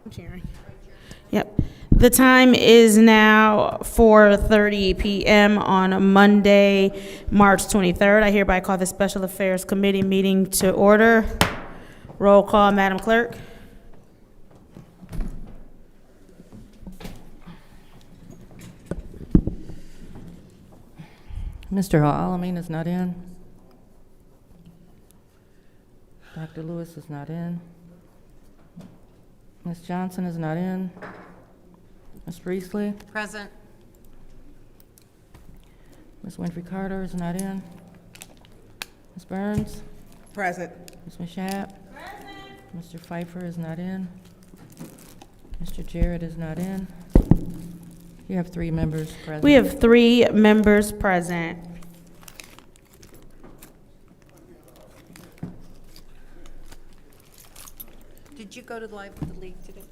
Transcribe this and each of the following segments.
I'm cheering. Yep. The time is now 4:30 p.m. on Monday, March 23rd. I hereby call the Special Affairs Committee meeting to order. Roll call, Madam Clerk. Mr. Alamin is not in. Dr. Lewis is not in. Ms. Johnson is not in. Ms. Priestley? Present. Ms. Winfrey Carter is not in. Ms. Burns? Present. Ms. Mashap? Present. Mr. Pfeiffer is not in. Mr. Jarrett is not in. You have 3 members present. We have 3 members present. Did you go to the Live with the League today?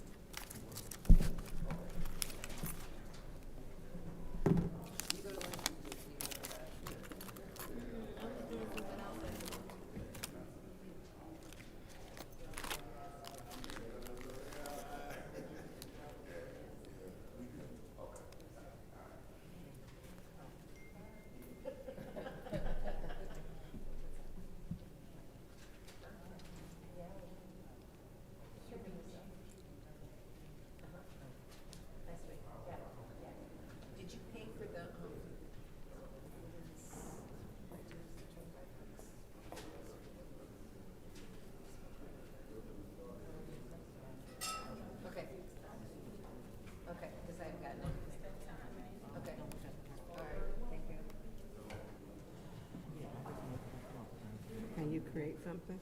Okay, because I haven't gotten it. Okay. All right, thank you. Can you create something?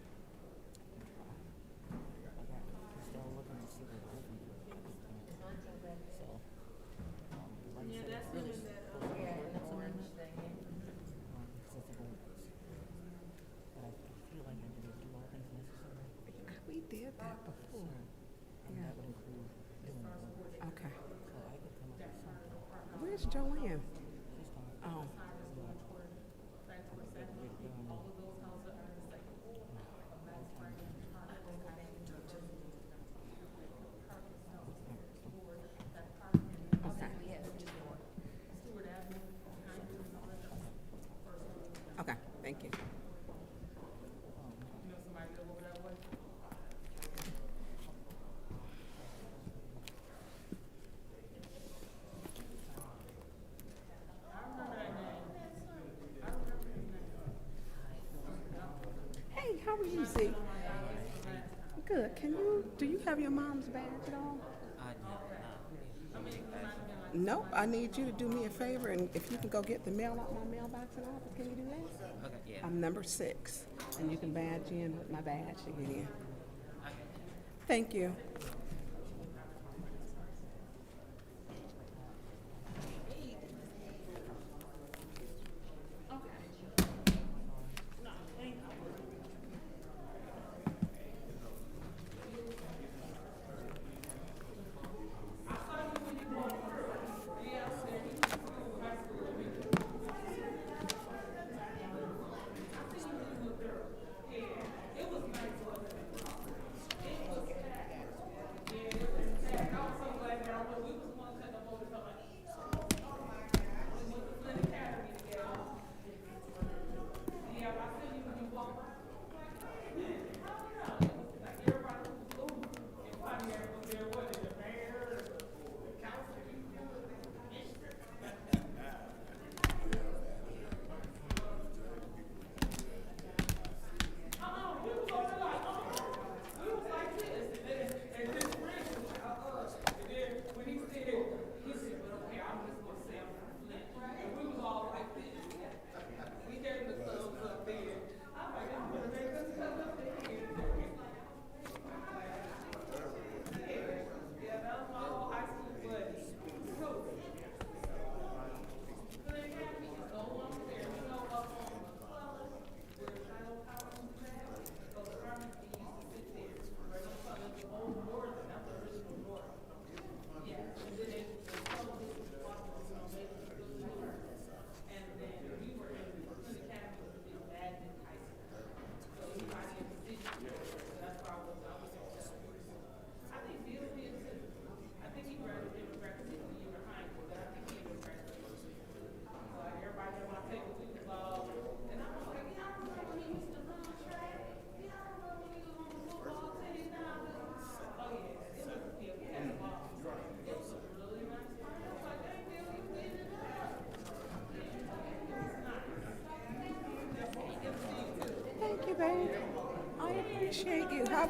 We did that before. Yeah. Okay. Where's Joanne? Oh. Okay, thank you. Hey, how are you, Z? Good. Do you have your mom's badge at all? Nope, I need you to do me a favor, and if you can go get the mail out my mailbox and office, can you do that? Okay, yeah. I'm number 6, and you can badge in with my badge to get in. Thank you.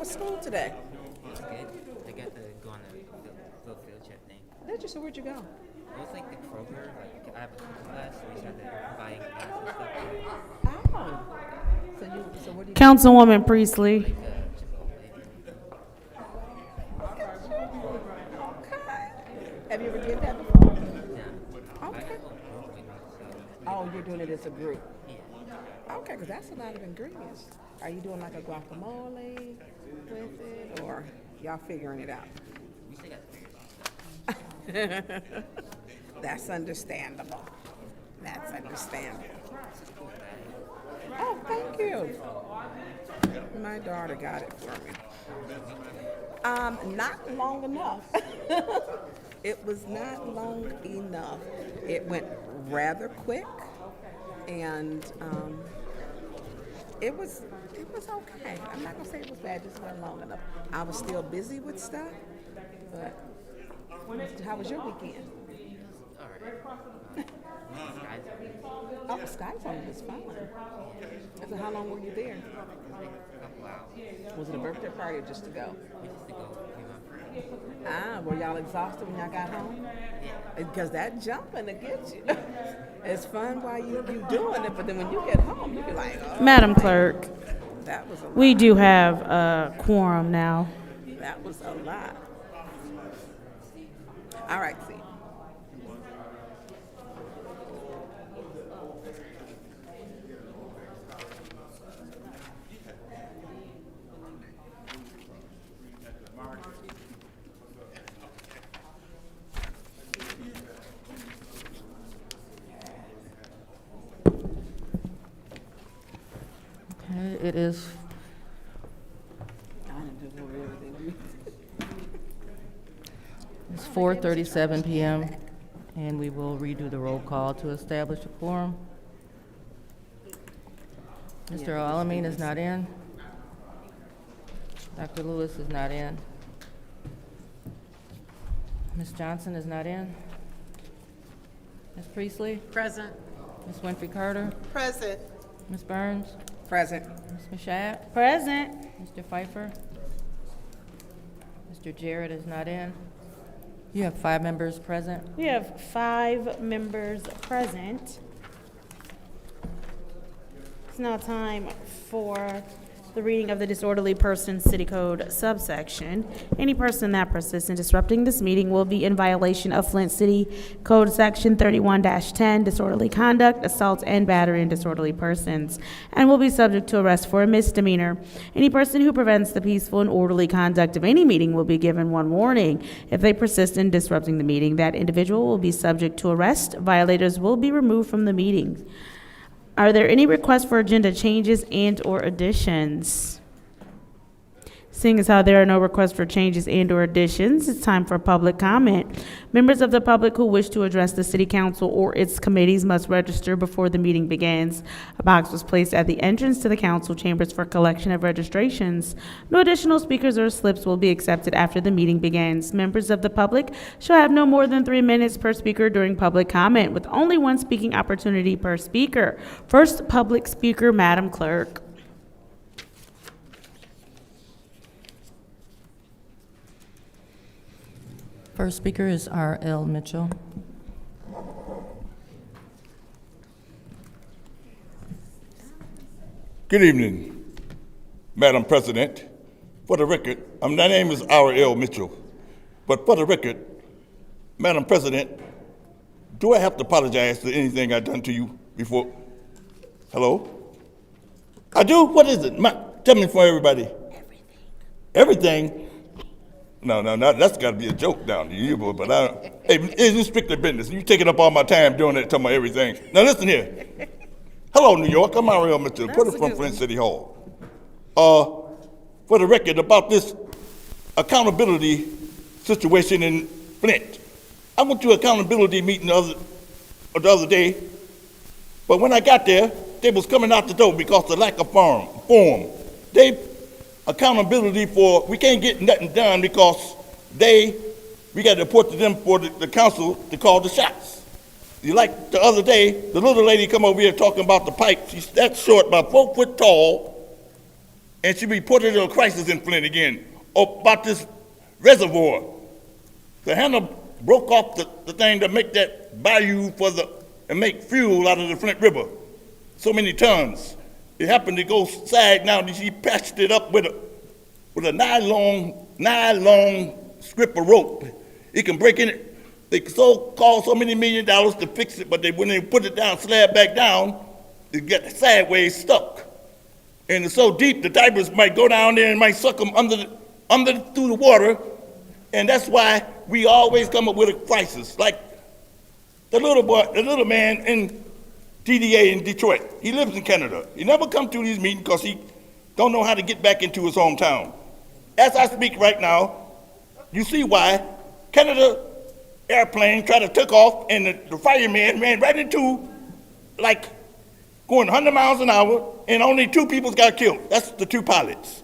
was school today? It's good. I got to go on a little field trip thing. Did you? So where'd you go? It was like the Kroger. Like I have a cooking class, so we started buying things and stuff. Oh. So what do you? Councilwoman Priestley. Okay. Have you ever did that before? Yeah. Okay. I have a group with me, so Oh, you're doing it as a group. yeah. Okay, because that's a lot of ingredients. Are you doing like a guacamole with it, or y'all figuring it out? We still got to figure it out. That's understandable. That's understandable. Oh, thank you. My daughter got it for me. Not long enough. It was not long enough. It went rather quick, and it was okay. I'm not gonna say it was bad. Just wasn't long enough. I was still busy with stuff, but how was your weekend? All right. Guys, Oh, Sky's on was fun. So how long were you there? a couple hours. Was it a birthday party or just to go? We just to go give my friends. Were y'all exhausted when y'all got home? Because that jumping to get you. It's fun while you doing it, but then when you get home, you be like, oh, Madam Clerk, that was a lot. we do have a quorum now. That was a lot. All right, see. Okay, it is I didn't do everything. It's 4:37 p.m., and we will redo the roll call to establish a quorum. Mr. Alamin is not in. Dr. Lewis is not in. Ms. Johnson is not in. Ms. Priestley? Present. Ms. Winfrey Carter? Present. Ms. Burns? Present. Ms. Mashat? Present. Mr. Pfeiffer? Mr. Jarrett is not in. You have 5 members present. We have 5 members present. It's now time for the reading of the disorderly person city code subsection. Any person that persists in disrupting this meeting will be in violation of Flint City Code Section 31-10, disorderly conduct, assault, and battery on disorderly persons, and will be subject to arrest for a misdemeanor. Any person who prevents the peaceful and orderly conduct of any meeting will be given 1 warning. If they persist in disrupting the meeting, that individual will be subject to arrest. Violators will be removed from the meeting. Are there any requests for agenda changes and/or additions? Seeing as how there are no requests for changes and/or additions, it's time for public comment. Members of the public who wish to address the city council or its committees must register before the meeting begins. A box was placed at the entrance to the council chambers for collection of registrations. No additional speakers or slips will be accepted after the meeting begins. Members of the public shall have no more than 3 minutes per speaker during public comment, with only 1 speaking opportunity per speaker. First public speaker, Madam Clerk. First speaker is R.L. Mitchell. Good evening, Madam President. For the record, my name is R.L. Mitchell, but for the record, Madam President, do I have to apologize for anything I've done to you before? Hello? I do? What is it? Tell me for everybody. Everything? No, that's got to be a joke down to you, but I don't. Hey, it's strictly business. You taking up all my time doing that, talking about everything. Now listen here. Hello, New York. I'm R.L. Mitchell, reporter from Flint City Hall. For the record, about this accountability situation in Flint. I went to an accountability meeting the other day, but when I got there, they was coming out the door because of the lack of form. Accountability for, we can't get nothing done because we got to report to them for the council to call the shots. You like the other day, the little lady come over here talking about the pipe. She's that short, about 4 foot tall, and she reported a crisis in Flint again about this reservoir. The handle broke off the thing to make that bayou and make fuel out of the Flint River. So many tons. It happened to go sag now, and she patched it up with a nylon strip of rope. It can break in it. They cost so many $1 million to fix it, but when they put it down, slab back down, it get sideways stuck. And it's so deep, the divers might go down there and might suck them through the water. And that's why we always come up with a crisis. Like the little man in TDA in Detroit. He lives in Canada. He never come to these meetings because he don't know how to get back into his hometown. As I speak right now, you see why Canada airplane tried to take off, and the fireman ran right into, like, going 100 miles an hour, and only 2 people got killed. That's the 2 pilots.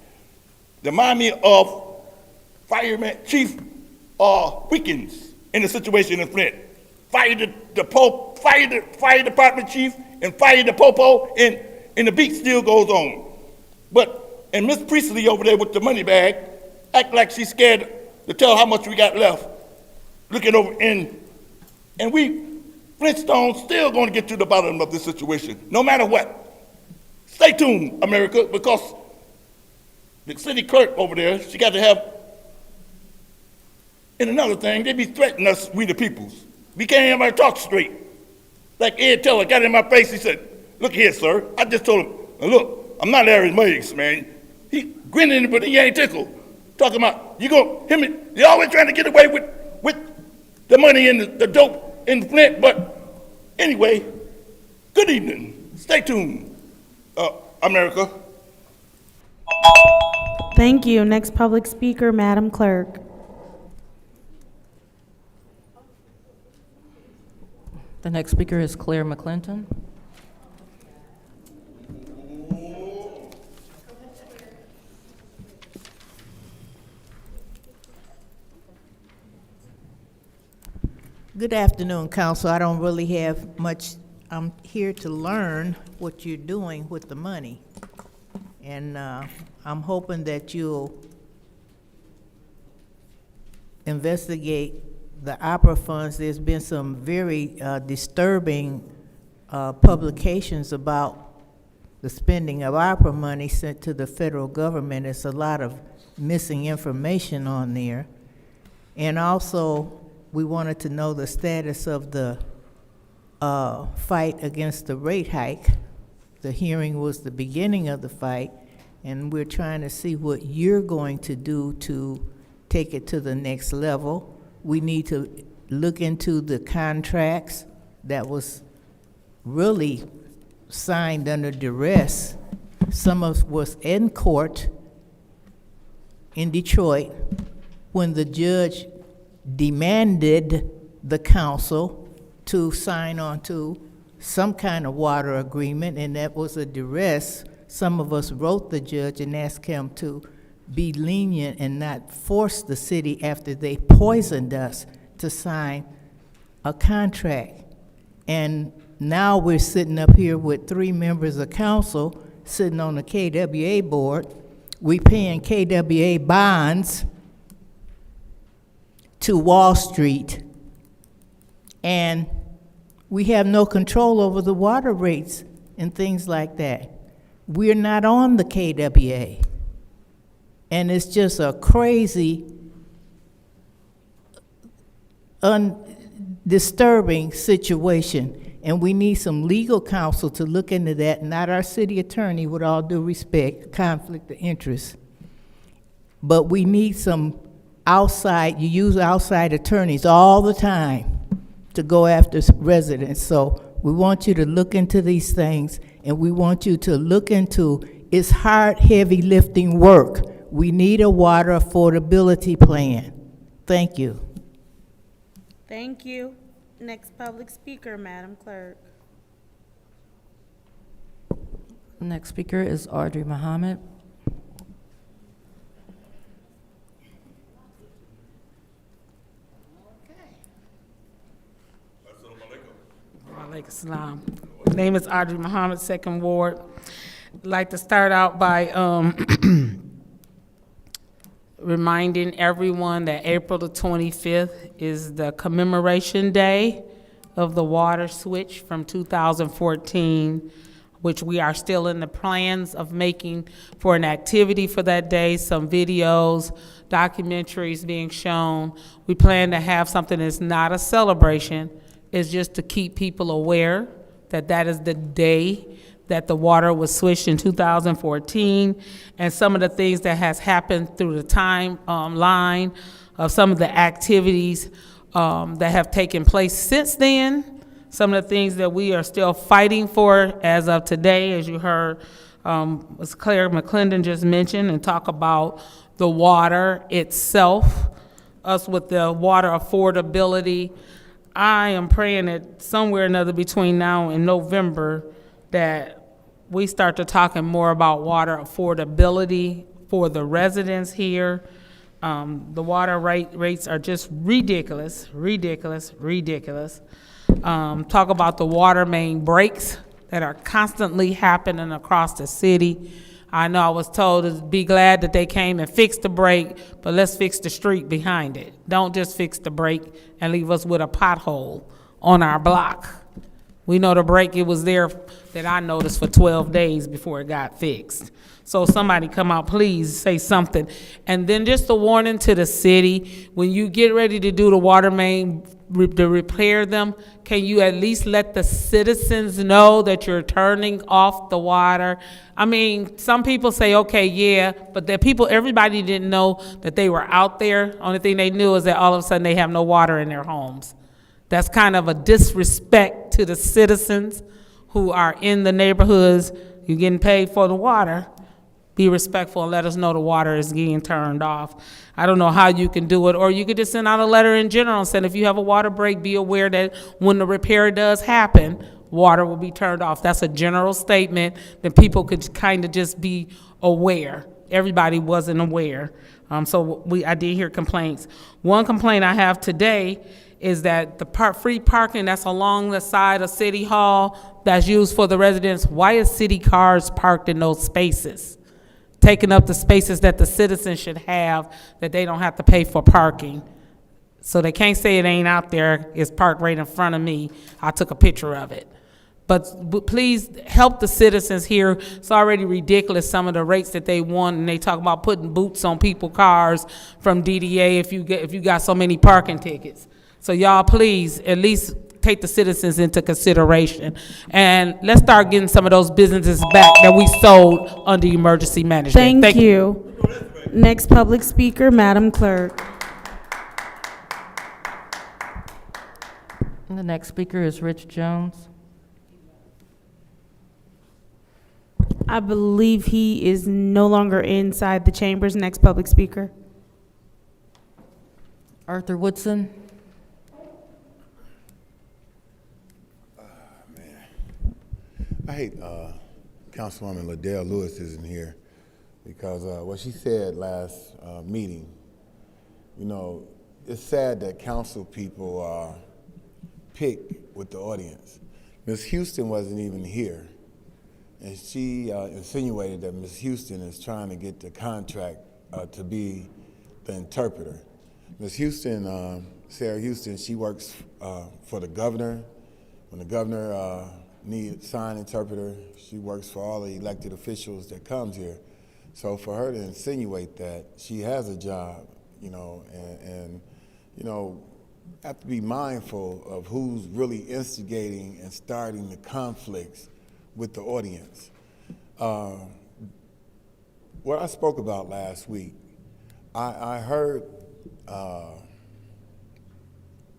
They remind me of fireman Chief Wickens in the situation in Flint. Fired the fire department chief and fired the popo, and the beat still goes on. And Miss Priestley over there with the money bag act like she's scared to tell how much we got left. Looking over and we Flintstones still going to get to the bottom of this situation, no matter what. Stay tuned, America, because the city clerk over there, she got to have. And another thing, they be threatening us, we the peoples. We can't even talk straight. Like Ed Teller got in my face, he said, "Look here, sir." I just told him, "Look, I'm not Larry Meigs, man." He grinning, but he ain't tickled. Talking about, you're always trying to get away with the money and the dope in Flint. But anyway, good evening. Stay tuned, America. Thank you. Next public speaker, Madam Clerk. The next speaker is Claire McClinton. Good afternoon, Council. I don't really have much. I'm here to learn what you're doing with the money. And I'm hoping that you'll investigate the ARPA funds. There's been some very disturbing publications about the spending of ARPA money sent to the federal government. There's a lot of missing information on there. And also, we wanted to know the status of the fight against the rate hike. The hearing was the beginning of the fight, and we're trying to see what you're going to do to take it to the next level. We need to look into the contracts that was really signed under duress. Some of was in court in Detroit when the judge demanded the council to sign on to some kind of water agreement, and that was a duress. Some of us wrote the judge and asked him to be lenient and not force the city after they poisoned us to sign a contract. And now we're sitting up here with 3 members of council sitting on the KWA board. We paying KWA bonds to Wall Street, and we have no control over the water rates and things like that. We're not on the KWA. And it's just a crazy, disturbing situation. And we need some legal counsel to look into that, not our city attorney, with all due respect, conflict of interest. But we need some outside, you use outside attorneys all the time to go after residents. So we want you to look into these things, and we want you to look into, it's hard, heavy lifting work. We need a water affordability plan. Thank you. Thank you. Next public speaker, Madam Clerk. Next speaker is Audrey Muhammad. Walaikum salam. My name is Audrey Muhammad, 2nd Ward. I'd like to start out by reminding everyone that April the 25th is the commemoration day of the water switch from 2014, which we are still in the plans of making for an activity for that day, some videos, documentaries being shown. We plan to have something that's not a celebration, it's just to keep people aware that that is the day that the water was switched in 2014, and some of the things that has happened through the timeline of some of the activities that have taken place since then, some of the things that we are still fighting for as of today, as you heard as Claire McClendon just mentioned, and talk about the water itself, us with the water affordability. I am praying that somewhere or another between now and November that we start to talking more about water affordability for the residents here. The water rates are just ridiculous. Talk about the water main breaks that are constantly happening across the city. I know I was told to be glad that they came and fixed the break, but let's fix the street behind it. Don't just fix the break and leave us with a pothole on our block. We know the break, it was there that I noticed for 12 days before it got fixed. So somebody come out, please say something. And then just a warning to the city, when you get ready to do the water main, to repair them, can you at least let the citizens know that you're turning off the water? I mean, some people say, okay, yeah, but the people, everybody didn't know that they were out there. Only thing they knew is that all of a sudden they have no water in their homes. That's kind of a disrespect to the citizens who are in the neighborhoods. You're getting paid for the water. Be respectful and let us know the water is getting turned off. I don't know how you can do it, or you could just send out a letter in general saying if you have a water break, be aware that when the repair does happen, water will be turned off. That's a general statement that people could kind of just be aware. Everybody wasn't aware. So I did hear complaints. One complaint I have today is that the free parking that's along the side of City Hall that's used for the residents, why is city cars parked in those spaces? Taking up the spaces that the citizens should have, that they don't have to pay for parking. So they can't say it ain't out there, it's parked right in front of me. I took a picture of it. But please help the citizens here. It's already ridiculous, some of the rates that they want, and they talk about putting boots on people's cars from DDA if you got so many parking tickets. So y'all please at least take the citizens into consideration. And let's start getting some of those businesses back that we sold under emergency management. Thank you. Next public speaker, Madam Clerk. And the next speaker is Rich Jones. I believe he is no longer inside the chambers. Next public speaker. Arthur Woodson. I hate Councilwoman Liddell Lewis isn't here because what she said last meeting, you know, it's sad that council people pick with the audience. Ms. Houston wasn't even here, and she insinuated that Ms. Houston is trying to get the contract to be the interpreter. Ms. Houston, Sarah Houston, she works for the governor. When the governor need sign interpreter, she works for all the elected officials that comes here. So for her to insinuate that she has a job, you know, and you know, have to be mindful of who's really instigating and starting the conflicts with the audience. What I spoke about last week, I heard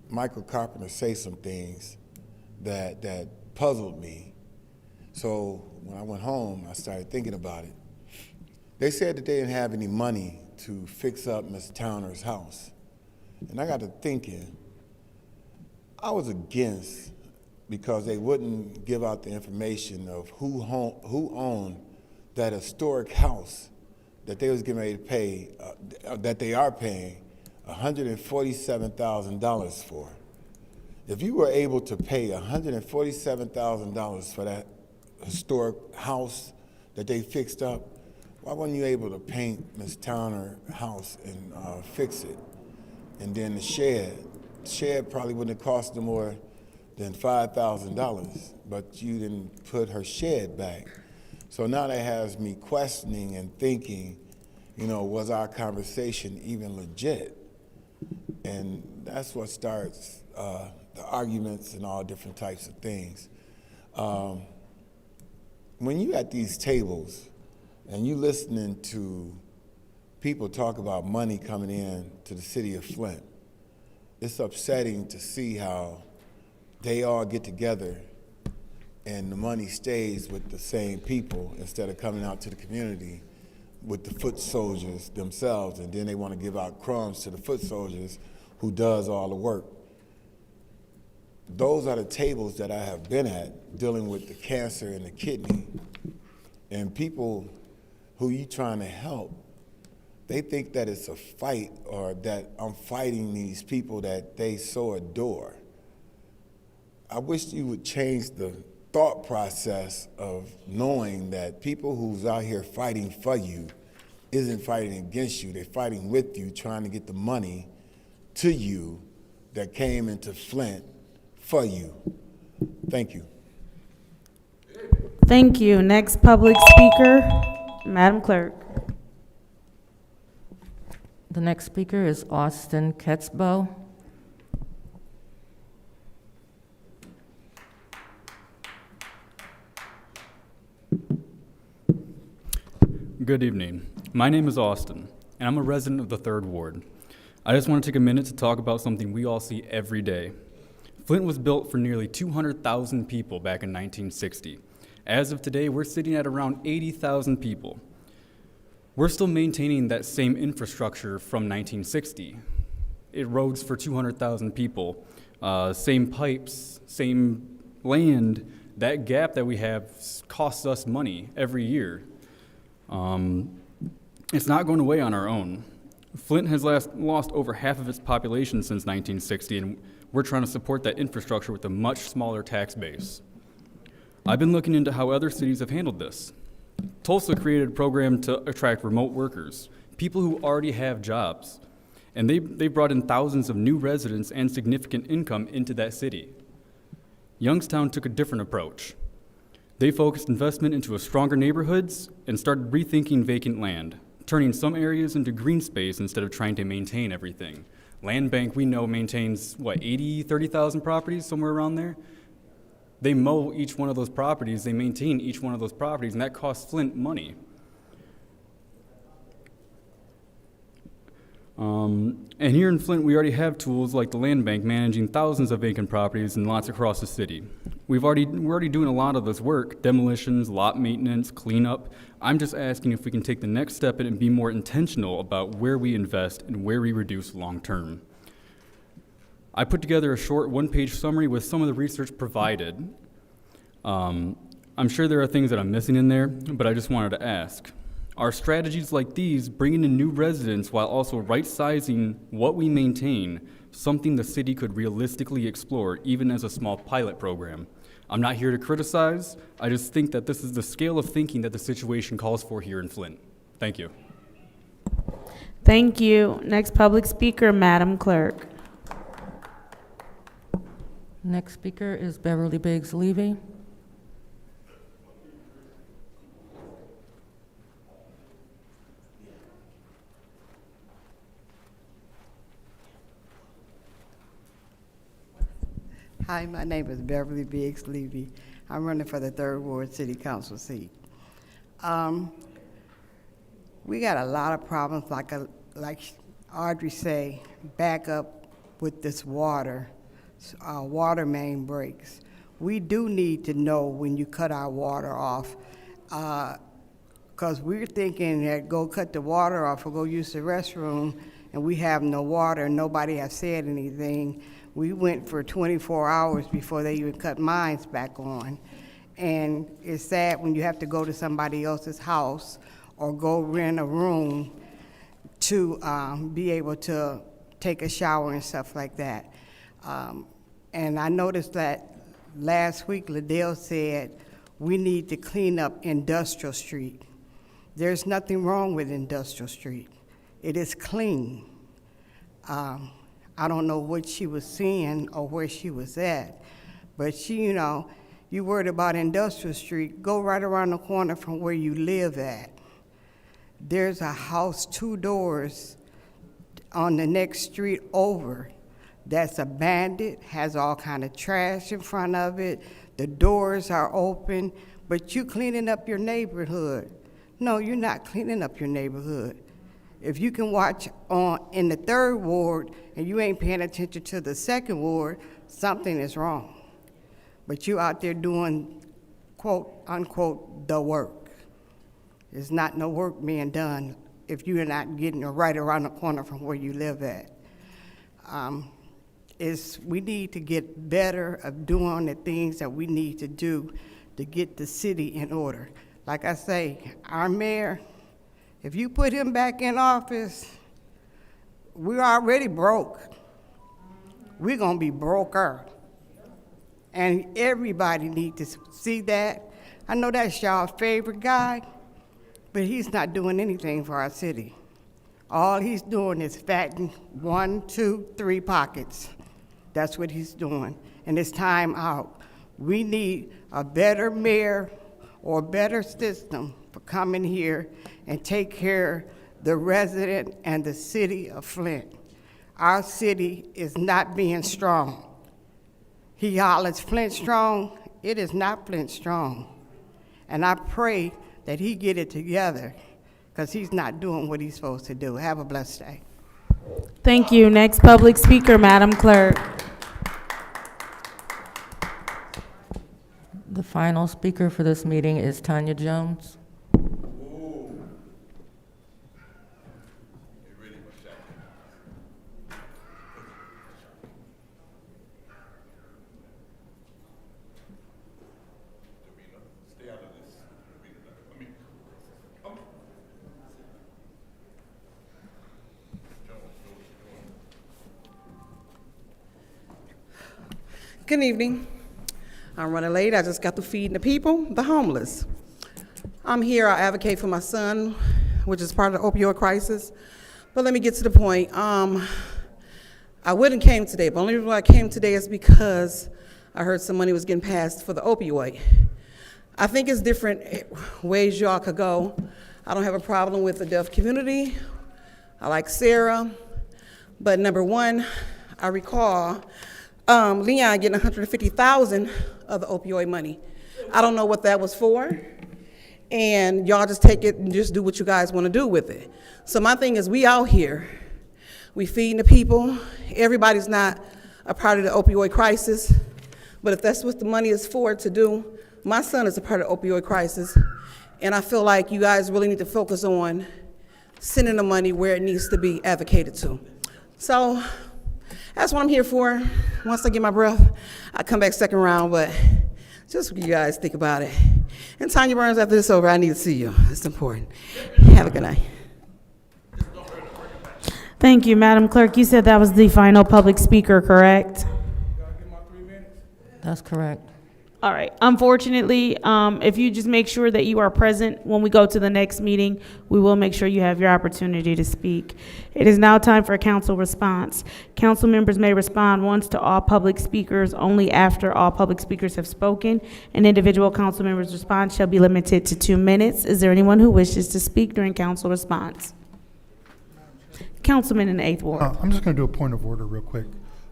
Michael Carpenter say some things that puzzled me. So when I went home, I started thinking about it. They said that they didn't have any money to fix up Ms. Towner's house. And I got to thinking, I was against, because they wouldn't give out the information of who owned that historic house that they was getting ready to pay, that they are paying $147,000 for. If you were able to pay $147,000 for that historic house that they fixed up, why weren't you able to paint Miss Towner's house and fix it? And then the shed probably wouldn't have cost no more than $5,000, but you didn't put her shed back. So now that has me questioning and thinking, was our conversation even legit? And that's what starts the arguments and all different types of things. When you at these tables and you listening to people talk about money coming in to the city of Flint, it's upsetting to see how they all get together and the money stays with the same people instead of coming out to the community with the foot soldiers themselves, and then they want to give out crumbs to the foot soldiers who does all the work. Those are the tables that I have been at, dealing with the cancer and the kidney. And people who you trying to help, they think that it's a fight or that I'm fighting these people that they so adore. I wish you would change the thought process of knowing that people who's out here fighting for you isn't fighting against you. They're fighting with you, trying to get the money to you that came into Flint for you. Thank you. Thank you. Next public speaker, Madam Clerk. The next speaker is Austin Ketzbo. Good evening. My name is Austin, and I'm a resident of the 3rd Ward. I just want to take a minute to talk about something we all see every day. Flint was built for nearly 200,000 people back in 1960. As of today, we're sitting at around 80,000 people. We're still maintaining that same infrastructure from 1960. Roads for 200,000 people, same pipes, same land. That gap that we have costs us money every year. It's not going away on our own. Flint has lost over half of its population since 1960, and we're trying to support that infrastructure with a much smaller tax base. I've been looking into how other cities have handled this. Tulsa created a program to attract remote workers, people who already have jobs, and they brought in thousands of new residents and significant income into that city. Youngstown took a different approach. They focused investment into a stronger neighborhoods and started rethinking vacant land, turning some areas into green space instead of trying to maintain everything. Land Bank, we know, maintains, 30,000 properties, somewhere around there? They mow each one of those properties, they maintain each one of those properties, and that costs Flint money. And here in Flint, we already have tools like the Land Bank managing thousands of vacant properties and lots across the city. We're already doing a lot of this work, demolitions, lot maintenance, cleanup. I'm just asking if we can take the next step and be more intentional about where we invest and where we reduce long term. I put together a short one-page summary with some of the research provided. I'm sure there are things that I'm missing in there, but I just wanted to ask. Are strategies like these, bringing in new residents while also right-sizing what we maintain, something the city could realistically explore, even as a small pilot program? I'm not here to criticize. I just think that this is the scale of thinking that the situation calls for here in Flint. Thank you. Thank you. Next public speaker, Madam Clerk. Next speaker is Beverly Biggs Levy. Hi, my name is Beverly Biggs Levy. I'm running for the 3rd Ward City Council seat. We got a lot of problems, like Audrey say, back up with this water main breaks. We do need to know when you cut our water off, because we're thinking that go cut the water off or go use the restroom, and we have no water, and nobody has said anything. We went for 24 hours before they even cut mines back on. And it's sad when you have to go to somebody else's house or go rent a room to be able to take a shower and stuff like that. And I noticed that last week Liddell said we need to clean up Industrial Street. There's nothing wrong with Industrial Street. It is clean. I don't know what she was seeing or where she was at, but she, you worried about Industrial Street, go right around the corner from where you live at. There's a house 2 doors on the next street over that's abandoned, has all kind of trash in front of it. The doors are open, but you cleaning up your neighborhood. No, you're not cleaning up your neighborhood. If you can watch in the 3rd ward and you ain't paying attention to the 2nd ward, something is wrong. But you out there doing, quote, unquote, the work. There's not no work being done if you're not getting right around the corner from where you live at. We need to get better of doing the things that we need to do to get the city in order. Like I say, our mayor, if you put him back in office, we're already broke. We're gonna be broker. And everybody needs to see that. I know that's y'all's favorite guy, but he's not doing anything for our city. All he's doing is fatten 1, 2, 3 pockets. That's what he's doing, and it's time out. We need a better mayor or a better system for coming here and take care of the resident and the city of Flint. Our city is not being strong. He hollers Flint strong. It is not Flint strong. And I pray that he get it together because he's not doing what he's supposed to do. Have a blessed day. Thank you. Next public speaker, Madam Clerk. The final speaker for this meeting is Tanya Jones. Good evening. I'm running late. I just got through feeding the people, the homeless. I'm here. I advocate for my son, which is part of the opioid crisis. But let me get to the point. I wouldn't came today, but only reason why I came today is because I heard some money was getting passed for the opioid. I think it's different ways y'all could go. I don't have a problem with the deaf community. I like Sarah. But number one, I recall Leon getting $150,000 of the opioid money. I don't know what that was for, and y'all just take it and just do what you guys want to do with it. So my thing is, we out here, we feeding the people. Everybody's not a part of the opioid crisis, but if that's what the money is for to do, my son is a part of the opioid crisis, and I feel like you guys really need to focus on sending the money where it needs to be advocated to. So that's what I'm here for. Once I get my breath, I come back second round, but just what you guys think about it. And Tanya Burns, after this over, I need to see you. It's important. Have a good night. Thank you, Madam Clerk. You said that was the final public speaker, correct? That's correct. All right. Unfortunately, if you just make sure that you are present when we go to the next meeting, we will make sure you have your opportunity to speak. It is now time for a council response. Council members may respond once to all public speakers only after all public speakers have spoken. An individual council member's response shall be limited to 2 minutes. Is there anyone who wishes to speak during council response? Councilman in the 8th Ward. I'm just going to do a point of order real quick.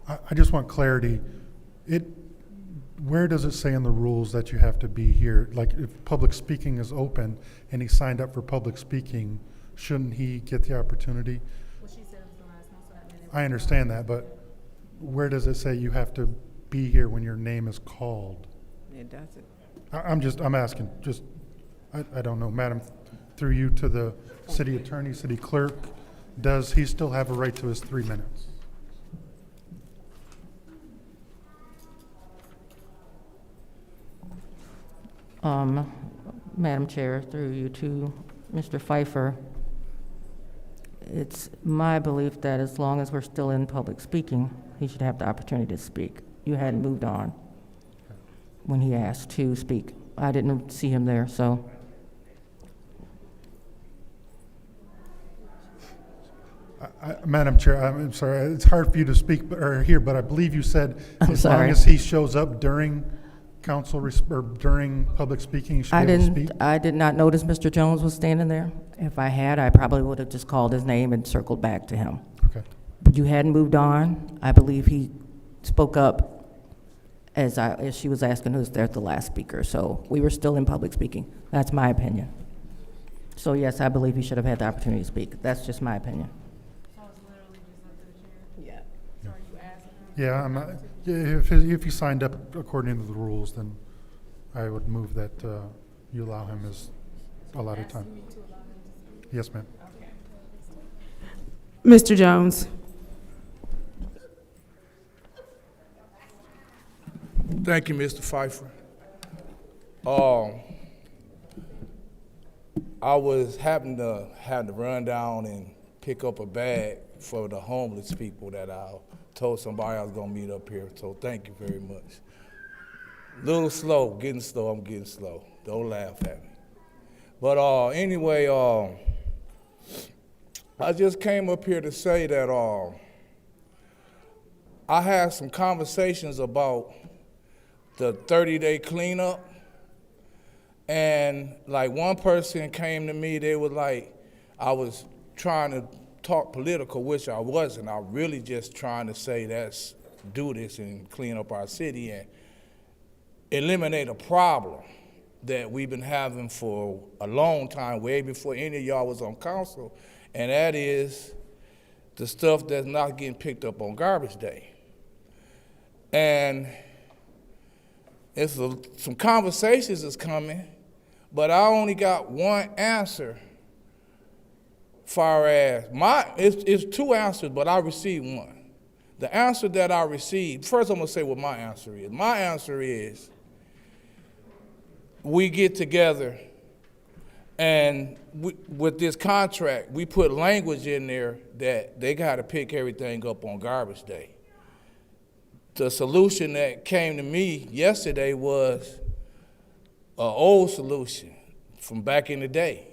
I just want clarity. Where does it say in the rules that you have to be here? Like, if public speaking is open and he signed up for public speaking, shouldn't he get the opportunity? Well, she said it was the last one, so that minute. I understand that, but where does it say you have to be here when your name is called? It doesn't. I'm asking, I don't know, Madam, through you to the city attorney, city clerk, does he still have a right to his 3 minutes? Madam Chair, through you to Mr. Pfeiffer, it's my belief that as long as we're still in public speaking, he should have the opportunity to speak. You hadn't moved on when he asked to speak. I didn't see him there, so. Madam Chair, I'm sorry, it's hard for you to speak or hear, but I believe you said I'm as long sorry. as he shows up during or during public speaking, he should be able to speak. I did not notice Mr. Jones was standing there. If I had, I probably would have just called his name and circled back to him. Okay. But you hadn't moved on. I believe he spoke up as she was asking who's there, the last speaker. So we were still in public speaking. That's my opinion. So yes, I believe he should have had the opportunity to speak. That's just my opinion. Yeah. Yeah, I'm not, yeah, if he signed up according to the rules, then I would move that you allow him his allotted time. Yes, ma'am. Mr. Jones. Thank you, Mr. Pfeiffer. I was happened to have to run down and pick up a bag for the homeless people that I told somebody I was gonna meet up here. So thank you very much. Little slow, getting slow. I'm getting slow. Don't laugh at me. But anyway, I just came up here to say that I had some conversations about the 30-day cleanup. And like one person came to me, they were like, I was trying to talk political, which I wasn't. I really just trying to say let's do this and clean up our city and eliminate a problem that we've been having for a long time, way before any of y'all was on council, and that is the stuff that's not getting picked up on garbage day. And it's some conversations is coming, but I only got one answer. Far as it's two answers, but I received one. The answer that I received, first I'm gonna say what my answer is. My answer is we get together and with this contract, we put language in there that they gotta pick everything up on garbage day. The solution that came to me yesterday was an old solution from back in the day.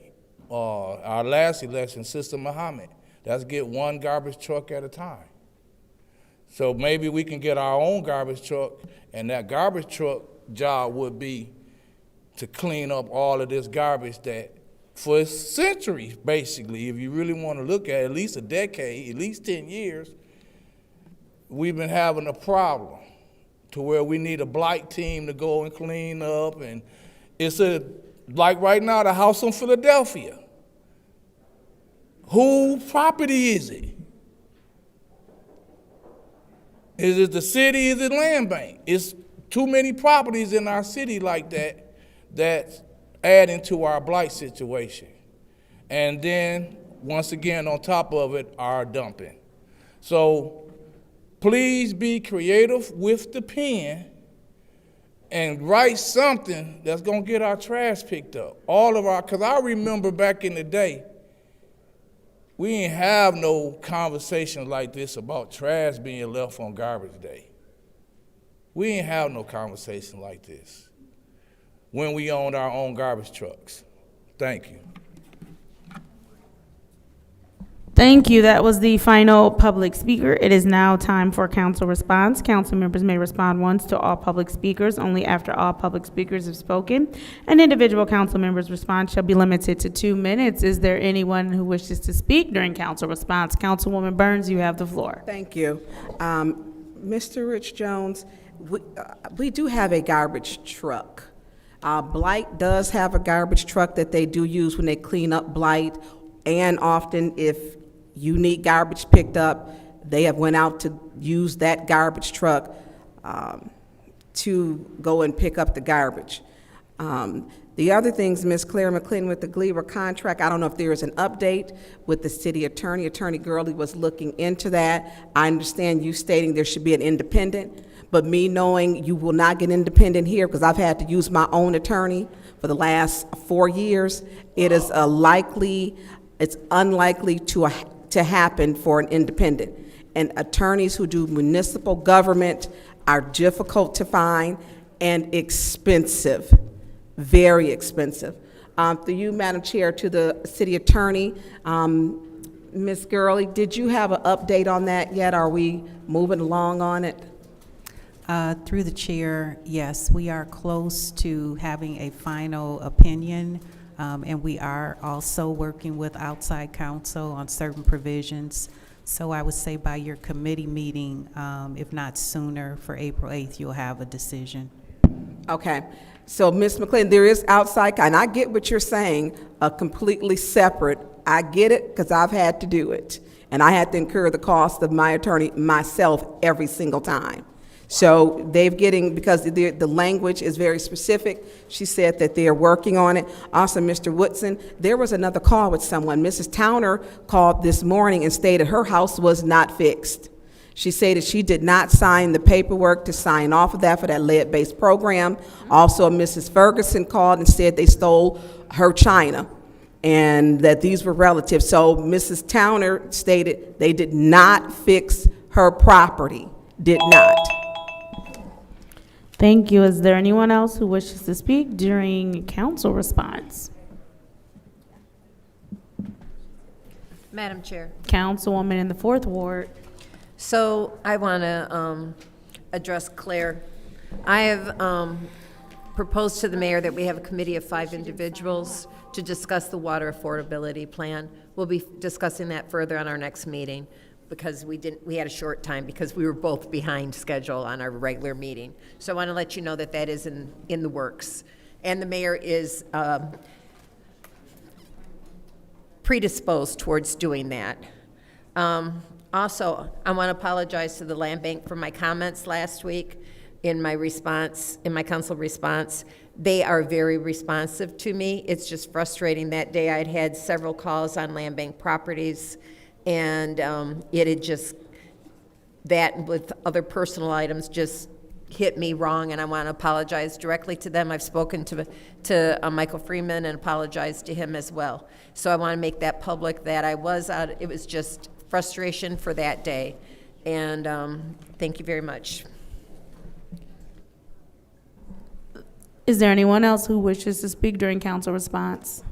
Our last election, Sister Muhammad, that's get one garbage truck at a time. So maybe we can get our own garbage truck, and that garbage truck job would be to clean up all of this garbage that for centuries, basically, if you really want to look at least a decade, at least 10 years, we've been having a problem to where we need a blight team to go and clean up. And it's like right now, the house in Philadelphia. Whose property is it? Is it the city? Is it land bank? It's too many properties in our city like that that's adding to our blight situation. And then, once again, on top of it, our dumping. So please be creative with the pen and write something that's gonna get our trash picked up. Because I remember back in the day, we didn't have no conversation like this about trash being left on garbage day. We didn't have no conversation like this when we owned our own garbage trucks. Thank you. Thank you. That was the final public speaker. It is now time for council response. Council members may respond once to all public speakers, only after all public speakers have spoken. An individual council member's response shall be limited to 2 minutes. Is there anyone who wishes to speak during council response? Councilwoman Burns, you have the floor. Thank you. Mr. Rich Jones, we do have a garbage truck. Blight does have a garbage truck that they do use when they clean up blight, and often if you need garbage picked up, they have went out to use that garbage truck to go and pick up the garbage. The other things, Ms. Claire McClendon with the Gleaver contract, I don't know if there is an update with the city attorney. Attorney Gurley was looking into that. I understand you stating there should be an independent, but me knowing you will not get independent here because I've had to use my own attorney for the last 4 years, it's unlikely to happen for an independent. And attorneys who do municipal government are difficult to find and expensive, very expensive. Through you, Madam Chair, to the city attorney, Ms. Gurley, did you have an update on that yet? Are we moving along on it? Through the chair, yes, we are close to having a final opinion, and we are also working with outside counsel on certain provisions. So I would say by your committee meeting, if not sooner, for April 8th, you'll have a decision. Okay. So, Ms. McLean, there is outside, and I get what you're saying, a completely separate. I get it because I've had to do it. And I had to incur the cost of my attorney myself every single time. So they're getting, because the language is very specific, she said that they're working on it. Also, Mr. Woodson, there was another call with someone. Mrs. Towner called this morning and stated her house was not fixed. She said that she did not sign the paperwork to sign off of that for that lead-based program. Also, Mrs. Ferguson called and said they stole her china and that these were relatives. So Mrs. Towner stated they did not fix her property, did not. Thank you. Is there anyone else who wishes to speak during council response? Madam Chair. Councilwoman in the 4th Ward. So I want to address Claire. I have proposed to the mayor that we have a committee of 5 individuals to discuss the water affordability plan. We'll be discussing that further on our next meeting because we had a short time because we were both behind schedule on our regular meeting. So I want to let you know that that is in the works. And the mayor is predisposed towards doing that. Also, I want to apologize to the land bank for my comments last week in my response, in my council response. They are very responsive to me. It's just frustrating. That day I'd had several calls on land bank properties, and it had just, that with other personal items just hit me wrong, and I want to apologize directly to them. I've spoken to Michael Freeman and apologized to him as well. So I want to make that public that I was out, it was just frustration for that day. And thank you very much. Is there anyone else who wishes to speak during council response?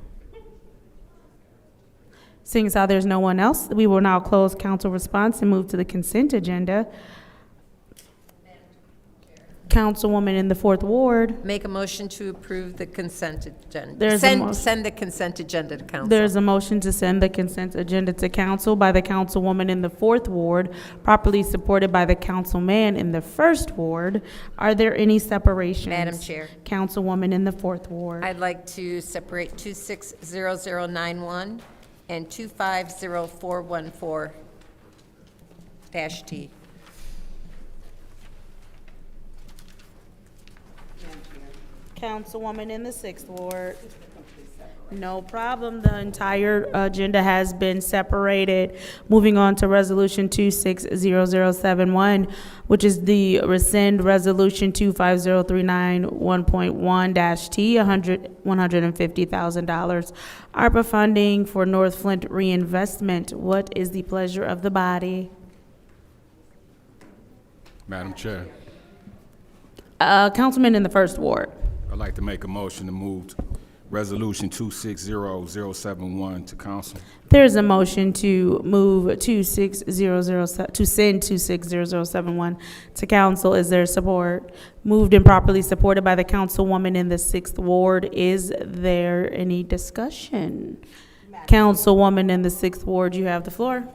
Seeing as how there's no one else, we will now close council response and move to the consent agenda. Councilwoman in the 4th Ward. Make a motion to approve the consent agenda. There's a motion. Send the consent agenda to council. There's a motion to send the consent agenda to council by the councilwoman in the 4th Ward, properly supported by the councilman in the 1st Ward. Are there any separations? Madam Chair. Councilwoman in the 4th Ward. I'd like to separate 260091 and 250414-T. Councilwoman in the 6th Ward. No problem. The entire agenda has been separated. Moving on to Resolution 260071, which is the rescind Resolution 25039 1.1-T, $150,000 ARPA funding for North Flint reinvestment. What is the pleasure of the body? Madam Chair, Councilman in the 1st Ward. I'd like to make a motion to move Resolution 260071 to council. There's a motion to move to send 260071 to council. Is there support? Moved and properly supported by the councilwoman in the 6th Ward. Is there any discussion? Councilwoman in the 6th Ward, you have the floor.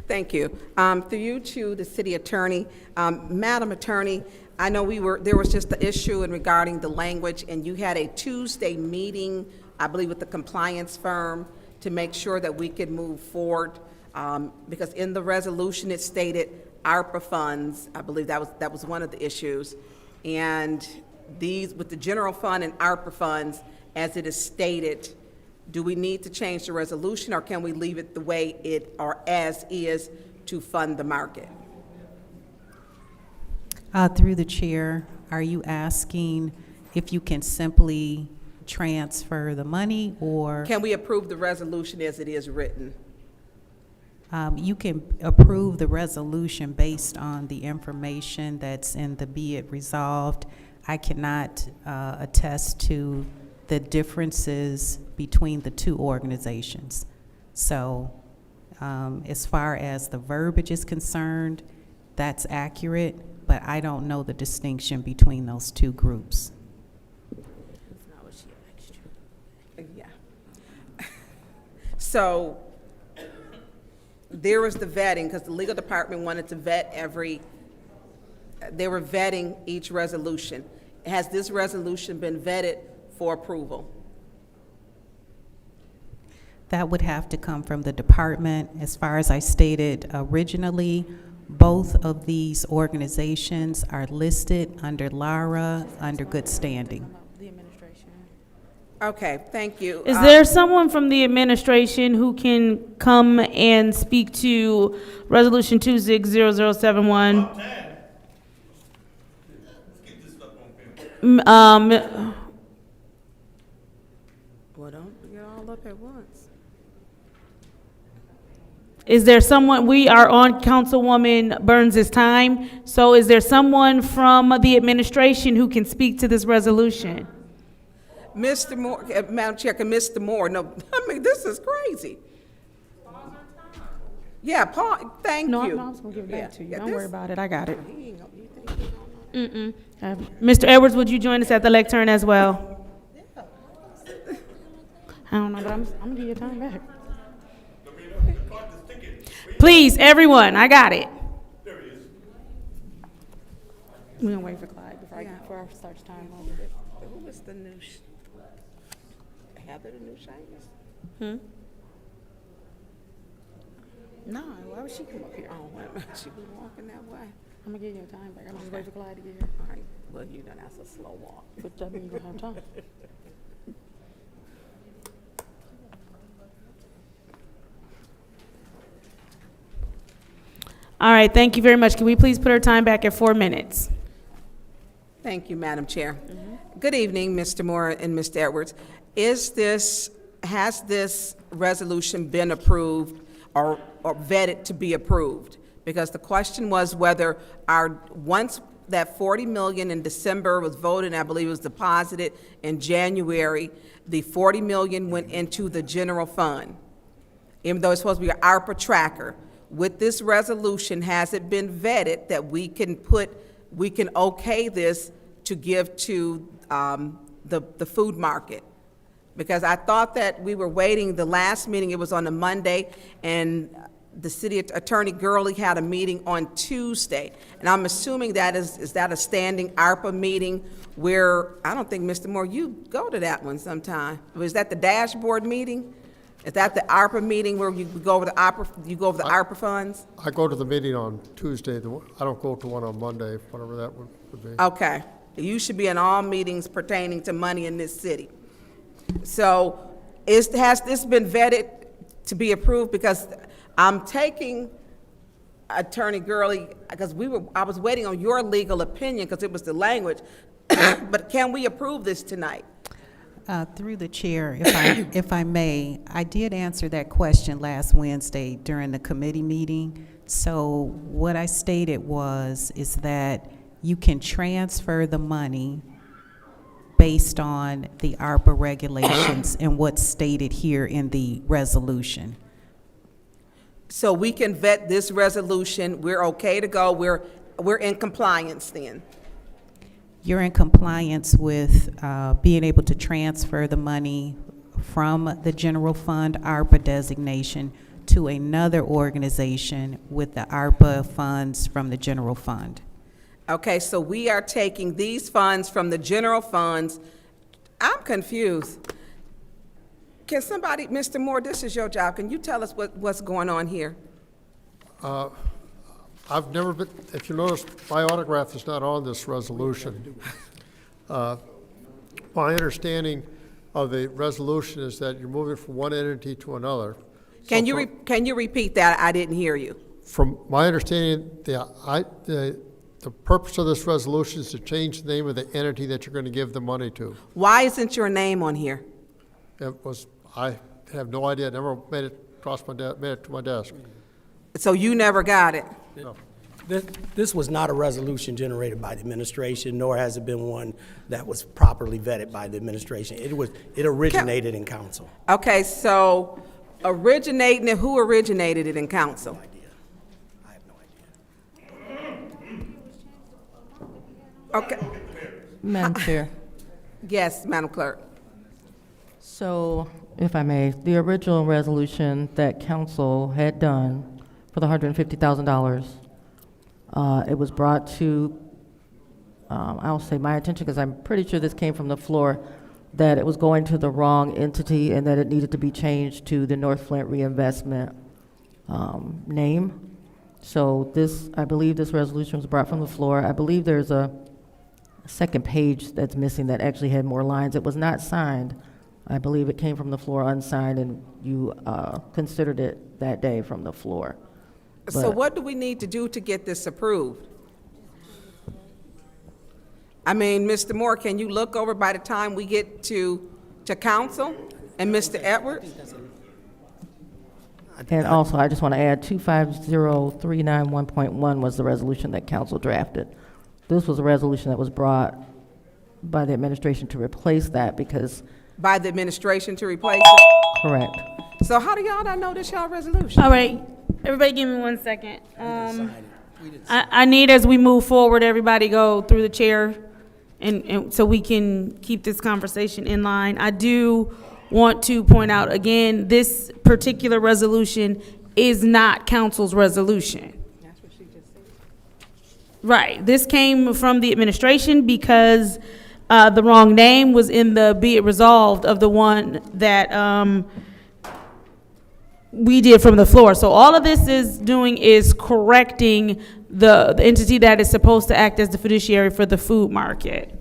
Thank you. Through you to the city attorney, Madam Attorney, I know there was just the issue in regarding the language, and you had a Tuesday meeting, I believe, with the compliance firm to make sure that we could move forward, because in the resolution it stated ARPA funds. I believe that was one of the issues, and these with the general fund and ARPA funds, as it is stated, do we need to change the resolution, or can we leave it the way it or as is to fund the market? Through the chair, are you asking if you can simply transfer the money, or? Can we approve the resolution as it is written? You can approve the resolution based on the information that's in the be it resolved. I cannot attest to the differences between the two organizations. So as far as the verbiage is concerned, that's accurate, but I don't know the distinction between those two groups. Yeah. So there was the vetting, because the legal department wanted to vet they were vetting each resolution. Has this resolution been vetted for approval? That would have to come from the department. As far as I stated originally, both of these organizations are listed under LARA, under good standing. Okay, thank you. Is there someone from the administration who can come and speak to Resolution 260071? Well, don't get all up at once. Is there someone, we are on Councilwoman Burns's time, so is there someone from the administration who can speak to this resolution? Mr. Moore, Madam Chair, can Mr. Moore, no, I mean, this is crazy. Yeah, Paul, thank No, you. I was gonna give it back to you. Yeah, Don't worry about it, I got it. He ain't gonna- you think he gonna- Mr. Edwards, would you join us at the lectern as well? I don't know, but I'm gonna give you time back. Please, everyone, I got it. We're gonna wait for Clyde before our starts time. Who was the new, Heather, the new Shyness? No, why would she come up here? Oh, wait, she was walking that way. I'm gonna give you time back. I'm just waiting for Clyde to get here. All right, well, you know, that's a slow walk. But that means you're gonna have time. All right, thank you very much. Can we please put our time back at 4 minutes? Thank you, Madam Chair. Good evening, Mr. Moore and Mr. Edwards. Has this resolution been approved or vetted to be approved? Because the question was whether once that 40 million in December was voted, and I believe it was deposited in January, the 40 million went into the general fund, even though it's supposed to be an ARPA tracker. With this resolution, has it been vetted that we can okay this to give to the food market? Because I thought that we were waiting, the last meeting, it was on a Monday, and the city attorney Gurley had a meeting on Tuesday. And I'm assuming is that a standing ARPA meeting where, I don't think, Mr. Moore, you go to that one sometime. Was that the dashboard meeting? Is that the ARPA meeting where you go over the ARPA funds? I go to the meeting on Tuesday. I don't go to one on Monday, whatever that would be. Okay. You should be in all meetings pertaining to money in this city. So has this been vetted to be approved? Because I'm taking Attorney Gurley, because I was waiting on your legal opinion because it was the language, but can we approve this tonight? Through the chair, if I may, I did answer that question last Wednesday during the committee meeting. So what I stated is that you can transfer the money based on the ARPA regulations and what's stated here in the resolution. So we can vet this resolution, we're okay to go, we're in compliance then? You're in compliance with being able to transfer the money from the general fund ARPA designation to another organization with the ARPA funds from the general fund. Okay, so we are taking these funds from the general funds. I'm confused. Can somebody, Mr. Moore, this is your job. Can you tell us what's going on here? I've never been, if you notice, my autograph is not on this resolution. My understanding of the resolution is that you're moving from one entity to another. Can you repeat that? I didn't hear you. From my understanding, the purpose of this resolution is to change the name of the entity that you're going to give the money to. Why isn't your name on here? I have no idea. I never made it to my desk. So you never got it? No. This was not a resolution generated by the administration, nor has it been one that was properly vetted by the administration. It originated in council. Okay, so originating it, who originated it in council? I have no idea. Okay, Madam Chair. yes, Madam Clerk. So, if I may, the original resolution that council had done for the $150,000, it was brought to, I'll say my attention, because I'm pretty sure this came from the floor, that it was going to the wrong entity and that it needed to be changed to the North Flint Reinvestment name. So this, I believe this resolution was brought from the floor. I believe there's a second page that's missing that actually had more lines. It was not signed. I believe it came from the floor unsigned, and you considered it that day from the floor. So But- what do we need to do to get this approved? I mean, Mr. Moore, can you look over by the time we get to council? And Mr. Edwards? And also, I just want to add, 250391.1 was the resolution that council drafted. This was a resolution that was brought by the administration to replace that because, By the administration to replace it? correct. So how do y'all not know this y'all resolution? All right, everybody give me 1 second. I need, as we move forward, everybody go through the chair and so we can keep this conversation in line. I do want to point out again, this particular resolution is not council's resolution. Right, this came from the administration because the wrong name was in the be it resolved of the one that we did from the floor. So all of this is doing is correcting the entity that is supposed to act as the fiduciary for the food market.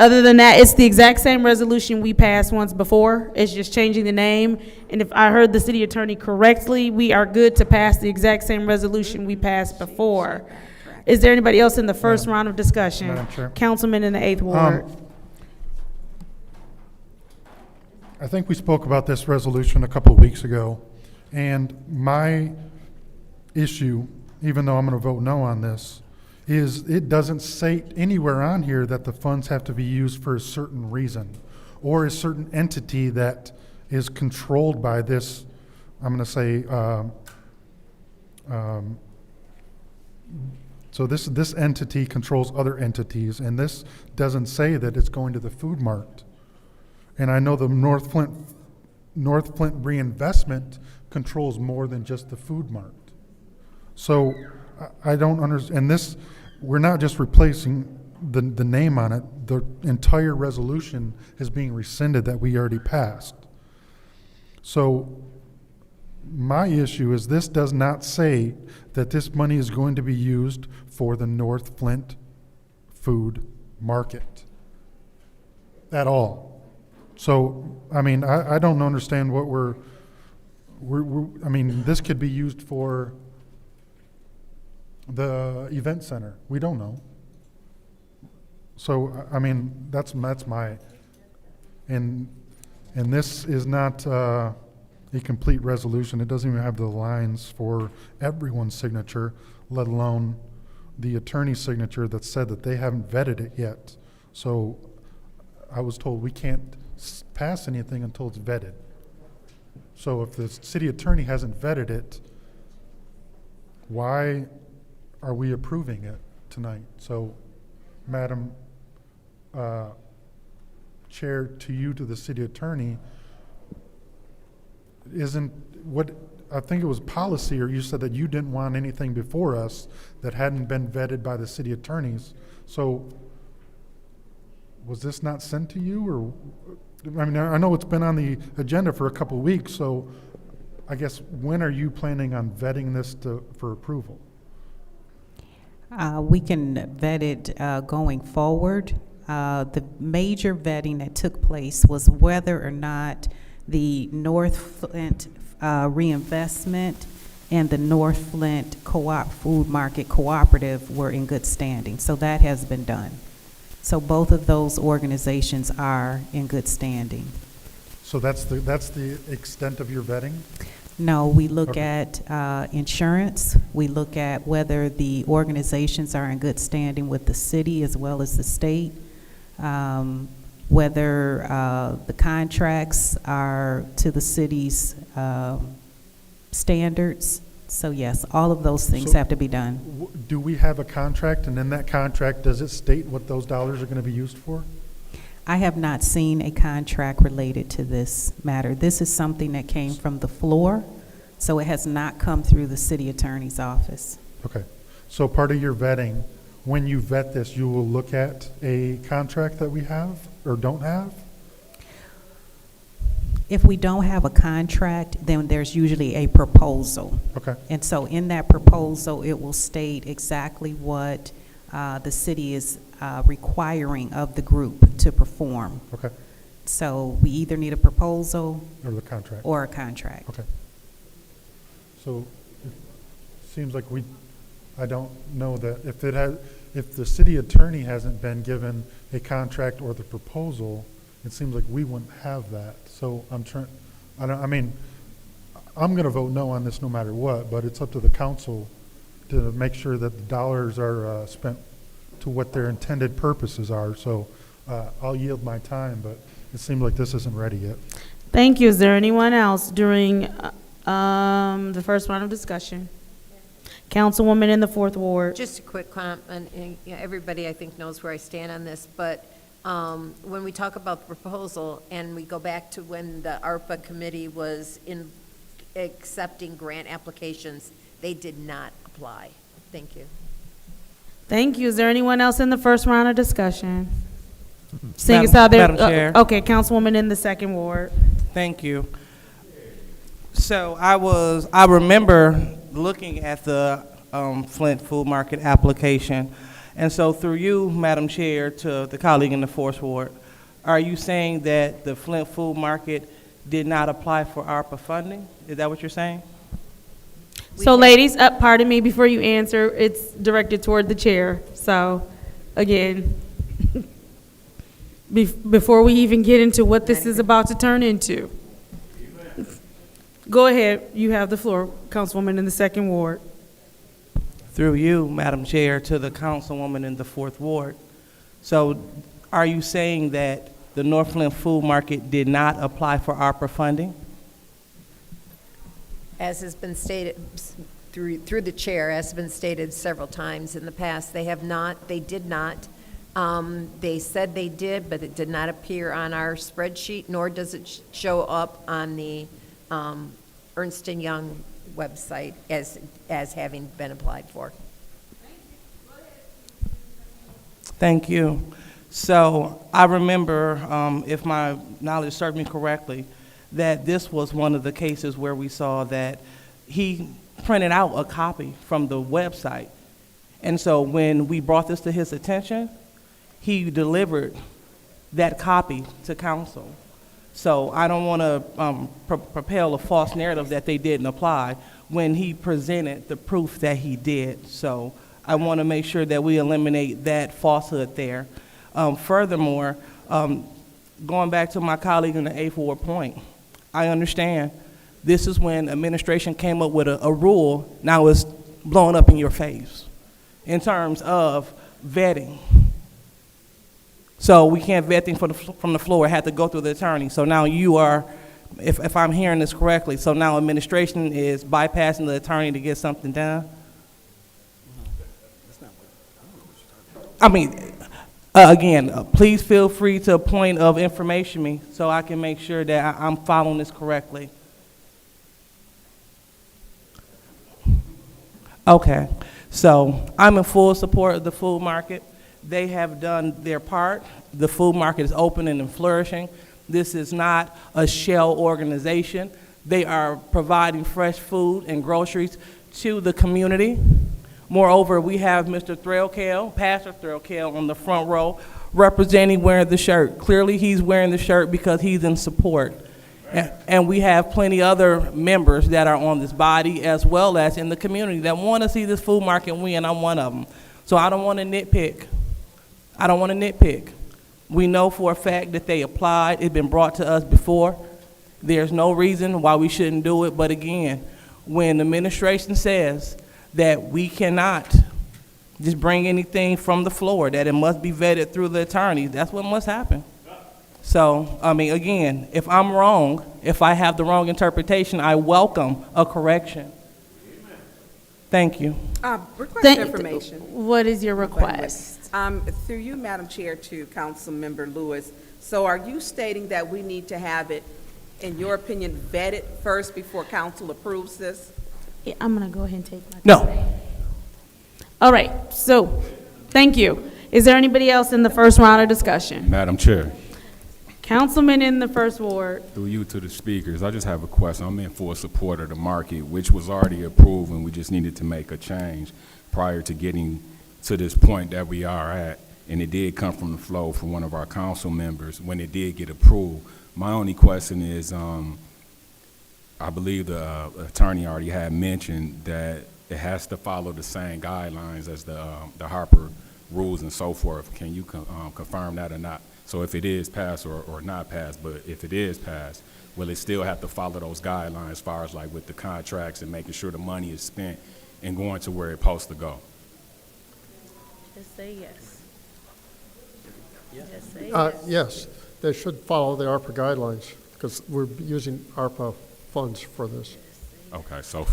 Other than that, it's the exact same resolution we passed once before. It's just changing the name. And if I heard the city attorney correctly, we are good to pass the exact same resolution we passed before. Is there anybody else in the first round of discussion? Madam Chair. Councilman in the 8th Ward. I think we spoke about this resolution a couple of weeks ago, and my issue, even though I'm going to vote no on this, is it doesn't say anywhere on here that the funds have to be used for a certain reason or a certain entity that is controlled by this, I'm going to say, so this entity controls other entities, and this doesn't say that it's going to the food mart. And I know the North Flint Reinvestment controls more than just the food mart. So I don't understand, and this, we're not just replacing the name on it, the entire resolution is being rescinded that we already passed. So my issue is this does not say that this money is going to be used for the North Flint food market at all. So, I mean, I don't understand what we're I mean, this could be used for the event center. We don't know. So, I mean, that's my, and this is not a complete resolution. It doesn't even have the lines for everyone's signature, let alone the attorney's signature that said that they haven't vetted it yet. So I was told we can't pass anything until it's vetted. So if the city attorney hasn't vetted it, why are we approving it tonight? So, Madam Chair, to you, to the city attorney, isn't what, I think it was policy, or you said that you didn't want anything before us that hadn't been vetted by the city attorneys. So was this not sent to you, or, I mean, I know it's been on the agenda for a couple of weeks, so I guess when are you planning on vetting this for approval? We can vet it going forward. The major vetting that took place was whether or not the North Flint Reinvestment and the North Flint Food Market Cooperative were in good standing. So that has been done. So both of those organizations are in good standing. So that's the extent of your vetting? No, we look Okay. at insurance. We look at whether the organizations are in good standing with the city as well as the state, whether the contracts are to the city's standards. So yes, all of those things So- have to be done. Do we have a contract, and in that contract, does it state what those dollars are going to be used for? I have not seen a contract related to this matter. This is something that came from the floor, so it has not come through the city attorney's office. Okay. So part of your vetting, when you vet this, you will look at a contract that we have or don't have? If we don't have a contract, then there's usually a proposal. Okay. And so in that proposal, it will state exactly what the city is requiring of the group to perform. Okay. So we either need a proposal Or the contract? or a contract. Okay. So it seems like I don't know that if the city attorney hasn't been given a contract or the proposal, it seems like we wouldn't have that. So I'm going to vote no on this no matter what, but it's up to the council to make sure that the dollars are spent to what their intended purposes are. So I'll yield my time, but it seems like this isn't ready yet. Thank you. Is there anyone else during the first round of discussion? Councilwoman in the 4th Ward. Just a quick comment, and everybody I think knows where I stand on this, but when we talk about the proposal and we go back to when the ARPA committee was in accepting grant applications, they did not apply. Thank you. Thank you. Is there anyone else in the first round of discussion? Seeing as how there, Madam Chair. okay, Councilwoman in the 2nd Ward. Thank you. So I remember looking at the Flint Food Market application, and so through you, Madam Chair, to the colleague in the 4th Ward, are you saying that the Flint Food Market did not apply for ARPA funding? Is that what you're saying? So ladies, pardon me, before you answer, it's directed toward the chair. So again, before we even get into what this is about to turn into. Go ahead, you have the floor, Councilwoman in the 2nd Ward. Through you, Madam Chair, to the councilwoman in the 4th Ward. So are you saying that the North Flint Food Market did not apply for ARPA funding? As has been stated through the chair, as has been stated several times in the past, they have not, they did not. They said they did, but it did not appear on our spreadsheet, nor does it show up on the Ernst & Young website as having been applied for. Thank you. So I remember, if my knowledge served me correctly, that this was one of the cases where we saw that he printed out a copy from the website. And so when we brought this to his attention, he delivered that copy to council. So I don't want to propel a false narrative that they didn't apply when he presented the proof that he did. So I want to make sure that we eliminate that falsehood there. Furthermore, going back to my colleague in the 8th Ward point, I understand this is when administration came up with a rule, now it's blowing up in your face in terms of vetting. So we can't vet things from the floor, it had to go through the attorney. So now you are, if I'm hearing this correctly, so now administration is bypassing the attorney to get something done? I mean, again, please feel free to point of information me so I can make sure that I'm following this correctly. Okay, so I'm in full support of the food market. They have done their part. The food market is opening and flourishing. This is not a shell organization. They are providing fresh food and groceries to the community. Moreover, we have Mr. Threlkale, Pastor Threlkale, on the front row representing wearing the shirt. Clearly, he's wearing the shirt because he's in support. And we have plenty other members that are on this body as well as in the community that want to see this food market win. I'm one of them. So I don't want to nitpick. I don't want to nitpick. We know for a fact that they applied. It's been brought to us before. There's no reason why we shouldn't do it, but again, when the administration says that we cannot just bring anything from the floor, that it must be vetted through the attorneys, that's what must happen. So, I mean, again, if I'm wrong, if I have the wrong interpretation, I welcome a correction. Thank you. Request information. What is your request? Through you, Madam Chair, to Councilmember Lewis. So are you stating that we need to have it, in your opinion, vetted first before council approves this? Yeah, I'm gonna go ahead and take my. No. All right, so, thank you. Is there anybody else in the first round of discussion? Madam Chair, Councilman in the first ward. through you to the speakers, I just have a question. I'm in full support of the market, which was already approved, and we just needed to make a change prior to getting to this point that we are at. And it did come from the flow from one of our council members when it did get approved. My only question is, I believe the attorney already had mentioned that it has to follow the same guidelines as the ARPA rules and so forth. Can you confirm that or not? So if it is passed or not passed, but if it is passed, will it still have to follow those guidelines as far as like with the contracts and making sure the money is spent and going to where it's supposed to go? Just say yes. Just say Yes, they should follow the ARPA guidelines, because we're using ARPA funds for this. Okay, so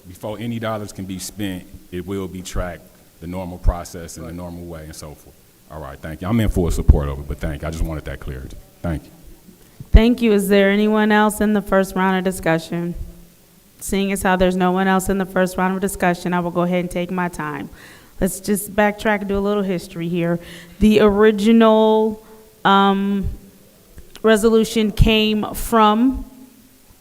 before any dollars can be spent, it will be tracked the normal process in the normal way and so forth. All right, thank you. I'm in full support of it, but thank you. I just wanted that clarity. Thank you. Thank you. Is there anyone else in the first round of discussion? Seeing as how there's no one else in the first round of discussion, I will go ahead and take my time. Let's just backtrack and do a little history here. The original resolution came from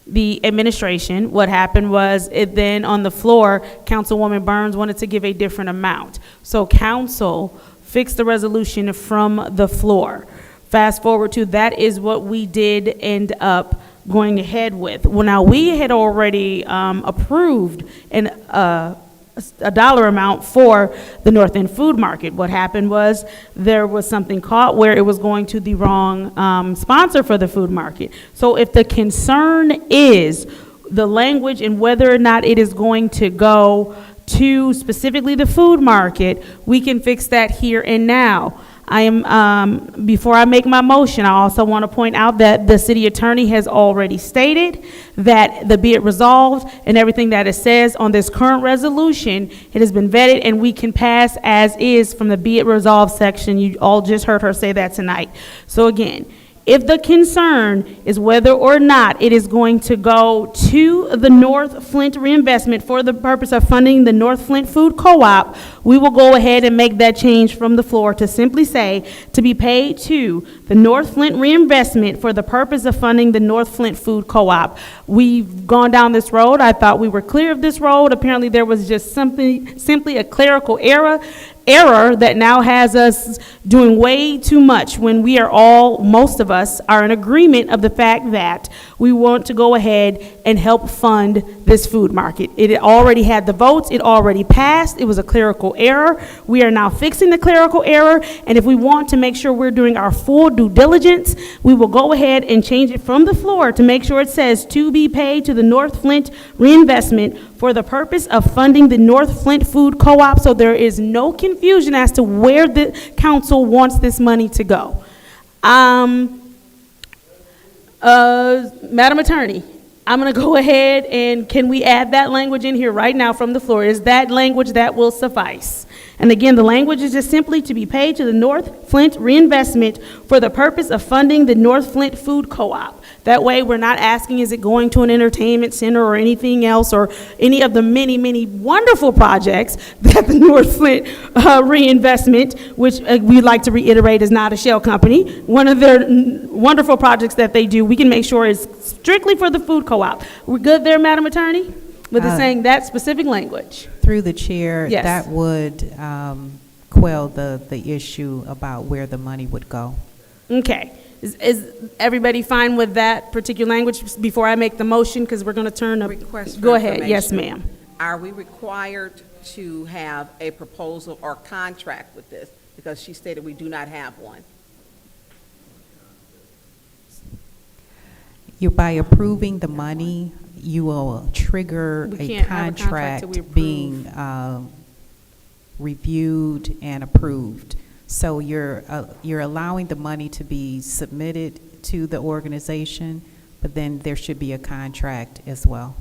the administration. What happened was, it then on the floor, Councilwoman Burns wanted to give a different amount. So council fixed the resolution from the floor. Fast forward to, that is what we did end up going ahead with. Well, now we had already approved a dollar amount for the North End Food Market. What happened was, there was something caught where it was going to the wrong sponsor for the food market. So if the concern is the language and whether or not it is going to go to specifically the food market, we can fix that here and now. I am, before I make my motion, I also want to point out that the city attorney has already stated that the be it resolved and everything that it says on this current resolution, it has been vetted and we can pass as is from the be it resolved section. You all just heard her say that tonight. So again, if the concern is whether or not it is going to go to the North Flint reinvestment for the purpose of funding the North Flint Food Co-op, we will go ahead and make that change from the floor to simply say, to be paid to the North Flint reinvestment for the purpose of funding the North Flint Food Co-op. We've gone down this road. I thought we were clear of this road. Apparently there was just simply a clerical error that now has us doing way too much, when we are all, most of us, are in agreement of the fact that we want to go ahead and help fund this food market. It already had the votes, it already passed, it was a clerical error. We are now fixing the clerical error, and if we want to make sure we're doing our full due diligence, we will go ahead and change it from the floor to make sure it says, to be paid to the North Flint reinvestment for the purpose of funding the North Flint Food Co-op, so there is no confusion as to where the council wants this money to go. Madam Attorney, I'm gonna go ahead and can we add that language in here right now from the floor? Is that language that will suffice? And again, the language is just simply, to be paid to the North Flint reinvestment for the purpose of funding the North Flint Food Co-op. That way, we're not asking, is it going to an entertainment center or anything else, or any of the many, many wonderful projects that the North Flint reinvestment, which we'd like to reiterate is not a shell company, one of their wonderful projects that they do, we can make sure is strictly for the food co-op. We're good there, Madam Attorney? With the saying that specific language? Through the chair, Yes. that would quell the issue about where the money would go. Okay. Is everybody fine with that particular language before I make the motion? Because we're going to turn up. Go ahead. Yes, ma'am. Are we required to have a proposal or contract with this? Because she stated we do not have one. By approving the money, you will trigger We a can't have a contract till we contract approve. being reviewed and approved. So you're allowing the money to be submitted to the organization, but then there should be a contract as well.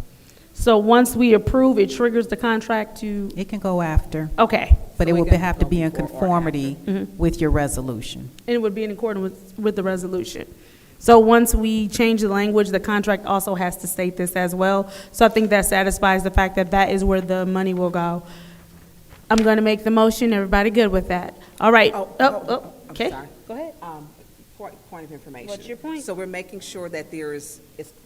So once we approve, it triggers the contract to, It can go after, okay. but So it we will can have to go be in before or conformity with your resolution. And it would be in accordance with the resolution. So once we change the language, the contract also has to state this as well. So I think that satisfies the fact that that is where the money will go. I'm going to make the motion. Everybody good with that? All right. I'm Okay. sorry. Go ahead. Point of information. What's your point? So we're making sure that it's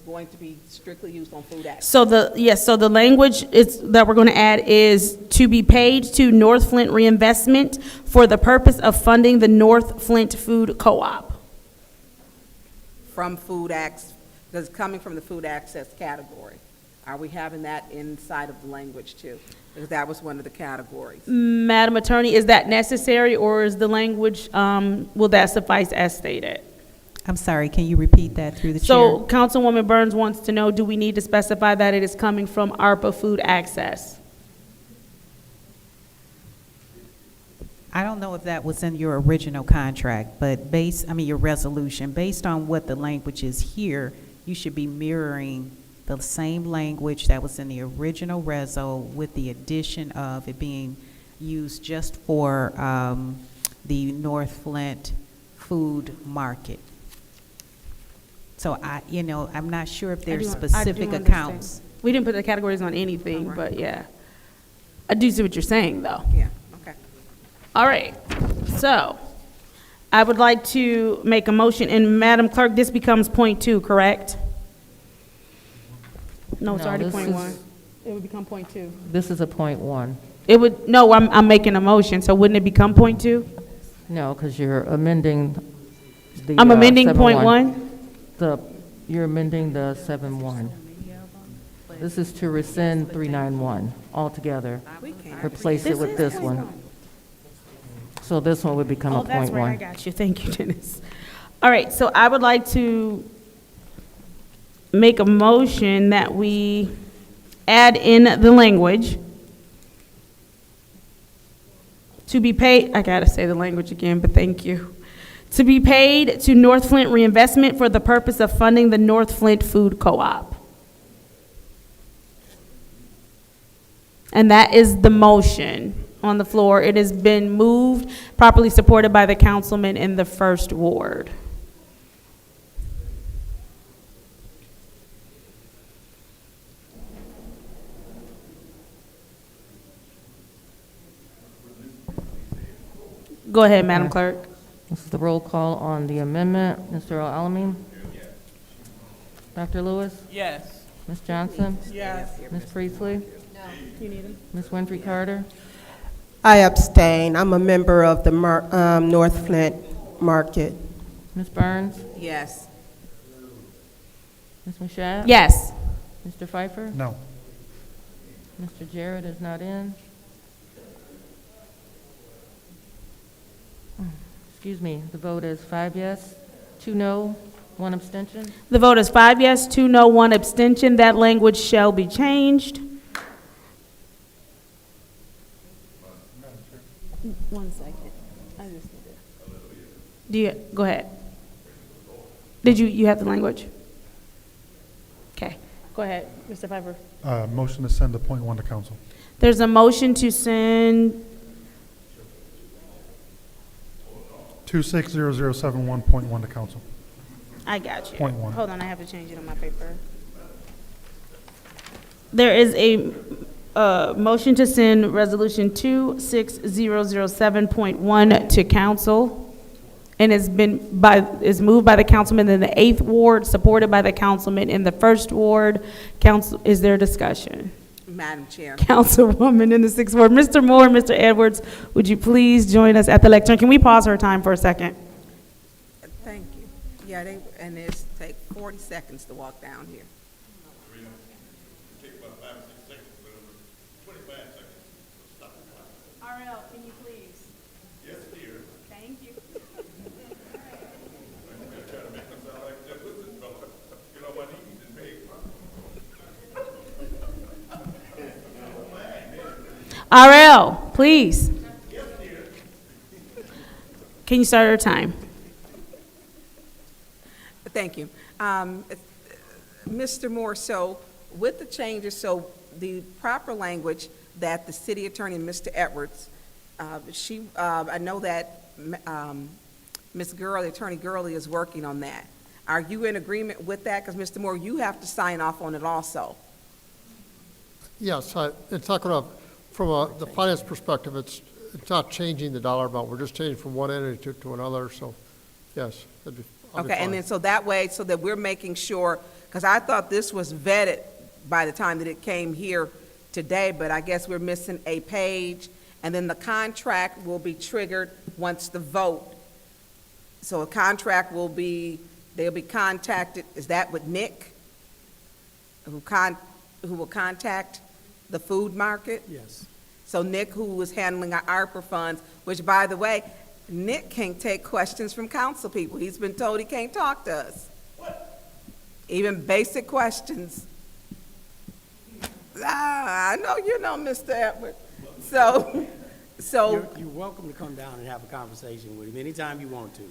going to be strictly used on food access. So the language is, that we're going to add is to be paid to North Flint Reinvestment for the purpose of funding the North Flint Food Co-op. From food that's coming from the food access category. Are we having that inside of the language too? Because that was one of the categories. Madam Attorney, is that necessary, or is the language, will that suffice as stated? I'm sorry, can you repeat that through the chair? So Councilwoman Burns wants to know, do we need to specify that it is coming from ARPA food access? I don't know if that was in your original contract, but your resolution, based on what the language is here, you should be mirroring the same language that was in the original reso with the addition of it being used just for the North Flint food market. So I'm not sure if there's I do specific understand. accounts. We didn't put the categories on anything, but yeah. I do see what you're saying, though. Yeah, okay. All right, so I would like to make a motion, and Madam Clerk, this becomes point 2, correct? No, it's No, already this point is- 1. It would become point 2. This is a point one. It would, no, I'm making a motion, so wouldn't it become point 2? No, because you're amending the. I'm amending 7-1. point 1? You're amending the 7-1. This is to rescind 391 altogether. Replace it with this one. So this one would become a Oh, that's point right, I one. got you. Thank you, Dennis. All right, so I would like to make a motion that we add in the language to be paid, I gotta say the language again, but thank you. To be paid to North Flint Reinvestment for the purpose of funding the North Flint Food Co-op. And that is the motion on the floor. It has been moved, properly supported by the councilman in the first ward. Go ahead, Madam Clerk. This is the roll call on the amendment. Mr. Alamin? Dr. Lewis? Yes. Ms. Johnson? Yes. Ms. Priestley? You need him? Ms. Winfrey Carter? I abstain. I'm a member of the North Flint Market. Ms. Burns? Yes. Ms. Mashat? Yes. Mr. Pfeiffer? No. Mr. Jarrett is not in. Excuse me, the vote is 5 yes, 2 no, 1 abstention. The vote is 5 yes, 2 no, 1 abstention. That language shall be changed. 1 second. I just need it. Do you, go ahead. Did you have the language? Okay, go ahead, Mr. Pfeiffer. Motion to send the point 1 to council. There's a motion to send, 260071.1 to council. I got you. Point 1. Hold on, I have to change it on my paper. There is a motion to send resolution 26007.1 to council, and is moved by the councilman in the 8th ward, supported by the councilman in the 1st ward. Council, is there discussion? Madam Chair. Councilwoman in the 6th ward. Mr. Moore, Mr. Edwards, would you please join us at the lectern? Can we pause our time for a second? Thank you. Yeah, and it's take 40 seconds to walk down here. RL, can you please? Yes, dear. Thank you. You know what? RL, please. Can you start your time? Thank you. Mr. Moore, so with the changes, so the proper language that the city attorney, Mr. Edwards, I know that Ms. Gurley, Attorney Gurley, is working on that. Are you in agreement with that? Because Mr. Moore, you have to sign off on it also. Yes, it's not going to, from the finance perspective, it's not changing the dollar amount. We're just changing from one entity to another, so yes. I'll be Okay, fine. and then so that way, so that we're making sure, because I thought this was vetted by the time that it came here today, but I guess we're missing a page, and then the contract will be triggered once the vote. So a contract will be, they'll be contacted, is that with Nick? Who will contact the food market? Yes. So Nick, who is handling our ARPA funds, which, by the way, Nick can't take questions from council people. He's been told he can't talk to us. Even basic questions. I know you know, Mr. Edward. So You're welcome to come down and have a conversation with him anytime you want to.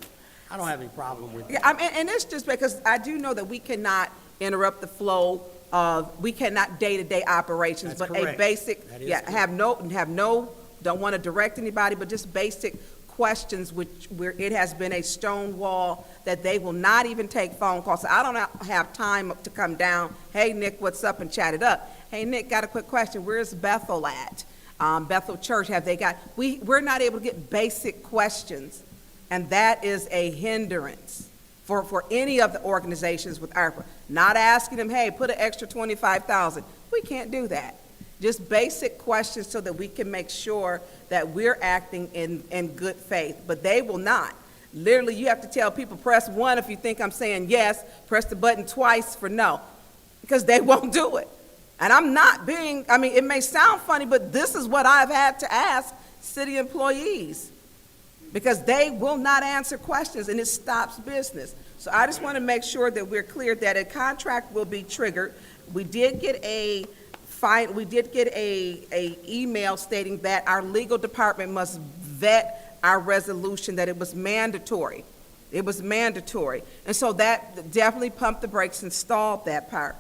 I don't have any problem with it. yeah, and it's just because I do know that we cannot interrupt the flow of, we cannot day-to-day operations, That's but a correct. basic, That is yeah, correct. have no, don't want to direct anybody, but just basic questions, where it has been a stone wall that they will not even take phone calls. So I don't have time to come down, hey, Nick, what's up, and chat it up. Hey, Nick, got a quick question. Where's Bethel at? Bethel Church, have they got, we're not able to get basic questions, and that is a hindrance for any of the organizations with ARPA. Not asking them, hey, put an extra 25,000. We can't do that. Just basic questions so that we can make sure that we're acting in good faith, but they will not. Literally, you have to tell people, press 1 if you think I'm saying yes, press the button twice for no, because they won't do it. And I'm not being, I mean, it may sound funny, but this is what I've had to ask city employees, because they will not answer questions, and it stops business. So I just want to make sure that we're clear that a contract will be triggered. We did get a email stating that our legal department must vet our resolution, that it was mandatory. It was mandatory. And so that definitely pumped the brakes and stalled that part.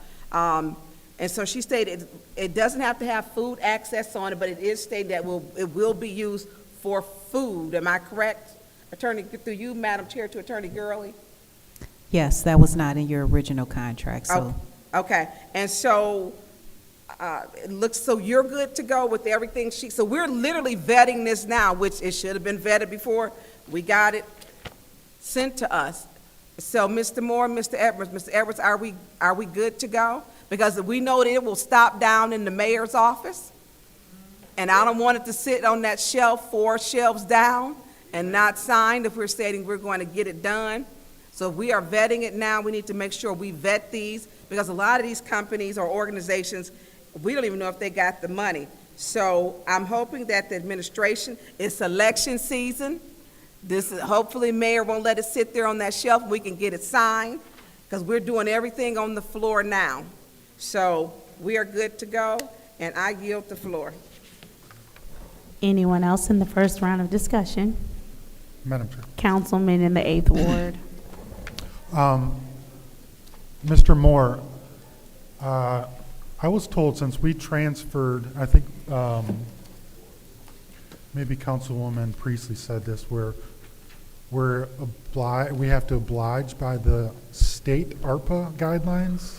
And so she stated it doesn't have to have food access on it, but it is stated that it will be used for food. Am I correct? Attorney, through you, Madam Chair, to Attorney Gurley? Yes, that was not in your original contract, so. Okay, and so it looks, so you're good to go with everything so we're literally vetting this now, which it should have been vetted before we got it sent to us. So Mr. Moore, Mr. Edwards, are we good to go? Because we know that it will stop down in the mayor's office, and I don't want it to sit on that shelf 4 shelves down and not signed if we're stating we're going to get it done. So if we are vetting it now, we need to make sure we vet these, because a lot of these companies or organizations, we don't even know if they got the money. So I'm hoping that the administration, it's election season. Hopefully mayor won't let it sit there on that shelf. We can get it signed, because we're doing everything on the floor now. So we are good to go, and I yield the floor. Anyone else in the first round of discussion? Madam Chair. Councilman in the 8th Ward. Mr. Moore, I was told since we transferred, I think maybe Councilwoman Priestley said this, we have to oblige by the state ARPA guidelines.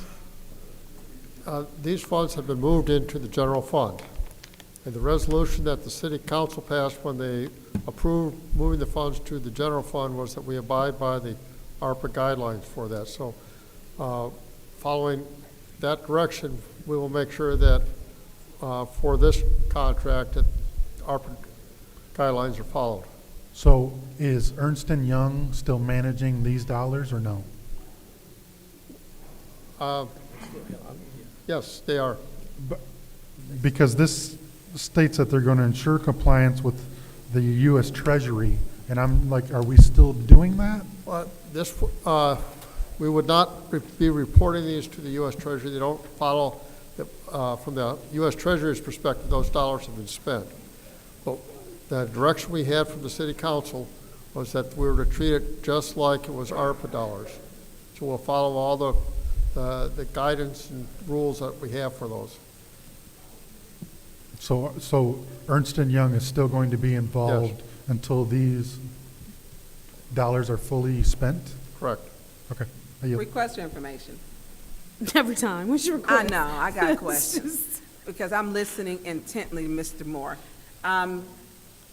These funds have been moved into the general fund. And the resolution that the city council passed when they approved moving the funds to the general fund was that we abide by the ARPA guidelines for that. So following that direction, we will make sure that for this contract that ARPA guidelines are followed. So is Ernst & Young still managing these dollars or no? Yes, they are. Because this states that they're going to ensure compliance with the U.S. Treasury, and I'm like, are we still doing that? We would not be reporting these to the U.S. Treasury. They don't follow from the U.S. Treasury's perspective, those dollars have been spent. But the direction we had from the city council was that we were to treat it just like it was ARPA dollars. So we'll follow all the guidance and rules that we have for those. So Ernst & Young is still going to be involved until these dollars are fully spent? Correct. Okay. I yield. Request for information. Every time. What's your I request? know, I got questions, because I'm listening intently, Mr. Moore.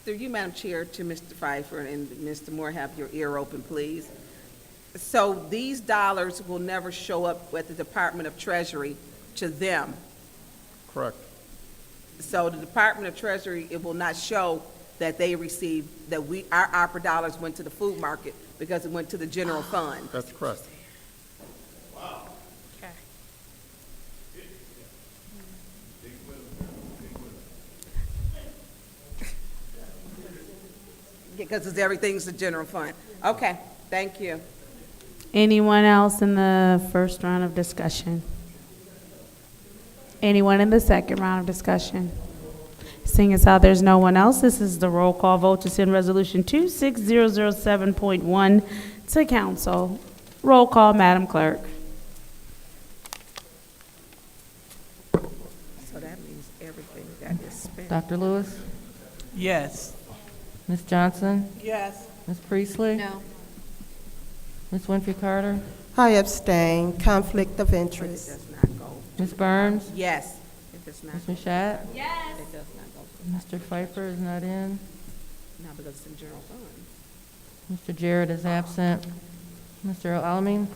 Through you, Madam Chair, to Mr. Pfeiffer, and Mr. Moore, have your ear open, please. So these dollars will never show up at the Department of Treasury to them. Correct. So the Department of Treasury, it will not show that they received, that our ARPA dollars went to the food market because it went to the general fund. That's correct. Okay. Because everything's the general fund. Okay, thank you. Anyone else in the first round of discussion? Anyone in the second round of discussion? Seeing as how there's no one else, this is the roll call vote to send resolution 26007.1 to council. Roll call, Madam Clerk. So that means everything that is spent. Dr. Lewis? Yes. Ms. Johnson? Yes. Ms. Priestley? No. Ms. Winfrey Carter? I abstain, conflict of But it interest. does not go. Ms. Burns? Yes, it does not. Ms. Mashat? Yes. It does not go. Mr. Pfeiffer is not in. No, because it's in general fund. Mr. Jarrett is absent. Mr. Alamin?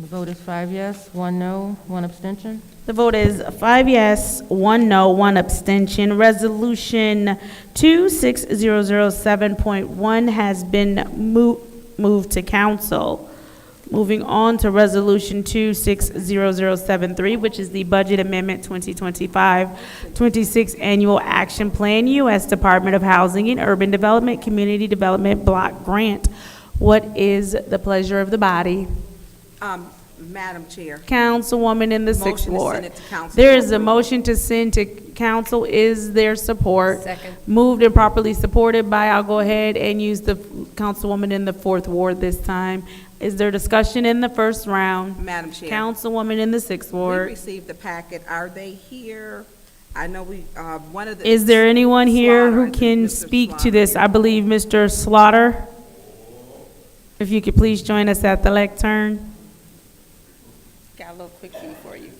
The vote is 5 yes, 1 no, 1 abstention. The vote is 5 yes, 1 no, 1 abstention. Resolution 26007.1 has been moved to council. Moving on to Resolution 26007.3, which is the Budget Amendment 2025-26 Annual Action Plan, U.S. Department of Housing and Urban Development, Community Development Block Grant. What is the pleasure of the body? Madam Chair. Councilwoman in the Sixth Motion to Ward. send it to council. There is a motion to send to council. Is there support? Second. Moved and properly supported by, I'll go ahead and use the Councilwoman in the Fourth Ward this time. Is there discussion in the first round? Madam Chair. Councilwoman in the Sixth We Ward. received the packet. Are they here? I know we, one of the. Is there anyone here Slaughter, who can Mr. speak to Slaughter. this? I believe Mr. Slaughter. If you could please join us at the lectern. Got a little quick thing for you.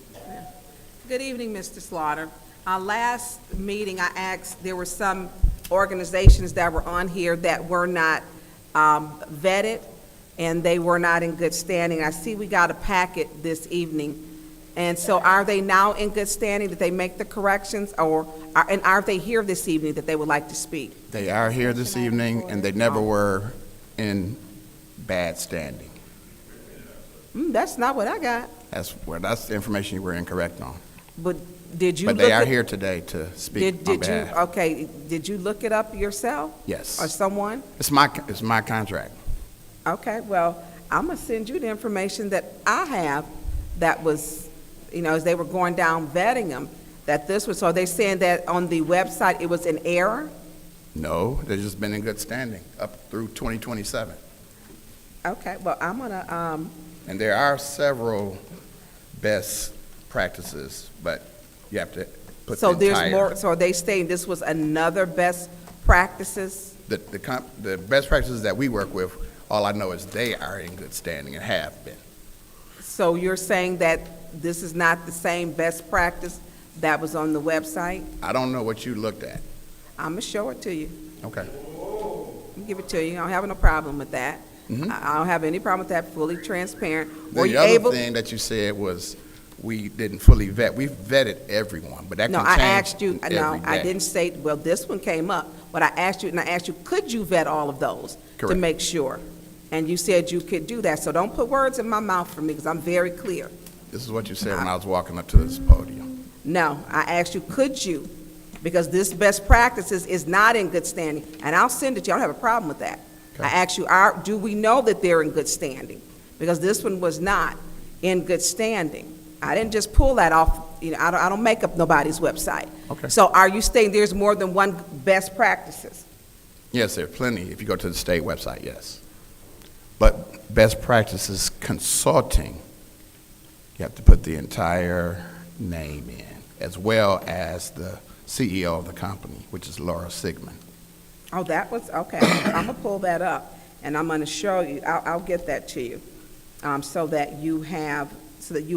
Good evening, Mr. Slaughter. Last meeting, I asked, there were some organizations that were on here that were not vetted, and they were not in good standing. I see we got a packet this evening. And so are they now in good standing? Did they make the corrections, and are they here this evening that they would like to speak? They are here this evening, and they never were in bad standing. That's not what I got. That's the information you were incorrect on. But did you But look they are at- here today to speak on Did you, behalf. okay, did you look it up yourself? Yes. Or someone? It's my contract. Okay, well, I'm gonna send you the information that I have that was, as they were going down vetting them, that this was, so they're saying that on the website, it was an error? No, they've just been in good standing up through 2027. Okay, well, I'm gonna, And there are several best practices, but you have to put so the there's entire. more, so are they saying this was another best practices? The best practices that we work with, all I know is they are in good standing and have been. So you're saying that this is not the same best practice that was on the website? I don't know what you looked at. I'm gonna show it to you. Okay. I'll give it to you. I don't have no problem with that. I don't have any problem with that, fully transparent. Were The you other able? thing that you said was we didn't fully vet. We've vetted everyone, but that No, can I change asked you, every no, I day. didn't say, well, this one came up, but I asked you, could you vet all of those? To Correct. make sure. And you said you could do that, so don't put words in my mouth for me, because I'm very clear. This is what you said when I was walking up to this podium. No, I asked you, could you? Because this best practices is not in good standing, and I'll send it to you, I don't have a problem with that. I asked you, do we know that they're in good standing? Because this one was not in good standing. I didn't just pull that off, you know, I don't make up nobody's website. Okay. So are you saying there's more than one best practices? Yes, there are plenty. If you go to the state website, yes. But best practices consulting, you have to put the entire name in, as well as the CEO of the company, which is Laura Sigmund. Oh, that was, okay, I'm gonna pull that up, and I'm gonna show you, I'll get that to you, so that you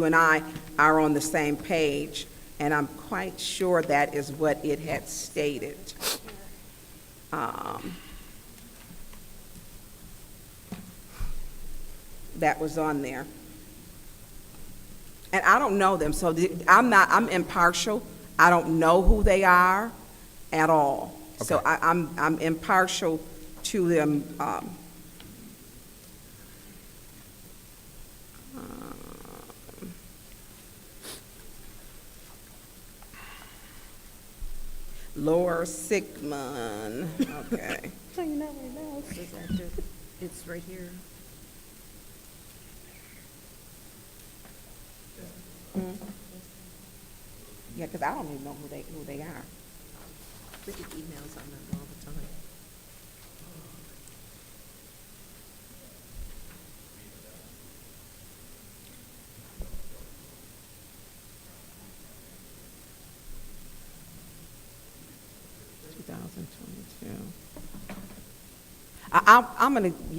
and I are on the same page, and I'm quite sure that is what it had stated. That was on there. And I don't know them, so I'm impartial. I don't know who they are at all. Okay. So I'm impartial to them. Laura Sigmund, okay. So you know what else is that just, it's right here. Yeah, because I don't even know who they are. We get emails on them all the time.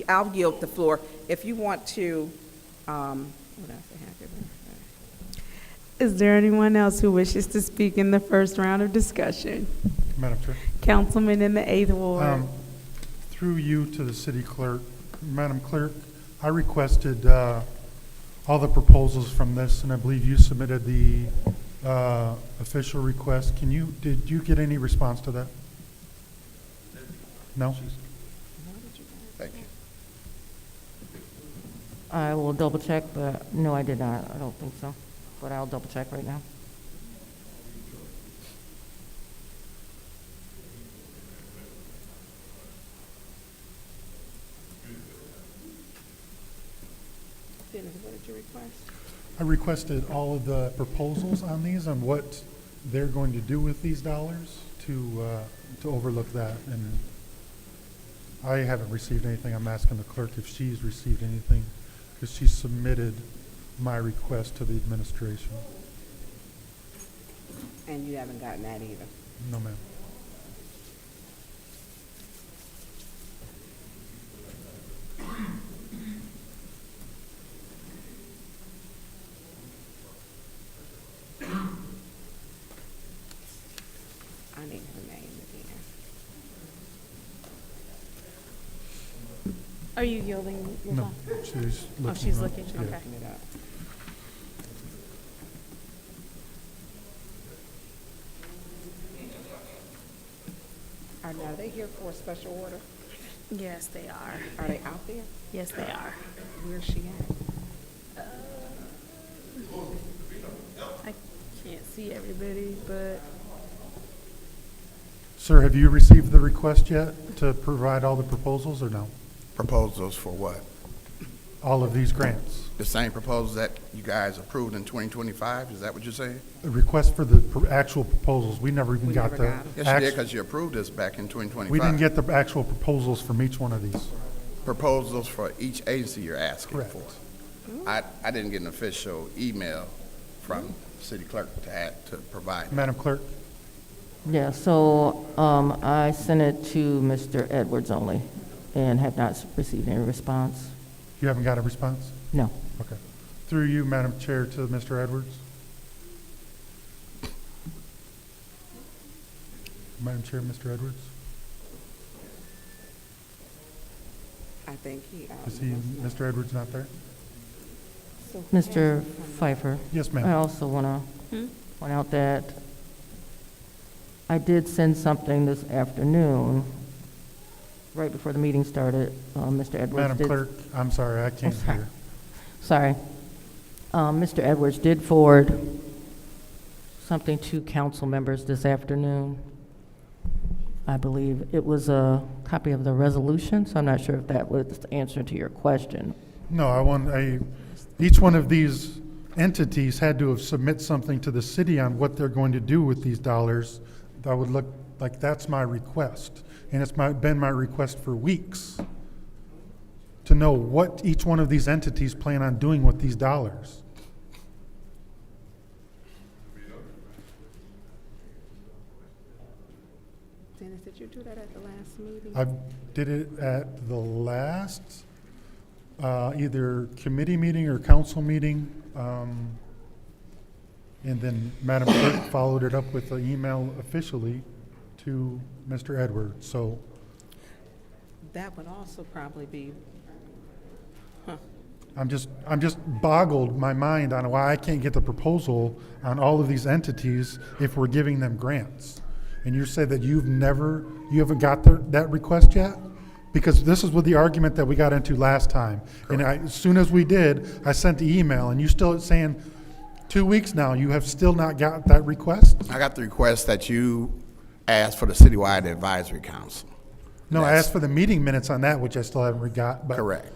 I'll yield the floor. If you want to, what else I have here? Is there anyone else who wishes to speak in the first round of discussion? Madam Chair. Councilman in the 8th Ward. Through you to the city clerk, Madam Clerk, I requested all the proposals from this, and I believe you submitted the official request. Did you get any response to that? No? Thank you. I will double check, but no, I did not. I don't think so. But I'll double check right now. Dennis, what did you request? I requested all of the proposals on these and what they're going to do with these dollars to overlook that. And I haven't received anything. I'm asking the clerk if she's received anything, because she submitted my request to the administration. And you haven't gotten that either? No, ma'am. I need her name again. Are you yielding your No, time? she's looking. Oh, she's up. looking, Yeah. okay. Looking it up. Are they here for a special order? Yes, they are. Are they out there? Yes, they are. Where's she at? I can't see everybody, but Sir, have you received the request yet to provide all the proposals, or no? Proposals for what? All of these grants? The same proposals that you guys approved in 2025? Is that what you're saying? A request for the actual proposals. We never even got the. Yes, you did, because you approved this back in 2025. We didn't get the actual proposals from each one of these. Proposals for each agency you're asking Correct. for. I didn't get an official email from city clerk to provide. Madam Clerk? Yeah, so I sent it to Mr. Edwards only and have not received any response. You haven't got a response? No. Okay. Through you, Madam Chair, to Mr. Edwards. Madam Chair, Mr. Edwards? I think he. Is he, Mr. Edwards not there? Mr. Pfeiffer? Yes, ma'am. I also want to point out that I did send something this afternoon, right before the meeting started. Mr. Edwards Madam did. Clerk, I'm sorry, I can't hear. Sorry. Mr. Edwards did forward something to council members this afternoon. I believe it was a copy of the resolution, so I'm not sure if that was the answer to your question. No, each one of these entities had to have submit something to the city on what they're going to do with these dollars, that would look like that's my request. And it's been my request for weeks to know what each one of these entities plan on doing with these dollars. Dennis, did you do that at the last meeting? I did it at the last either committee meeting or council meeting. And then Madam Clerk followed it up with an email officially to Mr. Edwards, so. That would also probably be, I'm just boggled my mind on why I can't get the proposal on all of these entities if we're giving them grants. And you said that you haven't got that request yet? Because this is what the argument that we got into last time. And as soon as we did, I sent the email, and you still saying 2 weeks now, you have still not got that request? I got the request that you asked for the citywide advisory council. No, I asked for the meeting minutes on that, which I still haven't got. But correct.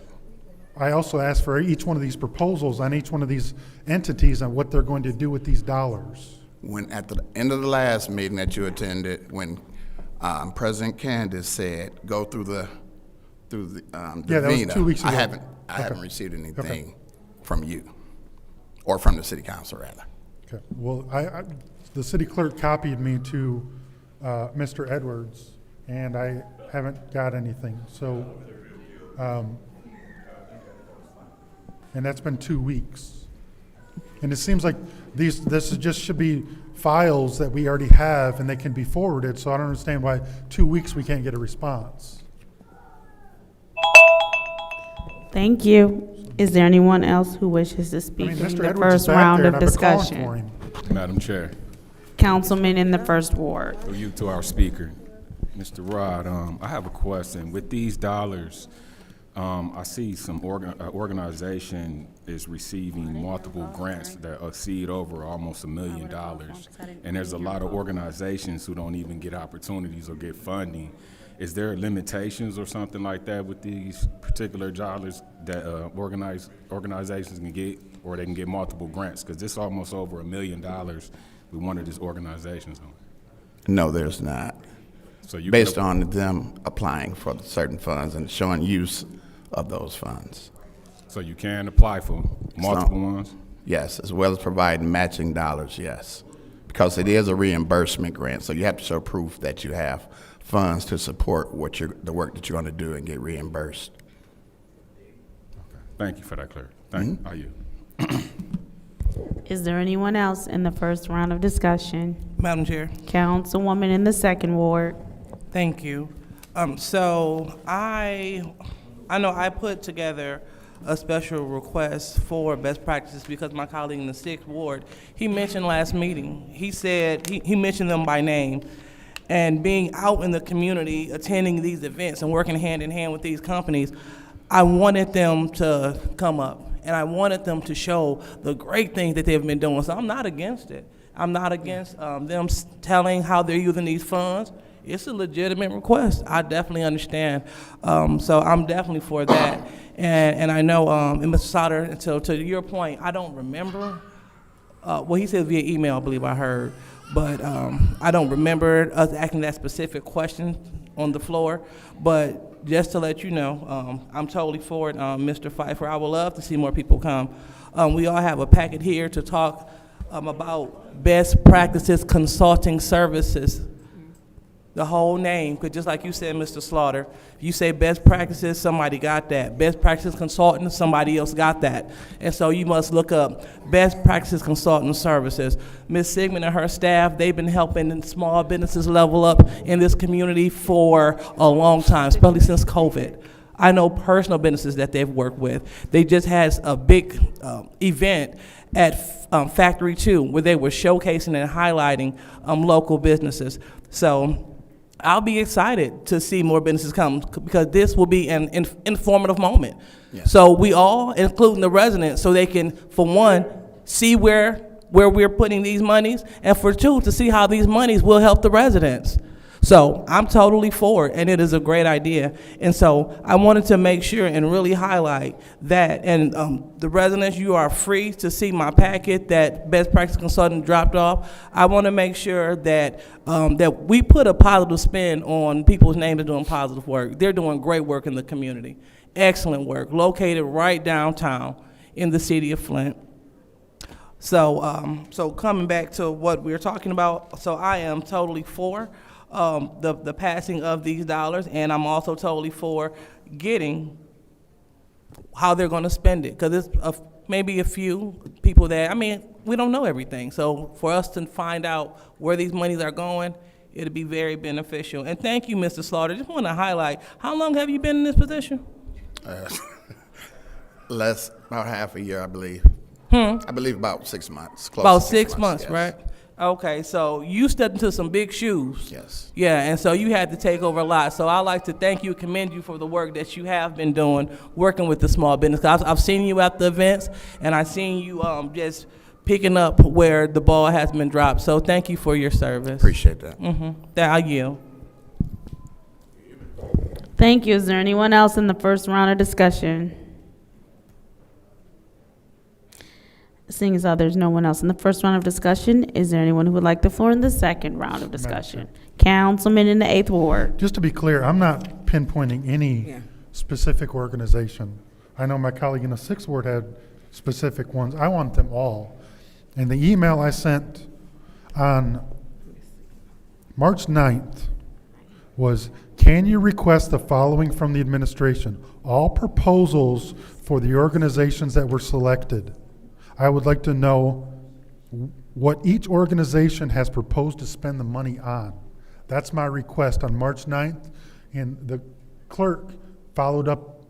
I also asked for each one of these proposals on each one of these entities on what they're going to do with these dollars. When at the end of the last meeting that you attended, when President Candace said, go through the Yeah, that was 2 weeks ago. I haven't received anything from you, or from the city council, rather. Okay. Well, the city clerk copied me to Mr. Edwards, and I haven't got anything. So, and that's been 2 weeks. And it seems like should be files that we already have, and they can be forwarded. So I don't understand why 2 weeks we can't get a response. thank you. Is there anyone else who wishes to speak in Mr. the Edwards is first back round there, of and I've been calling discussion? for him. Madam Chair, Councilman in the first ward. through you to our speaker, Mr. Rod, I have a question. With these dollars, I see some organization is receiving multiple grants that exceed over almost $1 million. And there's a lot of organizations who don't even get opportunities or get funding. Is there limitations or something like that with these particular dollars that organizations can get, or they can get multiple grants? Because this is almost over $1 million with one of these organizations. No, there's not. So you based on them applying for certain funds and showing use of those funds. So you can apply for multiple ones? Yes, as well as providing matching dollars, yes. Because it is a reimbursement grant, so you have to show proof that you have funds to support the work that you're going to do and get reimbursed. Thank you for that, Claire. Thank you. Are you? Is there anyone else in the first round of discussion? Madam Chair. Councilwoman in the second ward. Thank you. So I know I put together a special request for best practices because my colleague in the 6th ward, he mentioned last meeting, he said, he mentioned them by name, and being out in the community, attending these events and working hand in hand with these companies, I wanted them to come up and I wanted them to show the great things that they've been doing. So I'm not against it. I'm not against them telling how they're using these funds. It's a legitimate request. I definitely understand. So I'm definitely for that. And I know, and Mr. Sauter, to your point, I don't remember. Well, he said via email, I believe I heard. But I don't remember us asking that specific question on the floor. But just to let you know, I'm totally for it, Mr. Pfeiffer. I would love to see more people come. We all have a packet here to talk about best practices consulting services. The whole name, because just like you said, Mr. Slaughter, if you say best practices, somebody got that. Best practices consultant, somebody else got that. And so you must look up best practices consultant services. Ms. Sigmund and her staff, they've been helping small businesses level up in this community for a long time, especially since COVID. I know personal businesses that they've worked with. They just had a big event at Factory 2 where they were showcasing and highlighting local businesses. So I'll be excited to see more businesses come because this will be an informative moment. Yes. So we all, including the residents, so they can, for one, see where we're putting these monies, and for two, to see how these monies will help the residents. So I'm totally for it, and it is a great idea. And so I wanted to make sure and really highlight that. And the residents, you are free to see my packet that Best Practice Consultant dropped off. I want to make sure that that we put a positive spin on people's names doing positive work. They're doing great work in the community. Excellent work, located right downtown in the city of Flint. So, so coming back to what we're talking about, so I am totally for the passing of these dollars, and I'm also totally for getting how they're going to spend it, because it's maybe a few people that, I mean, we don't know everything. So for us to find out where these monies are going, it'll be very beneficial. And thank you, Mr. Slaughter. Just want to highlight, how long have you been in this position? About half a year, I believe. I believe about 6 months. Close About to 6 months, yes. right? Okay, so you stepped into some big shoes. Yes. Yeah, and so you had to take over a lot. So I'd like to thank you, commend you for the work that you have been doing, working with the small business. I've seen you at the events, and I've seen you just picking up where the ball has been dropped. So thank you for your service. Appreciate that. That I yield. Thank you. Is there anyone else in the first round of discussion? Seeing as how there's no one else in the first round of discussion, is there anyone who would like the floor in the second round of discussion? Councilman in the 8th Ward. Just to be clear, I'm not pinpointing any specific organization. I know my colleague in the 6th Ward had specific ones. I want them all. And the email I sent on March 9th was, can you request the following from the administration? All proposals for the organizations that were selected. I would like to know what each organization has proposed to spend the money on. That's my request on March 9th, and the clerk followed up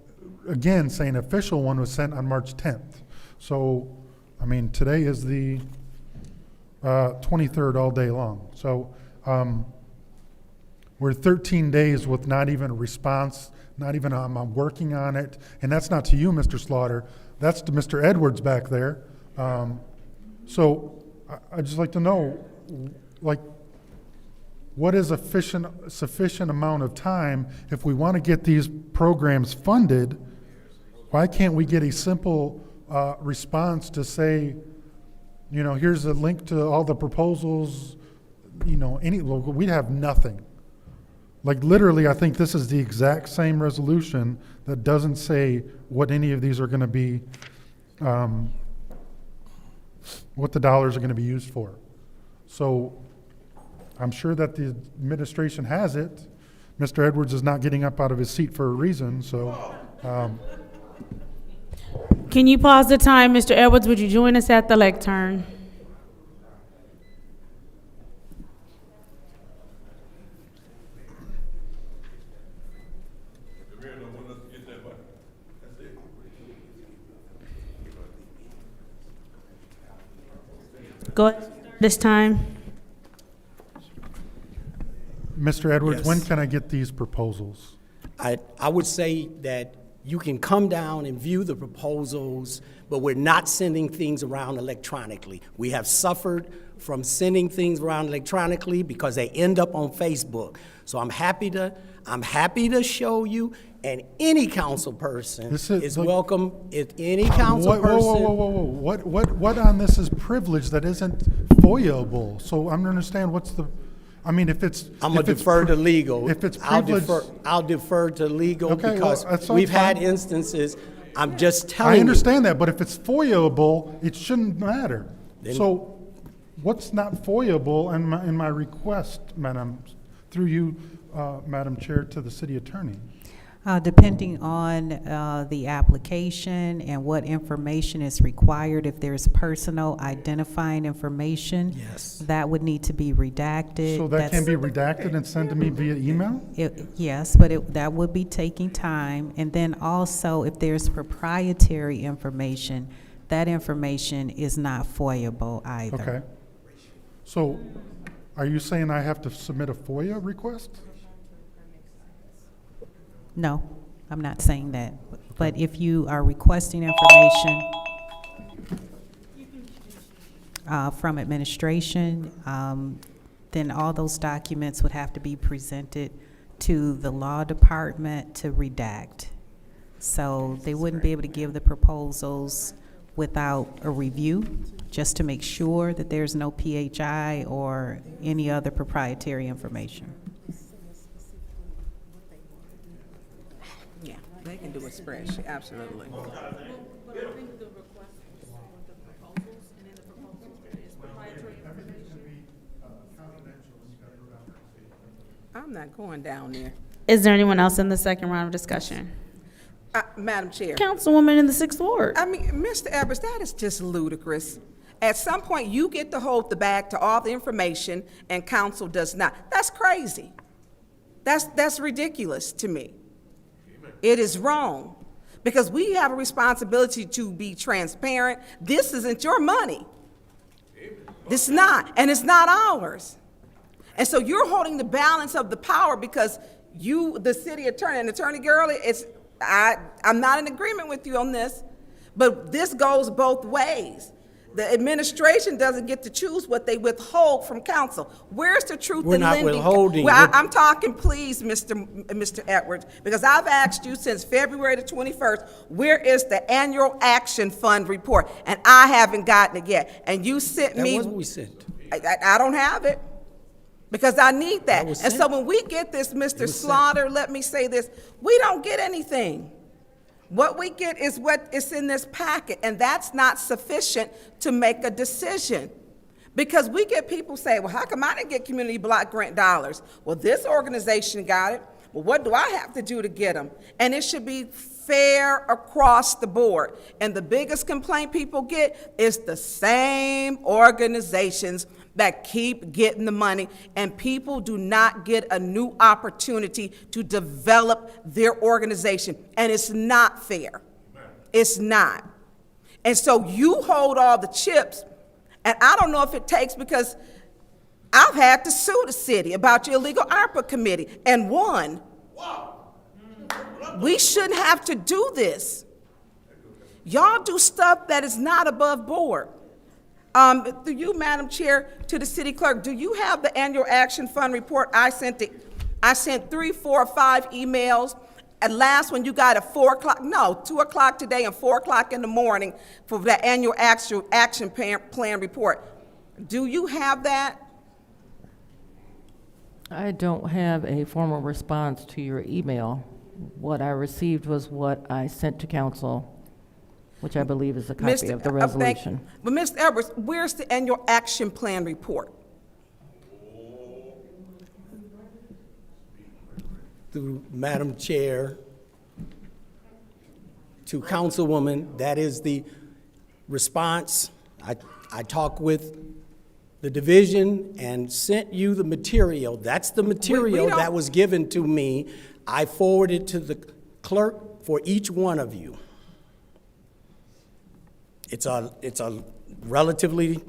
again saying an official one was sent on March 10th. So, I mean, today is the 23rd all day long. So we're 13 days with not even a response, not even I'm working on it, and that's not to you, Mr. Slaughter. That's to Mr. Edwards back there. So I'd just like to know, like, what is a sufficient amount of time if we want to get these programs funded? Why can't we get a simple response to say, you know, here's a link to all the proposals, you know, we'd have nothing. Like literally, I think this is the exact same resolution that doesn't say what any of these are going to be, what the dollars are going to be used for. So I'm sure that the administration has it. Mr. Edwards is not getting up out of his seat for a reason, so. Can you pause the time? Mr. Edwards, would you join us at the lectern? Go ahead, this time. Mr. Edwards, Yes. when can I get these proposals? I would say that you can come down and view the proposals, but we're not sending things around electronically. We have suffered from sending things around electronically because they end up on Facebook. So I'm happy to show you, and any council person is welcome. If any council person. What on this is privilege that isn't FOIA-able? So I'm gonna understand what's the, I mean, if it's. I'm gonna defer to legal. If it's privilege. I'll defer to legal Okay, because well, that's we've had fine. instances, I'm just telling you. I understand that, but if it's FOIA-able, it shouldn't matter. So what's not FOIA-able in my request, Madam, through you, Madam Chair, to the city attorney? Depending on the application and what information is required, if there's personal identifying information, yes, that would need to be redacted. So that can be redacted and sent to me via email? Yes, but that would be taking time. And then also, if there's proprietary information, that information is not FOIA-able either. Okay. So are you saying I have to submit a FOIA request? No, I'm not saying that. But if you are requesting information from administration, then all those documents would have to be presented to the law department to redact. So they wouldn't be able to give the proposals without a review, just to make sure that there's no PHI or any other proprietary information. Yeah, they can do a spreadsheet, absolutely. I'm not going down there. Is there anyone else in the second round of discussion? Madam Chair. Councilwoman in the 6th Ward. I mean, Mr. Edwards, that is just ludicrous. At some point, you get to hold the bag to all the information, and council does not. That's crazy. That's ridiculous to me. It is wrong, because we have a responsibility to be transparent. This isn't your money. It's not, and it's not ours. And so you're holding the balance of the power because you, the city attorney, and Attorney Gurley, I'm not in agreement with you on this, but this goes both ways. The administration doesn't get to choose what they withhold from council. Where's the truth in lending? We're not withholding. Well, I'm talking, please, Mr. Edwards, because I've asked you since February the 21st, where is the annual action fund report? And I haven't gotten it yet. And you sent me. That was what we sent. I don't have it. Because I need that. And so when we get this, Mr. Slaughter, let me say this, we don't get anything. What we get is what is in this packet, and that's not sufficient to make a decision. Because we get people say, well, how come I didn't get community block grant dollars? Well, this organization got it. Well, what do I have to do to get them? And it should be fair across the board. And the biggest complaint people get is the same organizations that keep getting the money, and people do not get a new opportunity to develop their organization, and it's not fair. It's not. And so you hold all the chips, and I don't know if it takes, because I've had to sue the city about your illegal ARPA committee and won. We shouldn't have to do this. Y'all do stuff that is not above board. Through you, Madam Chair, to the city clerk, do you have the annual action fund report? I sent 3, 4, 5 emails. At last one you got at 4 o'clock, no, 2 o'clock today and 4 o'clock in the morning for the annual action plan report. Do you have that? I don't have a formal response to your email. What I received was what I sent to council, which I believe is a copy of the resolution. But Mr. Edwards, where's the annual action plan report? Through Madam Chair, to Councilwoman, that is the response. I talked with the division and sent you the material. That's the material that was given to me. I forwarded to the clerk for each one of you. It's a relatively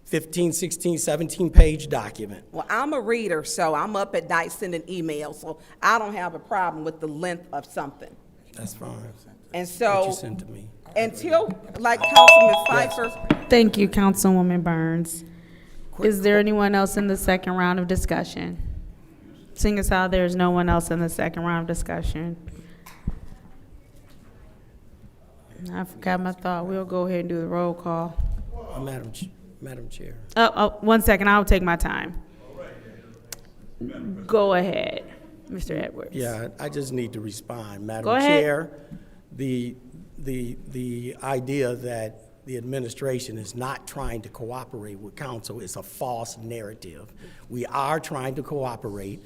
15, 16, 17-page document. Well, I'm a reader, so I'm up at night sending emails, so I don't have a problem with the length of something. That's fine. And so, What you sent to me. until, like Councilman Pfeiffer, Thank you, Councilwoman Burns. Is there anyone else in the second round of discussion? Seeing as how there's no one else in the second round of discussion. I forgot my thought. We'll go ahead and do the roll call. Madam Chair. Oh, 1 second. I'll take my time. Go ahead, Mr. Edwards. Yeah, I just need to respond. Madam Go ahead. Chair, the idea that the administration is not trying to cooperate with council is a false narrative. We are trying to cooperate.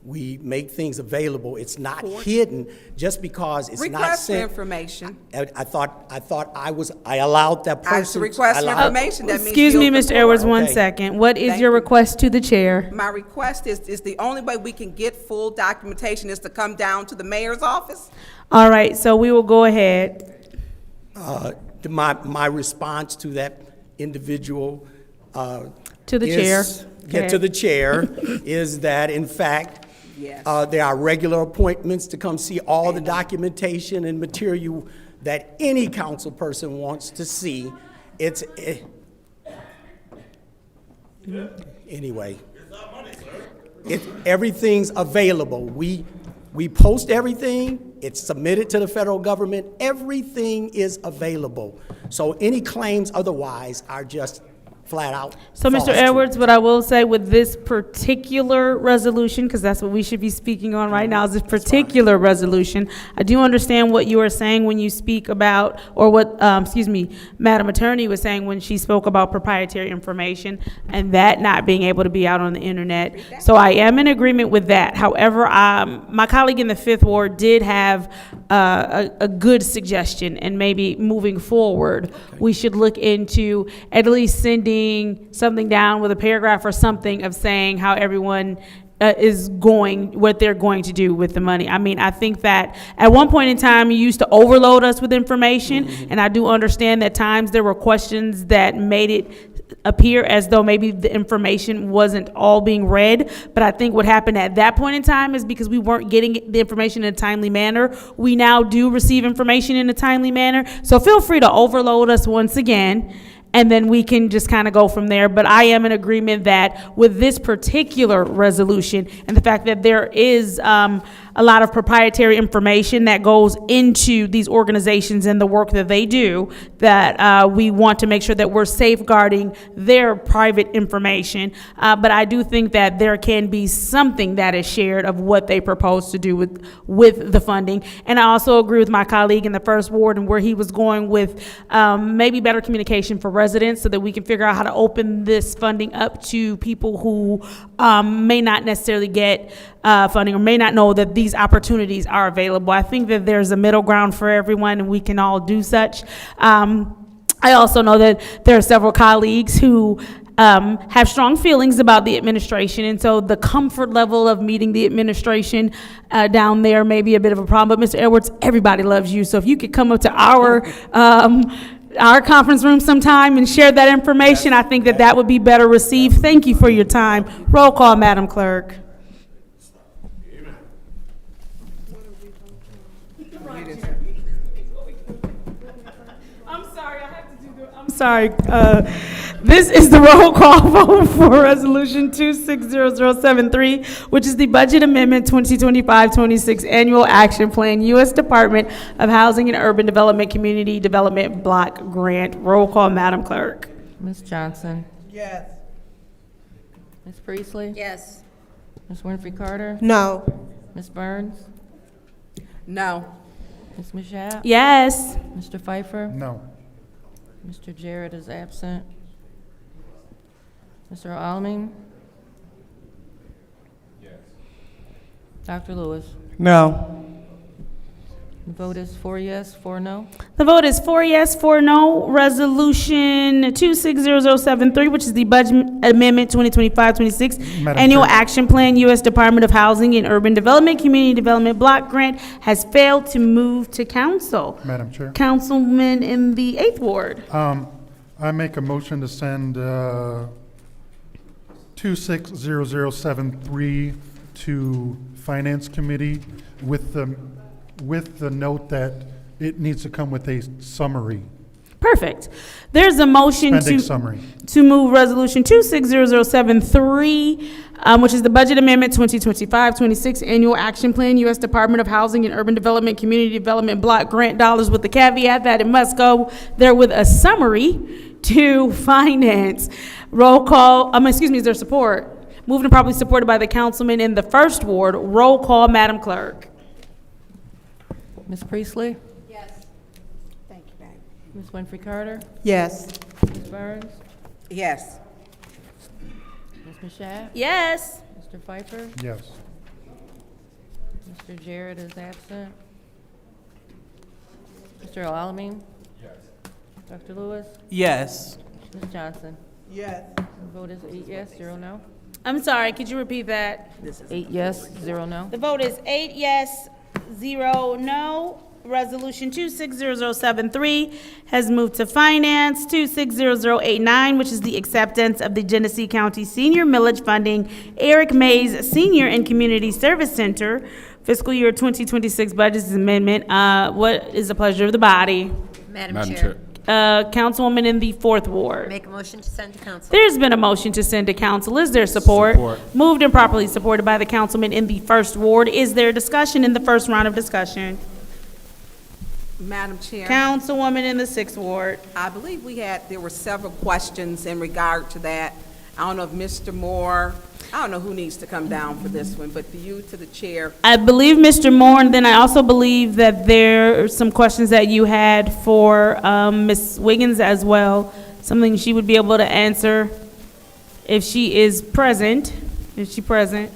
We make things available. It's not hidden just because it's not request for sent. information. I allowed that person. As a request for information, that means. Excuse me, you'll Mr. Edwards, report. 1 second. What is Thank your you. request to the chair? My request is the only way we can get full documentation is to come down to the mayor's office. All right, so we will go ahead. My response to that individual. To the chair. Okay. To the chair is that, in fact, there are regular appointments to come see all the documentation and material that any council person wants to see. Anyway, everything's available. We post everything. It's submitted to the federal government. Everything is available. So any claims otherwise are just flat out So, Mr. false. Edwards, what I will say with this particular resolution, because that's what we should be speaking on right now, is this particular resolution. I do understand what you are saying when you speak about, or what, Madam Attorney was saying when she spoke about proprietary information and that not being able to be out on the internet. So I am in agreement with that. However, my colleague in the Fifth Ward did have a good suggestion, and maybe moving forward, we should look into at least sending something down with a paragraph or something of saying how everyone is going, what they're going to do with the money. I mean, I think that at one point in time, you used to overload us with information, and I do understand that times there were questions that made it appear as though maybe the information wasn't all being read. But I think what happened at that point in time is because we weren't getting the information in a timely manner. We now do receive information in a timely manner. So feel free to overload us once again, and then we can just kind of go from there. But I am in agreement that with this particular resolution and the fact that there is a lot of proprietary information that goes into these organizations and the work that they do, that we want to make sure that we're safeguarding their private information. But I do think that there can be something that is shared of what they propose to do with the funding. And I also agree with my colleague in the First Ward and where he was going with maybe better communication for residents so that we can figure out how to open this funding up to people who may not necessarily get funding or may not know that these opportunities are available. I think that there's a middle ground for everyone and we can all do such. I also know that there are several colleagues who have strong feelings about the administration, and so the comfort level of meeting the administration down there may be a bit of a problem. But Mr. Edwards, everybody loves you, so if you could come up to our conference room sometime and share that information, I think that that would be better received. Thank you for your time. Roll call, Madam Clerk. Sorry, this is the roll call vote for Resolution 260073, which is the Budget Amendment 2025-26 Annual Action Plan, U.S. Department of Housing and Urban Development Community Development Block Grant. Roll call, Madam Clerk. Ms. Johnson? Yes. Ms. Priestley? Yes. Ms. Winfrey Carter? No. Ms. Burns? No. Ms. Mashat? Yes. Mr. Pfeiffer? No. Mr. Jarrett is absent. Mr. Alamin? Yes. Dr. Lewis? No. The vote is 4 yes, 4 no. The vote is 4 yes, 4 no. Resolution 260073, which is the Budget Amendment 2025-26 Madam Annual Chair. Action Plan, U.S. Department of Housing and Urban Development Community Development Block Grant, has failed to move to council. Madam Chair. Councilman in the 8th Ward. I make a motion to send 260073 to Finance Committee with the note that it needs to come with a summary. Perfect. There's a motion Spending summary. to move Resolution 260073, which is the Budget Amendment 2025-26 Annual Action Plan, U.S. Department of Housing and Urban Development Community Development Block Grant dollars, with the caveat that it must go there with a summary to Finance. Roll call, is there support? Moved and properly supported by the councilman in the First Ward. Roll call, Madam Clerk. Ms. Priestley? Yes. Thank you, babe. Ms. Winfrey Carter? Yes. Ms. Burns? Yes. Ms. Mashat? Yes. Mr. Pfeiffer? Yes. Mr. Jarrett is absent. Mr. Alamin? Yes. Dr. Lewis? Yes. Ms. Johnson? Yes. The vote is 8 yes, 0 no. I'm sorry, could you repeat that? 8 yes, 0 no. The vote is 8 yes, 0 no. Resolution 260073 has moved to Finance. 260089, which is the acceptance of the Genesee County Senior Millage Funding Eric Mays Senior and Community Service Center Fiscal Year 2026 Budget Amendment. What is the pleasure of the body? Madam Madam Chair. Chair. Councilwoman in the 4th Ward. Make a motion to send to council. There's been a motion to send to council. Is there support? Moved and properly supported by the councilman in the 1st Ward. Is there discussion in the first round of discussion? Madam Chair. Councilwoman in the 6th Ward. I believe there were several questions in regard to that. I don't know if Mr. Moore, I don't know who needs to come down for this one, but to the chair. I believe Mr. Moore, and then I also believe that there are some questions that you had for Ms. Wiggins as well, something she would be able to answer if she is present. Is she present?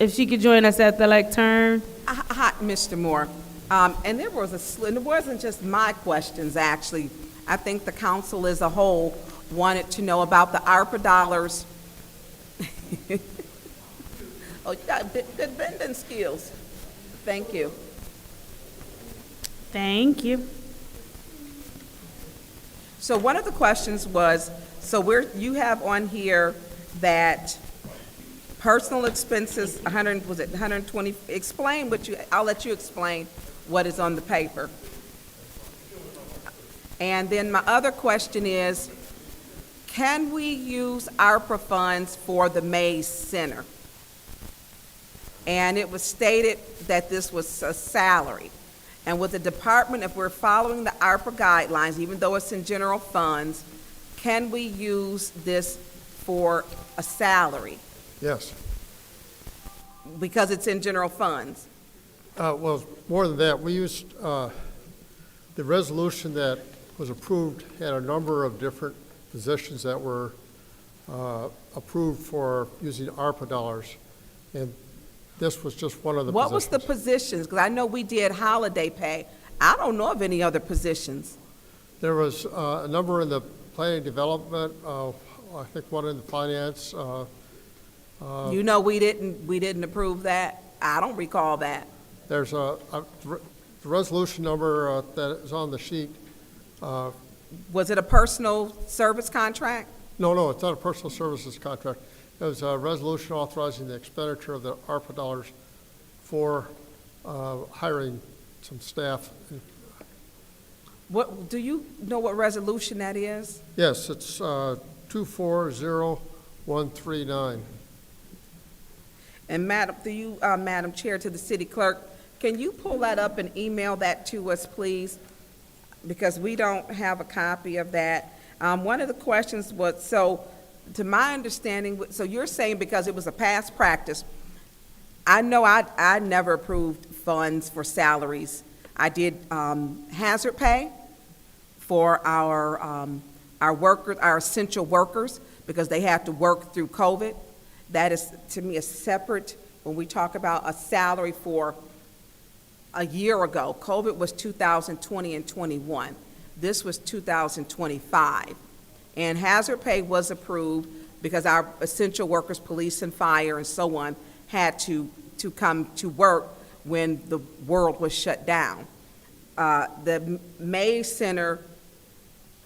If she could join us at the lectern. Hi, Mr. Moore. And there was and it wasn't just my questions, actually. I think the council as a whole wanted to know about the ARPA dollars. Oh, you got good bending skills. Thank you. Thank you. So one of the questions was, you have on here that personal expenses, 120, I'll let you explain what is on the paper. And then my other question is, can we use ARPA funds for the Mays Center? And it was stated that this was a salary. And with the department, if we're following the ARPA guidelines, even though it's in general funds, can we use this for a salary? Yes. Because it's in general funds? Well, more than that, we used, the resolution that was approved had a number of different positions that were approved for using ARPA dollars. And this was just one of the positions. What was the positions? Because I know we did holiday pay. I don't know of any other positions. There was a number in the planning development, I think one in the finance. You know, we didn't approve that. I don't recall that. There's the resolution number that is on the sheet. Was it a personal service contract? No, it's not a personal services contract. It was a resolution authorizing the expenditure of the ARPA dollars for hiring some staff. Do you know what resolution that is? Yes, it's 240139. And Madam Chair, to the city clerk, can you pull that up and email that to us, please? Because we don't have a copy of that. One of the questions was, to my understanding, so you're saying because it was a past practice, I know I never approved funds for salaries. I did hazard pay for our workers, our essential workers, because they have to work through COVID. That is, to me, a separate, when we talk about a salary for a year ago. COVID was 2020 and 21. This was 2025. And hazard pay was approved because our essential workers, police and fire and so on, had to come to work when the world was shut down. The Mays Center,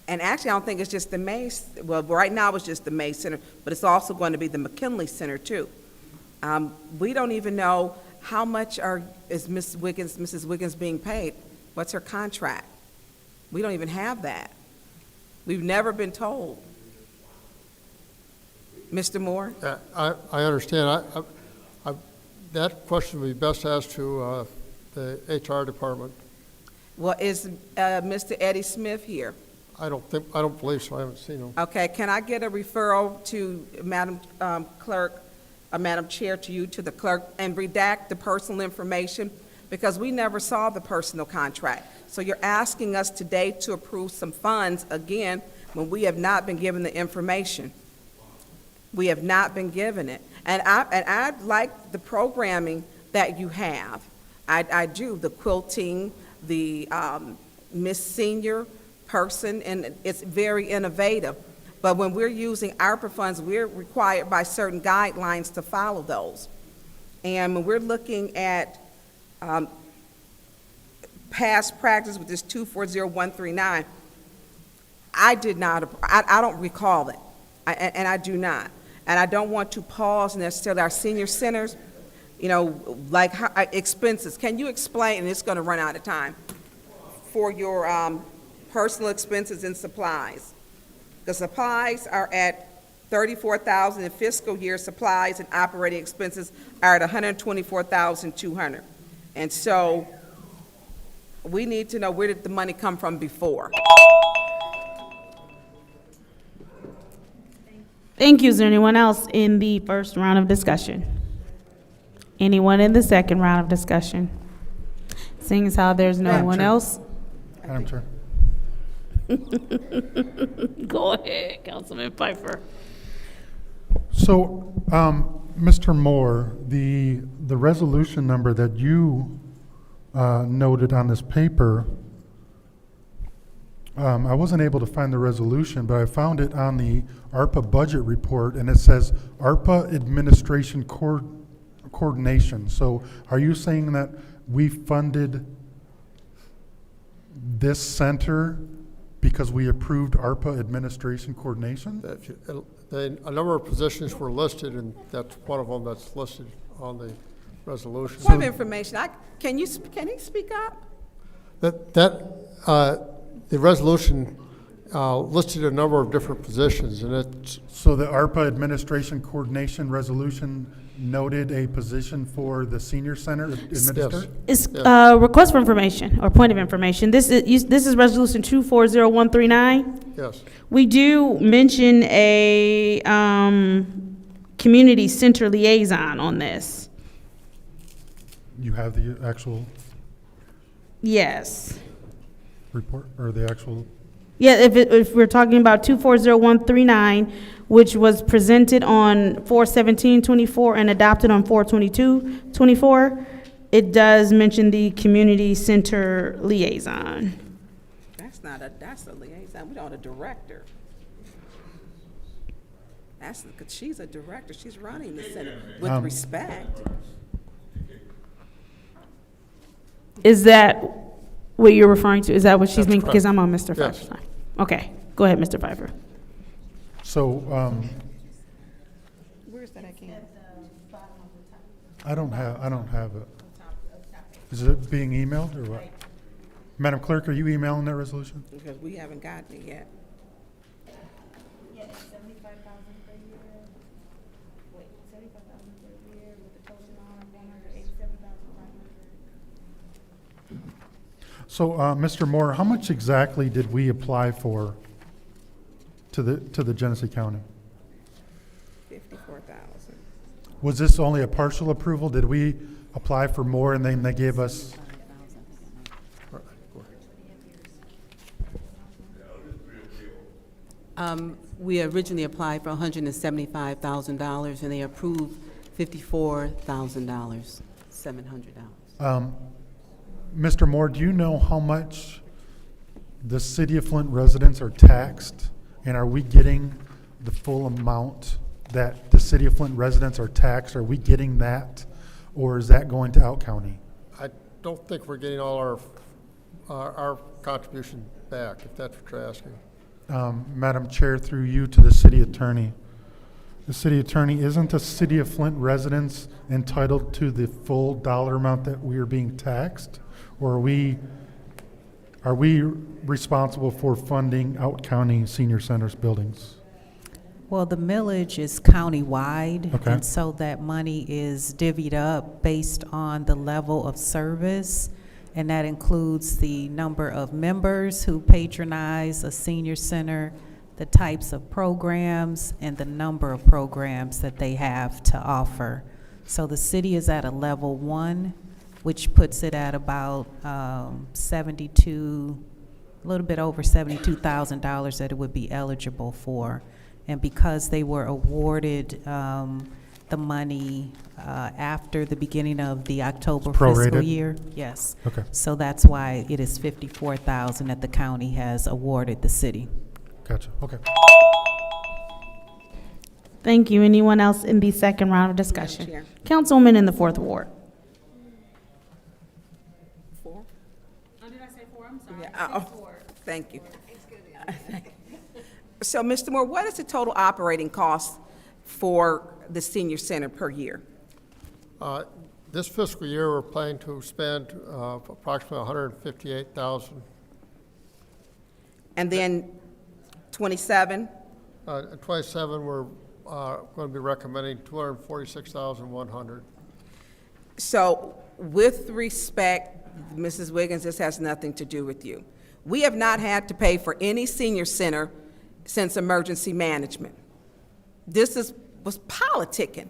and actually I don't think it's just the Mays, well, right now it's just the Mays Center, but it's also going to be the McKinley Center too. We don't even know how much is Mrs. Wiggins being paid. What's her contract? We don't even have that. We've never been told. Mr. Moore? I understand. That question would be best asked to the HR department. Well, is Mr. Eddie Smith here? I don't believe so. I haven't seen him. Okay, can I get a referral to Madam Clerk, Madam Chair, to the clerk, and redact the personal information? Because we never saw the personal contract. So you're asking us today to approve some funds, again, when we have not been given the information. We have not been given it. And I like the programming that you have. I do, the quilting, the Miss Senior person, and it's very innovative. But when we're using ARPA funds, we're required by certain guidelines to follow those. And when we're looking at past practice with this 240139, I don't recall it, and I do not. And I don't want to pause necessarily our senior centers, like expenses. Can you explain, and it's going to run out of time, for your personal expenses and supplies. The supplies are at $34,000 in fiscal year supplies, and operating expenses are at $124,200. And so we need to know, where did the money come from before? Thank you. Is there anyone else in the first round of discussion? Anyone in the second round of discussion? Seeing as how there's no Madam one Chair. else? Madam Chair. Go ahead, Councilman Pfeiffer. So, Mr. Moore, the resolution number that you noted on this paper, I wasn't able to find the resolution, but I found it on the ARPA budget report, and it says ARPA Administration Coordination. So are you saying that we funded this center because we approved ARPA Administration Coordination? A number of positions were listed, and that's one of them that's listed on the resolution. Point of information, can he speak up? The resolution listed a number of different positions, and it's. So the ARPA Administration Coordination Resolution noted a position for the senior center administrator? It's request for information or point of information. This is resolution 240139. Yes. We do mention a community center liaison on this. You have the actual Yes. report, or the actual? Yeah, if we're talking about 240139, which was presented on 4/17/24 and adopted on 4/22/24, it does mention the community center liaison. That's a liaison, we don't have a director. She's a director, she's running the center with respect. Is that what you're referring to? Is that what she's meaning? correct. Because I'm on Mr. Yes. Pfeiffer's line. Okay, go ahead, Mr. Pfeiffer. So, Where's that again? I don't have it. Is it being emailed or what? Madam Clerk, are you emailing that resolution? Because we haven't gotten it yet. Yeah, it's 75,000 per year. Wait, 75,000 per year with the total amount of 187,500. So, Mr. Moore, how much exactly did we apply for to the Genesee County? 54,000. Was this only a partial approval? Did we apply for more and then they gave us? We originally applied for $175,000 and they approved $54,000, $700. Mr. Moore, do you know how much the City of Flint residents are taxed? And are we getting the full amount that the City of Flint residents are taxed? Are we getting that? Or is that going to Out County? I don't think we're getting all our contribution back, if that's what you're asking. Madam Chair, through you to the City Attorney. The City Attorney, isn't the City of Flint residents entitled to the full dollar amount that we are being taxed? Or are we responsible for funding Out County Senior Centers buildings? Well, the millage is countywide, Okay. and so that money is divvied up based on the level of service, and that includes the number of members who patronize a senior center, the types of programs, and the number of programs that they have to offer. So the city is at a level 1, which puts it at about a little bit over $72,000 that it would be eligible for. And because they were awarded the money after the beginning of the October fiscal Prorated? year, yes. Okay. So that's why it is $54,000 that the county has awarded the city. Gotcha, okay. Thank you. Anyone else in the second round of discussion? Chair. Councilwoman in the 4th Ward. 4? Oh, did I say 4? I'm sorry. Yeah, thank you. So, Mr. Moore, what is the total operating cost for the senior center per year? This fiscal year, we're planning to spend approximately $158,000 And then 27, 27, we're going to be recommending 246,100. so with respect, Mrs. Wiggins, this has nothing to do with you. We have not had to pay for any senior center since emergency management. This was politicking.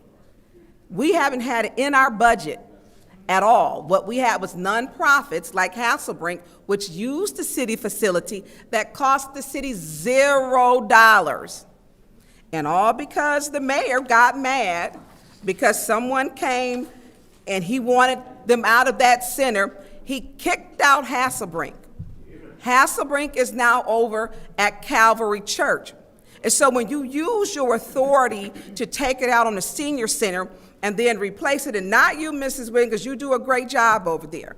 We haven't had it in our budget at all. What we had was nonprofits like Hasselbrink, which used the city facility that cost the city $0. And all because the mayor got mad because someone came and he wanted them out of that center. He kicked out Hasselbrink. Hasselbrink is now over at Calvary Church. And so when you use your authority to take it out on the senior center and then replace it, and not you, Mrs. Wiggins, because you do a great job over there.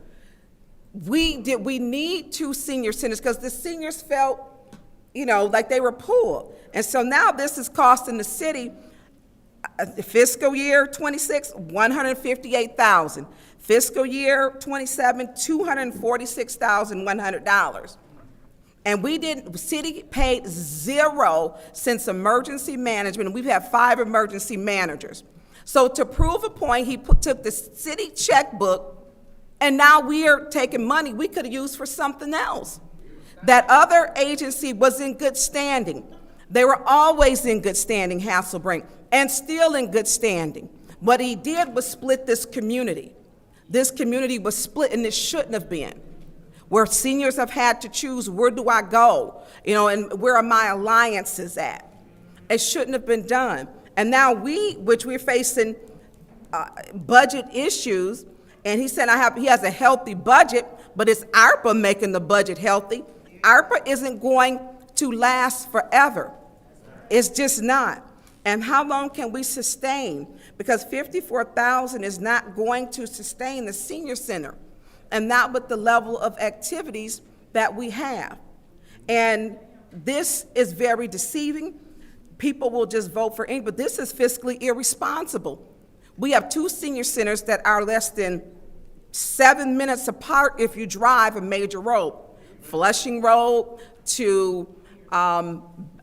We need 2 senior centers because the seniors felt, like they were pulled. And so now this is costing the city, fiscal year 26, $158,000. Fiscal year 27, $246,100. And city paid 0 since emergency management, and we've had 5 emergency managers. So to prove a point, he took the city checkbook, and now we are taking money we could have used for something else. That other agency was in good standing. They were always in good standing, Hasselbrink, and still in good standing. What he did was split this community. This community was split, and it shouldn't have been, where seniors have had to choose, where do I go? And where are my alliances at? It shouldn't have been done. And now we're facing budget issues, and he said he has a healthy budget, but it's ARPA making the budget healthy. ARPA isn't going to last forever. It's just not. And how long can we sustain? Because $54,000 is not going to sustain the senior center, and not with the level of activities that we have. And this is very deceiving. People will just vote for any, but this is fiscally irresponsible. We have 2 senior centers that are less than 7 minutes apart if you drive a major road. Flushing Road to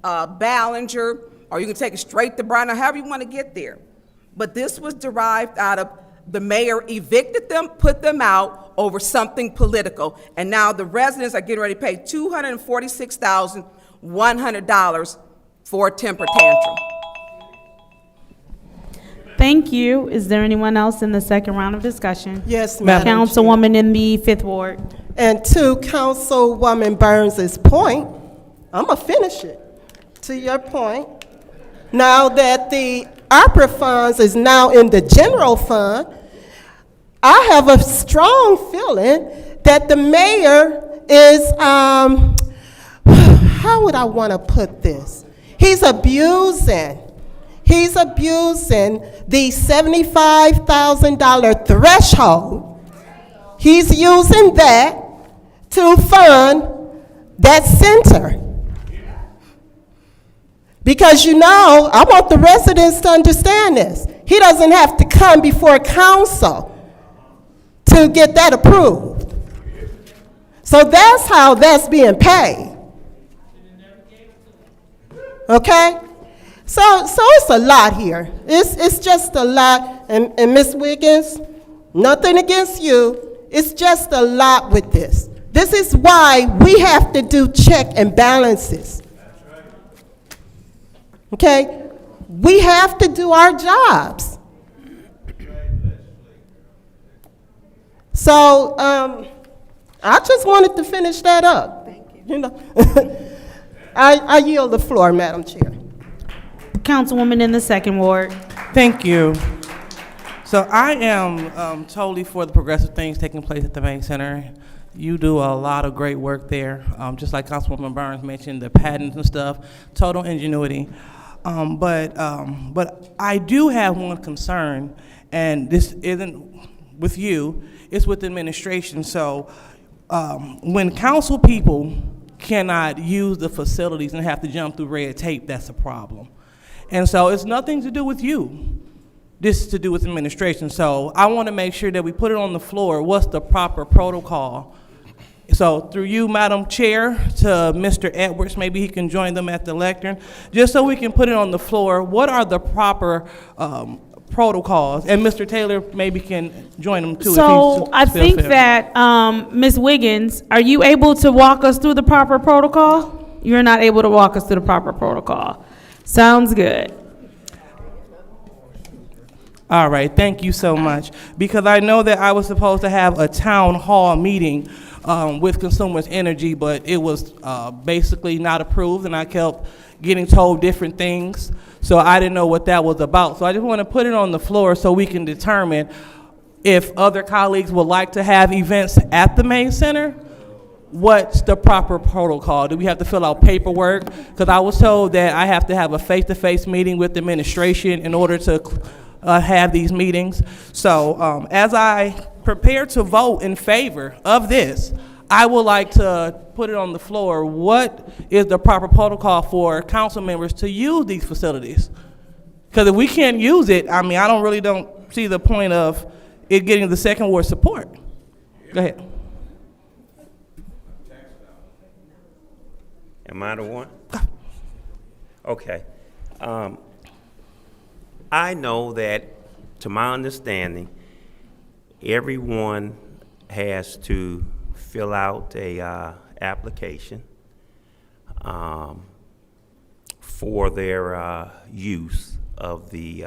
Ballinger, or you can take it straight to Brown, however you want to get there. But this was derived out of the mayor evicted them, put them out over something political, and now the residents are getting ready to pay $246,100 for a temper tantrum. Thank you. Is there anyone else in the second round of discussion? Yes, Madam Councilwoman in the 5th Ward. And to Councilwoman Burns's point, I'm going to finish it. To your point, now that the ARPA funds is now in the general fund, I have a strong feeling that the mayor is, how would I want to put this? He's abusing the $75,000 threshold. He's using that to fund that center. Because I want the residents to understand this. He doesn't have to come before council to get that approved. So that's how that's being paid. Okay? So it's a lot here. It's just a lot. And Ms. Wiggins, nothing against you. It's just a lot with this. This is why we have to do check and balances. Okay? We have to do our jobs. So I just wanted to finish that up. Thank you. I yield the floor, Madam Chair. Councilwoman in the 2nd Ward. Thank you. So I am totally for the progressive things taking place at the Bank Center. You do a lot of great work there. Just like Councilwoman Burns mentioned, the patents and stuff, total ingenuity. But I do have one concern, and this isn't with you, it's with the administration. So when council people cannot use the facilities and have to jump through red tape, that's a problem. And so it's nothing to do with you. This is to do with administration. So I want to make sure that we put it on the floor. What's the proper protocol So through you, Madam Chair, to Mr. Edwards, maybe he can join them at the lectern, just so we can put it on the floor. What are the proper protocols? And Mr. Taylor maybe can join them too. So I think that, Ms. Wiggins, are you able to walk us through the proper protocol? You're not able to walk us through the proper protocol. Sounds good. All right, thank you so much. Because I know that I was supposed to have a town hall meeting with Consumers Energy, but it was basically not approved, and I kept getting told different things. So I didn't know what that was about. So I just want to put it on the floor so we can determine if other colleagues would like to have events at the main center. What's the proper protocol? Do we have to fill out paperwork? Because I was told that I have to have a face-to-face meeting with the administration in order to have these meetings. So as I prepare to vote in favor of this, I would like to put it on the floor. What is the proper protocol for council members to use these facilities? Because if we can't use it, I mean, I don't see the point of it getting the second ward support. Go ahead. Am I the one? Okay. I know that, to my understanding, everyone has to fill out a application for their use of the,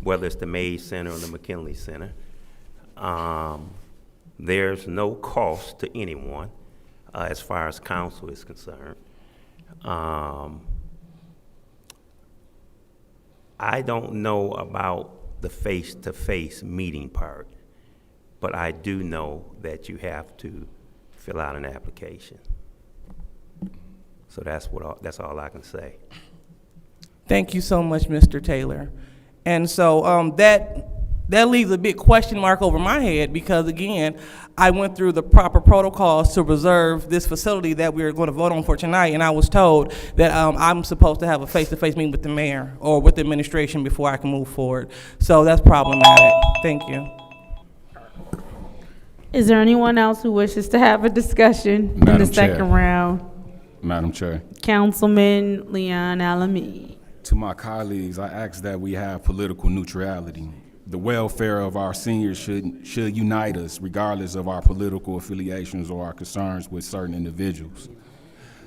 whether it's the Mays Center or the McKinley Center. There's no cost to anyone as far as council is concerned. I don't know about the face-to-face meeting part, but I do know that you have to fill out an application. So that's all I can say. Thank you so much, Mr. Taylor. And so that leaves a big question mark over my head, because again, I went through the proper protocols to reserve this facility that we're going to vote on for tonight, and I was told that I'm supposed to have a face-to-face meeting with the mayor or with the administration before I can move forward. So that's problematic. Thank you. Is there anyone else who wishes to have a discussion in the second round? Madam Chair. Councilman Leon Alameda. To my colleagues, I ask that we have political neutrality. The welfare of our seniors should unite us, regardless of our political affiliations or our concerns with certain individuals.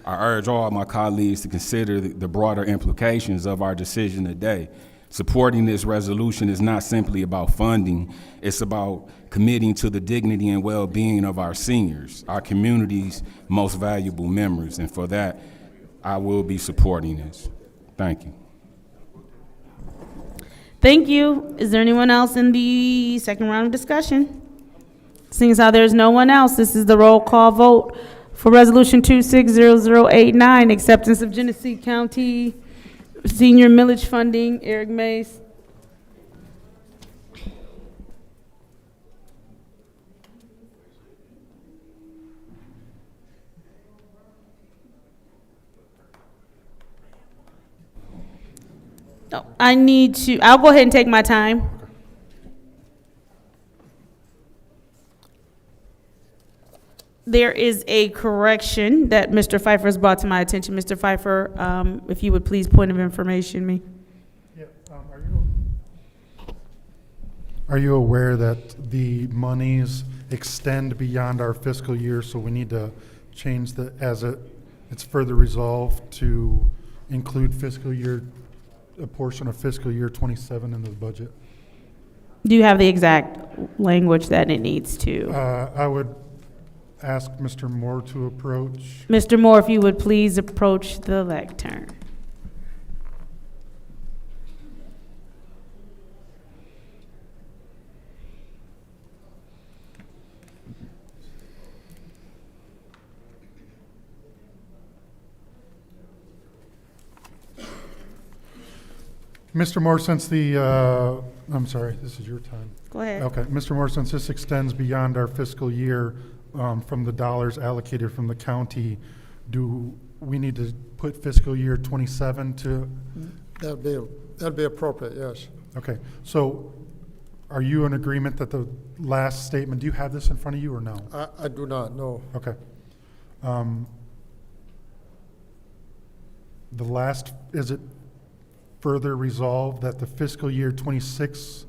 I urge all my colleagues to consider the broader implications of our decision today. Supporting this resolution is not simply about funding, it's about committing to the dignity and well-being of our seniors, our community's most valuable members, and for that, I will be supporting this. Thank you. Thank you. Is there anyone else in the second round of discussion? Seeing as how there's no one else, this is the roll call vote for Resolution 260089, acceptance of Genesee County Senior Millage Funding. Eric Mays. No, I'll go ahead and take my time. There is a correction that Mr. Pfeiffer has brought to my attention. Mr. Pfeiffer, if you would please point of information me. Yeah, are you aware that the monies extend beyond our fiscal year, so we need to change it's further resolved to include a portion of fiscal year 27 in the budget? Do you have the exact language that it needs to? I would ask Mr. Moore to approach. Mr. Moore, if you would please approach the lectern. Mr. Moore, since I'm sorry, this is your time. Go ahead. Okay, Mr. Moore, since this extends beyond our fiscal year, from the dollars allocated from the county, do we need to put fiscal year 27 to? That'd be appropriate, yes. Okay, so are you in agreement that the last statement, do you have this in front of you or no? I do not know. Okay. The last, is it further resolved that the fiscal year 26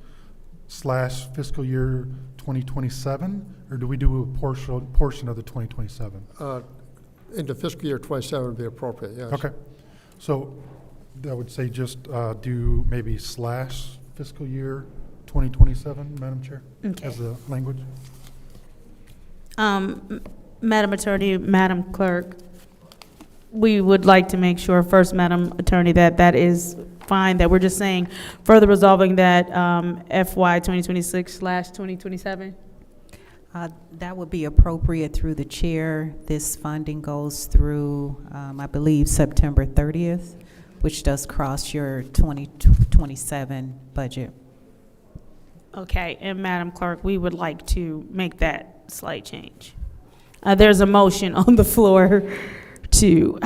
/ fiscal year 2027, or do we do a portion of the 2027? Into fiscal year 27 would be appropriate, yes. Okay. So that would say just do maybe / fiscal year 2027, Madam Chair, Okay. as the language? Madam Attorney, Madam Clerk, we would like to make sure, first, Madam Attorney, that that is fine, that we're just saying further resolving that FY 2026 / 2027? That would be appropriate through the chair. This funding goes through, I believe, September 30th, which does cross your 2027 budget. Okay, and Madam Clerk, we would like to make that slight change. There's a motion on the floor to,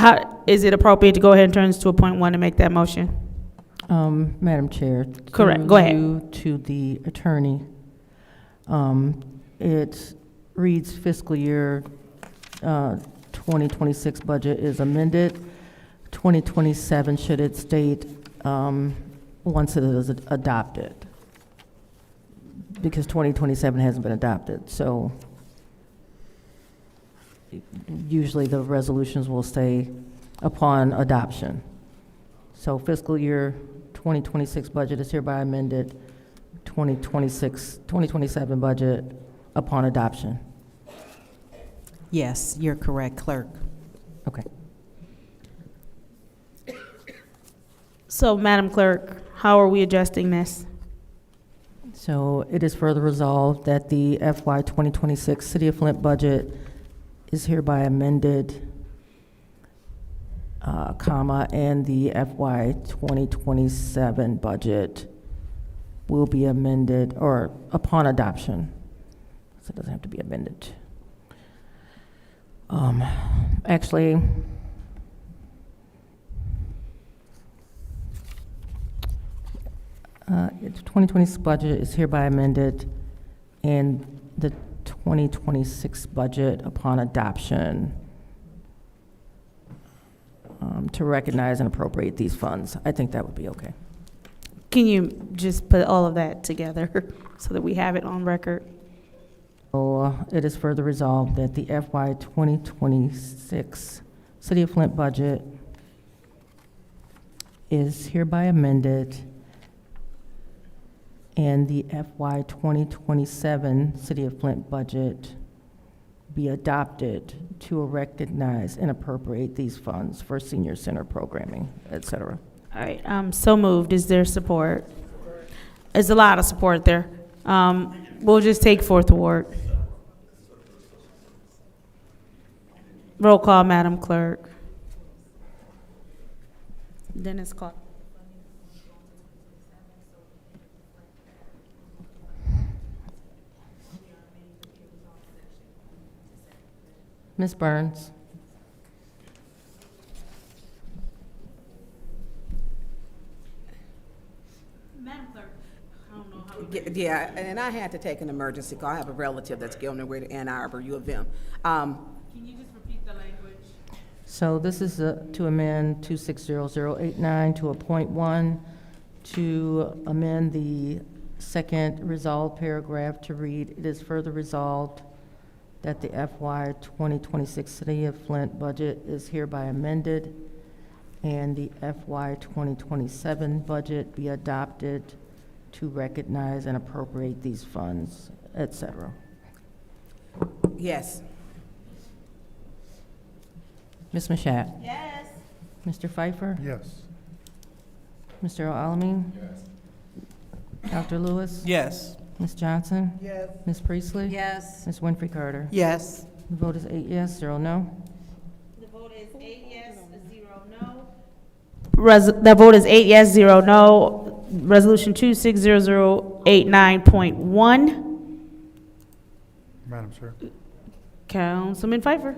is it appropriate to go ahead and turn this to a point one to make that motion? Madam Chair. Correct. through Go ahead. you to the attorney. It reads fiscal year 2026 budget is amended. 2027 should it state once it is adopted, because 2027 hasn't been adopted. So usually the resolutions will say upon adoption. So fiscal year 2026 budget is hereby amended, 2027 budget upon adoption. Yes, you're correct, Clerk. Okay. So, Madam Clerk, how are we adjusting this? So it is further resolved that the FY 2026 City of Flint budget is hereby amended, comma, and the FY 2027 budget will be amended, or upon adoption. So it doesn't have to be amended. Actually, its 2026 budget is hereby amended, and the 2026 budget upon adoption to recognize and appropriate these funds. I think that would be okay. Can you just put all of that together so that we have it on record? So it is further resolved that the FY 2026 City of Flint budget is hereby amended, and the FY 2027 City of Flint budget be adopted to recognize and appropriate these funds for senior center programming, et cetera. All right, so moved. Is there support? There's a lot of support there. We'll just take Fourth Ward. Roll call, Madam Clerk. Dennis Clark. Ms. Burns? Madam Clerk, I don't know how. Yeah, and I had to take an emergency call. I have a relative that's going away to Ann Arbor, U of M. Can you just repeat the language? So this is to amend 260089 to a .1, to amend the second resolved paragraph to read, it is further resolved that the FY 2026 City of Flint budget is hereby amended, and the FY 2027 budget be adopted to recognize and appropriate these funds, et cetera. Yes. Ms. Mashat? Yes. Mr. Pfeiffer? Yes. Mr. Alamin? Yes. Dr. Lewis? Yes. Ms. Johnson? Yes. Ms. Priestley? Yes. Ms. Winfrey Carter? Yes. The vote is 8 yes, 0 no. The vote is 8 yes, 0 no. The vote is 8 yes, 0 no. Resolution 260089.1. Madam Chair. Councilman Pfeiffer.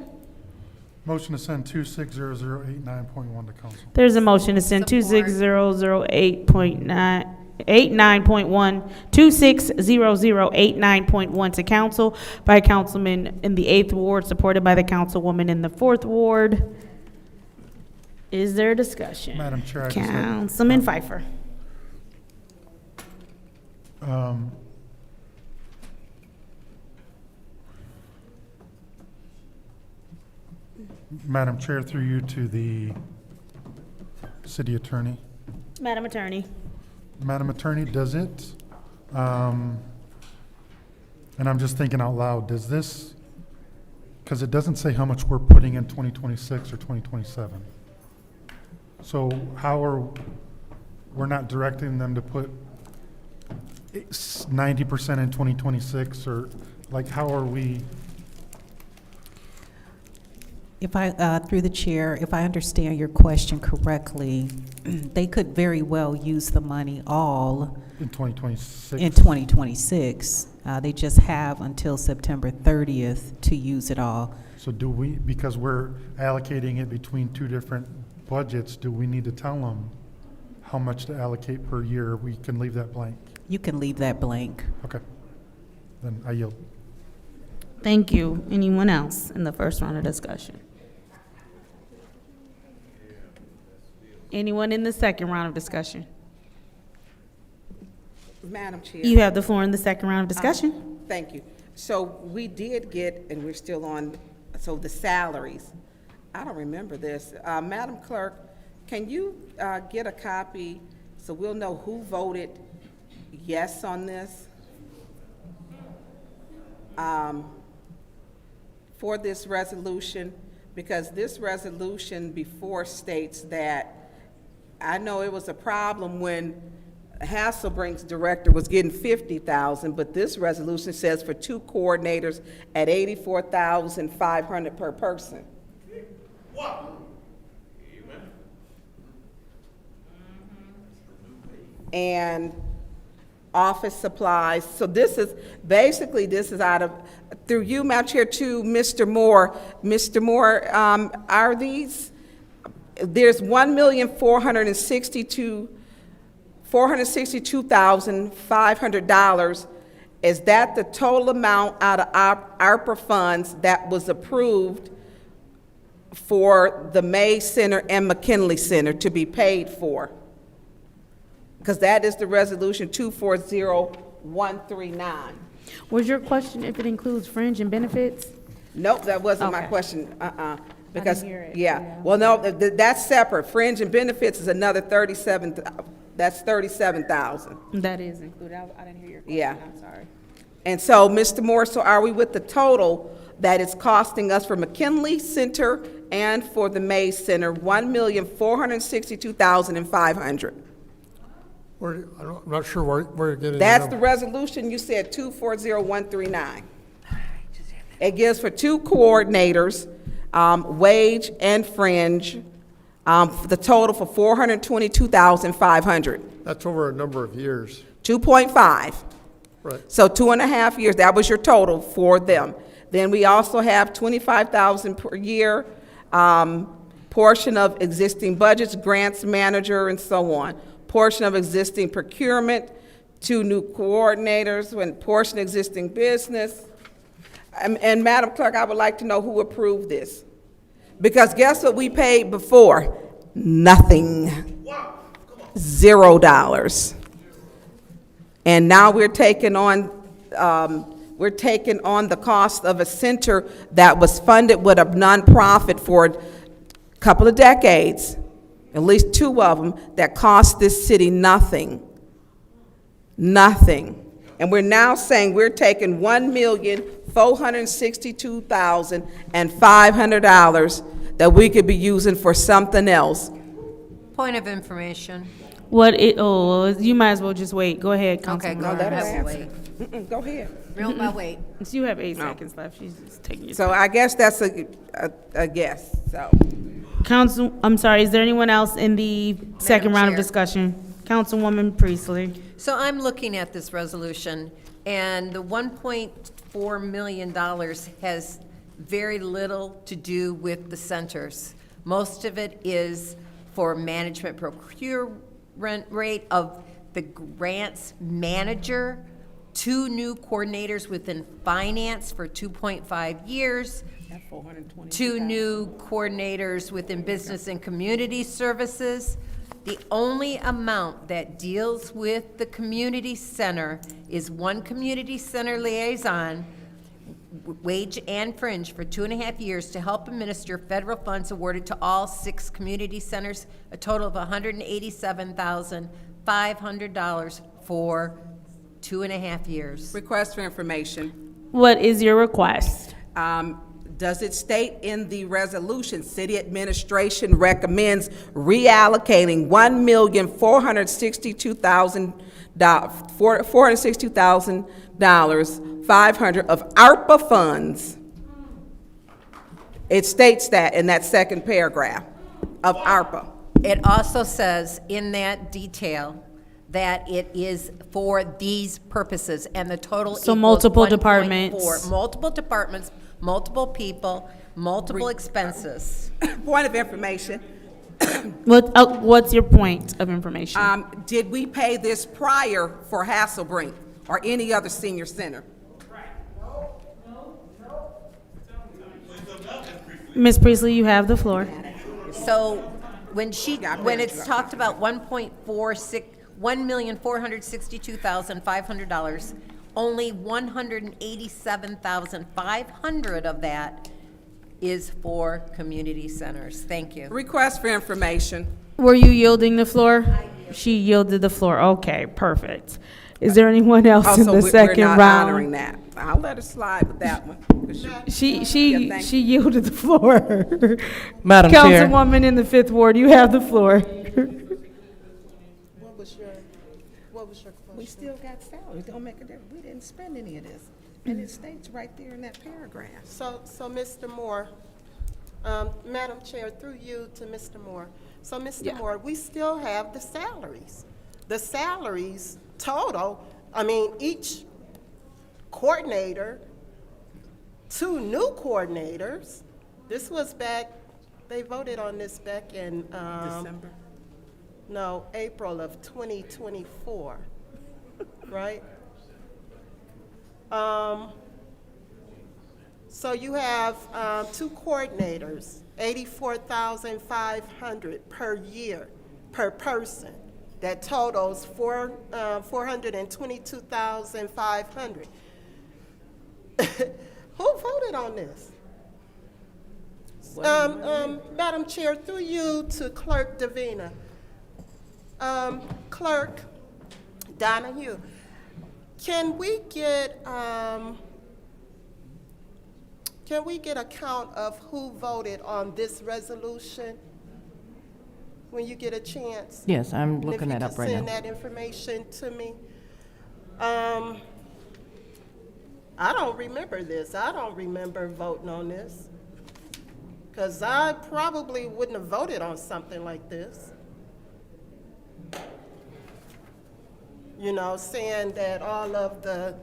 Motion to send 260089.1 to council. There's a motion to send 260089. 260089.1 to council by Councilman in the 8th Ward, supported by the Councilwoman in the 4th Ward. Is there discussion? Madam Chair, I just have- Councilman Pfeiffer. Madam Chair, through you to the city attorney. Madam Attorney. Madam Attorney, does it, and I'm just thinking out loud, does this, because it doesn't say how much we're putting in 2026 or 2027. So how are, we're not directing them to put 90% in 2026, or like how are we? If I, through the chair, if I understand your question correctly, they could very well use the money all In 2026? in 2026. They just have until September 30th to use it all. So do we, because we're allocating it between two different budgets, do we need to tell them how much to allocate per year? We can leave that blank? You can leave that blank. Okay, then I yield. Thank you. Anyone else in the first round of discussion? Anyone in the second round of discussion? Madam Chair. You have the floor in the second round of discussion. Thank you. So we did get, and we're still on, so the salaries. I don't remember this. Madam Clerk, can you get a copy so we'll know who voted yes on this? For this resolution, because this resolution before states that, I know it was a problem when Hasselbrink's director was getting $50,000, but this resolution says for 2 coordinators at $84,500 per person. And office supplies. So this is, basically, this is out of, through you, Madam Chair, to Mr. Moore. Mr. Moore, are these, there's $462,500. Is that the total amount out of ARPA funds that was approved for the May Center and McKinley Center to be paid for? Because that is the resolution 240139. Was your question if it includes fringe and benefits? Nope, that wasn't my Okay. question, because, hear it, yeah. yeah. Well, no, that's separate. Fringe and benefits is another 37, that's 37,000. That is included. I didn't hear your question. Yeah. I'm sorry. And so, Mr. Moore, so are we with the total that it's costing us for McKinley Center and for the Mays Center, $1,462,500? I'm not sure where you're getting that. That's the resolution, you said 240139. It gives for 2 coordinators, wage and fringe, the total for $422,500. That's over a number of years. 2.5. Right. So 2.5 years, that was your total for them. Then we also have $25,000 per year, portion of existing budgets, grants manager, and so on. Portion of existing procurement, 2 new coordinators, and portion existing business. And Madam Clerk, I would like to know who approved this. Because guess what we paid before? Nothing. $0. And now we're taking on the cost of a center that was funded with a nonprofit for a couple of decades, at least 2 of them, that cost this city nothing. Nothing. And we're now saying we're taking $1,462,500 that we could be using for something else. Point of information. You might as well just wait. Go ahead, Okay, Councilwoman. go let her ahead. answer. Go ahead. Real my weight. So you have 8 seconds left. She's just taking your So time. I guess that's a guess, so. Council, I'm sorry, is there anyone else in the second round of Chair. discussion? Councilwoman Priestley. So I'm looking at this resolution, and the $1.4 million has very little to do with the centers. Most of it is for management procurement rate of the grants manager, 2 new coordinators within finance for 2.5 years, 2 new coordinators within business and community services. The only amount that deals with the community center is 1 community center liaison, wage and fringe, for 2.5 years to help administer federal funds awarded to all 6 community centers, a total of $187,500 for 2.5 years. Request for information. What is your request? Does it state in the resolution, city administration recommends reallocating $1,462,500 of ARPA funds? It states that in that second paragraph of ARPA. It also says in that detail that it is for these purposes, and the total So equals multiple 1.4. departments. Multiple departments, multiple people, multiple expenses. Point of information. What's your point of information? Did we pay this prior for Hasselbrink or any other senior center? Ms. Priestley, you have the floor. So when it's talked about $1,462,500, only $187,500 of that is for community centers. Thank you. Request for information. Were you yielding the floor? She yielded the floor. Okay, perfect. Is there anyone else in the second we're not round? honoring that. I'll let her slide with that one. She yielded the floor. Madam Chair. Councilwoman in the 5th Ward, you have the floor. What was your question? We still got salaries. Don't make a difference. We didn't spend any of this. And it states right there in that paragraph. So Mr. Moore, Madam Chair, through you to Mr. Moore. So Mr. Moore, we still have the salaries. The salaries total, each coordinator, 2 new coordinators. This was back, they voted on this back in December? No, April of 2024, right? So you have 2 coordinators, $84,500 per year, per person. That totals $422,500. Who voted on this? Madam Chair, through you to Clerk Davina. Clerk Donahue, can we get a count of who voted on this resolution when you get a chance? Yes, I'm looking that up right Send now. that information to me. I don't remember this. I don't remember voting on this. Because I probably wouldn't have voted on something like this. You know, saying that all of the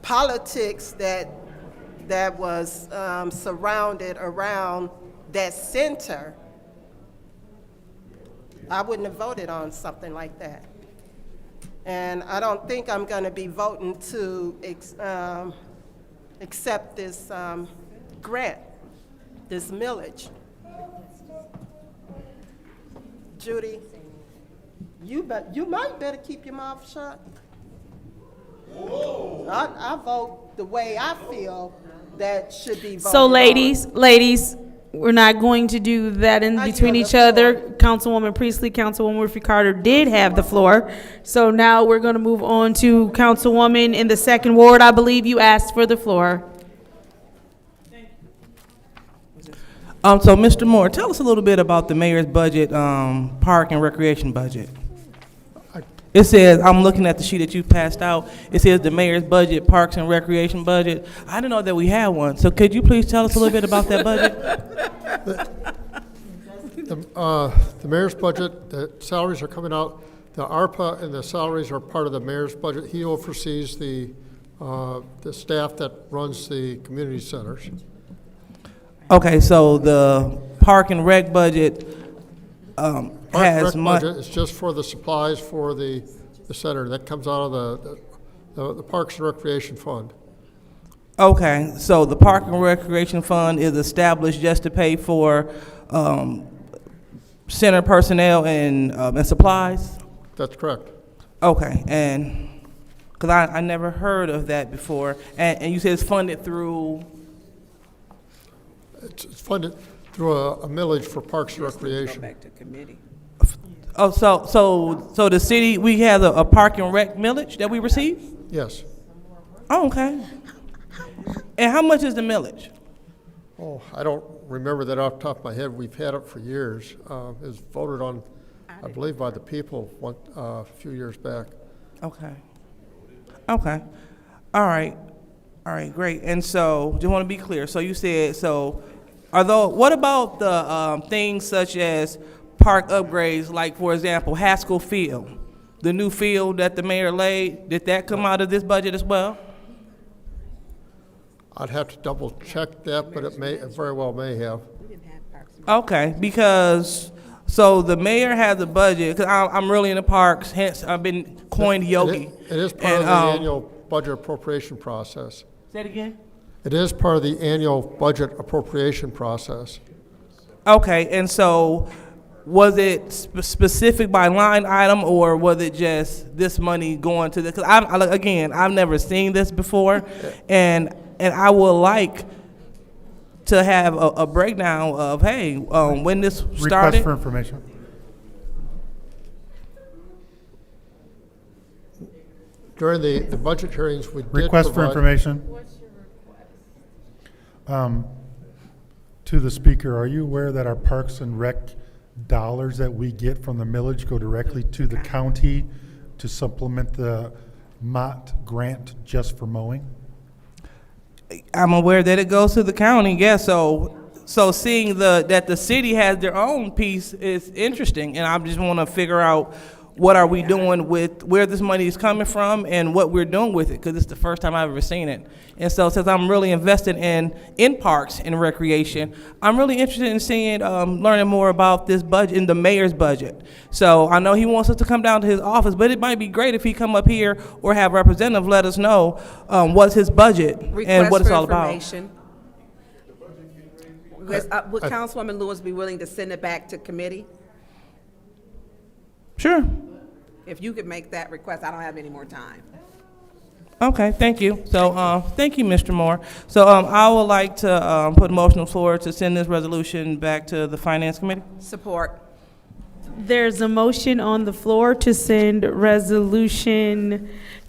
politics that was surrounded around that center, I wouldn't have voted on something like that. And I don't think I'm going to be voting to accept this grant, this millage. Judy, you might better keep your mouth shut. I vote the way I feel that should be voted So on. ladies, we're not going to do that in between each other. Councilwoman Priestley, Councilwoman Murphy Carter did have the floor. So now we're going to move on to Councilwoman in the 2nd Ward. I believe you asked for the floor. So Mr. Moore, tell us a little bit about the mayor's budget, park and recreation budget. It says, I'm looking at the sheet that you passed out, it says the mayor's budget, parks and recreation budget. I didn't know that we had one, so could you please tell us a little bit about that budget? The mayor's budget, the salaries are coming out. The ARPA and the salaries are part of the mayor's budget. He oversees the staff that runs the community centers. Okay, so the park and rec budget, Park and has Rec money. budget is just for the supplies for the center. That comes out of the Parks and Recreation Fund. Okay, so the Park and Recreation Fund is established just to pay for center personnel and supplies? That's correct. Okay, and, because I never heard of that before, and you said it's funded through, It's funded through a millage for Parks and Recreation. Back to committee. oh, so the city, we have a Park and Rec millage that we receive? Yes. Oh, okay. And how much is the millage? Oh, I don't remember that off the top of my head. We've had it for years. It was voted on, I believe, by the people a few years back. Okay. Okay. All right. All right, great. And so, just want to be clear. So you said, what about the things such as park upgrades, like, for example, Haskell Field, the new field that the mayor laid, did that come out of this budget as well? I'd have to double check that, but it very well may have. Okay, because, so the mayor has a budget, because I'm really in the parks, hence I've been coined Yogi. It is part of the annual budget appropriation process. Say it again? It is part of the annual budget appropriation process. Okay, and so was it specific by line item, or was it just this money going to the, because I've never seen this before, and I would like to have a breakdown of, hey, when this started. Request for information. During the budget hearings, we did Request for information. To the speaker, are you aware that our Parks and Rec dollars that we get from the millage go directly to the county to supplement the MOT grant just for mowing? I'm aware that it goes to the county, yes, so seeing that the city has their own piece is interesting, and I just want to figure out what are we doing with where this money is coming from and what we're doing with it, because it's the first time I've ever seen it. And so since I'm really invested in parks and recreation, I'm really interested in seeing, learning more about this budget, in the mayor's budget. So I know he wants us to come down to his office, but it might be great if he come up here or have representative let us know what's his budget and what it's all about. Would Councilwoman Lewis be willing to send it back to committee? Sure. If you could make that request, I don't have any more time. Okay, thank you. So, thank you, Mr. Moore. So, I would like to put a motion on the floor to send this resolution back to the Finance Committee. Support. There's a motion on the floor to send resolution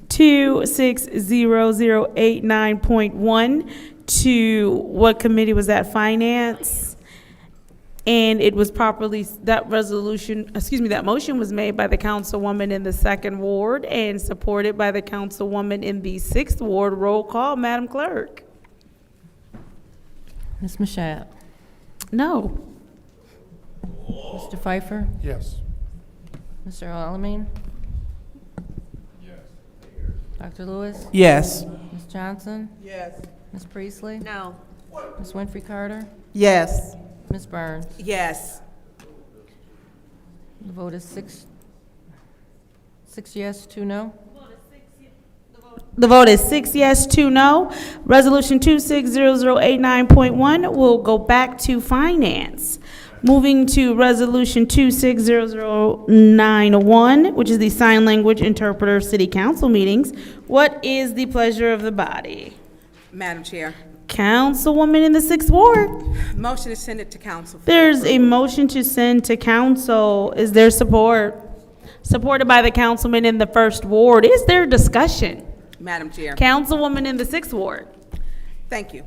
260089.1 to, what committee was that, Finance? And it was properly, that motion was made by the councilwoman in the 2nd Ward and supported by the councilwoman in the 6th Ward. Roll call, Madam Clerk. Ms. Mashat? No. Mr. Pfeiffer? Yes. Mr. Alamin? Yes. Dr. Lewis? Yes. Ms. Johnson? Yes. Ms. Priestley? No. Ms. Winfrey Carter? Yes. Ms. Burns? Yes. The vote is six yes, 2 no. The vote is 6 yes, 2 no. Resolution 260089.1 will go back to Finance. Moving to Resolution 260091, which is the Sign Language Interpreter City Council Meetings. What is the pleasure of the body? Madam Chair, Councilwoman in the 6th Ward. motion to send it to council. There's a motion to send to council. Is there support? Supported by the councilman in the 1st Ward. Is there discussion? Madam Chair. Councilwoman in the 6th Ward. Thank you.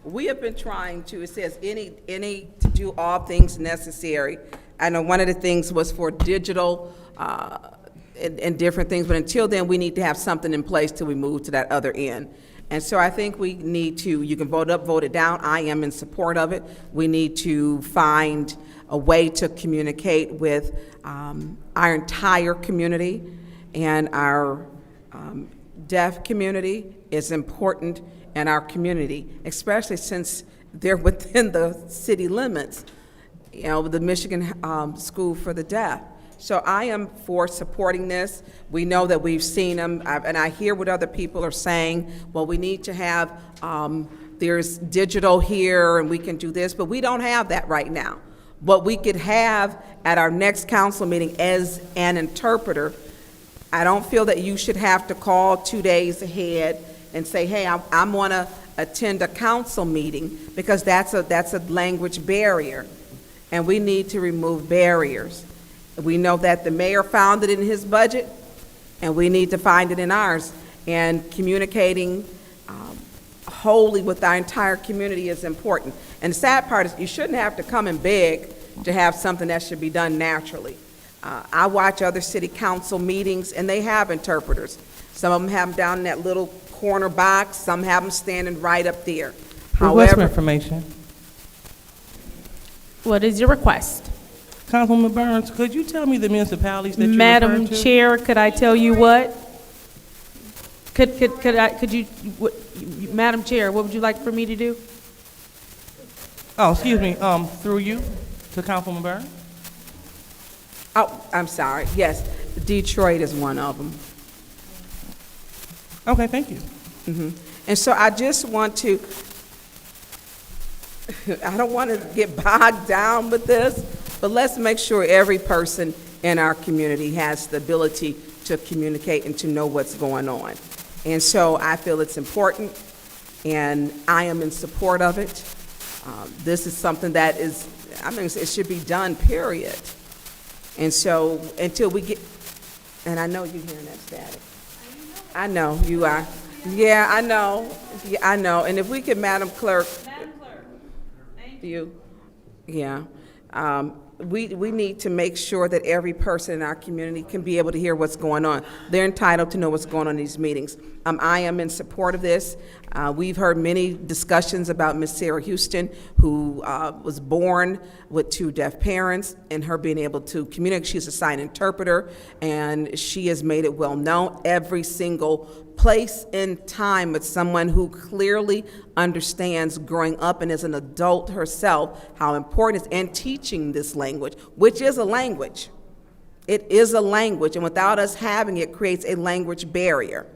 We have been trying to, it says to do all things necessary. I know one of the things was for digital and different things, but until then, we need to have something in place till we move to that other end. And so I think we need to, you can vote up, vote it down. I am in support of it. We need to find a way to communicate with our entire community, and our deaf community is important in our community, especially since they're within the city limits. you know, the Michigan School for the Deaf. So I am for supporting this. We know that we've seen them, and I hear what other people are saying. Well, we need to have, there's digital here, and we can do this, but we don't have that right now. What we could have at our next council meeting as an interpreter, I don't feel that you should have to call 2 days ahead and say, hey, I'm going to attend a council meeting, because that's a language barrier, and we need to remove barriers. We know that the mayor found it in his budget, and we need to find it in ours. And communicating wholly with our entire community is important. And the sad part is you shouldn't have to come in big to have something that should be done naturally. I watch other city council meetings, and they have interpreters. Some of them have them down in that little corner box. Some have them standing right up there. Request for information. What is your request? Councilwoman Burns, could you tell me the municipalities that you Madam referred to? Chair, could I tell you what? Madam Chair, what would you like for me to do? Oh, excuse me, through you to Councilwoman Burns? Oh, I'm sorry. Yes, Detroit is one of them. Okay, thank you. And so I just want to, I don't want to get bogged down with this, but let's make sure every person in our community has the ability to communicate and to know what's going on. And so I feel it's important, and I am in support of it. This is something that is, I mean, it should be done, period. And so until we get, and I know you're hearing that static. I know you are. Yeah, I know. Yeah, I know. And if we could, Madam Clerk. Madam Clerk, thank you. Yeah. We need to make sure that every person in our community can be able to hear what's going on. They're entitled to know what's going on in these meetings. I am in support of this. We've heard many discussions about Miss Sarah Houston, who was born with 2 deaf parents, and her being able to communicate. She's a sign interpreter, and she has made it well known every single place in time with someone who clearly understands growing up and as an adult herself how important it is, and teaching this language, which is a language. It is a language, and without us having it creates a language barrier.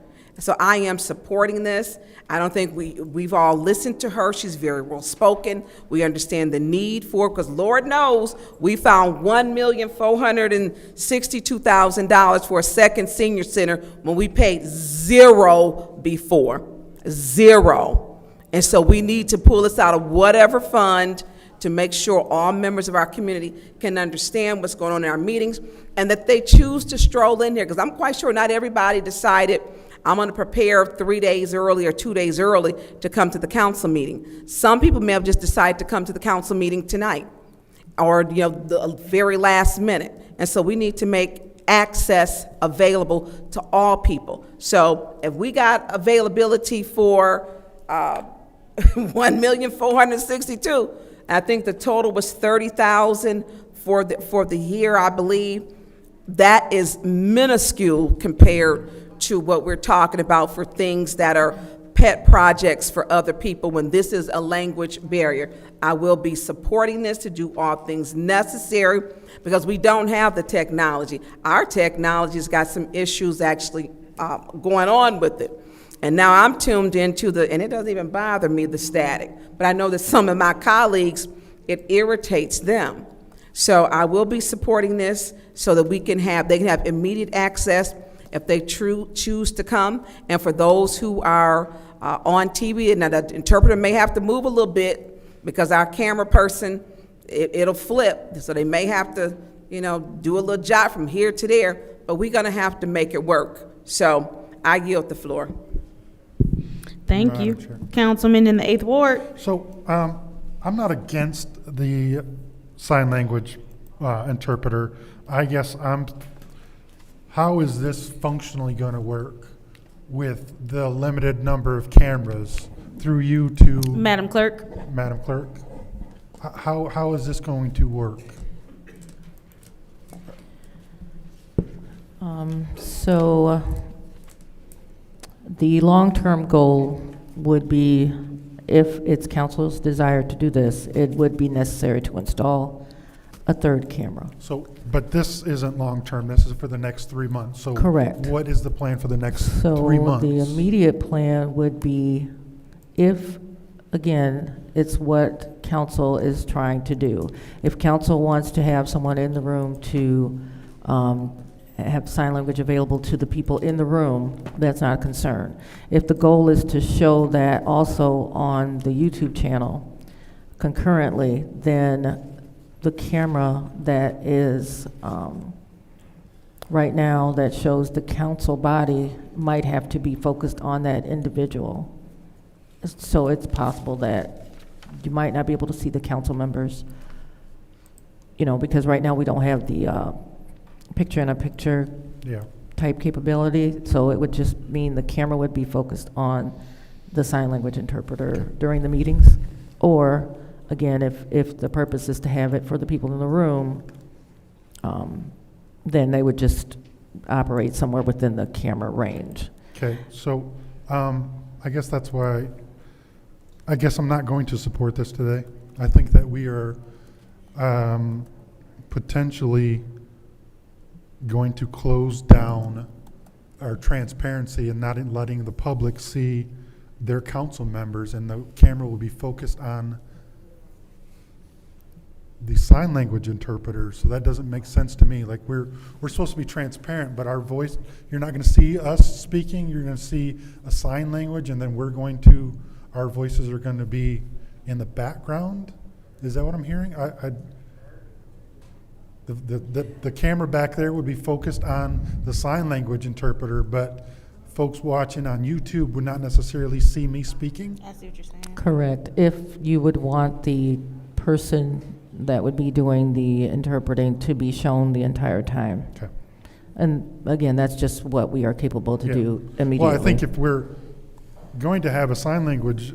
So I am supporting this. I don't think we've all listened to her. She's very well spoken. We understand the need for it, because Lord knows we found $1,462,000 for a second senior center when we paid 0 before. 0. And so we need to pull this out of whatever fund to make sure all members of our community can understand what's going on in our meetings, and that they choose to stroll in here, because I'm quite sure not everybody decided, I'm going to prepare 3 days early or 2 days early to come to the council meeting. Some people may have just decided to come to the council meeting tonight, or the very last minute. And so we need to make access available to all people. So if we got availability for $1,462,000, I think the total was $30,000 for the year, I believe. That is minuscule compared to what we're talking about for things that are pet projects for other people, when this is a language barrier. I will be supporting this to do all things necessary, because we don't have the technology. Our technology's got some issues actually going on with it. And now I'm tuned into and it doesn't even bother me, the static, but I know that some of my colleagues, it irritates them. So I will be supporting this so that they can have immediate access if they choose to come. And for those who are on TV, and the interpreter may have to move a little bit because our camera person, it'll flip. So they may have to, do a little jot from here to there, but we're gonna have to make it work. So I yield the floor. Thank you. Councilman in the 8th Ward. So I'm not against the sign language interpreter. I guess how is this functionally going to work with the limited number of cameras through you to Madam Clerk? Madam Clerk, how is this going to work? So the long-term goal would be, if it's council's desire to do this, it would be necessary to install a third camera. So, but this isn't long-term, this is for the next 3 months. So Correct. what is the plan for the next 3 So months? the immediate plan would be if, again, it's what council is trying to do. If council wants to have someone in the room to have sign language available to the people in the room, that's not a concern. If the goal is to show that also on the YouTube channel concurrently, then the camera that is right now that shows the council body might have to be focused on that individual. So it's possible that you might not be able to see the council members, you know, because right now we don't have the picture-in-a-picture type capability. So it would just mean the camera would be focused on the sign language interpreter during the meetings. Or, again, if the purpose is to have it for the people in the room, then they would just operate somewhere within the camera range. Okay, so I guess that's why I guess I'm not going to support this today. I think that we are potentially going to close down our transparency and not letting the public see their council members, and the camera will be focused on the sign language interpreter. So that doesn't make sense to me. Like we're supposed to be transparent, but our voice, you're not going to see us speaking, you're going to see a sign language, and then our voices are going to be in the background. Is that what I'm hearing? The camera back there would be focused on the sign language interpreter, but folks watching on YouTube would not necessarily see me speaking? I see what you're saying. Correct. If you would want the person that would be doing the interpreting to be shown the entire time. Okay. And again, that's just what we are capable to do immediately. Well, I think if we're going to have a sign language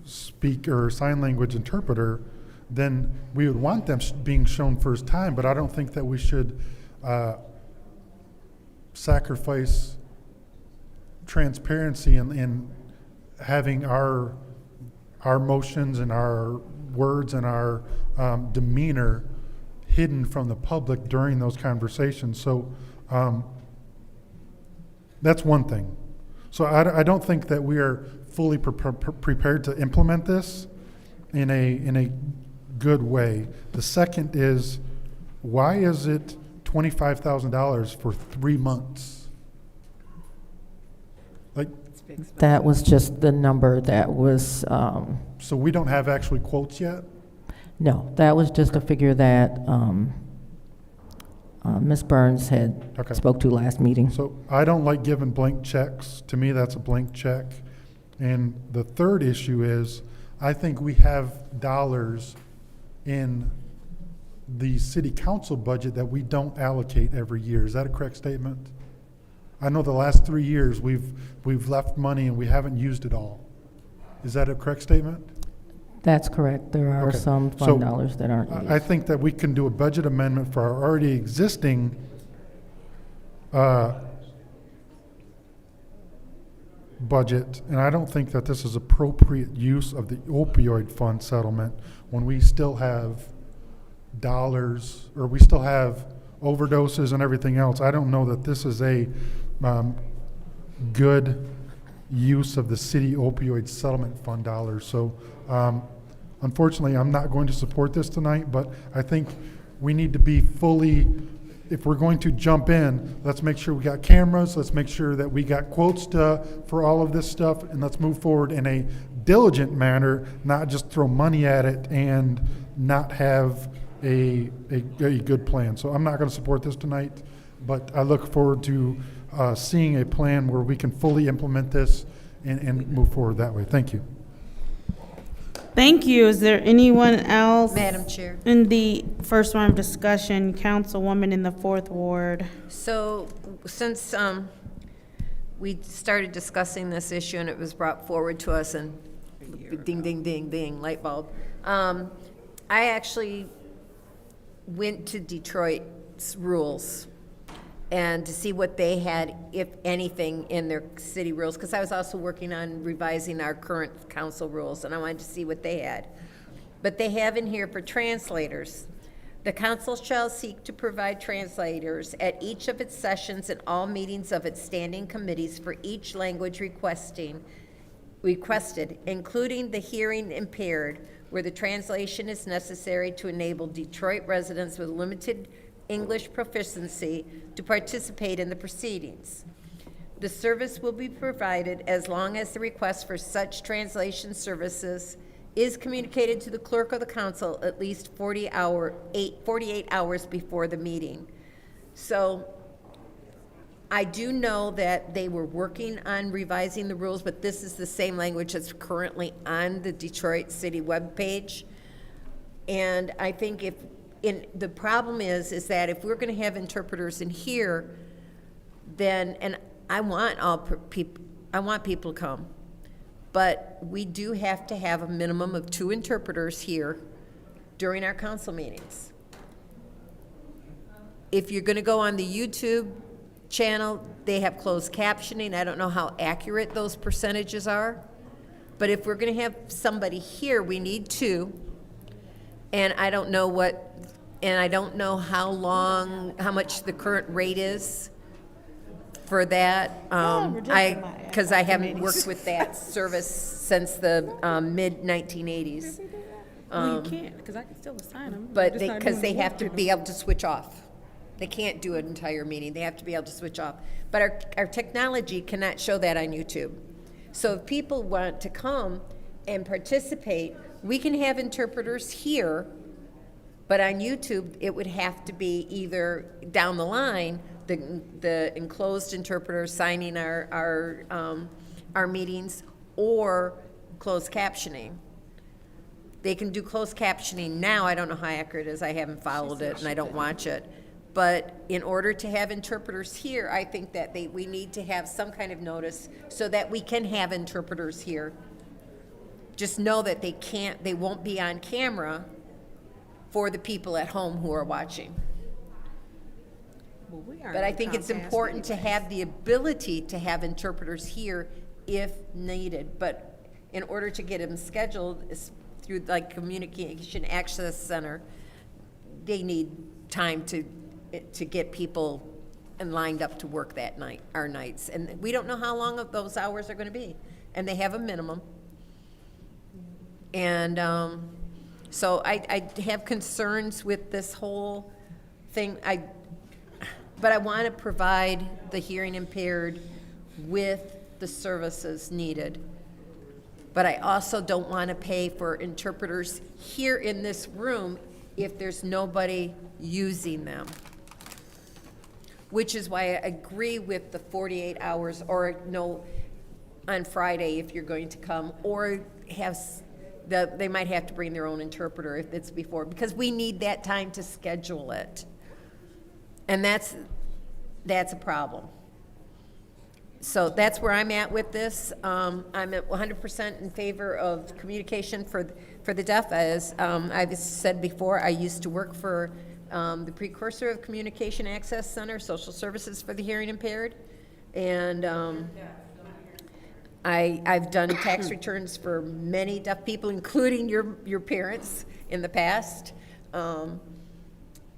speaker or sign language interpreter, then we would want them being shown first time, but I don't think that we should sacrifice transparency in having our motions and our words and our demeanor hidden from the public during those conversations. So that's one thing. So I don't think that we are fully prepared to implement this in a good way. The second is, why is it $25,000 for 3 months? Like, that was just the number that was. So we don't have actually quotes yet? No, that was just a figure that Ms. Burns had spoke to last meeting. So I don't like giving blank checks. To me, that's a blank check. And the third issue is, I think we have dollars in the city council budget that we don't allocate every year. Is that a correct statement? I know the last 3 years we've left money and we haven't used it all. Is that a correct statement? That's correct. There are some fund dollars that aren't used. I think that we can do a budget amendment for our already existing budget, and I don't think that this is appropriate use of the opioid fund settlement when we still have dollars, or we still have overdoses and everything else. I don't know that this is a good use of the city opioid settlement fund dollars. So unfortunately, I'm not going to support this tonight, but I think we need to be fully, if we're going to jump in, let's make sure we got cameras, let's make sure that we got quotes for all of this stuff, and let's move forward in a diligent manner, not just throw money at it and not have a good plan. So I'm not going to support this tonight, but I look forward to seeing a plan where we can fully implement this and move forward that way. Thank you. Thank you. Is there anyone else? Madam Chair. In the first round of discussion, Councilwoman in the 4th Ward. So since we started discussing this issue and it was brought forward to us and ding, ding, ding, ding, light bulb, I actually went to Detroit's rules and to see what they had, if anything, in their city rules, because I was also working on revising our current council rules, and I wanted to see what they had. But they have in here for translators, The council shall seek to provide translators at each of its sessions and all meetings of its standing committees for each language requested, including the hearing impaired, where the translation is necessary to enable Detroit residents with limited English proficiency to participate in the proceedings. The service will be provided as long as the request for such translation services is communicated to the clerk of the council at least 48 hours before the meeting. So I do know that they were working on revising the rules, but this is the same language that's currently on the Detroit City webpage. And I think the problem is that if we're going to have interpreters in here, then, and I want people to come, but we do have to have a minimum of 2 interpreters here during our council meetings. If you're going to go on the YouTube channel, they have closed captioning. I don't know how accurate those percentages are, but if we're going to have somebody here, we need 2. And I don't know how much the current rate is for that. Because I haven't worked with that service since the mid-1980s. Well, you can't, because I can still assign them. But because they have to be able to switch off. They can't do an entire meeting. They have to be able to switch off. But our technology cannot show that on YouTube. So if people want to come and participate, we can have interpreters here, but on YouTube, it would have to be either down the line, the enclosed interpreter signing our meetings, or closed captioning. They can do closed captioning now. I don't know how accurate it is. I haven't followed it and I don't watch it. But in order to have interpreters here, I think that we need to have some kind of notice so that we can have interpreters here. Just know that they won't be on camera for the people at home who are watching. But I think it's important to have the ability to have interpreters here if needed. But in order to get them scheduled through like Communication Access Center, they need time to get people and lined up to work that night, our nights. And we don't know how long of those hours are going to be. And they have a minimum. And so I have concerns with this whole thing. But I want to provide the hearing impaired with the services needed. But I also don't want to pay for interpreters here in this room if there's nobody using them. Which is why I agree with the 48 hours, or no, on Friday if you're going to come, or they might have to bring their own interpreter if it's before, because we need that time to schedule it. And that's a problem. So that's where I'm at with this. I'm at 100% in favor of communication for the deaf. As I've said before, I used to work for the precursor of Communication Access Center, Social Services for the Hearing Impaired. And I've done tax returns for many deaf people, including your parents in the past.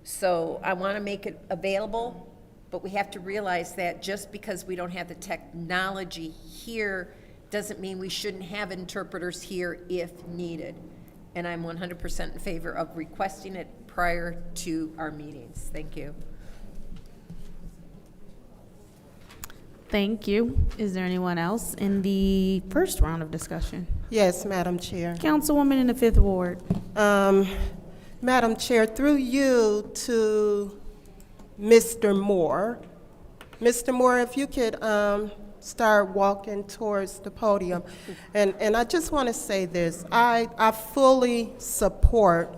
So I want to make it available, but we have to realize that just because we don't have the technology here doesn't mean we shouldn't have interpreters here if needed. And I'm 100% in favor of requesting it prior to our meetings. Thank you. Thank you. Is there anyone else in the first round of discussion? Yes, Madam Chair. Councilwoman in the 5th Ward. Madam Chair, through you to Mr. Moore. Mr. Moore, if you could start walking towards the podium. And I just want to say this. I fully support,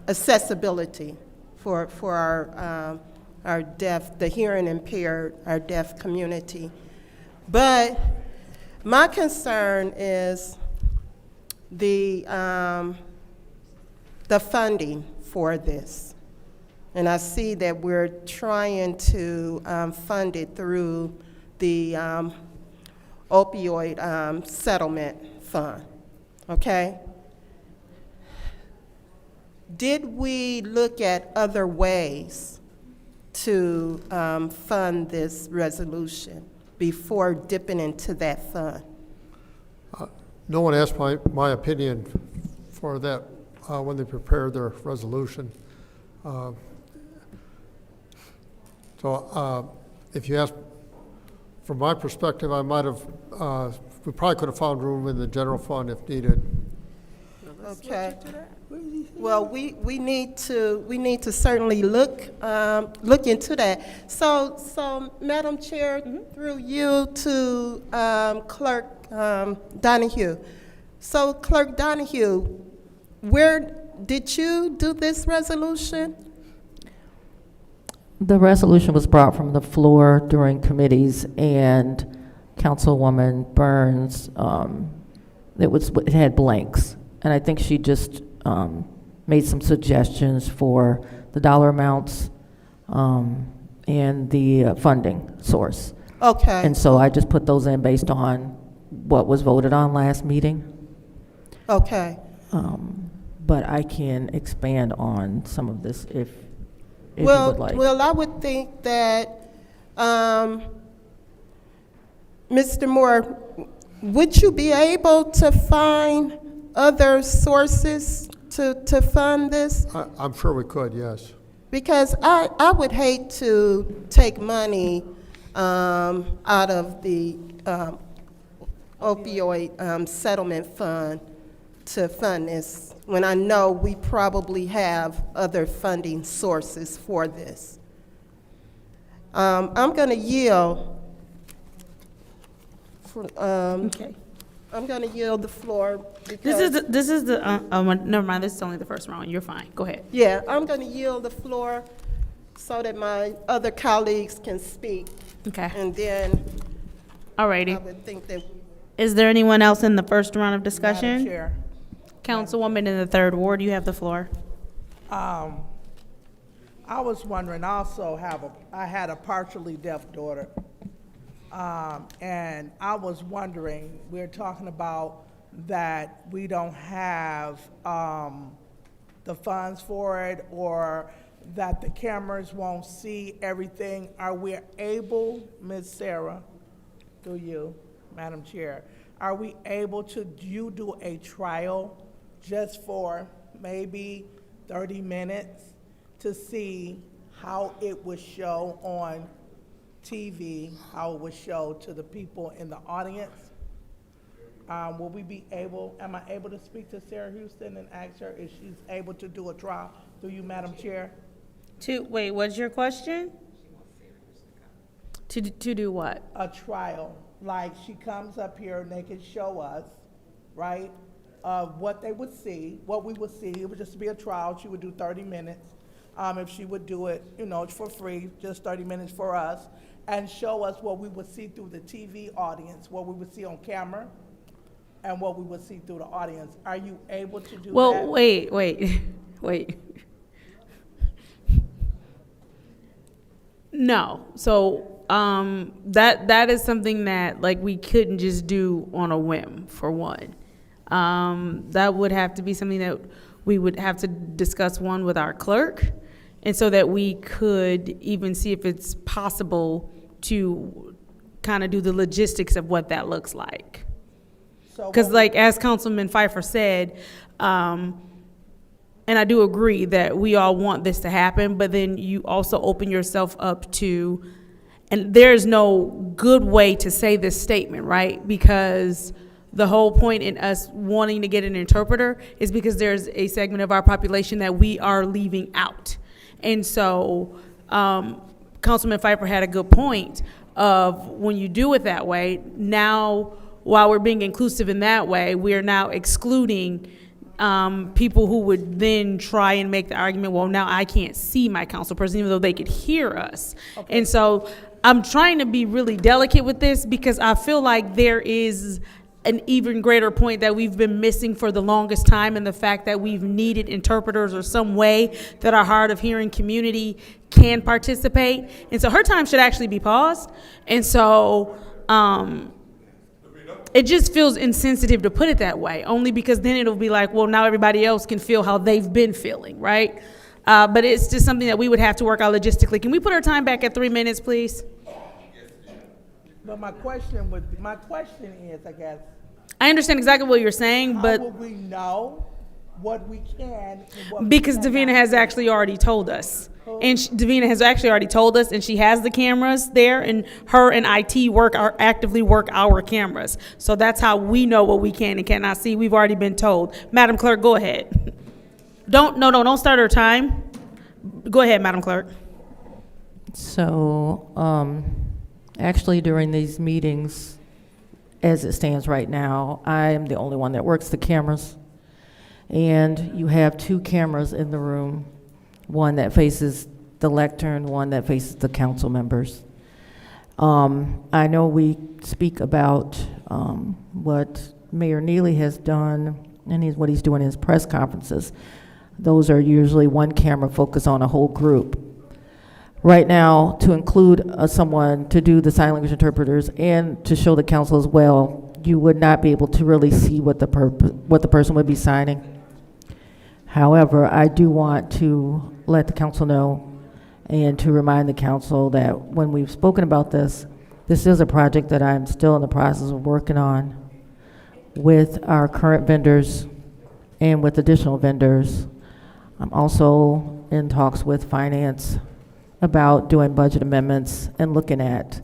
accessibility for our deaf, the hearing impaired, our deaf community. But my concern is the funding for this. And I see that we're trying to fund it through the opioid settlement fund, okay? did we look at other ways to fund this resolution before dipping into that fund? No one asked my opinion for that when they prepared their resolution. If you ask, from my perspective, I might have, we probably could have found room in the general fund if needed. Okay. Well, we need to certainly look into that. So Madam Chair, through you to Clerk Donahue. So Clerk Donahue, where did you do this resolution? The resolution was brought from the floor during committees, and Councilwoman Burns, it had blanks. And I think she just made some suggestions for the dollar amounts and the funding source. Okay. And so I just put those in based on what was voted on last meeting. Okay. But I can expand on some of this if you would like. Well, I would think that, Mr. Moore, would you be able to find other sources to fund this? I'm sure we could, yes. Because I would hate to take money out of the opioid settlement fund to fund this, when I know we probably have other funding sources for this. I'm going to yield. Okay. I'm going to yield the floor. Because This is the never mind, this is only the first round. You're fine. Go ahead. Yeah, I'm going to yield the floor so that my other colleagues can speak. Okay. And then Alrighty. I would think that. Is there anyone else in the first round of discussion? Madam Chair. Councilwoman in the third ward, you have the floor. I was wondering, I had a partially deaf daughter. And I was wondering, we're talking about that we don't have the funds for it, or that the cameras won't see everything. Are we able, Ms. Sarah, through you, Madam Chair, are we able to do a trial just for maybe 30 minutes to see how it would show on TV, how it would show to the people in the audience? Will we be able, am I able to speak to Sarah Houston and ask her if she's able to do a trial through you, Madam Chair? Wait, what's your question? To do what? A trial, like she comes up here and they can show us, right, what they would see, what we would see. It would just be a trial. She would do 30 minutes. If she would do it, for free, just 30 minutes for us, and show us what we would see through the TV audience, what we would see on camera, and what we would see through the audience. Are you able to do that? Well, wait. No. So that is something that we couldn't just do on a whim, for one. That would have to be something that we would have to discuss with our clerk, and so that we could even see if it's possible to kind of do the logistics of what that looks like. Because as Councilman Pfeiffer said, and I do agree that we all want this to happen, but then you also open yourself up to, and there's no good way to say this statement, right? Because the whole point in us wanting to get an interpreter is because there's a segment of our population that we are leaving out. And so Councilman Pfeiffer had a good point of when you do it that way, now while we're being inclusive in that way, we're now excluding people who would then try and make the argument, well, now I can't see my council person, even though they could hear us. Okay. And so I'm trying to be really delicate with this because I feel like there is an even greater point that we've been missing for the longest time, and the fact that we've needed interpreters or some way that our hard of hearing community can participate. And so her time should actually be paused. And so it just feels insensitive to put it that way, only because then it'll be like, well, now everybody else can feel how they've been feeling, right? But it's just something that we would have to work out logistically. Can we put our time back at 3 minutes, please? But my question is, I guess, I understand exactly what you're saying, how but will we know what we can and what we because cannot Davina has do? actually already told us. And Davina has actually already told us, and she has the cameras there, and her and IT actively work our cameras. So that's how we know what we can and cannot see. We've already been told. Madam Clerk, go ahead. Don't start our time. Go ahead, Madam Clerk. So, actually during these meetings, as it stands right now, I am the only one that works the cameras. And you have 2 cameras in the room, one that faces the lectern, one that faces the council members. I know we speak about what Mayor Neely has done and what he's doing in his press conferences. Those are usually one camera focused on a whole group. Right now, to include someone to do the sign language interpreters and to show the council as well, you would not be able to really see what the person would be signing. However, I do want to let the council know and to remind the council that when we've spoken about this, this is a project that I'm still in the process of working on with our current vendors and with additional vendors. I'm also in talks with finance about doing budget amendments and looking at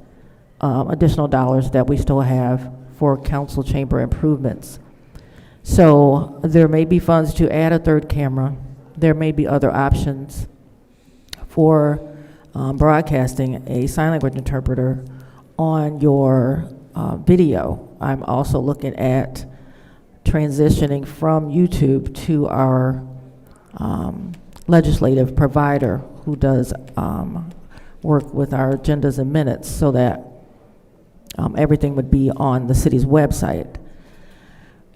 additional dollars that we still have for council chamber improvements. So there may be funds to add a 3rd camera. There may be other options for broadcasting a sign language interpreter on your video. I'm also looking at transitioning from YouTube to our legislative provider who does work with our agendas and minutes so that everything would be on the city's website.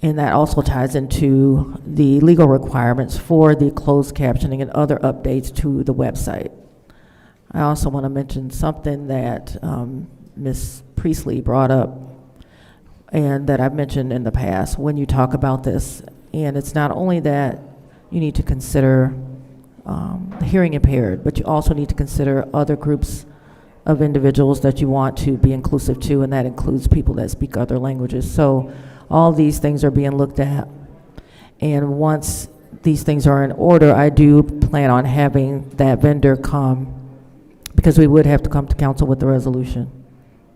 And that also ties into the legal requirements for the closed captioning and other updates to the website. I also want to mention something that Ms. Priestley brought up and that I've mentioned in the past when you talk about this. And it's not only that you need to consider the hearing impaired, but you also need to consider other groups of individuals that you want to be inclusive to, and that includes people that speak other languages. So all these things are being looked at. And once these things are in order, I do plan on having that vendor come, because we would have to come to council with the resolution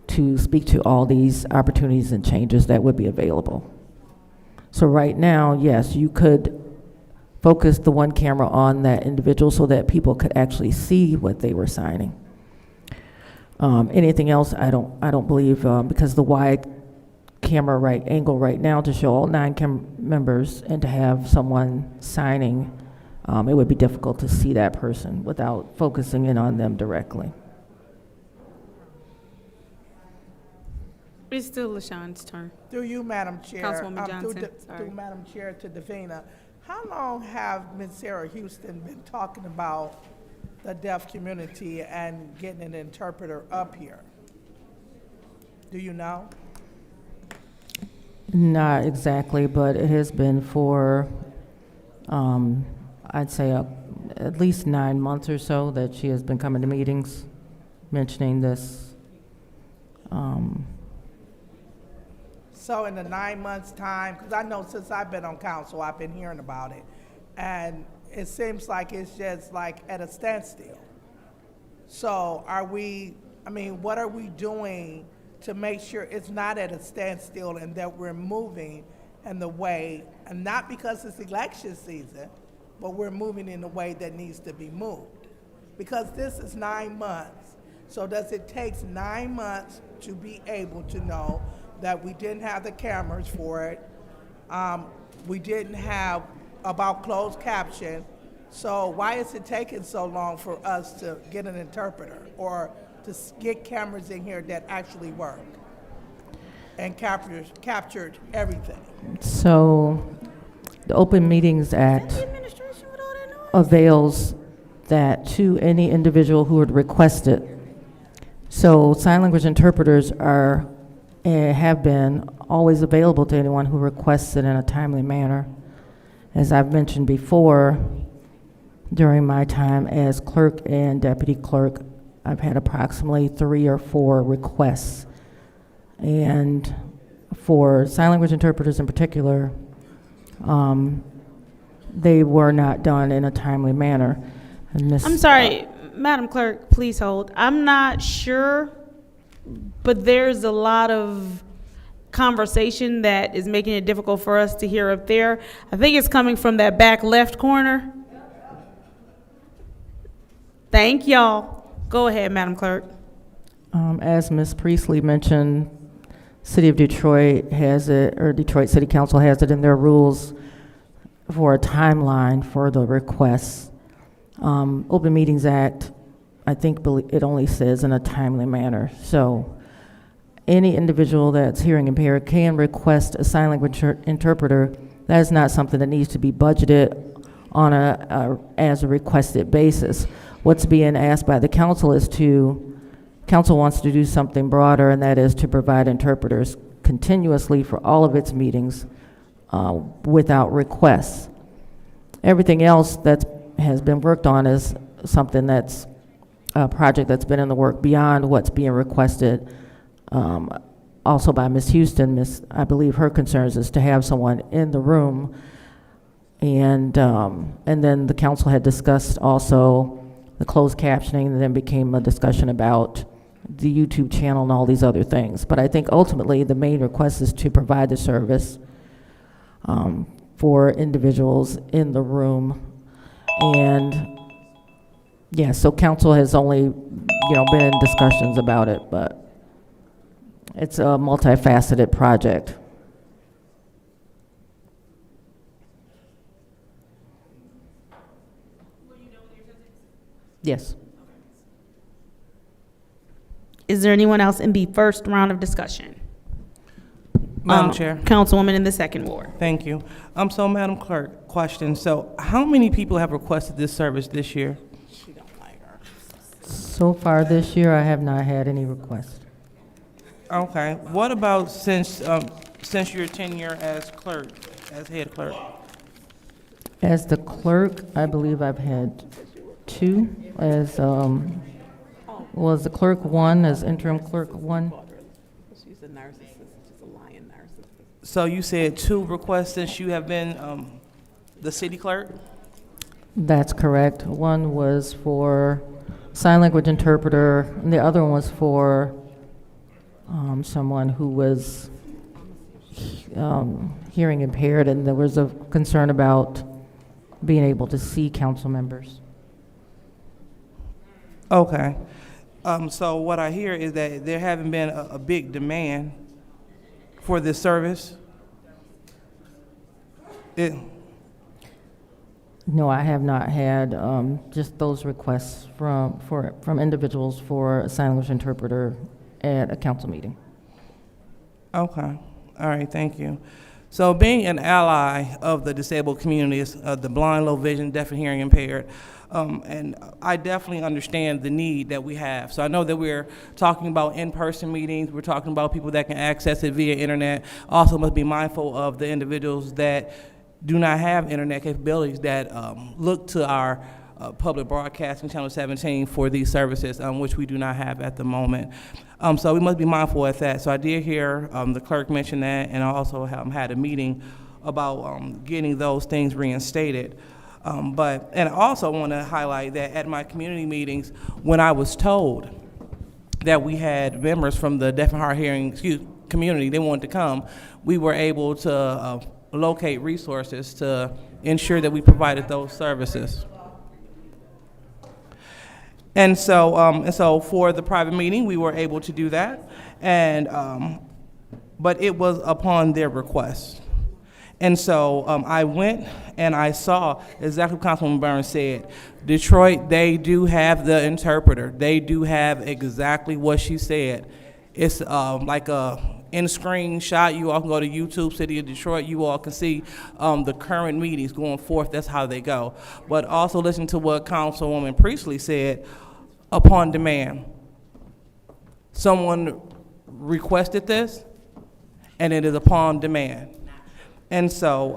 to speak to all these opportunities and changes that would be available. So right now, yes, you could focus the 1 camera on that individual so that people could actually see what they were signing. Anything else, I don't believe, because the wide camera angle right now to show all 9 members and to have someone signing, it would be difficult to see that person without focusing in on them directly. It's still LaShawn's turn. Through you, Madam Chair. Councilwoman Johnson, sorry. Through Madam Chair to Davina. How long have Ms. Sarah Houston been talking about the deaf community and getting an interpreter up here? Do you know? Not exactly, but it has been for, I'd say at least 9 months or so that she has been coming to meetings mentioning this. So in the 9 months' time, because I know since I've been on council, I've been hearing about it, and it seems like it's just like at a standstill. So what are we doing to make sure it's not at a standstill and that we're moving in the way, and not because it's election season, but we're moving in the way that needs to be moved? Because this is 9 months. So does it take 9 months to be able to know that we didn't have the cameras for it? We didn't have about closed caption. So why is it taking so long for us to get an interpreter or to get cameras in here that actually work and captured everything? So the Open Meetings Act avails that to any individual who would request it. So sign language interpreters are have been always available to anyone who requests it in a timely manner. As I've mentioned before, during my time as clerk and deputy clerk, I've had approximately 3 or 4 requests. And for sign language interpreters in particular, they were not done in a timely manner. And I'm sorry, Madam Clerk, please hold. I'm not sure, but there's a lot of conversation that is making it difficult for us to hear up there. I think it's coming from that back left corner. Thank y'all. Go ahead, Madam Clerk. As Ms. Priestley mentioned, City of Detroit has it, or Detroit City Council has it in their rules for a timeline for the requests. Open Meetings Act, I think it only says in a timely manner. So any individual that's hearing impaired can request a sign language interpreter. That is not something that needs to be budgeted on as a requested basis. What's being asked by the council council wants to do something broader, and that is to provide interpreters continuously for all of its meetings without requests. Everything else that has been worked on is something that's a project that's been in the work beyond what's being requested. Also by Ms. Houston, I believe her concerns is to have someone in the room, and then the council had discussed also the closed captioning, and then became a discussion about the YouTube channel and all these other things. But I think ultimately the main request is to provide the service for individuals in the room. And yeah, so council has only, been in discussions about it, but it's a multifaceted project. Yes. Is there anyone else in the first round of discussion? Madam Chair. Councilwoman in the second ward. Thank you. So, Madam Clerk, question. So, how many people have requested this service this year? So far this year, I have not had any requests. Okay. What about since your tenure as clerk, as head clerk? As the clerk, I believe I've had 2. As was the clerk 1, as interim clerk 1. She's a narcissist. She's a lying narcissist. So you said 2 requests since you have been the city clerk? That's correct. One was for sign language interpreter, and the other one was for someone who was hearing impaired, and there was a concern about being able to see council members. Okay. So what I hear is that there haven't been a big demand for this service. No, I have not had just those requests from individuals for a sign language interpreter at a council meeting. Okay. All right. Thank you. So being an ally of the disabled communities, the blind, low vision, deaf and hearing impaired, and I definitely understand the need that we have. So I know that we're talking about in-person meetings. We're talking about people that can access it via internet. Also must be mindful of the individuals that do not have internet capabilities that look to our public broadcasting channel 17 for these services, which we do not have at the moment. So we must be mindful of that. So I did hear the clerk mention that, and I also had a meeting about getting those things reinstated. And I also want to highlight that at my community meetings, when I was told that we had members from the deaf and hard hearing community, they wanted to come, we were able to locate resources to ensure that we provided those services. And so for the private meeting, we were able to do that, and but it was upon their request. And so I went and I saw exactly what Councilwoman Burns said. Detroit, they do have the interpreter. They do have exactly what she said. It's like a in-screen shot. You all can go to YouTube, City of Detroit. You all can see the current meetings going forth. That's how they go. But also listen to what Councilwoman Priestley said, upon demand. Someone requested this, and it is upon demand. And so,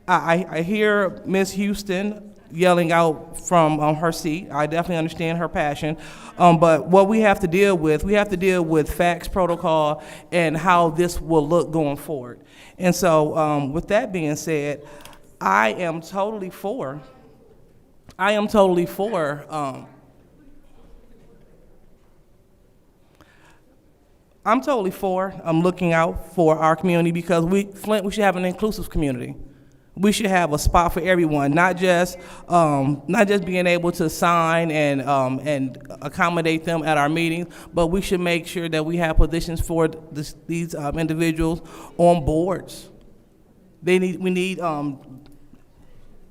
I hear Ms. Houston yelling out from her seat. I definitely understand her passion. But what we have to deal with facts, protocol, and how this will look going forward. And so, with that being said, I am totally for looking out for our community, because Flint, we should have an inclusive community. We should have a spot for everyone, not just being able to sign and accommodate them at our meetings, but we should make sure that we have positions for these individuals on boards. We need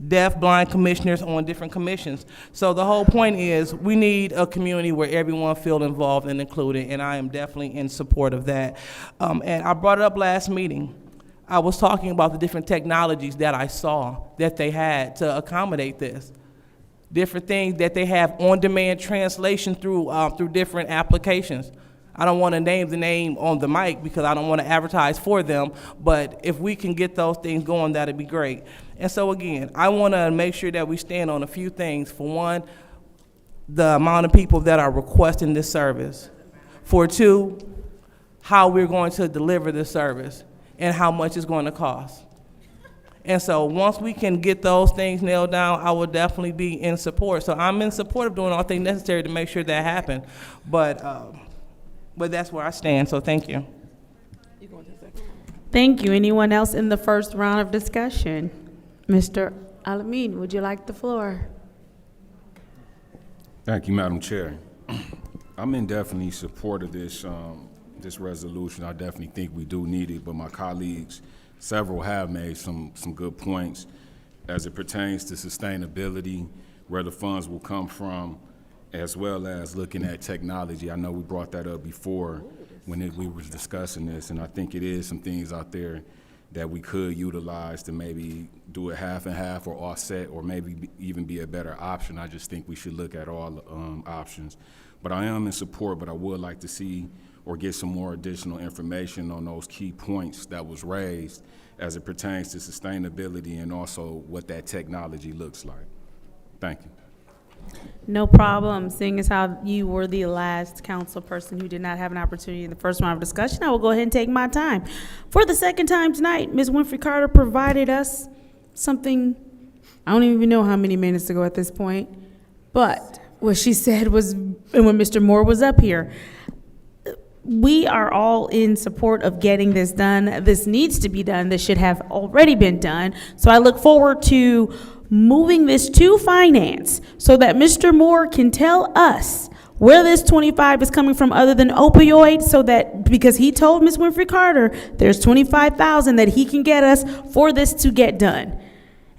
deaf, blind commissioners on different commissions. So the whole point is we need a community where everyone feels involved and included, and I am definitely in support of that. And I brought it up last meeting. I was talking about the different technologies that I saw that they had to accommodate this. Different things that they have on-demand translation through different applications. I don't want to name the name on the mic because I don't want to advertise for them, but if we can get those things going, that'd be great. And so again, I want to make sure that we stand on a few things. For one, the amount of people that are requesting this service. For two, how we're going to deliver this service and how much it's going to cost. And so once we can get those things nailed down, I will definitely be in support. So I'm in support of doing all things necessary to make sure that happens. But that's where I stand, so thank you. Thank you. Anyone else in the first round of discussion? Mr. Alamin, would you like the floor? Thank you, Madam Chair. I'm in definitely support of this resolution. I definitely think we do need it, but my colleagues, several have made some good points as it pertains to sustainability, where the funds will come from, as well as looking at technology. I know we brought that up before when we were discussing this, and I think it is some things out there that we could utilize to maybe do it half and half or offset, or maybe even be a better option. I just think we should look at all options. But I am in support, but I would like to see or get some more additional information on those key points that was raised as it pertains to sustainability and also what that technology looks like. Thank you. No problem. Seeing as how you were the last council person who did not have an opportunity in the first round of discussion, I will go ahead and take my time. For the second time tonight, Ms. Winfrey Carter provided us something, I don't even know how many minutes ago at this point, but what she said was, and when Mr. Moore was up here, we are all in support of getting this done. This needs to be done. This should have already been done. So I look forward to moving this to finance so that Mr. Moore can tell us where this 25 is coming from other than opioids, so that, because he told Ms. Winfrey Carter there's 25,000 that he can get us for this to get done.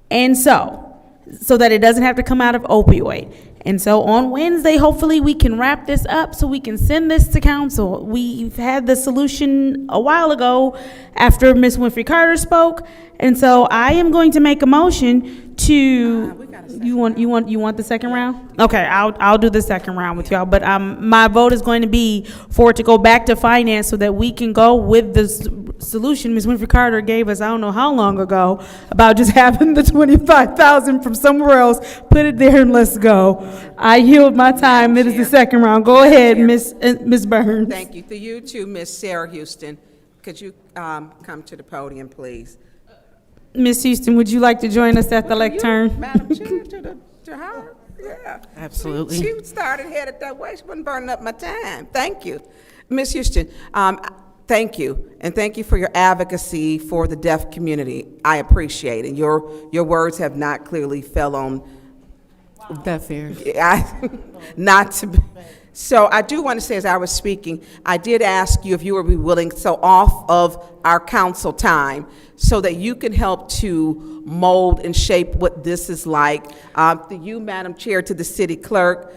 And so that it doesn't have to come out of opioid. And so on Wednesday, hopefully we can wrap this up so we can send this to council. We've had the solution a while ago after Ms. Winfrey Carter spoke. And so I am going to make a motion to, you want the second round? Okay, I'll do the second round with y'all. But my vote is going to be for it to go back to finance so that we can go with the solution Ms. Winfrey Carter gave us, I don't know how long ago, about just having the 25,000 from somewhere else, put it there and let's go. I yield my time. It is the second round. Go ahead, Ms. Burns. Thank you. To you too, Ms. Sarah Houston. Could you come to the podium, please? Ms. Houston, would you like to join us at the lectern? Madam Chair, to her? Yeah. Absolutely. She started headed that way. She wasn't burning up my time. Thank you. Ms. Houston, thank you. And thank you for your advocacy for the deaf community. I appreciate it. Your words have not clearly fell on deaf ears. Not to be. So I do want to say, as I was speaking, I did ask you if you would be willing, so off of our council time, so that you can help to mold and shape what this is like. To you, Madam Chair, to the City Clerk.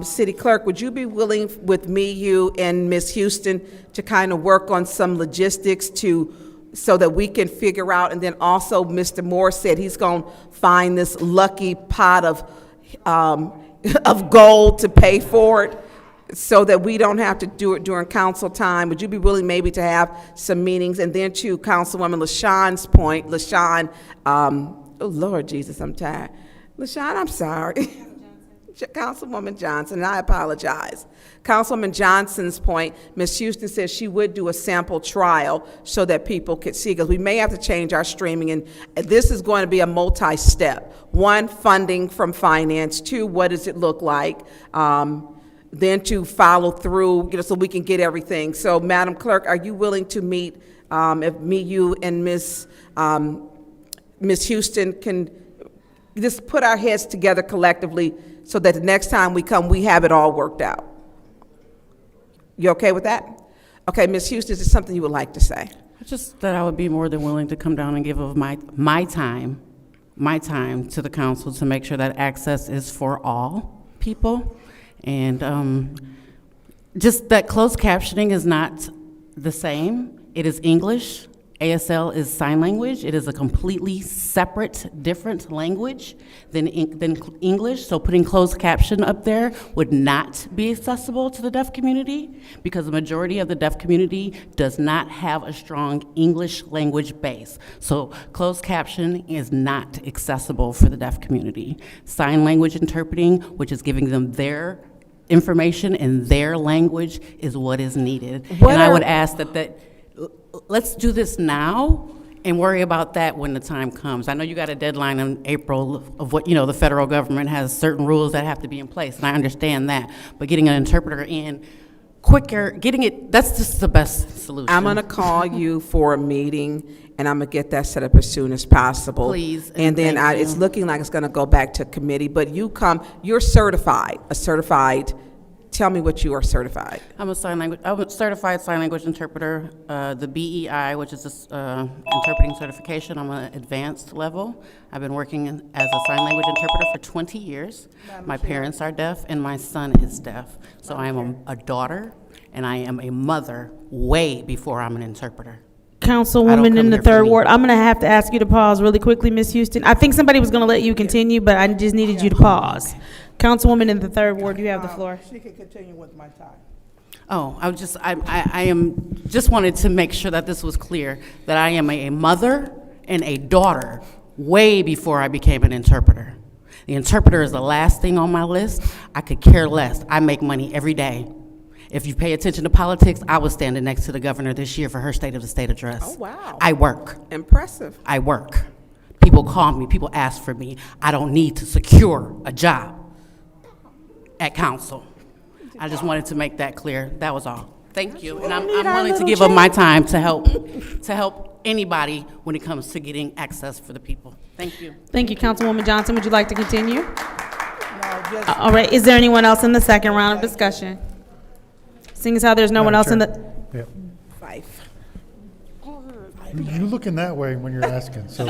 City Clerk, would you be willing with me, you, and Ms. Houston to kind of work on some logistics so that we can figure out, and then also Mr. Moore said he's going to find this lucky pot of gold to pay for it. so that we don't have to do it during council time? Would you be willing maybe to have some meetings? And then to Councilwoman LaShawn's point, LaShawn, oh Lord Jesus, I'm tired. LaShawn, I'm sorry. Councilwoman Johnson, and I apologize. Councilwoman Johnson's point, Ms. Houston says she would do a sample trial so that people could see, because we may have to change our streaming, and this is going to be a multi-step. One, funding from finance. Two, what does it look like? Then to follow through, so we can get everything. So, Madam Clerk, are you willing to meet, you and Ms. Houston can just put our heads together collectively so that the next time we come, we have it all worked out? You okay with that? Okay, Ms. Houston, is there something you would like to say? Just that I would be more than willing to come down and give of my time to the council to make sure that access is for all people. And just that closed captioning is not the same. It is English. ASL is sign language. It is a completely separate, different language than English. So putting closed caption up there would not be accessible to the deaf community, because the majority of the deaf community does not have a strong English language base. So closed caption is not accessible for the deaf community. Sign language interpreting, which is giving them their information in their language, is what is needed. And I would ask that let's do this now and worry about that when the time comes. I know you got a deadline in April of what, the federal government has certain rules that have to be in place, and I understand that. But getting an interpreter in quicker, that's just the best solution. I'm gonna call you for a meeting, and I'm gonna get that set up as soon as possible. Please. And then it's looking like it's gonna go back to committee, but you're certified, tell me what you are certified. I'm a certified sign language interpreter. The BEI, which is this interpreting certification, I'm an advanced level. I've been working as a sign language interpreter for 20 years. My parents are deaf, and my son is deaf. So I am a daughter, and I am a mother way before I'm an interpreter. Councilwoman in the third ward, I'm gonna have to ask you to pause really quickly, Ms. Houston. I think somebody was gonna let you continue, but I just needed you to pause. Councilwoman in the third ward, you have the floor. She can continue with my time. Oh, I just wanted to make sure that this was clear, that I am a mother and a daughter way before I became an interpreter. The interpreter is the last thing on my list. I could care less. I make money every day. If you pay attention to politics, I was standing next to the governor this year for her State of the State address. Oh, wow. I work. Impressive. I work. People call me, people ask for me. I don't need to secure a job at council. I just wanted to make that clear. That was all. Thank you. And I'm willing to give up my time to help anybody when it comes to getting access for the people. Thank you. Thank you, Councilwoman Johnson. Would you like to continue? All right, is there anyone else in the second round of discussion? Seeing as how there's no one else in the... Yeah. Five. You're looking that way when you're asking, so.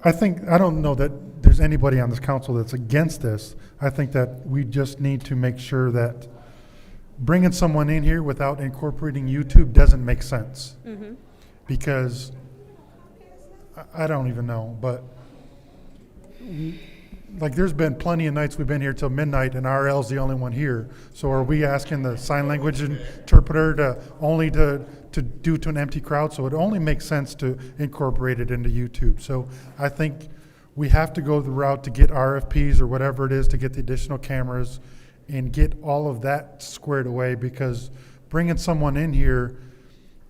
I don't know that there's anybody on this council that's against this. I think that we just need to make sure that bringing someone in here without incorporating YouTube doesn't make sense. Mm-hmm. Because, I don't even know, but like there's been plenty of nights we've been here till midnight and RL's the only one here. So are we asking the sign language interpreter to do to an empty crowd? So it only makes sense to incorporate it into YouTube. So I think we have to go the route to get RFPs or whatever it is to get the additional cameras and get all of that squared away, because bringing someone in here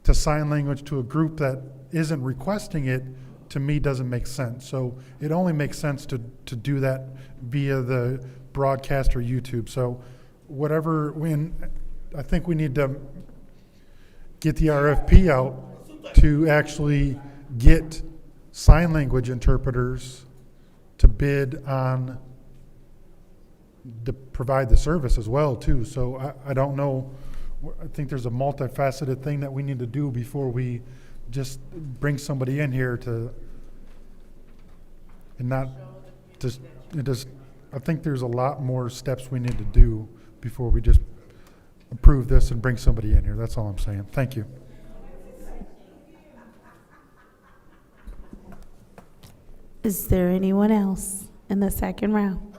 to sign language to a group that isn't requesting it, to me, doesn't make sense. So it only makes sense to do that via the broadcast or YouTube. So I think we need to get the RFP out to actually get sign language interpreters to bid on to provide the service as well too. So I don't know. I think there's a multifaceted thing that we need to do before we just bring somebody in here I think there's a lot more steps we need to do before we just approve this and bring somebody in here. That's all I'm saying. Thank you. Is there anyone else in the second round?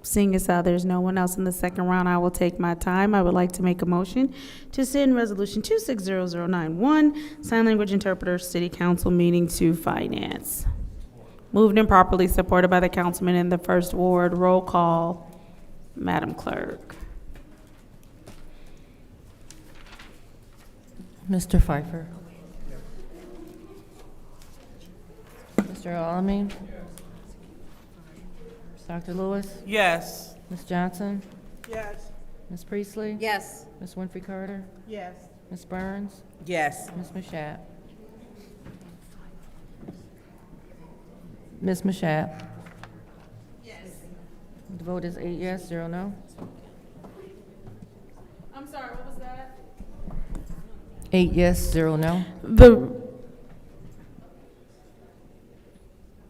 Seeing as how there's no one else in the second round, I will take my time. I would like to make a motion to send Resolution 260091, sign language interpreter, city council meeting to finance. Moved and properly supported by the councilman in the first ward. Roll call, Madam Clerk. Mr. Pfeiffer. Mr. Alamin. Dr. Lewis. Yes. Ms. Johnson. Yes. Ms. Priestley. Yes. Ms. Winfrey Carter. Yes. Ms. Burns. Yes. Ms. Mashat. Ms. Mashat. Yes. The vote is 8 yes, 0 no. I'm sorry, what was that? 8 yes, 0 no.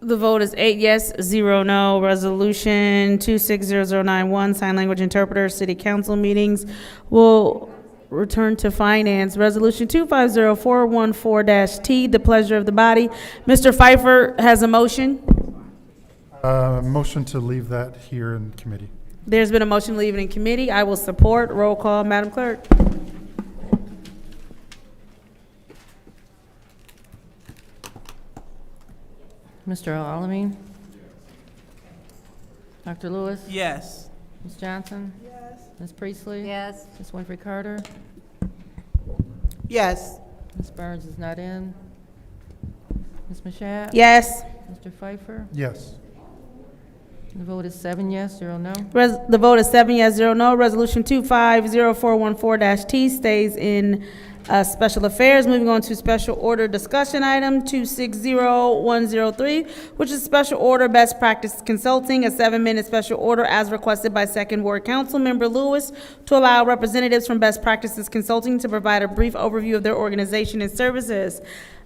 The vote is 8 yes, 0 no. Resolution 260091, sign language interpreter, city council meetings will return to finance. Resolution 250414-T, the pleasure of the body. Mr. Pfeiffer has a motion. Motion to leave that here in committee. There's been a motion to leave it in committee. I will support. Roll call, Madam Clerk. Mr. Alamin. Dr. Lewis. Yes. Ms. Johnson. Yes. Ms. Priestley. Yes. Ms. Winfrey Carter. Yes. Ms. Burns is not in. Ms. Mashat. Yes. Mr. Pfeiffer. Yes. The vote is 7 yes, 0 no. The vote is 7 yes, 0 no. Resolution 250414-T stays in special affairs. Moving on to special order discussion item 260103, which is special order best practice consulting, a 7-minute special order as requested by Second Ward Council Member Lewis to allow representatives from Best Practices Consulting to provide a brief overview of their organization and services.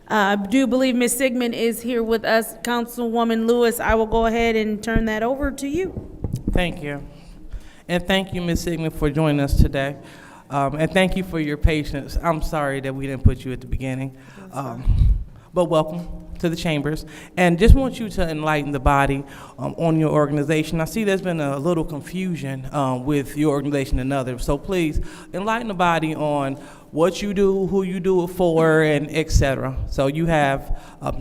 I do believe Ms. Sigmund is here with us. Councilwoman Lewis, I will go ahead and turn that over to you. Thank you. And thank you, Ms. Sigmund, for joining us today. And thank you for your patience. I'm sorry that we didn't put you at the beginning. But welcome to the chambers. And just want you to enlighten the body on your organization. I see there's been a little confusion with your organization and others. So please enlighten the body on what you do, who you do it for, and et cetera. So you have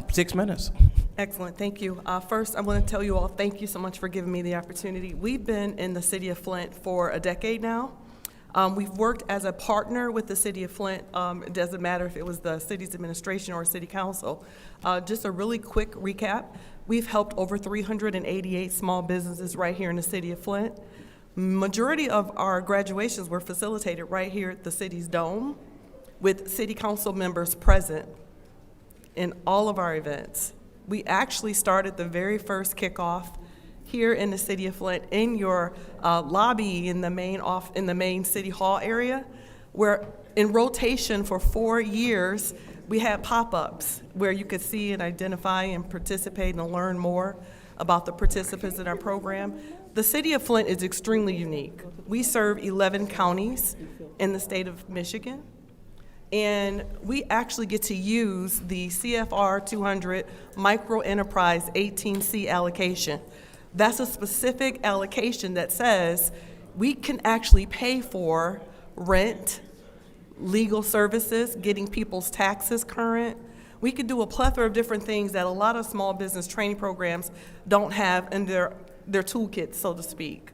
6 minutes. Excellent, thank you. First, I want to tell you all, thank you so much for giving me the opportunity. We've been in the city of Flint for a decade now. We've worked as a partner with the city of Flint. It doesn't matter if it was the city's administration or city council. Just a really quick recap. We've helped over 388 small businesses right here in the city of Flint. Majority of our graduations were facilitated right here at the city's dome with city council members present in all of our events. We actually started the very first kickoff here in the city of Flint in your lobby in the main city hall area, where in rotation for 4 years, we had pop-ups where you could see and identify and participate and learn more about the participants in our program. The city of Flint is extremely unique. We serve 11 counties in the state of Michigan, and we actually get to use the CFR 200 Micro Enterprise 18C allocation. That's a specific allocation that says we can actually pay for rent, legal services, getting people's taxes current. We could do a plethora of different things that a lot of small business training programs don't have in their toolkit, so to speak.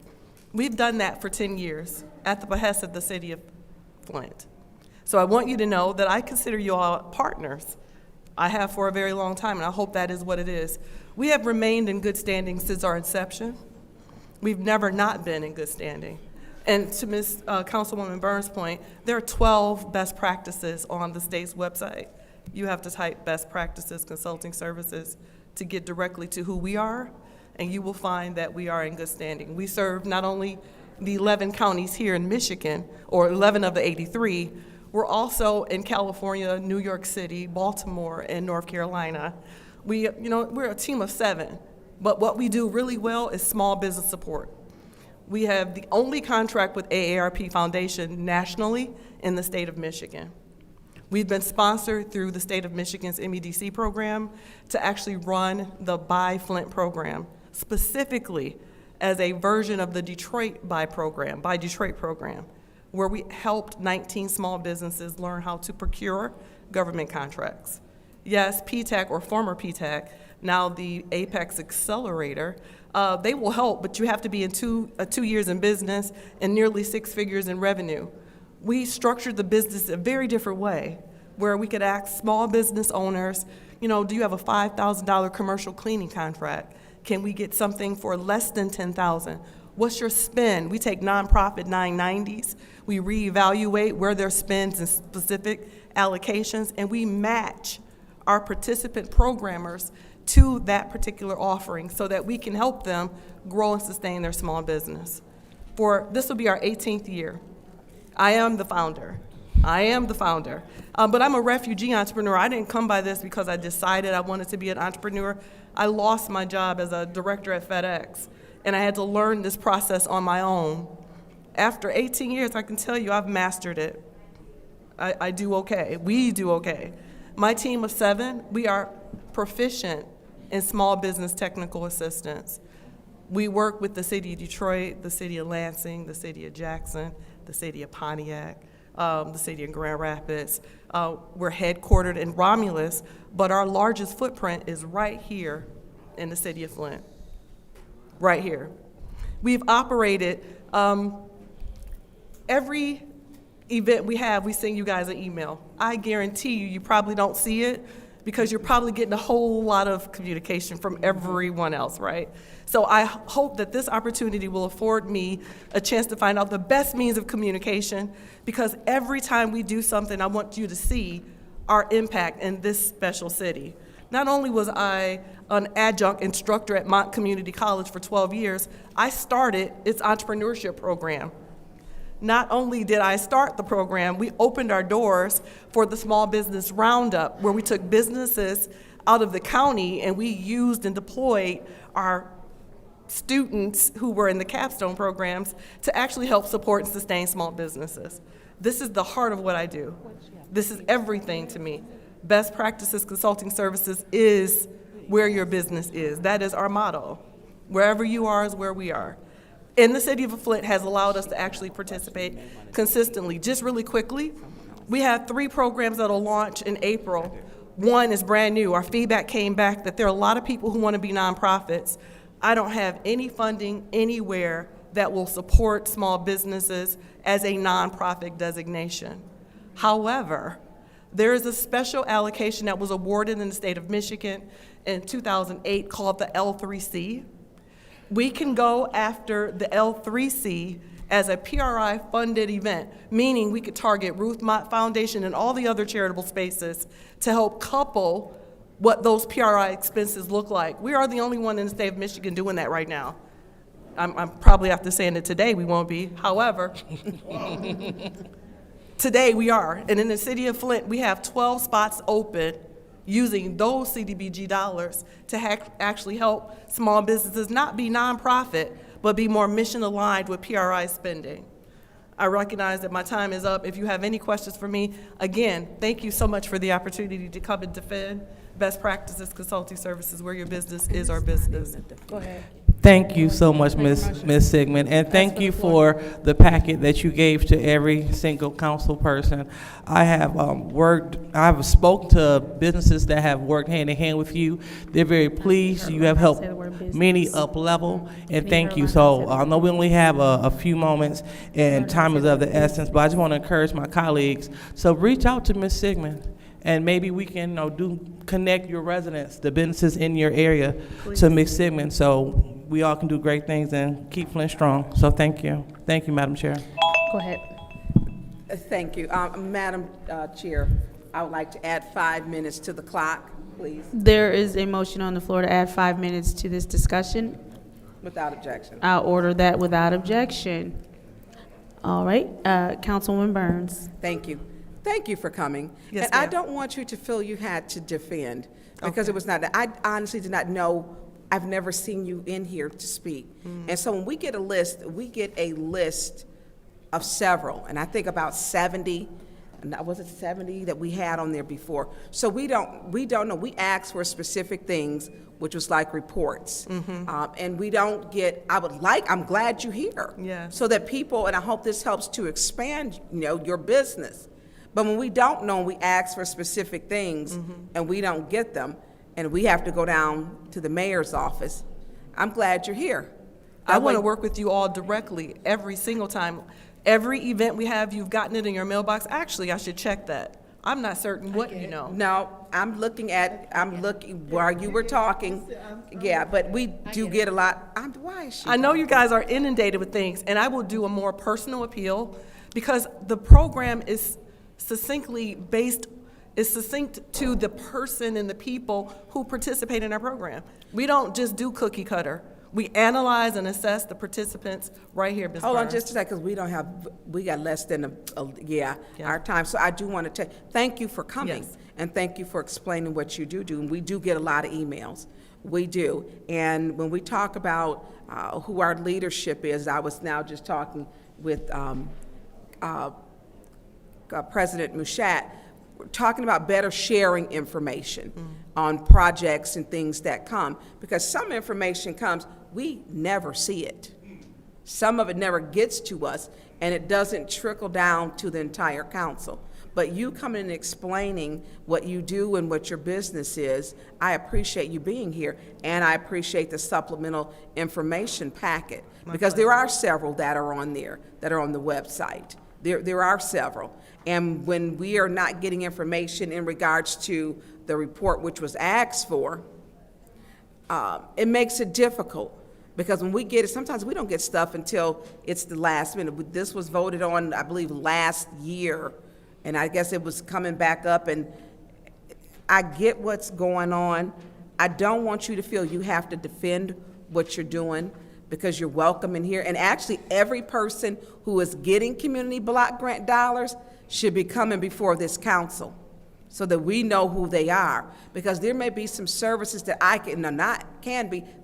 We've done that for 10 years at the behest of the city of Flint. So I want you to know that I consider you all partners. I have for a very long time, and I hope that is what it is. We have remained in good standing since our inception. We've never not been in good standing. And to Ms. Councilwoman Burns' point, there are 12 best practices on the state's website. You have to type best practices consulting services to get directly to who we are, and you will find that we are in good standing. We serve not only the 11 counties here in Michigan, or 11 of the 83, we're also in California, New York City, Baltimore, and North Carolina. We're a team of 7, but what we do really well is small business support. We have the only contract with AARP Foundation nationally in the state of Michigan. We've been sponsored through the state of Michigan's MEDC program to actually run the Buy Flint program, specifically as a version of the Detroit Buy Detroit program, where we helped 19 small businesses learn how to procure government contracts. Yes, PTAC or former PTAC, now the Apex Accelerator, they will help, but you have to be in 2 years in business and nearly 6 figures in revenue. We structured the business a very different way, where we could ask small business owners, you know, do you have a $5,000 commercial cleaning contract? Can we get something for less than $10,000? What's your spend? We take nonprofit 990s, we reevaluate where their spends and specific allocations, and we match our participant programmers to that particular offering so that we can help them grow and sustain their small business. This will be our 18th year. I am the founder. But I'm a refugee entrepreneur. I didn't come by this because I decided I wanted to be an entrepreneur. I lost my job as a director at FedEx, and I had to learn this process on my own. After 18 years, I can tell you I've mastered it. I do okay. We do okay. My team of 7, we are proficient in small business technical assistance. We work with the city of Detroit, the city of Lansing, the city of Jackson, the city of Pontiac, the city of Grand Rapids. We're headquartered in Romulus, but our largest footprint is right here in the city of Flint, right here. We've operated, every event we send you guys an email. I guarantee you probably don't see it because you're probably getting a whole lot of communication from everyone else, right? So I hope that this opportunity will afford me a chance to find out the best means of communication, because every time we do something, I want you to see our impact in this special city. Not only was I an adjunct instructor at Mont Community College for 12 years, I started its entrepreneurship program. Not only did I start the program, we opened our doors for the Small Business Roundup, where we took businesses out of the county and we used and deployed our students who were in the capstone programs to actually help support and sustain small businesses. This is the heart of what I do. This is everything to me. Best Practices Consulting Services is where your business is. That is our motto. Wherever you are is where we are. And the city of Flint has allowed us to actually participate consistently. Just really quickly, we have 3 programs that will launch in April. 1 is brand new. Our feedback came back that there are a lot of people who want to be nonprofits. I don't have any funding anywhere that will support small businesses as a nonprofit designation. However, there is a special allocation that was awarded in the state of Michigan in 2008 called the L3C. We can go after the L3C as a PRI-funded event, meaning we could target Ruth Mott Foundation and all the other charitable spaces to help couple what those PRI expenses look like. We are the only one in the state of Michigan doing that right now. I'm probably after saying it today, we won't be. However, today we are. And in the city of Flint, we have 12 spots open using those CDBG dollars to actually help small businesses not be nonprofit, but be more mission aligned with PRI spending. I recognize that my time is up. If you have any questions for me, again, thank you so much for the opportunity to come and defend Best Practices Consulting Services, where your business is our business. Go ahead. Thank you so much, Ms. Sigmund, and thank you for the packet that you gave to every single council person. I have spoke to businesses that have worked hand in hand with you. They're very pleased. You have helped many up level, and thank you. So I know we only have a few moments, and time is of the essence, but I just want to encourage my colleagues. So reach out to Ms. Sigmund, and maybe we can connect your residents, the businesses in your area, to Ms. Sigmund, so we all can do great things and keep Flint strong. So thank you. Thank you, Madam Chair. Go ahead. Thank you. Madam Chair, I would like to add 5 minutes to the clock, please. There is a motion on the floor to add 5 minutes to this discussion. Without objection. I'll order that without objection. All right, Councilwoman Burns. Thank you. Thank you for coming. Yes, and I ma'am. don't want you to feel you had to defend, because it was not, I honestly did not know, I've never seen you in here to speak. And so when we get a list of several, and I think about 70, and was it 70 that we had on there before? So we don't know, we ask for specific things which was like reports. And we don't get, I'm glad you're here. Yes. So that people, and I hope this helps to expand, your business. But when we don't know, we ask for specific things and we don't get them, and we have to go down to the mayor's office. I'm glad you're here. I want to work with you all directly every single time. Every event we have, you've gotten it in your mailbox. Actually, I should check that. I'm not certain what you know. No, I'm looking while you were talking. Yeah, but we do get a lot. Why is she? I know you guys are inundated with things, and I will do a more personal appeal because the program is succinct to the person and the people who participate in our program. We don't just do cookie cutter. We analyze and assess the participants right here, Ms. Hold on Burns. just a second, because we got less than our time. So I do want to thank you for coming. Yes. And thank you for explaining what you do. And we do get a lot of emails. We do. And when we talk about who our leadership is, I was now just talking with President Mushat. We're talking about better sharing information on projects and things that come, because some information comes, we never see it. Some of it never gets to us, and it doesn't trickle down to the entire council. But you coming and explaining what you do and what your business is, I appreciate you being here, and I appreciate the supplemental information packet, because there are several that are on there, that are on the website. There are several. And when we are not getting information in regards to the report which was asked for, it makes it difficult. Because when we get it, sometimes we don't get stuff until it's the last minute. This was voted on, I believe, last year, and I guess it was coming back up, and I get what's going on. I don't want you to feel you have to defend what you're doing, because you're welcome in here. And actually, every person who is getting community block grant dollars should be coming before this council so that we know who they are. Because there may be some services that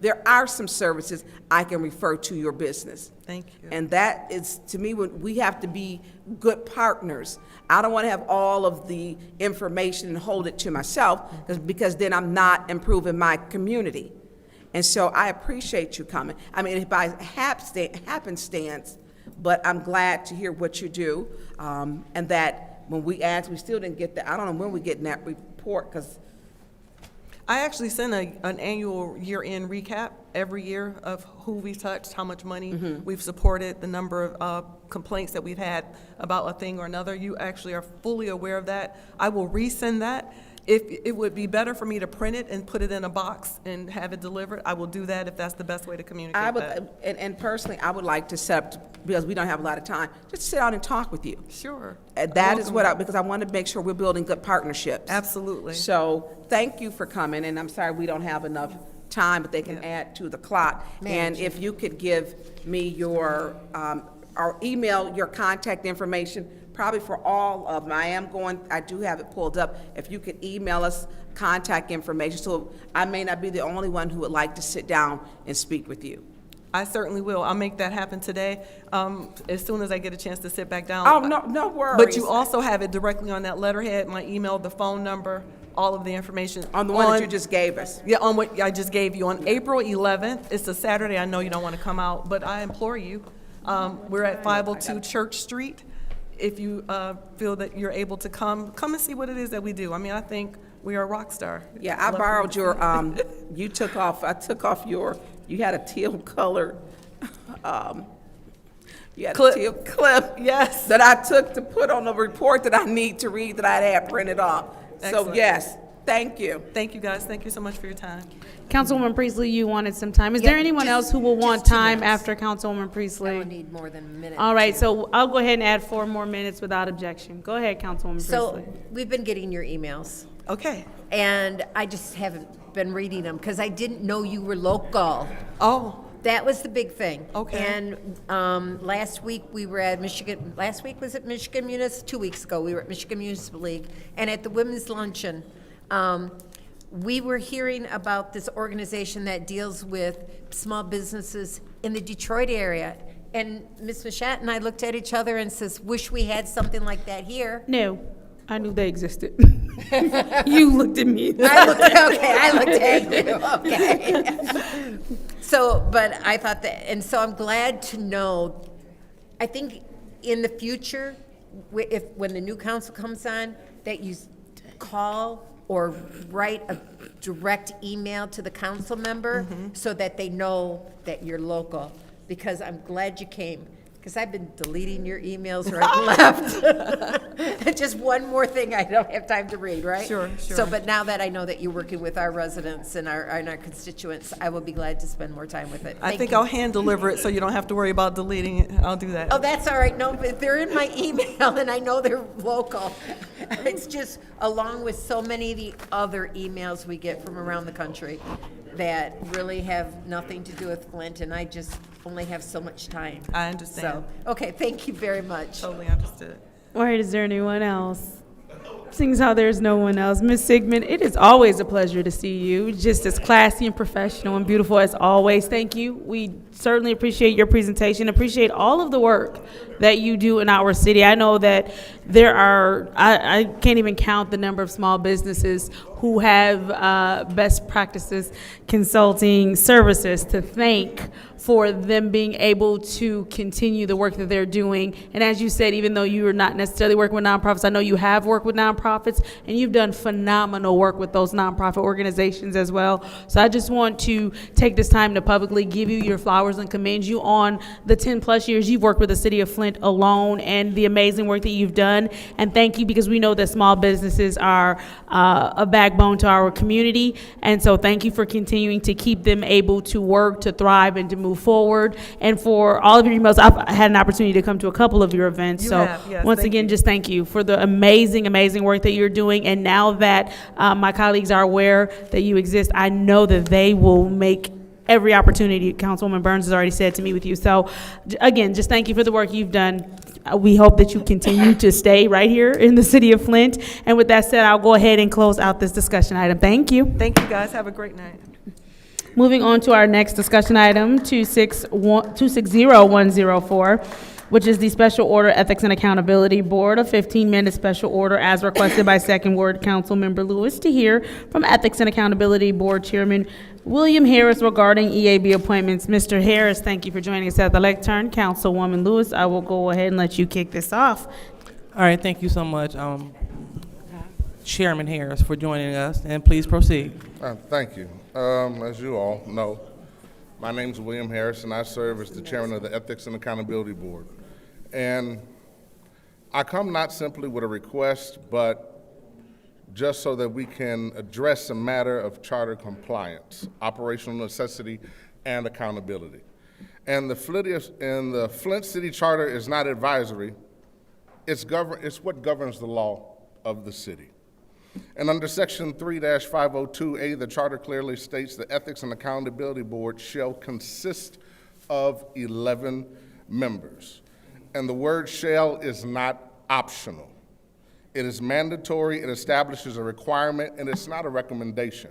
there are some services I can refer to your business. Thank you. And that is, to me, when we have to be good partners. I don't want to have all of the information and hold it to myself, because then I'm not improving my community. And so I appreciate you coming. I mean, by happenstance, but I'm glad to hear what you do, and that when we asked, we still didn't get that. I don't know when we're getting that report, because I actually send an annual year-end recap every year of who we've touched, how much money we've supported, the number of complaints that we've had about a thing or another. You actually are fully aware of that. I will resend that. If it would be better for me to print it and put it in a box and have it delivered, I will do that if that's the best way to communicate that. And personally, I would like to set up, because we don't have a lot of time, just sit down and talk with you. Sure. That is because I want to make sure we're building good partnerships. Absolutely. So thank you for coming, and I'm sorry we don't have enough time, but they can add to the clock. And if you could give me your, or email your contact information, probably for all of them. I do have it pulled up. If you could email us contact information, so I may not be the only one who would like to sit down and speak with you. I certainly will. I'll make that happen today, as soon as I get a chance to sit back down. Oh, no worries. But you also have it directly on that letterhead, my email, the phone number, all of the information. On the one that you just gave us? Yeah, on what I just gave you. On April 11th, it's a Saturday. I know you don't want to come out, but I implore you. We're at 502 Church Street. If you feel that you're able to come and see what it is that we do. I mean, I think we are a rock star. Yeah, I borrowed your, I took off you had a teal colored, teal clip. Yes. That I took to put on the report that I need to read that I had printed off. Excellent. So yes, thank you. Thank you, guys. Thank you so much for your time. Councilwoman Priestley, you wanted some time. Is there anyone else who will want time after Councilwoman Priestley? I would need more than a minute. All right, so I'll go ahead and add 4 more minutes without objection. Go ahead, Councilwoman Priestley. So we've been getting your emails. Okay. And I just haven't been reading them because I didn't know you were local. Oh. That was the big thing. Okay. And last week we were at Michigan, last week was at Michigan Municipal, 2 weeks ago, we were at Michigan Municipal League, and at the Women's Luncheon, we were hearing about this organization that deals with small businesses in the Detroit area. And Ms. Mashat and I looked at each other and says, wish we had something like that here. No. I knew they existed. You looked at me. I looked at you, okay. So, but I thought that, and so I'm glad to know, I think in the future, when the new council comes on, that you call or write a direct email to the council member so that they know that you're local, because I'm glad you came. Because I've been deleting your emails right and left. Just one more thing I don't have time to read, right? Sure. So, but now that I know that you're working with our residents and our constituents, I will be glad to spend more time with it. I think you. I'll hand deliver it so you don't have to worry about deleting it. I'll do that. Oh, that's all right. No, but they're in my email and I know they're local. It's just along with so many of the other emails we get from around the country that really have nothing to do with Flint, and I just only have so much time. I understand. So, okay, thank you very much. Totally understood. All right, is there anyone else? Seeing as how there's no one else, Ms. Sigmund, it is always a pleasure to see you, just as classy and professional and beautiful as always. Thank you. We certainly appreciate your presentation, appreciate all of the work that you do in our city. I know that there are, I can't even count the number of small businesses who have best practices consulting services to thank for them being able to continue the work that they're doing. And as you said, even though you are not necessarily working with nonprofits, I know you have worked with nonprofits, and you've done phenomenal work with those nonprofit organizations as well. So I just want to take this time to publicly give you your flowers and commend you on the 10 plus years you've worked with the city of Flint alone and the amazing work that you've done. And thank you, because we know that small businesses are a backbone to our community. And so thank you for continuing to keep them able to work, to thrive, and to move forward. And for all of your emails, I've had an opportunity to come to a couple of your events. You so have, yes, once thank again, you. just thank you for the amazing work that you're doing. And now that my colleagues are aware that you exist, I know that they will make every opportunity. Councilwoman Burns has already said to me with you. So again, just thank you for the work you've done. We hope that you continue to stay right here in the city of Flint. And with that said, I'll go ahead and close out this discussion item. Thank you. Thank you, guys. Have a great night. Moving on to our next discussion item, 260104, which is the Special Order Ethics and Accountability Board, a 15-minute special order as requested by Second Ward Councilmember Lewis to hear from Ethics and Accountability Board Chairman William Harris regarding EAB appointments. Mr. Harris, thank you for joining us at the lectern. Councilwoman Lewis, I will go ahead and let you kick this off. All right, thank you so much, Chairman Harris, for joining us, and please proceed. Thank you. As you all know, my name is William Harris, and I serve as the chairman of the Ethics and Accountability Board. And I come not simply with a request, but just so that we can address a matter of charter compliance, operational necessity, and accountability. And the Flint City Charter is not advisory. It's what governs the law of the city. And under Section 3-502A, the charter clearly states the Ethics and Accountability Board shall consist of 11 members. And the word shall is not optional. It is mandatory, it establishes a requirement, and it's not a recommendation.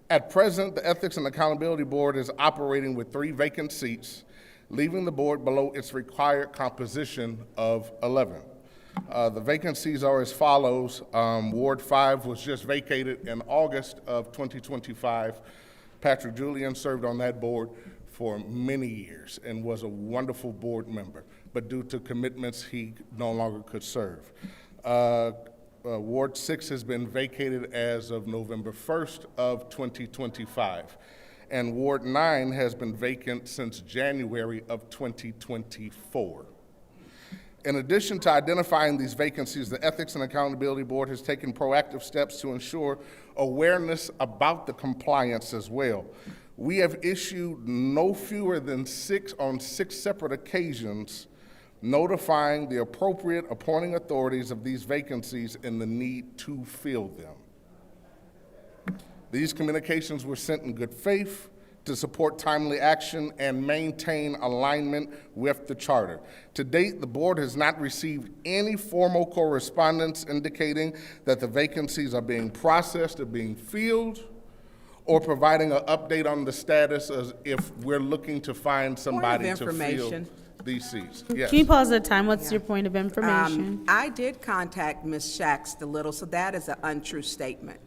At present, the Ethics and Accountability Board is operating with 3 vacant seats, leaving the board below its required composition of 11. The vacancies are as follows. Ward 5 was just vacated in August of 2025. Patrick Julian served on that board for many years and was a wonderful board member, but due to commitments, he no longer could serve. Ward 6 has been vacated as of November 1st of 2025, and Ward 9 has been vacant since January of 2024. In addition to identifying these vacancies, the Ethics and Accountability Board has taken proactive steps to ensure awareness about the compliance as well. We have issued no fewer than 6 separate occasions notifying the appropriate appointing authorities of these vacancies and the need to fill them. These communications were sent in good faith to support timely action and maintain alignment with the charter. To date, the board has not received any formal correspondence indicating that the vacancies are being processed or being filled, or providing an update on the status as if we're looking to find somebody to fill. these seats. Yes. Can you pause the time? What's your point of information? I did contact Ms. Shax DeLittle, so that is an untrue statement.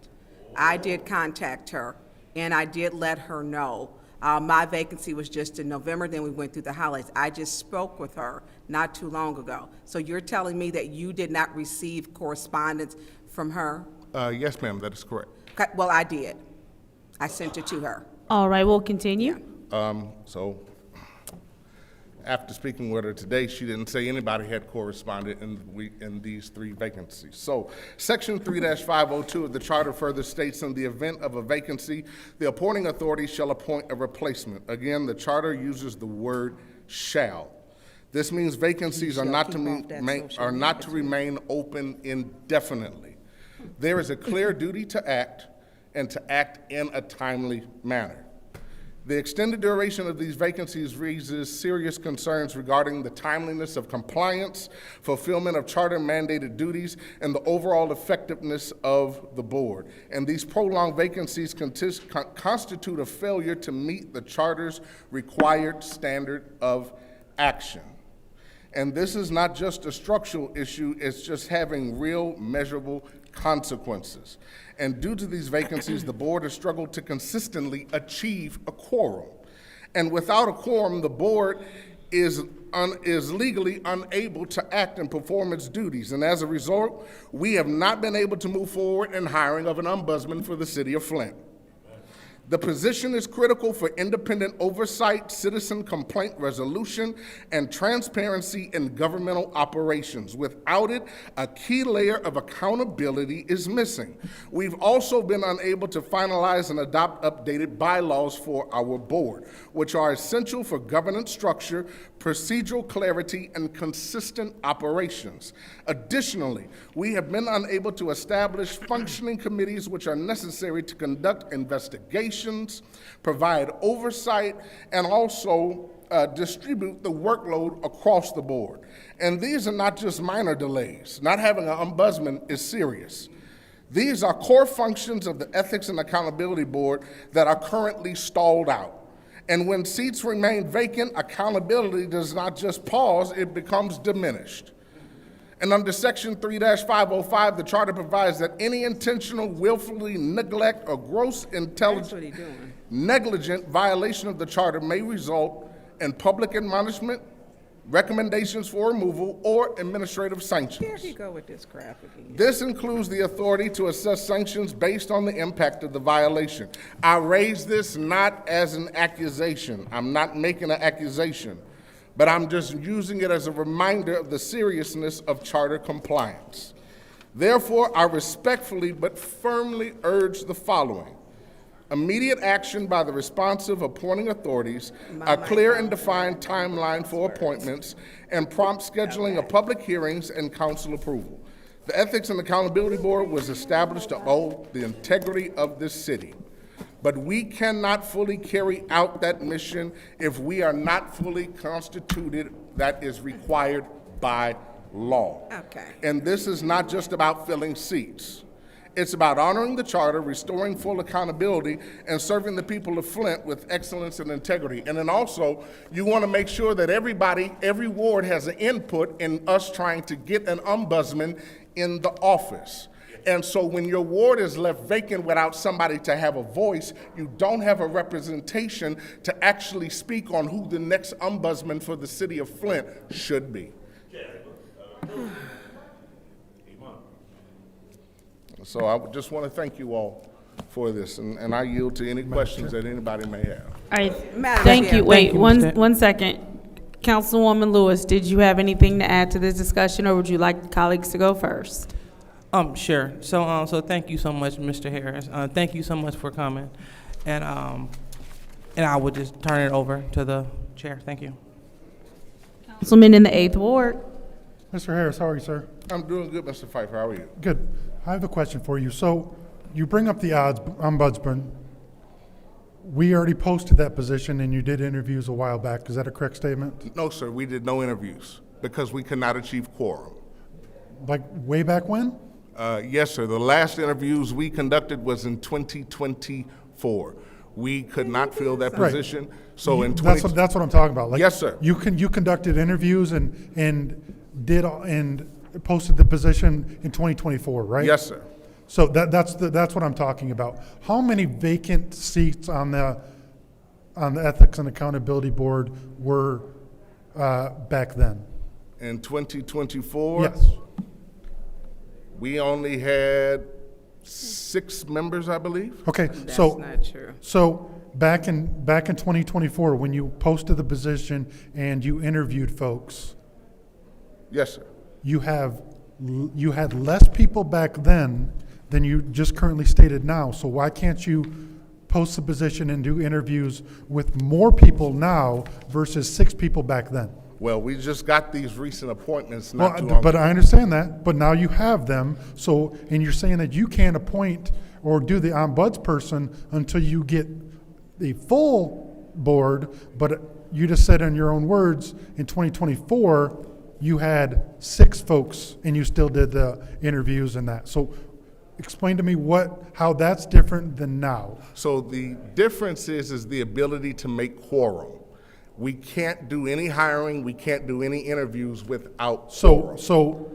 I did contact her, and I did let her know. My vacancy was just in November, then we went through the holidays. I just spoke with her not too long ago. So you're telling me that you did not receive correspondence from her? Yes, ma'am, that is correct. Okay, well, I did. I sent it to her. All right, we'll continue. So after speaking with her today, she didn't say anybody had corresponded in these 3 vacancies. So Section 3-502 of the Charter further states, in the event of a vacancy, the appointing authority shall appoint a replacement. Again, the Charter uses the word shall. This means vacancies are not to remain open indefinitely. There is a clear duty to act, and to act in a timely manner. The extended duration of these vacancies raises serious concerns regarding the timeliness of compliance, fulfillment of charter-mandated duties, and the overall effectiveness of the board. And these prolonged vacancies constitute a failure to meet the charter's required standard of action. And this is not just a structural issue, it's just having real, measurable consequences. And due to these vacancies, the board has struggled to consistently achieve a quorum. And without a quorum, the board is legally unable to act and perform its duties. And as a result, we have not been able to move forward in hiring of an ombudsman for the city of Flint. The position is critical for independent oversight, citizen complaint resolution, and transparency in governmental operations. Without it, a key layer of accountability is missing. We've also been unable to finalize and adopt updated bylaws for our board, which are essential for governance structure, procedural clarity, and consistent operations. Additionally, we have been unable to establish functioning committees which are necessary to conduct investigations, provide oversight, and also distribute the workload across the board. And these are not just minor delays. Not having an ombudsman is serious. These are core functions of the Ethics and Accountability Board that are currently stalled out. And when seats remain vacant, accountability does not just pause, it becomes diminished. And under Section 3-505, the Charter provides that any intentional, willfully neglect, or gross negligent violation of the Charter may result in public admonishment, recommendations for removal, or administrative sanctions. Here you go with this crap again. This includes the authority to assess sanctions based on the impact of the violation. I raise this not as an accusation. I'm not making an accusation, but I'm just using it as a reminder of the seriousness of charter compliance. Therefore, I respectfully but firmly urge the following: immediate action by the responsive appointing authorities, a clear and defined timeline for appointments, and prompt scheduling of public hearings and council approval. The Ethics and Accountability Board was established to uphold the integrity of this city. But we cannot fully carry out that mission if we are not fully constituted. That is required by law. Okay. And this is not just about filling seats. It's about honoring the charter, restoring full accountability, and serving the people of Flint with excellence and integrity. And then also, you want to make sure that every ward has an input in us trying to get an ombudsman in the office. And so when your ward is left vacant without somebody to have a voice, you don't have a representation to actually speak on who the next ombudsman for the city of Flint should be. So I just want to thank you all for this, and I yield to any questions that anybody may have. All right, thank you. Wait, one second. Councilwoman Lewis, did you have anything to add to this discussion, or would you like the colleagues to go first? Sure. So thank you so much, Mr. Harris. Thank you so much for coming, and I will just turn it over to the chair. Thank you. Councilman in the 8th Ward. Mr. Harris, how are you, sir? I'm doing good, Mr. Pfeiffer. How are you? Good. I have a question for you. So you bring up the ombudsman. We already posted that position, and you did interviews a while back. Is that a correct statement? No, sir. We did no interviews because we could not achieve quorum. Like way back when? Yes, sir. The last interviews we conducted was in 2024. We could not fill that Right. position, so in That's what I'm talking about. Like, Yes, sir. You conducted interviews and posted the position in 2024, right? Yes, sir. So that's what I'm talking about. How many vacant seats on the Ethics and Accountability Board were back then? In 2024? Yes. We only had 6 members, I believe. Okay, That's so not true. So back in 2024, when you posted the position and you interviewed folks, Yes, sir. you had less people back then than you just currently stated now. So why can't you post the position and do interviews with more people now versus 6 people back then? Well, we just got these recent appointments Well, not too long but ago. I understand that, but now you have them, so, and you're saying that you can't appoint or do the ombudsperson until you get the full board, but you just said in your own words, in 2024, you had 6 folks and you still did the interviews and that. So explain to me how that's different than now. So the difference is the ability to make quorum. We can't do any hiring, we can't do any interviews without quorum. So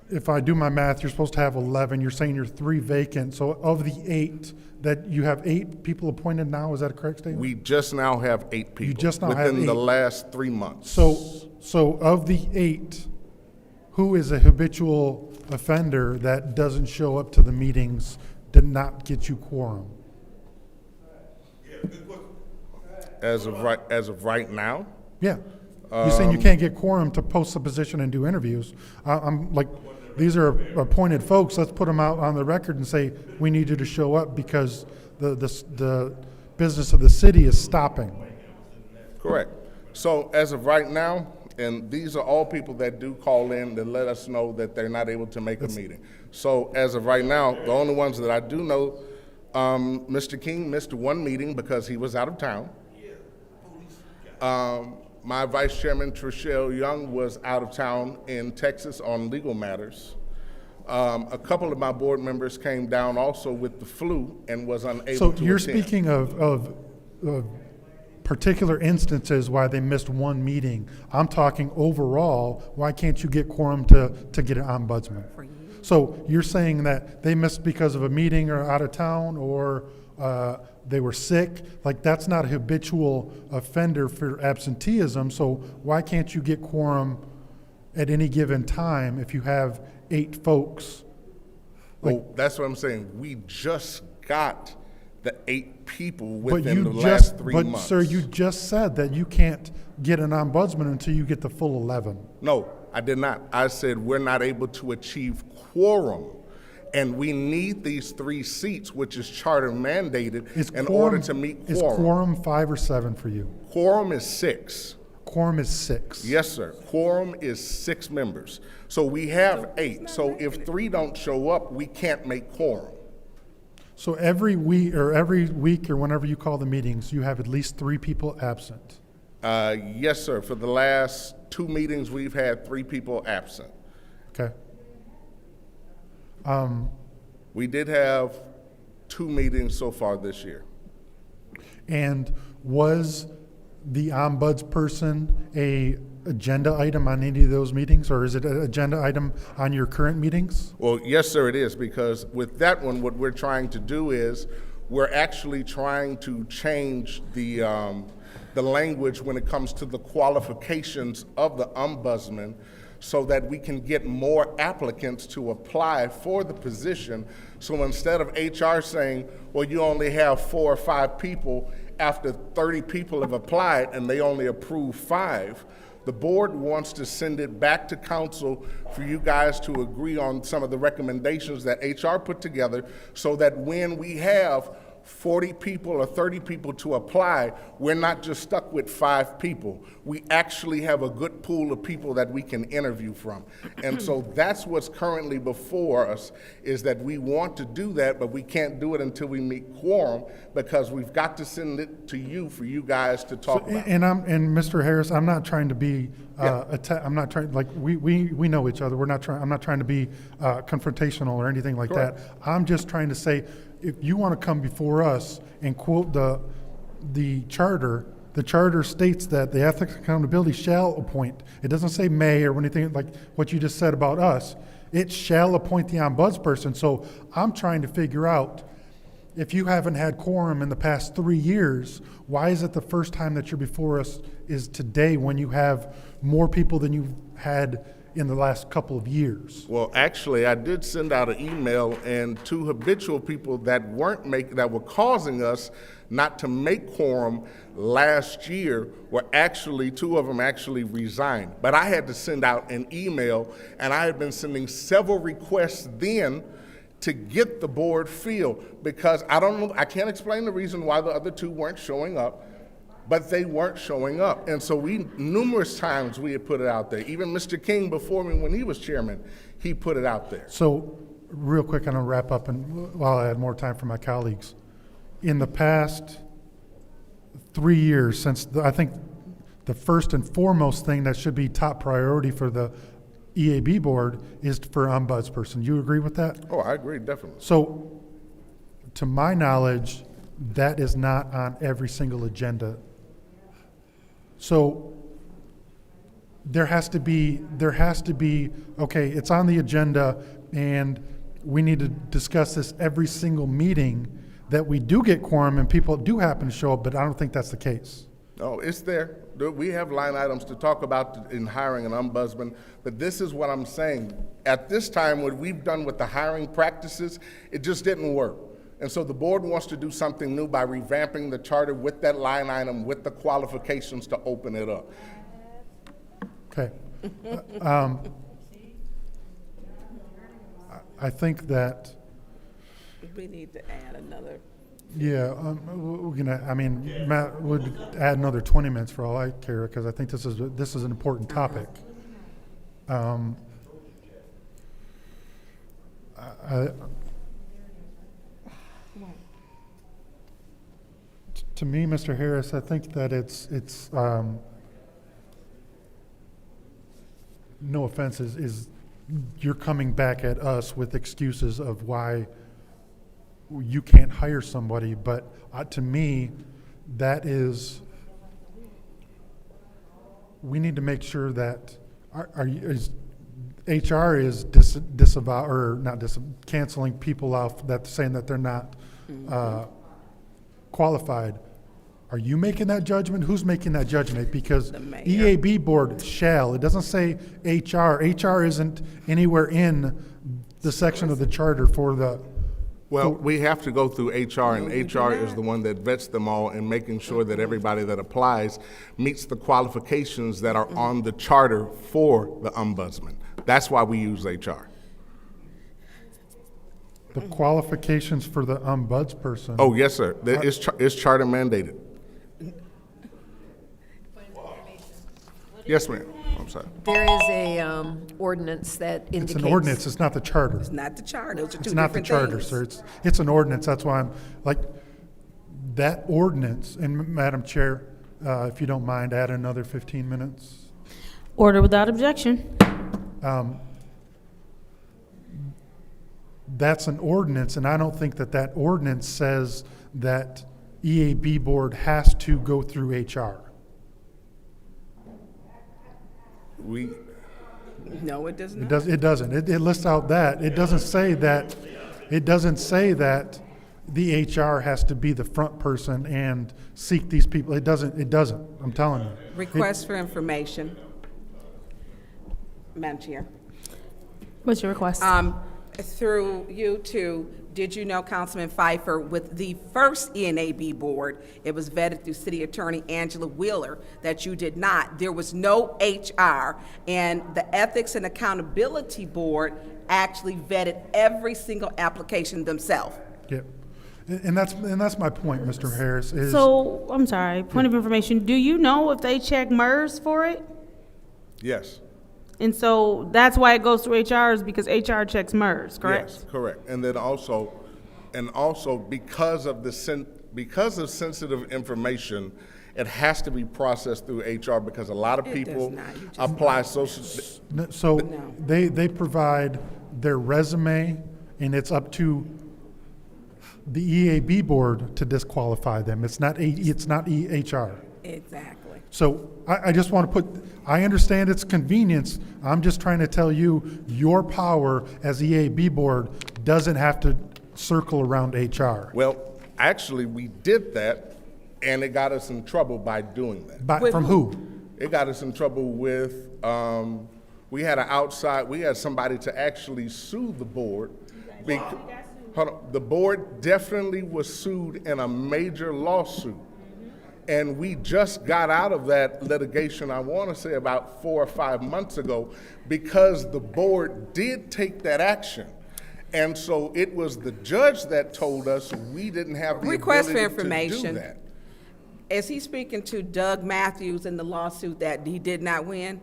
if I do my math, you're supposed to have 11, you're saying you're 3 vacant, so of the 8, that you have 8 people appointed now, is that a correct statement? We just now have 8 people. You just now have within the 8. last 3 months. So of the 8, who is a habitual offender that doesn't show up to the meetings, did not get you quorum? As of right now? Yeah. You're saying you can't get quorum to post the position and do interviews. I'm like, these are appointed folks, let's put them out on the record and say, we need you to show up because the business of the city is stopping. Correct. So as of right now, and these are all people that do call in to let us know that they're not able to make a meeting. So as of right now, the only ones that I do know, Mr. King missed 1 meeting because he was out of town. My Vice Chairman, Trishelle Young, was out of town in Texas on legal matters. A couple of my board members came down also with the flu and was unable to attend. So you're speaking of particular instances why they missed 1 meeting. I'm talking overall, why can't you get quorum to get an ombudsman? So you're saying that they missed because of a meeting or out of town or they were sick? Like, that's not a habitual offender for absenteeism, so why can't you get quorum at any given time if you have 8 folks? Well, that's what I'm saying. We just got the 8 people within the But last 3 months. But sir, you just said that you can't get an ombudsman until you get the full 11. No, I did not. I said we're not able to achieve quorum. And we need these 3 seats, which is charter mandated, in order to meet quorum. Is quorum 5 or 7 for you? Quorum is 6. Quorum is 6. Yes, sir. Quorum is 6 members. So we have 8. So if 3 don't show up, we can't make quorum. So every week or whenever you call the meetings, you have at least 3 people absent. Yes, sir. For the last 2 meetings, we've had 3 people absent. Okay. We did have 2 meetings so far this year. And was the ombudsperson a agenda item on any of those meetings, or is it an agenda item on your current meetings? Well, yes, sir, it is, because with that one, what we're trying to do is we're actually trying to change the language when it comes to the qualifications of the ombudsman so that we can get more applicants to apply for the position. So instead of HR saying, well, you only have 4 or 5 people after 30 people have applied and they only approve 5, the board wants to send it back to council for you guys to agree on some of the recommendations that HR put together so that when we have 40 people or 30 people to apply, we're not just stuck with 5 people. We actually have a good pool of people that we can interview from. And so that's what's currently before us, is that we want to do that, but we can't do it until we meet quorum because we've got to send it to you for you guys to talk about. And Mr. Harris, I'm not trying to be I'm not trying, like, we know each other. I'm not trying to be confrontational or anything like Correct. that. I'm just trying to say, if you want to come before us and quote the charter states that the Ethics and Accountability shall appoint. It doesn't say may or anything like what you just said about us. It shall appoint the ombudsperson. So I'm trying to figure out, if you haven't had quorum in the past 3 years, why is it the first time that you're before us is today when you have more people than you've had in the last couple of years? Well, actually, I did send out an email, and 2 habitual people that were causing us not to make quorum last year were actually, 2 of them actually resigned. But I had to send out an email, and I had been sending several requests then to get the board feel, because I don't know, I can't explain the reason why the other 2 weren't showing up, but they weren't showing up. And so numerous times we had put it out there. Even Mr. King before me, when he was chairman, he put it out there. So real quick, I'm gonna wrap up and while I had more time for my colleagues. In the past 3 years, I think the first and foremost thing that should be top priority for the EAB board is for ombudsperson. You agree with that? Oh, I agree, definitely. So, to my knowledge, that is not on every single agenda. So, there has to be, okay, it's on the agenda and we need to discuss this every single meeting that we do get quorum and people do happen to show up, but I don't think that's the case. No, it's there. We have line items to talk about in hiring an ombudsman, but this is what I'm saying. At this time, what we've done with the hiring practices, it just didn't work. And so the board wants to do something new by revamping the charter with that line item, with the qualifications to open it up. Okay. I think that. We need to add another. Yeah, we're gonna. I mean, Matt would add another 20 minutes for all I care, because I think this is an important topic. To me, Mr. Harris, I think that it's no offense, is you're coming back at us with excuses of why you can't hire somebody, but to me, that is, we need to make sure that HR is disavow, or not canceling people out that saying that they're not qualified. Are you making that judgment? Who's making that judgment? Because EAB board shall, it doesn't say HR. HR isn't anywhere in the section of the charter for the. Well, we have to go through HR, and HR is the one that vets them all and making sure that everybody that applies meets the qualifications that are on the charter for the ombudsman. That's why we use HR. The qualifications for the ombudsperson. Oh, yes, sir. It's charter mandated. Yes, ma'am. I'm sorry. There is a ordinance that indicates. It's an ordinance, it's not the charter. It's not the charter, those are two It's not the different charter, things. sir. It's an ordinance. That's why I'm, like, that ordinance, and Madam Chair, if you don't mind, add another 15 minutes. Order without objection. That's an ordinance, and I don't think that ordinance says that EAB board has to go through HR. No, it does not. It doesn't. It lists out that. It doesn't say that. It doesn't say that the HR has to be the front person and seek these people. It doesn't. I'm telling you. Request for information. Madam Chair. What's your request? Through you two, did you know, Councilman Pfeiffer, with the first ENAB board, it was vetted through City Attorney Angela Wheeler, that you did not. There was no HR, and the Ethics and Accountability Board actually vetted every single application themselves. Yep. And that's my point, Mr. Harris. Is So, I'm sorry, point of information, do you know if they check MERS for it? Yes. And so that's why it goes through HR, is because HR checks MERS, correct? Yes, correct. And then also because of sensitive information, it has to be processed through HR, because a lot of people apply social. So they provide their resume, and it's up to the EAB board to disqualify them. It's not EHR. Exactly. So I just want to I understand it's convenience. I'm just trying to tell you your power as EAB board doesn't have to circle around HR. Well, actually, we did that, and it got us in trouble by doing that. From who? It got us in trouble with, we had somebody to actually sue the board. Hold on, the board definitely was sued in a major lawsuit. And we just got out of that litigation, I want to say about 4 or 5 months ago, because the board did take that action. And so it was the judge that told us we didn't have the Request for ability to information. do that. Is he speaking to Doug Matthews in the lawsuit that he did not win?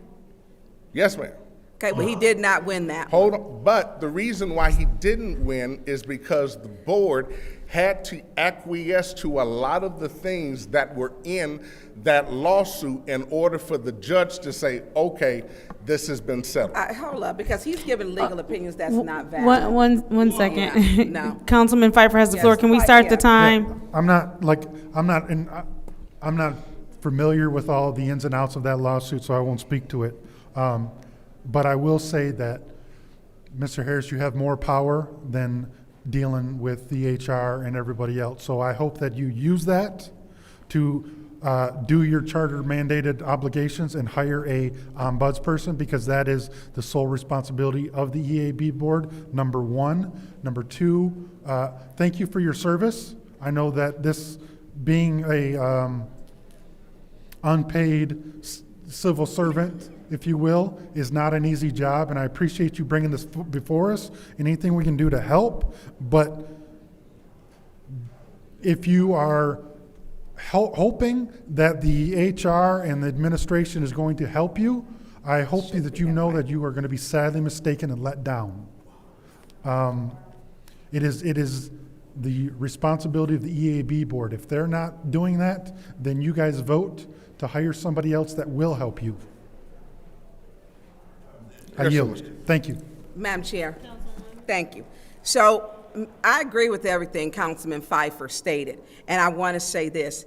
Yes, ma'am. Okay, but he did not win that. Hold on, but the reason why he didn't win is because the board had to acquiesce to a lot of the things that were in that lawsuit in order for the judge to say, okay, this has been settled. Hold up, because he's giving legal opinions that's not valid. One second. Yeah, no. Councilman Pfeiffer has the floor. Can we start the time? I'm not familiar with all the ins and outs of that lawsuit, so I won't speak to it. But I will say that, Mr. Harris, you have more power than dealing with the HR and everybody else. So I hope that you use that to do your charter mandated obligations and hire a ombudsperson, because that is the sole responsibility of the EAB board, number one. Number two, thank you for your service. I know that this being a unpaid civil servant, if you will, is not an easy job, and I appreciate you bringing this before us. Anything we can do to help, but if you are hoping that the HR and the administration is going to help you, I hope that you know that you are going to be sadly mistaken and let down. It is the responsibility of the EAB board. If they're not doing that, then you guys vote to hire somebody else that will help you. I yield. Thank you. Madam Chair, thank you. So I agree with everything Councilman Pfeiffer stated, and I want to say this.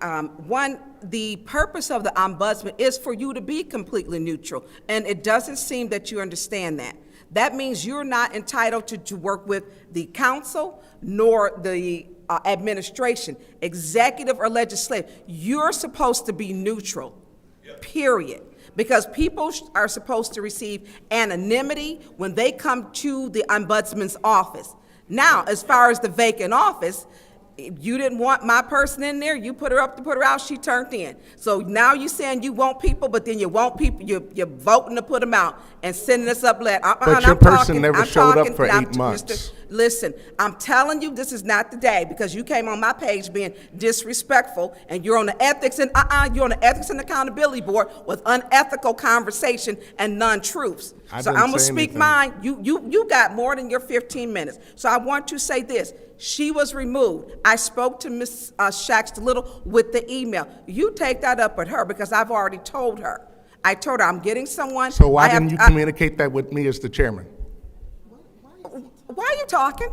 One, the purpose of the ombudsman is for you to be completely neutral, and it doesn't seem that you understand that. That means you're not entitled to work with the council nor the administration, executive or legislative. You're supposed to be neutral, period. Because people are supposed to receive anonymity when they come to the ombudsman's office. Now, as far as the vacant office, you didn't want my person in there, you put her up to put her out, she turned in. So now you're saying you want people, but then you want people, you're voting to put them out and sending us up letter. But your person never showed up for 8 months. Listen, I'm telling you, this is not the day, because you came on my page being disrespectful, and you're on the ethics and you're on the ethics and accountability board with unethical conversation and non-truths. So I'm gonna speak mine. You got more than your 15 minutes. So I want to say this. She was removed. I spoke to Ms. Shaxter Little with the email. You take that up with her, because I've already told her. I told her I'm getting someone. So why didn't you communicate that with me as the chairman? Why are you talking?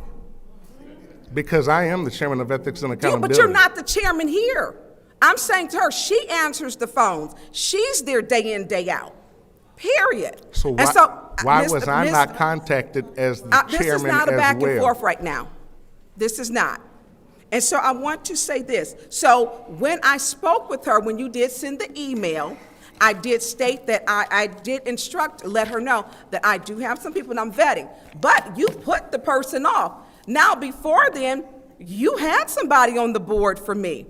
Because I am the chairman of Ethics and Accountability. But you're not the chairman here. I'm saying to her, she answers the phones. She's there day in, day out, period. So why was I not contacted as the chairman as well? This is not a back and forth right now. This is not. And so I want to say this. So when I spoke with her, when you did send the email, I did state that I did let her know that I do have some people and I'm vetting. But you put the person off. Now, before then, you had somebody on the board for me.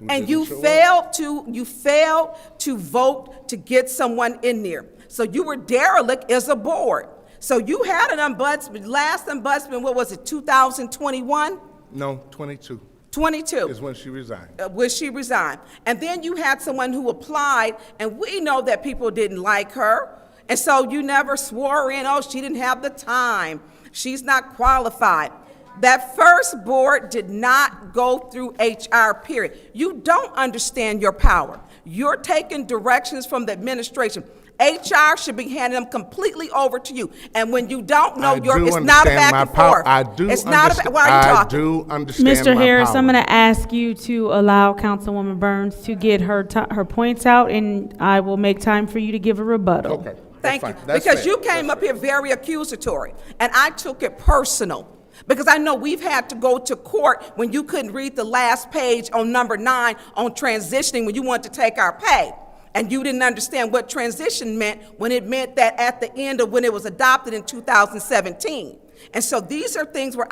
And you failed to vote to get someone in there. So you were derelict as a board. So you had an ombudsman, last ombudsman, what was it, 2021? No, 22. 22. Is when she resigned. And then you had someone who applied, and we know that people didn't like her. And so you never swore in, oh, she didn't have the time. She's not qualified. That first board did not go through HR, period. You don't understand your power. You're taking directions from the administration. HR should be handing them completely over to you. And when you don't know, I do it's not a understand back my and power. forth. I do It's not a, why are you I talking? do understand Mr. my Harris, power. I'm going to ask you to allow Councilwoman Burns to get her points out, and I will make time for you to give a rebuttal. Okay. Thank you. Fine. That's Because fair. you came up here very accusatory, and I took it personal. Because I know we've had to go to court when you couldn't read the last page on number 9 on transitioning when you wanted to take our pay. And you didn't understand what transition meant when it meant that at the end of when it was adopted in 2017. And so these are things where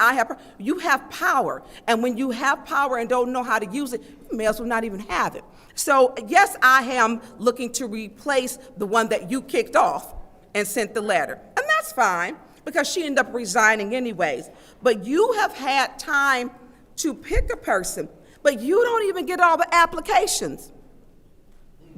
you have power. And when you have power and don't know how to use it, you may as well not even have it. So yes, I am looking to replace the one that you kicked off and sent the letter. And that's fine, because she ended up resigning anyways. But you have had time to pick a person, but you don't even get all the applications.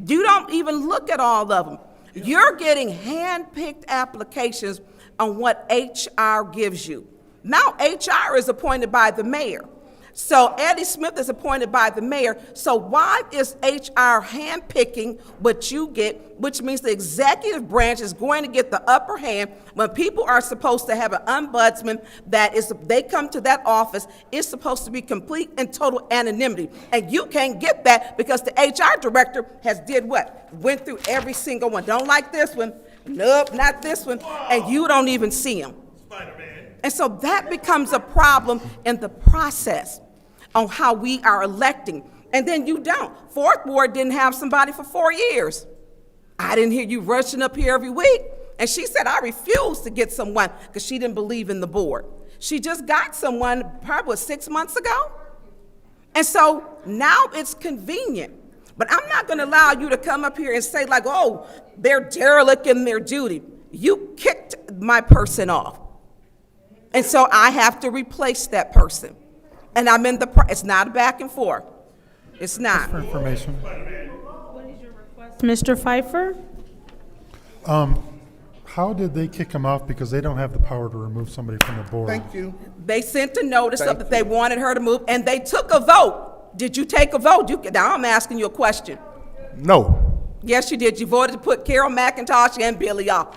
You don't even look at all of them. You're getting hand-picked applications on what HR gives you. Now HR is appointed by the mayor. So Eddie Smith is appointed by the mayor. So why is HR handpicking what you get, which means the executive branch is going to get the upper hand when people are supposed to have an ombudsman that is, they come to that office, it's supposed to be complete and total anonymity. And you can't get that because the HR director has did what? Went through every single one. Don't like this one. Nope, not this one. And you don't even see them. And so that becomes a problem in the process on how we are electing. And then you don't. Fourth Ward didn't have somebody for 4 years. I didn't hear you rushing up here every week. And she said, I refuse to get someone because she didn't believe in the board. She just got someone probably 6 months ago. And so now it's convenient. But I'm not going to allow you to come up here and say like, oh, they're derelict in their duty. You kicked my person off. And so I have to replace that person. And I'm in it's not a back and forth. It's not. For information. Mr. Pfeiffer? How did they kick him off? Because they don't have the power to remove somebody from the board. Thank you. They sent a notice up that they wanted her to move, and they took a vote. Did you take a vote? Now I'm asking you a question. No. Yes, you did. You voted to put Carol McIntosh and Billy off.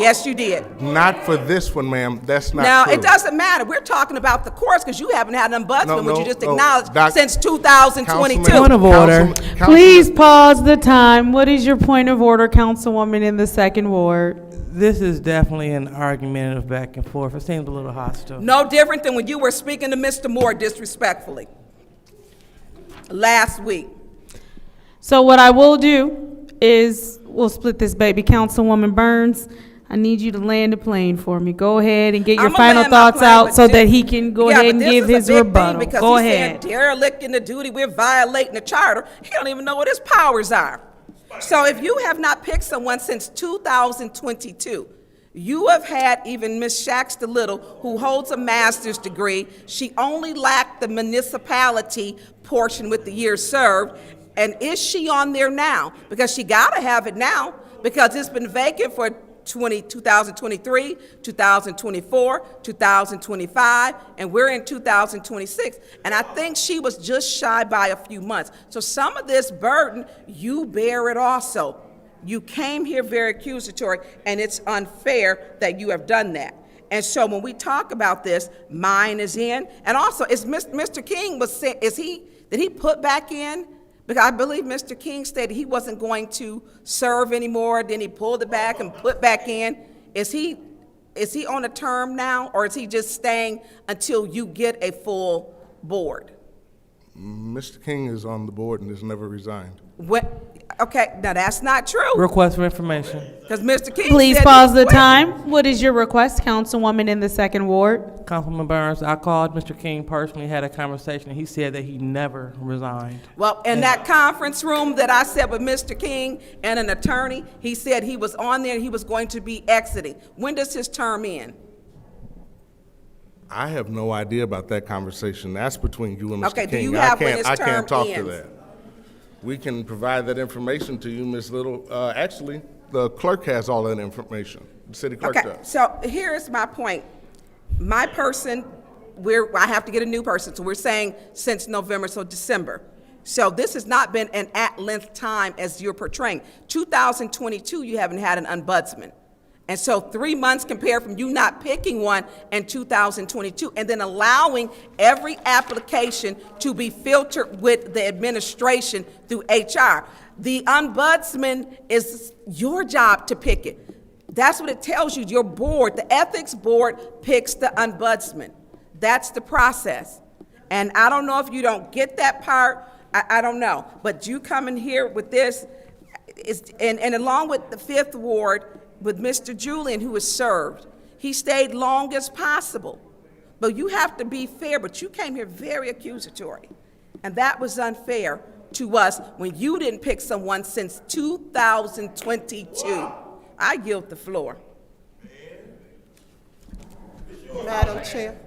Yes, you did. Not for this one, ma'am. That's not Now, true. it doesn't matter. We're talking about the courts because you haven't had an ombudsman, which you just no. acknowledged, since 2022. Point of order. Please pause the time. What is your point of order, Councilwoman in the second ward? This is definitely an argument of back and forth. It seems a little hostile. No different than when you were speaking to Mr. Moore disrespectfully last week. So what I will do is we'll split this baby. Councilwoman Burns, I need you to land the plane for me. Go ahead and get your I'ma final land my thoughts plane, out but so that he can go ahead and give his rebuttal. Go ahead. Derelict in the duty, we're violating the charter. He don't even know what his powers are. So if you have not picked someone since 2022, you have had even Ms. Shaxter Little, who holds a master's degree. She only lacked the municipality portion with the years served. And is she on there now? Because she got to have it now because it's been vacant for 2023, 2024, 2025, and we're in 2026. And I think she was just shy by a few months. So some of this burden, you bear it also. You came here very accusatory, and it's unfair that you have done that. And so when we talk about this, mine is in. And also, is Mr. King, did he put back in? Because I believe Mr. King stated he wasn't going to serve anymore. Then he pulled it back and put back in. Is he on a term now, or is he just staying until you get a full board? Mr. King is on the board and has never resigned. Okay, now that's not true. Request for information. Because Mr. King Please said pause the time. What is your request, Councilwoman in the second ward? Councilman Burns, I called Mr. King personally, had a conversation, and he said that he never resigned. Well, in that conference room that I said with Mr. King and an attorney, he said he was on there and he was going to be exiting. When does his term end? I have no idea about that conversation. That's between you and Mr. Okay, King. do you have when his I term can't talk ends? to that. We can provide that information to you, Ms. Little. Actually, the clerk has all that information. The city clerk does. So here's my point. My person, I have to get a new person, so we're saying since November, so December. So this has not been an at-length time as you're portraying. 2022, you haven't had an ombudsman. And so 3 months compared from you not picking one in 2022 and then allowing every application to be filtered with the administration through HR. The ombudsman is your job to pick it. That's what it tells you. Your board, the ethics board, picks the ombudsman. That's the process. And I don't know if you don't get that part. I don't know. But you coming here with this, and along with the 5th Ward, with Mr. Julian, who was served, he stayed long as possible. But you have to be fair, but you came here very accusatory. And that was unfair to us when you didn't pick someone since 2022. I yield the floor. Madam Chair.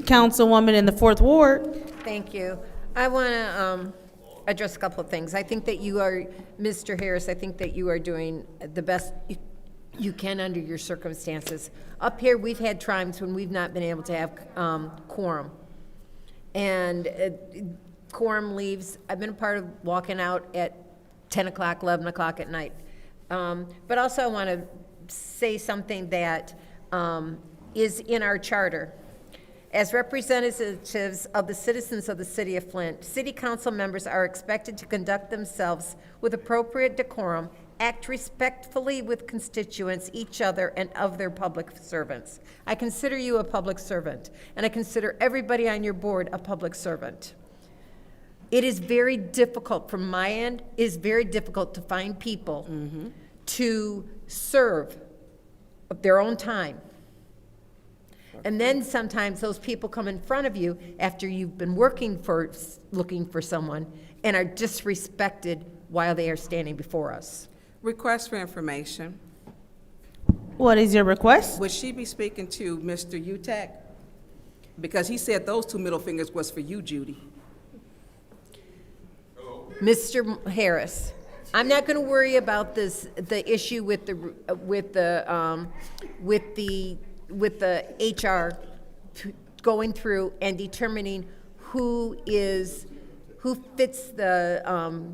Councilwoman in the 4th Ward. Thank you. I want to address a couple of things. I think that you are, Mr. Harris, I think that you are doing the best you can under your circumstances. Up here, we've had times when we've not been able to have quorum. And quorum leaves. I've been a part of walking out at 10 o'clock, 11 o'clock at night. But also I want to say something that is in our charter. As representatives of the citizens of the City of Flint, City Council members are expected to conduct themselves with appropriate decorum, act respectfully with constituents, each other, and of their public servants. I consider you a public servant, and I consider everybody on your board a public servant. It is very difficult from my end, it is very difficult to find people to serve of their own time. And then sometimes those people come in front of you after you've been looking for someone and are disrespected while they are standing before us. Request for information. What is your request? Would she be speaking to Mr. Utek? Because he said those 2 middle fingers was for you, Judy. Mr. Harris, I'm not going to worry about the issue with the HR going through and determining who fits the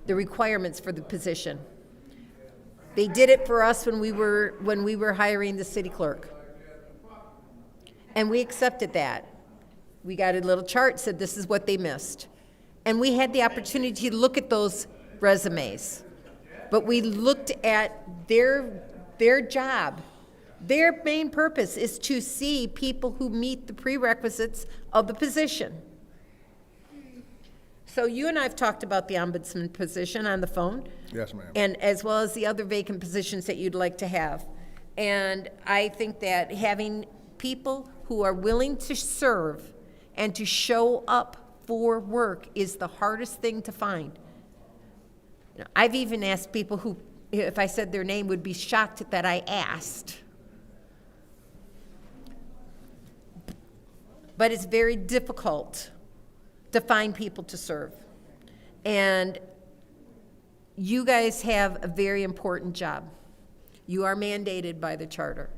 requirements for the position. They did it for us when we were hiring the city clerk, and we accepted that. We got a little chart, said this is what they missed, and we had the opportunity to look at those resumes, but we looked at their job. Their main purpose is to see people who meet the prerequisites of the position. So you and I have talked about the ombudsman position on the phone. Yes, ma'am. And as well as the other vacant positions that you'd like to have. And I think that having people who are willing to serve and to show up for work is the hardest thing to find. You know, I've even asked people who, if I said their name, would be shocked that I asked. But it's very difficult to find people to serve. And you guys have a very important job. You are mandated by the charter.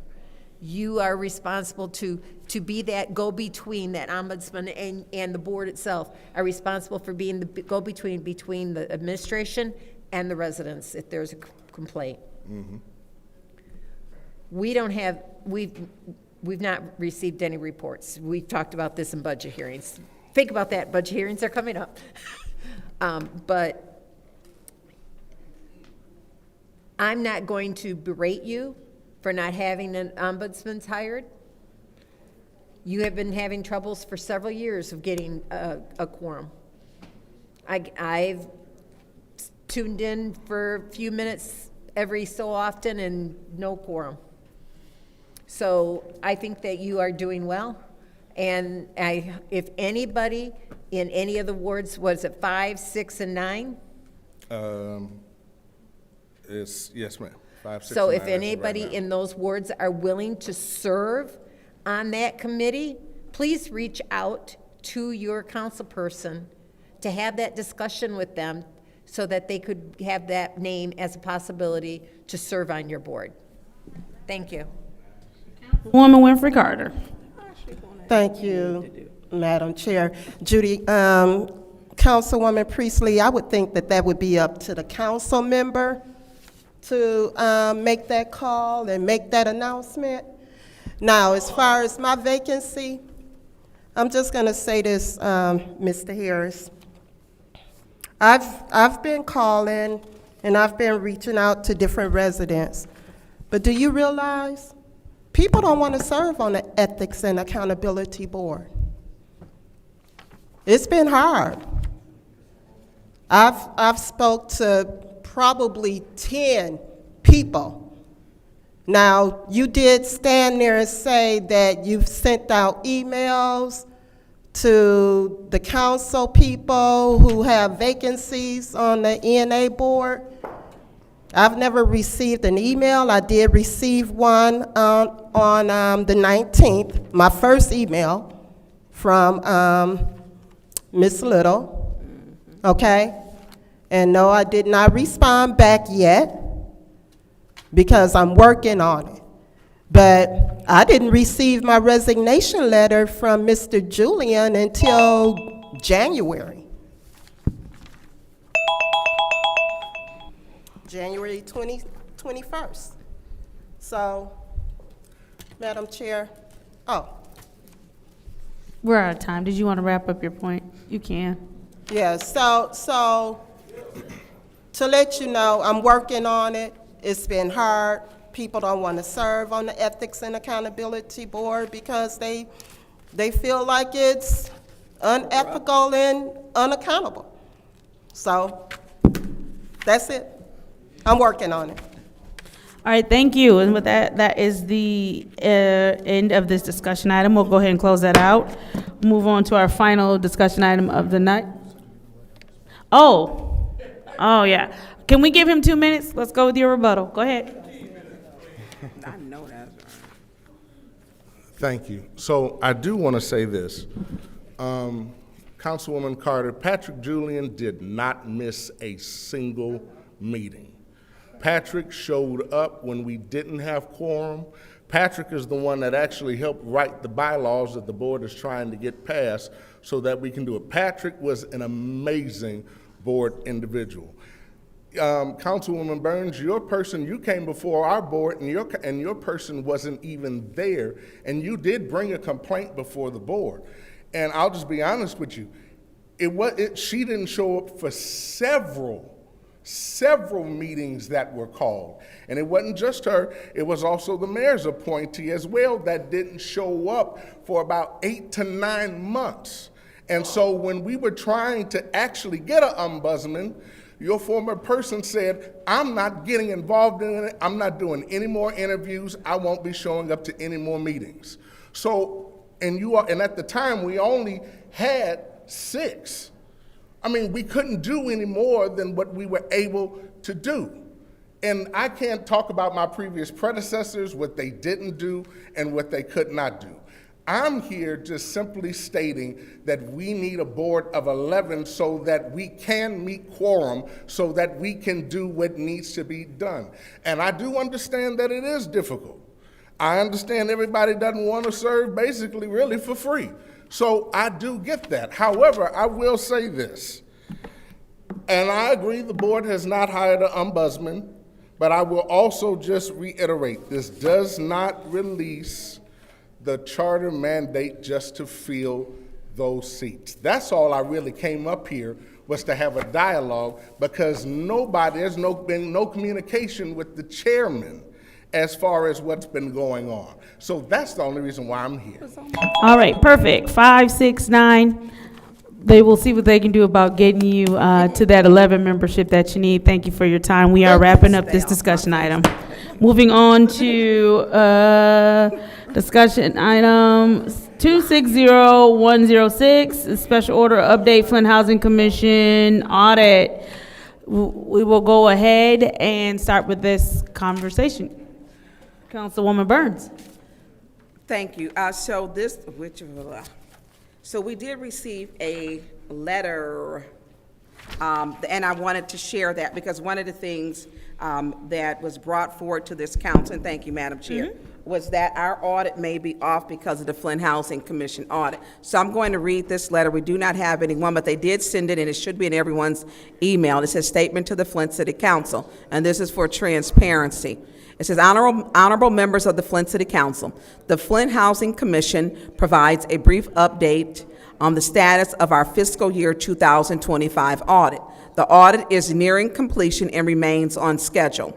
You are responsible to be that go-between, that ombudsman and the board itself are responsible for being the go-between between the administration and the residents if there's a complaint. Mm-hmm. We've not received any reports. We've talked about this in budget hearings. Think about that, budget hearings are coming up. But I'm not going to berate you for not having an ombudsman hired. You have been having troubles for several years of getting a quorum. I've tuned in for a few minutes every so often and no quorum. So I think that you are doing well. And if anybody in any of the wards, was it 5, 6, and 9? Yes, ma'am. 5, 6, So and if 9, that's anybody right, in those wards are willing to serve on that committee, please reach out to your council person to have that discussion with them so that they could have that name as a possibility to serve on your board. Thank you. Woman Winfrey Carter. Thank you, Madam Chair. Judy, Councilwoman Councilwoman Priestley, I would think that that would be up to the council member to make that call and make that announcement. Now, as far as my vacancy, I'm just going to say this, Mr. Harris. I've been calling and I've been reaching out to different residents, but do you realize people don't want to serve on the Ethics and Accountability Board? It's been hard. I've spoke to probably 10 people. Now, you did stand there and say that you've sent out emails to the council people who have vacancies on the ENA board. I've never received an email. I did receive one on the 19th, my first email from Ms. Little, okay? And no, I did not respond back yet because I'm working on it. But I didn't receive my resignation letter from Mr. Julian until January. January 21st. So, Madam Chair, We're out of time. Did you want to wrap up your point? You can. yeah, so to let you know, I'm working on it. It's been hard. People don't want to serve on the Ethics and Accountability Board because they feel like it's unethical and unaccountable. So that's it. I'm working on it. All right, thank you. And with that, that is the end of this discussion item. We'll go ahead and close that out. Move on to our final discussion item of the night. Oh, yeah. Can we give him 2 minutes? Let's go with your rebuttal. Go ahead. I know that's right. Thank you. So I do want to say this. Councilwoman Carter, Patrick Julian did not miss a single meeting. Patrick showed up when we didn't have quorum. Patrick is the one that actually helped write the bylaws that the board is trying to get passed so that we can do it. Patrick was an amazing board individual. Councilwoman Burns, your person, you came before our board and your person wasn't even there, and you did bring a complaint before the board. And I'll just be honest with you, she didn't show up for several meetings that were called. And it wasn't just her, it was also the mayor's appointee as well that didn't show up for about 8 to 9 months. And so when we were trying to actually get an ombudsman, your former person said, I'm not getting involved in it, I'm not doing any more interviews, I won't be showing up to any more meetings. So, and at the time we only had 6. I mean, we couldn't do any more than what we were able to do. And I can't talk about my previous predecessors, what they didn't do and what they could not do. I'm here just simply stating that we need a board of 11 so that we can meet quorum, so that we can do what needs to be done. And I do understand that it is difficult. I understand everybody doesn't want to serve basically really for free. So I do get that. However, I will say this, and I agree the board has not hired an ombudsman, but I will also just reiterate, this does not release the charter mandate just to fill those seats. That's all I really came up here, was to have a dialogue, because there's been no communication with the chairman as far as what's been going on. So that's the only reason why I'm here. All right, perfect. 5, 6, 9. They will see what they can do about getting you to that 11 membership that you need. Thank you for your time. We are wrapping up this discussion item. Moving on to discussion item 260106, a special order update Flint Housing Commission audit. We will go ahead and start with this conversation. Councilwoman Burns. Thank you. So we did receive a letter And I wanted to share that because one of the things that was brought forward to this council, and thank you, Madam Chair, was that our audit may be off because of the Flint Housing Commission audit. So I'm going to read this letter. We do not have anyone, but they did send it, and it should be in everyone's email. It says, Statement to the Flint City Council, and this is for transparency. It says, Honorable members of the Flint City Council, the Flint Housing Commission provides a brief update on the status of our fiscal year 2025 audit. The audit is nearing completion and remains on schedule.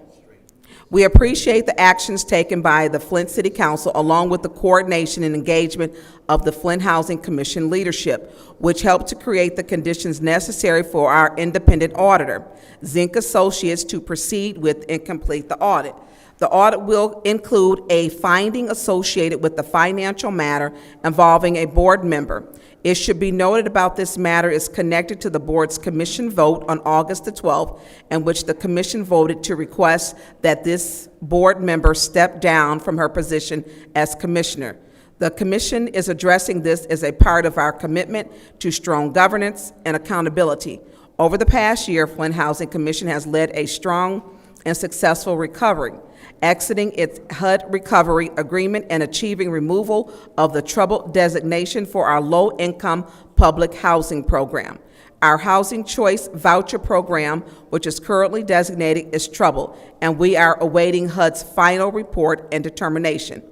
We appreciate the actions taken by the Flint City Council along with the coordination and engagement of the Flint Housing Commission leadership, which helped to create the conditions necessary for our independent auditor, Zink Associates, to proceed with and complete the audit. The audit will include a finding associated with the financial matter involving a board member. It should be noted about this matter is connected to the board's commission vote on August the 12th, in which the commission voted to request that this board member step down from her position as commissioner. The commission is addressing this as a part of our commitment to strong governance and accountability. Over the past year, Flint Housing Commission has led a strong and successful recovery, exiting its HUD recovery agreement and achieving removal of the trouble designation for our low-income public housing program. Our Housing Choice Voucher Program, which is currently designated as trouble, and we are awaiting HUD's final report and determination.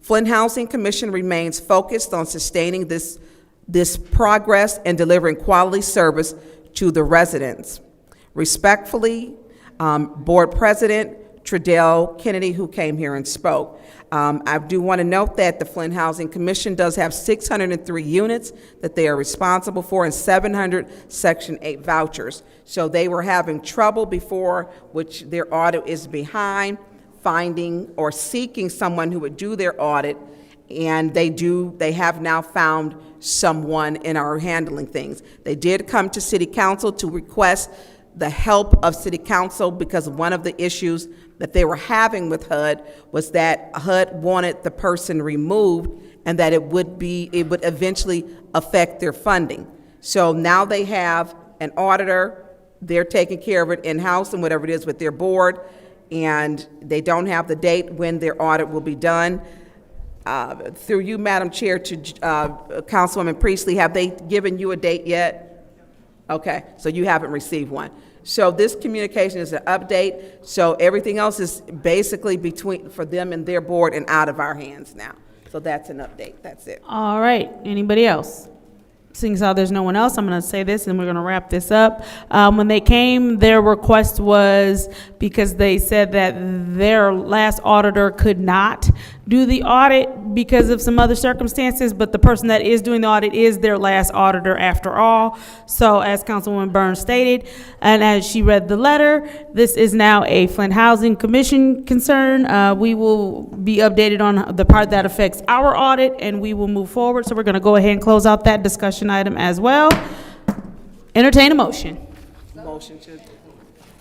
Flint Housing Commission remains focused on sustaining this progress and delivering quality service to the residents. Respectfully, Board President Trudell Kennedy, who came here and spoke. I do want to note that the Flint Housing Commission does have 603 units that they are responsible for and 700 Section 8 vouchers. So they were having trouble before, which their audit is behind, finding or seeking someone who would do their audit, and they have now found someone and are handling things. They did come to City Council to request the help of City Council because one of the issues that they were having with HUD was that HUD wanted the person removed and that it would eventually affect their funding. So now they have an auditor, they're taking care of it in-house and whatever it is with their board, and they don't have the date when their audit will be done. Through you, Madam Chair, to Councilwoman Priestley, have they given you a date yet? Okay, so you haven't received one. So this communication is an update, so everything else is basically for them and their board and out of our hands now. So that's an update, that's it. All right, anybody else? Seeing as how there's no one else, I'm going to say this and we're going to wrap this up. When they came, their request was because they said that their last auditor could not do the audit because of some other circumstances, but the person that is doing the audit is their last auditor after all. So as Councilwoman Burns stated, and as she read the letter, this is now a Flint Housing Commission concern. We will be updated on the part that affects our audit and we will move forward. So we're going to go ahead and close out that discussion item as well. Entertain a motion. Motion to.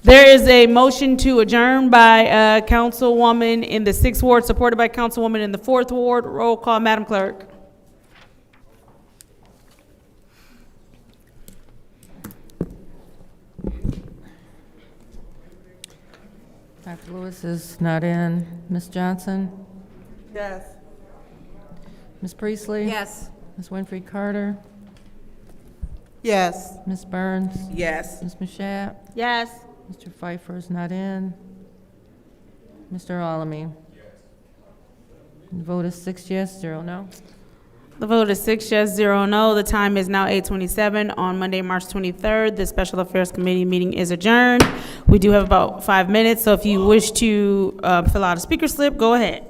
There is a motion to adjourn by Councilwoman in the 6th Ward, supported by Councilwoman in the 4th Ward. Roll call, Madam Clerk. Dr. Lewis is not in. Ms. Johnson? Yes. Ms. Priestley? Yes. Ms. Winfrey Carter? Yes. Ms. Burns? Yes. Ms. Mashat? Yes. Mr. Pfeiffer is not in. Mr. Alamy? The vote is 6 yes, 0 no. The vote is 6 yes, 0 no. The time is now 8:27 on Monday, March 23rd. The Special Affairs Committee meeting is adjourned. We do have about 5 minutes, so if you wish to fill out a speaker slip, go ahead.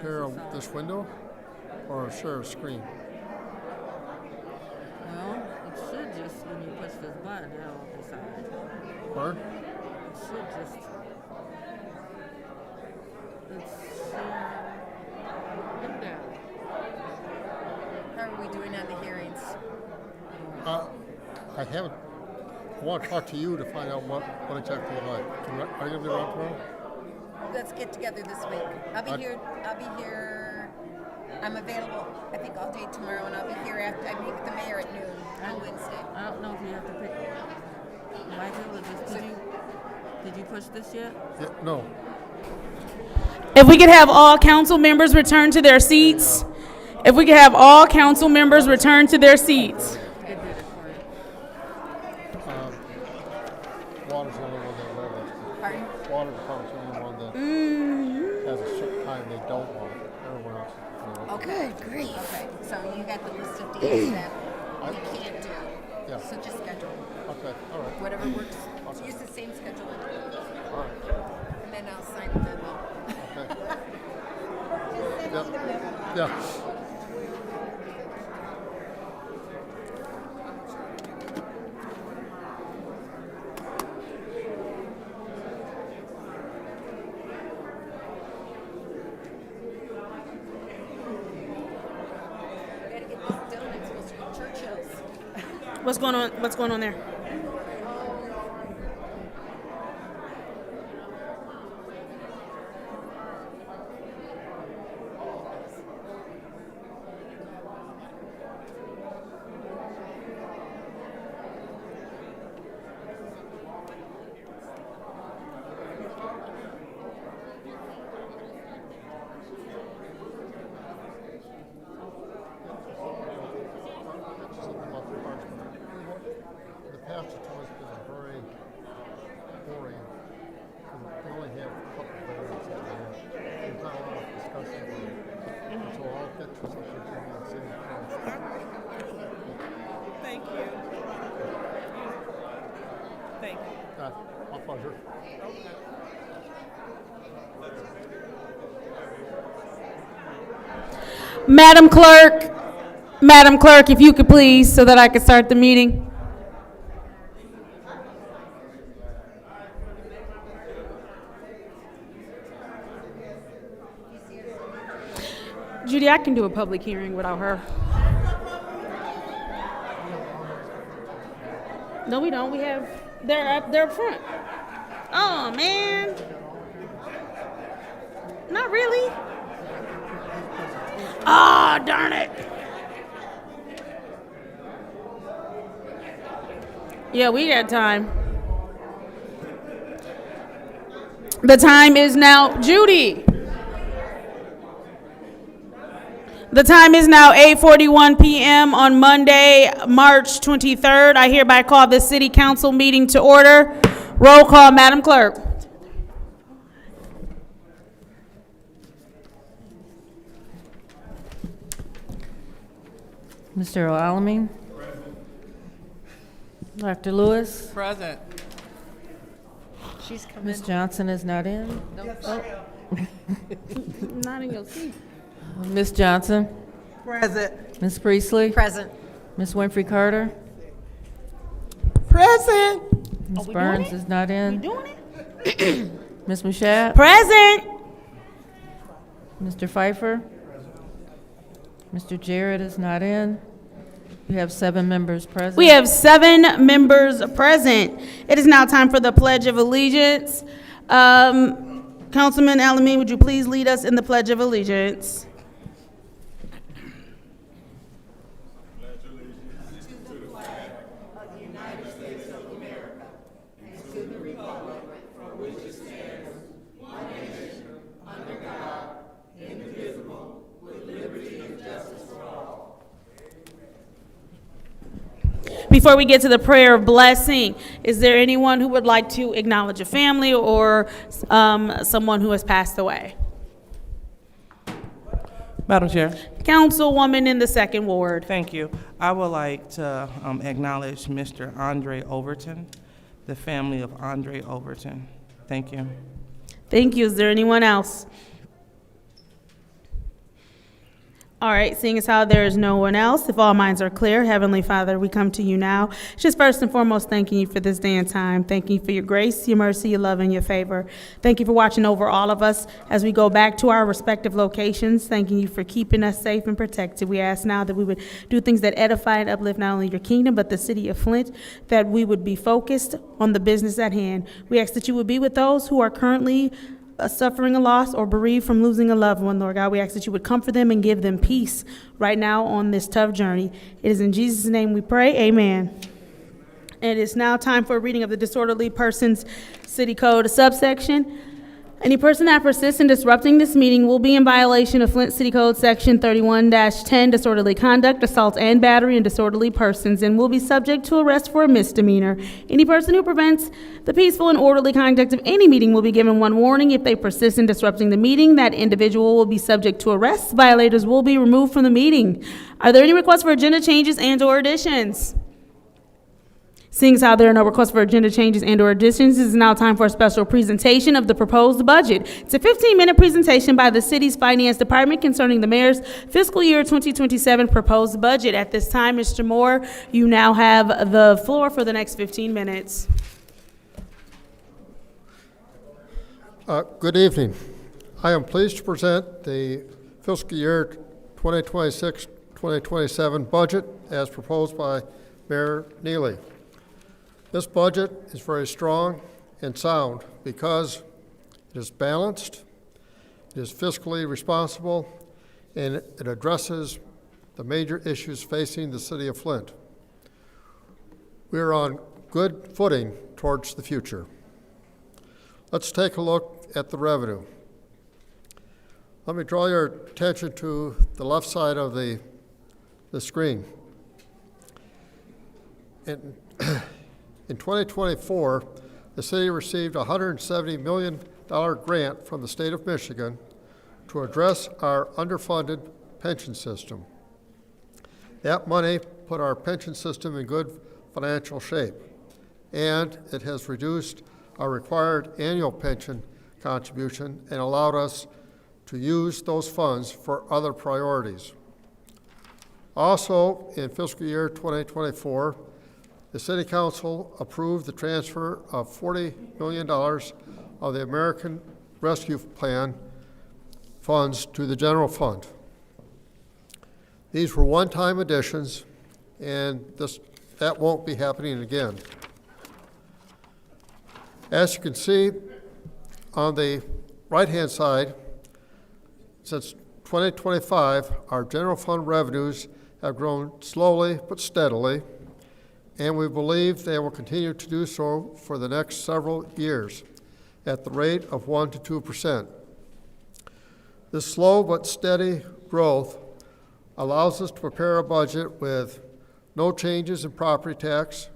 Share this window or share a screen? Well, it should just, when you push this button, it'll decide. Pardon? It should just, it's share window. How are we doing on the hearings? I haven't. I want to talk to you to find out what exactly you like. Are you going to be around tomorrow? Let's get together this week. I'll be here. I'm available, I think, all day tomorrow, and I'll be here after I meet with the mayor at noon on Wednesday. I don't know if you have to pick Michael or just, did you push this yet? Yeah, no. If we could have all council members return to their seats. If we could have all council members return to their seats. Water's the only one that will let. Pardon? Water department's the only one that has a certain time they don't want it. Everyone else. Okay, great. Okay, so you got the list of dates that we can't do. Yeah. So just schedule. Okay, all right. Whatever works. Use the same schedule. All right. And then I'll sign the memo. Okay. Yeah. What's going on? What's going on there? The past it's always been very boring. We only have a couple of votes and there's not a lot of discussion about it. So I'll get to something and see. Thank you. Thank you. My pleasure. Madam Clerk, if you could please, so that I could start the meeting. Judy, I can do a public hearing without her. No, we don't. We have, they're up front. Oh, man. Not really. Ah, darn it. Yeah, we got time. The time is now, Judy. The time is now 8:41 p.m. on Monday, March 23rd. I hereby call the City Council meeting to order. Roll call, Madam Clerk. Mr. Alamin? Dr. Lewis? Present. She's coming. Ms. Johnson is not in? Nope. Not in your seat. Ms. Johnson? Present. Ms. Priestley? Present. Ms. Winfrey Carter? Present. Ms. Burns is not in? Doing it? Ms. Mashat? Present. Mr. Pfeiffer? Mr. Jarrett is not in. We have 7 members present. We have 7 members present. It is now time for the Pledge of Allegiance. Councilman Alamin, would you please lead us in the Pledge of Allegiance? Before we get to the prayer of blessing, is there anyone who would like to acknowledge a family or someone who has passed away? Madam Chair. Councilwoman in the 2nd Ward. Thank you. I would like to acknowledge Mr. Andre Overton, the family of Andre Overton. Thank you. Thank you. Is there anyone else? All right, seeing as how there is no one else, if all minds are clear, Heavenly Father, we come to you now. Just first and foremost, thanking you for this day and time. Thanking you for your grace, your mercy, your love, and your favor. Thank you for watching over all of us as we go back to our respective locations. Thanking you for keeping us safe and protected. We ask now that we would do things that edify and uplift not only your kingdom, but the city of Flint, that we would be focused on the business at hand. We ask that you would be with those who are currently suffering a loss or bereaved from losing a loved one, Lord God. We ask that you would comfort them and give them peace right now on this tough journey. It is in Jesus' name we pray, amen. It is now time for a reading of the Disorderly Persons City Code subsection. Any person that persists in disrupting this meeting will be in violation of Flint City Code Section 31-10, disorderly conduct, assault and battery, and disorderly persons, and will be subject to arrest for a misdemeanor. Any person who prevents the peaceful and orderly conduct of any meeting will be given one warning. If they persist in disrupting the meeting, that individual will be subject to arrest. Violators will be removed from the meeting. Are there any requests for agenda changes and/or additions? Seeing as how there are no requests for agenda changes and/or additions, it is now time for a special presentation of the proposed budget. It's a 15-minute presentation by the city's finance department concerning the mayor's fiscal year 2027 proposed budget. At this time, Mr. Moore, you now have the floor for the next 15 minutes. Good evening. I am pleased to present the fiscal year 2026-2027 budget as proposed by Mayor Neely. This budget is very strong and sound because it is balanced, it is fiscally responsible, and it addresses the major issues facing the city of Flint. We are on good footing towards the future. Let's take a look at the revenue. Let me draw your attention to the left side of the screen. In 2024, the city received a $170 million grant from the state of Michigan to address our underfunded pension system. That money put our pension system in good financial shape, and it has reduced our required annual pension contribution and allowed us to use those funds for other priorities. Also, in fiscal year 2024, the City Council approved the transfer of $40 million of the American Rescue Plan funds to the general fund. These were one-time additions, and that won't be happening again. As you can see on the right-hand side, since 2025, our general fund revenues have grown slowly but steadily, and we believe they will continue to do so for the next several years at the rate of 1% to 2%. This slow but steady growth allows us to prepare a budget with no changes in property tax,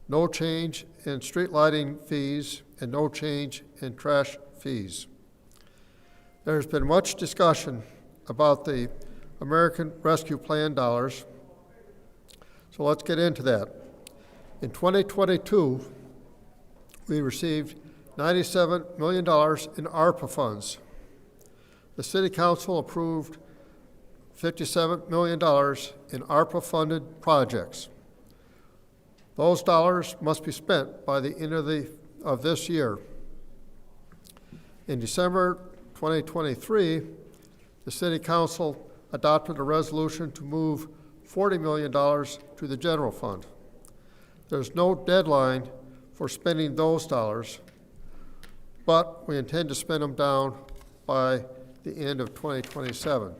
no change in street lighting fees, and no change in trash fees. There's been much discussion about the American Rescue Plan dollars, so let's get into that. In 2022, we received $97 million in ARPA funds. The City Council approved $57 million in ARPA-funded projects. Those dollars must be spent by the end of this year. In December 2023, the City Council adopted a resolution to move $40 million to the general fund. There's no deadline for spending those dollars, but we intend to spend them down by the end of 2027.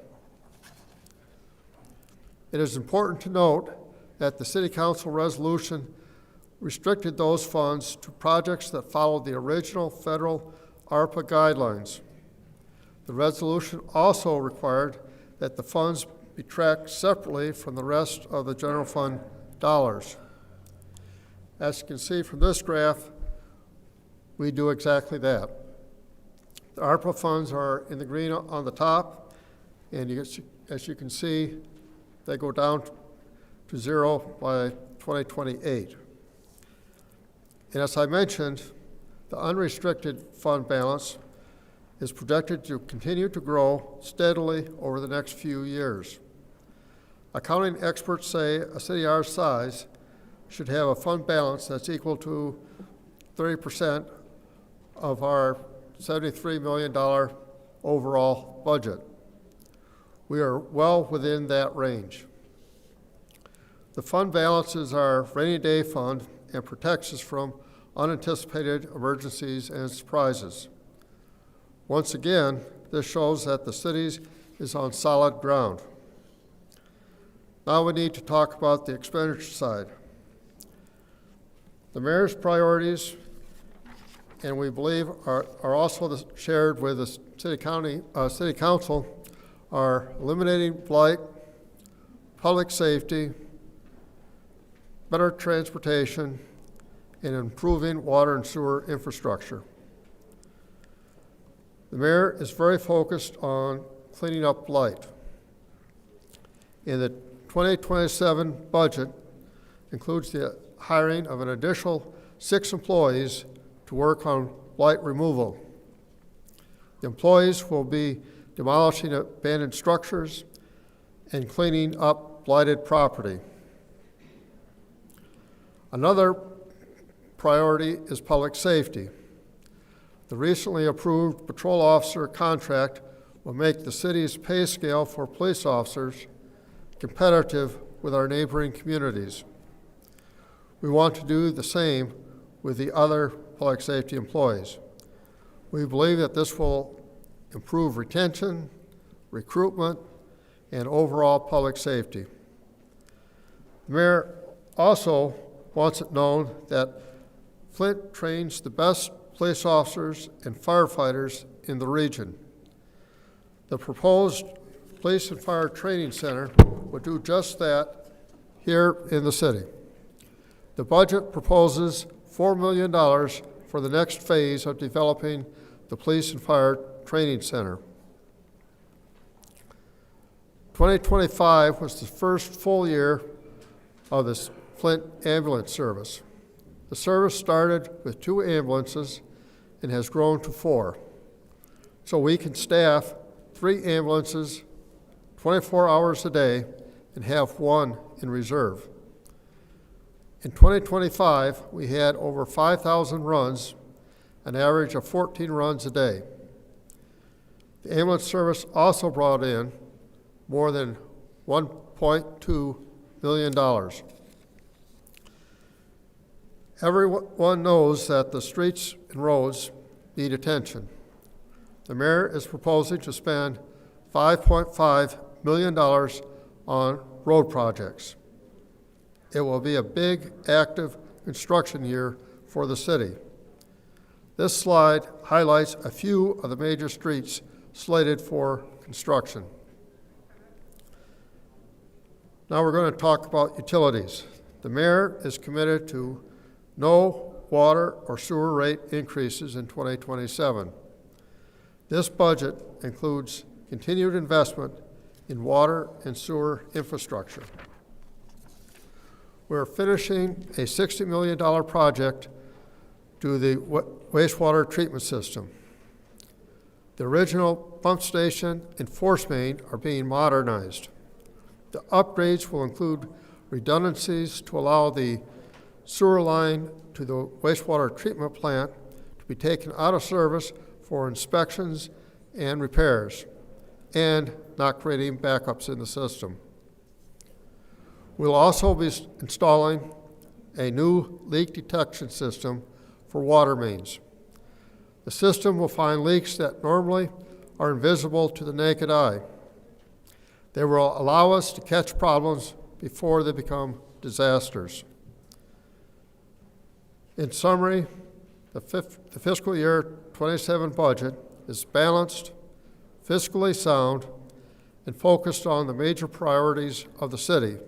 It is important to note that the City Council resolution restricted those funds to projects that followed the original federal ARPA guidelines. The resolution also required that the funds be tracked separately from the rest of the general fund dollars. As you can see from this graph, we do exactly that. The ARPA funds are in the green on the top, and as you can see, they go down to zero by 2028. And as I mentioned, The unrestricted fund balance is projected to continue to grow steadily over the next few years. Accounting experts say a city our size should have a fund balance that's equal to 30% of our $73 million overall budget. We are well within that range. The fund balance is our rainy day fund and protects us from unanticipated emergencies and surprises. Once again, this shows that the city is on solid ground. Now we need to talk about the expenditure side. The mayor's priorities, and we believe are also shared with the city council, are eliminating blight, public safety, better transportation, and improving water and sewer infrastructure. The mayor is very focused on cleaning up blight. In the 2027 budget includes the hiring of an additional 6 employees to work on blight removal. The employees will be demolishing abandoned structures and cleaning up blighted property. Another priority is public safety. The recently approved patrol officer contract will make the city's pay scale for police officers competitive with our neighboring communities. We want to do the same with the other public safety employees. We believe that this will improve retention, recruitment, and overall public safety. The mayor also wants it known that Flint trains the best police officers and firefighters in the region. The proposed Police and Fire Training Center will do just that here in the city. The budget proposes $4 million for the next phase of developing the Police and Fire Training Center. 2025 was the first full year of the Flint ambulance service. The service started with 2 ambulances and has grown to 4. So we can staff 3 ambulances 24 hours a day and have 1 in reserve. In 2025, we had over 5,000 runs, an average of 14 runs a day. The ambulance service also brought in more than $1.2 million. Everyone knows that the streets and roads need attention. The mayor is proposing to spend $5.5 million on road projects. It will be a big, active construction year for the city. This slide highlights a few of the major streets slated for construction. Now we're going to talk about utilities. The mayor is committed to no water or sewer rate increases in 2027. This budget includes continued investment in water and sewer infrastructure. We're finishing a $60 million project to the wastewater treatment system. The original pump station and force main are being modernized. The upgrades will include redundancies to allow the sewer line to the wastewater treatment plant to be taken out of service for inspections and repairs, and not creating backups in the system. We'll also be installing a new leak detection system for water mains. The system will find leaks that normally are invisible to the naked eye. They will allow us to catch problems before they become disasters. In summary, the fiscal year 27 budget is balanced, fiscally sound, and focused on the major priorities of the city,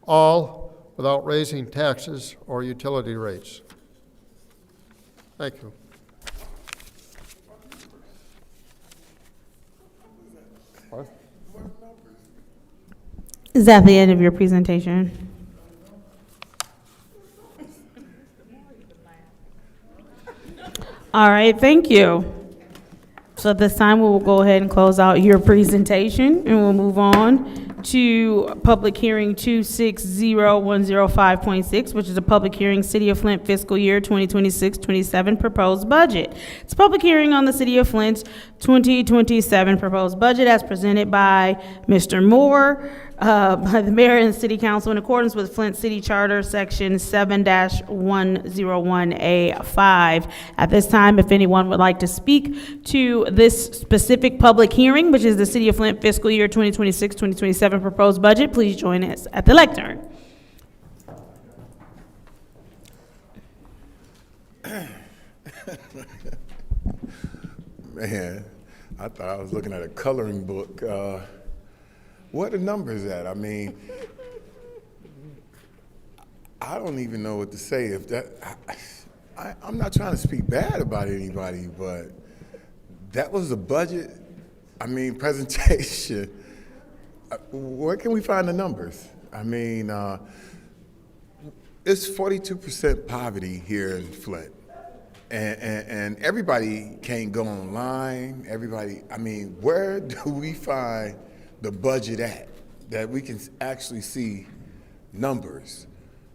all without raising taxes or utility rates. Thank you. What? Is that the end of your presentation? All right, thank you. So at this time, we will go ahead and close out your presentation, and we'll move on to public hearing 260105.6, which is a public hearing, City of Flint fiscal year 2026-27 proposed budget. It's a public hearing on the City of Flint's 2027 proposed budget as presented by Mr. Moore, by the mayor and city council in accordance with Flint City Charter, section 7-101A5. At this time, if anyone would like to speak to this specific public hearing, which is the City of Flint fiscal year 2026-2027 proposed budget, please join us at the lectern. Man, I thought I was looking at a coloring book. What are the numbers at? I mean, I don't even know what to say. If that, I'm not trying to speak bad about anybody, but that was the budget. I mean, presentation. Where can we find the numbers? I mean, it's 42% poverty here in Flint. And everybody can't go online. Everybody, I mean, where do we find the budget at that we can actually see numbers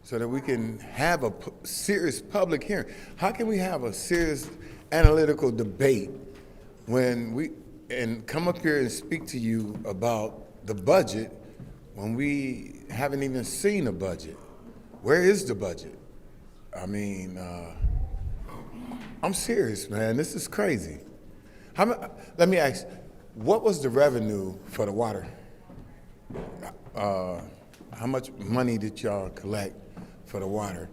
so that we can have a serious public hearing? How can we have a serious analytical debate when we come up here and speak to you about the budget when we haven't even seen a budget? Where is the budget? I mean, I'm serious, man. This is crazy. Let me ask, what was the revenue for the water? How much money did y'all collect for the water?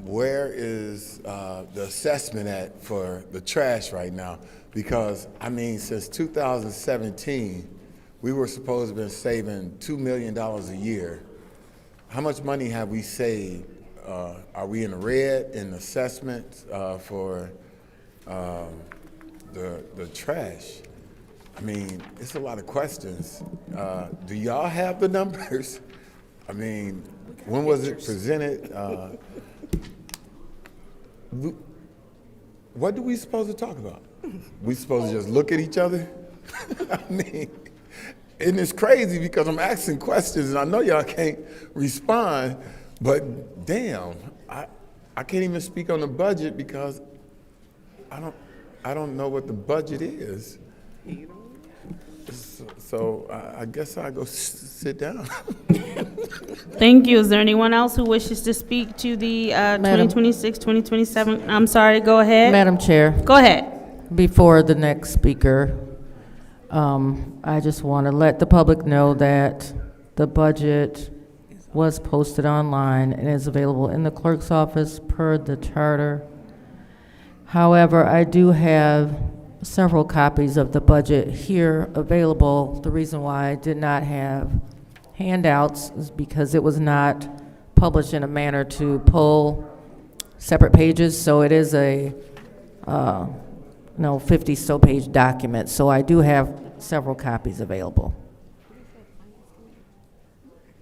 Where is the assessment at for the trash right now? Because, I mean, since 2017, we were supposed to have been saving $2 million a year. How much money have we saved? Are we in the red in assessment for the trash? I mean, it's a lot of questions. Do y'all have the numbers? I mean, when was it presented? What are we supposed to talk about? We supposed to just look at each other? I mean, and it's crazy because I'm asking questions and I know y'all can't respond, but damn, I can't even speak on the budget because I don't know what the budget is. So I guess I'll go sit down. Thank you. Is there anyone else who wishes to speak to the 2026-2027? I'm sorry, go ahead. Madam Chair. Go ahead. Before the next speaker, I just want to let the public know that the budget was posted online and is available in the clerk's office per the charter. However, I do have several copies of the budget here available. The reason why I did not have handouts is because it was not published in a manner to pull separate pages, so it is a 50 page document. So I do have several copies available.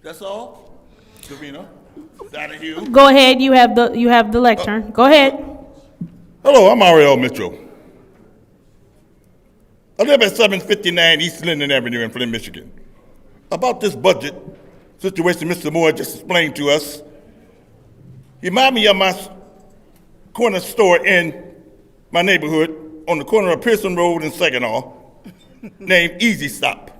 That's all? Davina? That of you? Go ahead. You have the lectern. Go ahead. Hello, I'm Ariel Mitchell. I live at 759 East Linden Avenue in Flint, Michigan. About this budget situation Mr. Moore just explained to us, he reminded me of my corner store in my neighborhood on the corner of Pearson Road and Saginaw named Easy Stop.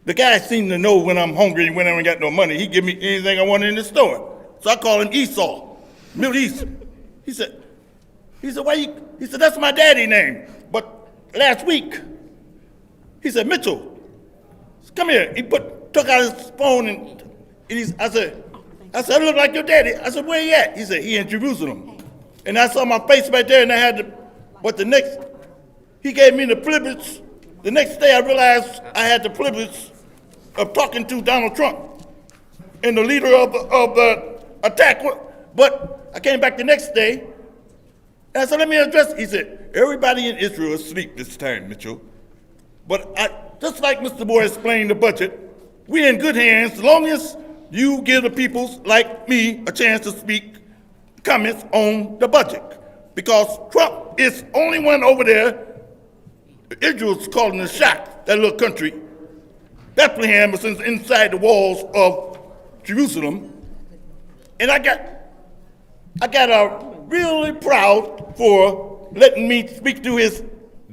The guy seemed to know when I'm hungry and when I ain't got no money. He give me anything I wanted in the store. So I call him Esau, Middle East. He said, why you? He said, that's my daddy name. But last week, he said, Mitchell, come here. He took out his phone and I said, I look like your daddy. I said, where he at? He said, he in Jerusalem. And I saw my face right there and I had he gave me the privilege. The next day I realized I had the privilege of talking to Donald Trump and the leader of the attack. But I came back the next day and I said, let me address it. He said, everybody in Israel is asleep this time, Mitchell. But just like Mr. Moore explained the budget, we're in good hands as long as you give the people like me a chance to speak comments on the budget. because Trump is only one over there. Israel's calling the shot, that little country. Bethlehem is inside the walls of Jerusalem. And I got really proud for letting me speak to his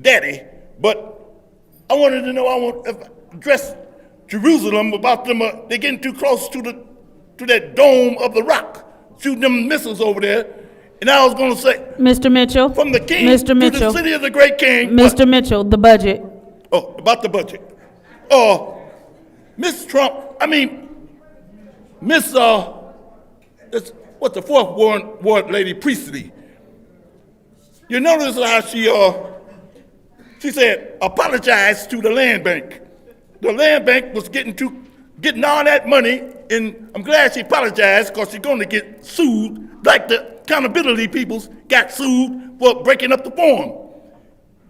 daddy, but I wanted to know, I want to address Jerusalem about them, they're getting too close to that dome of the rock, shooting them missiles over there. And I was going to say, Mr. Mitchell. from the king Mr. to Mitchell. the city of the great king. Mr. Mitchell, the budget. Oh, about the budget. Miss Trump, Miss, what's the fourth ward lady, Priestley. You notice how she said, apologize to the land bank. The land bank was getting all that money, and I'm glad she apologized because she's going to get sued, like the accountability peoples got sued for breaking up the form.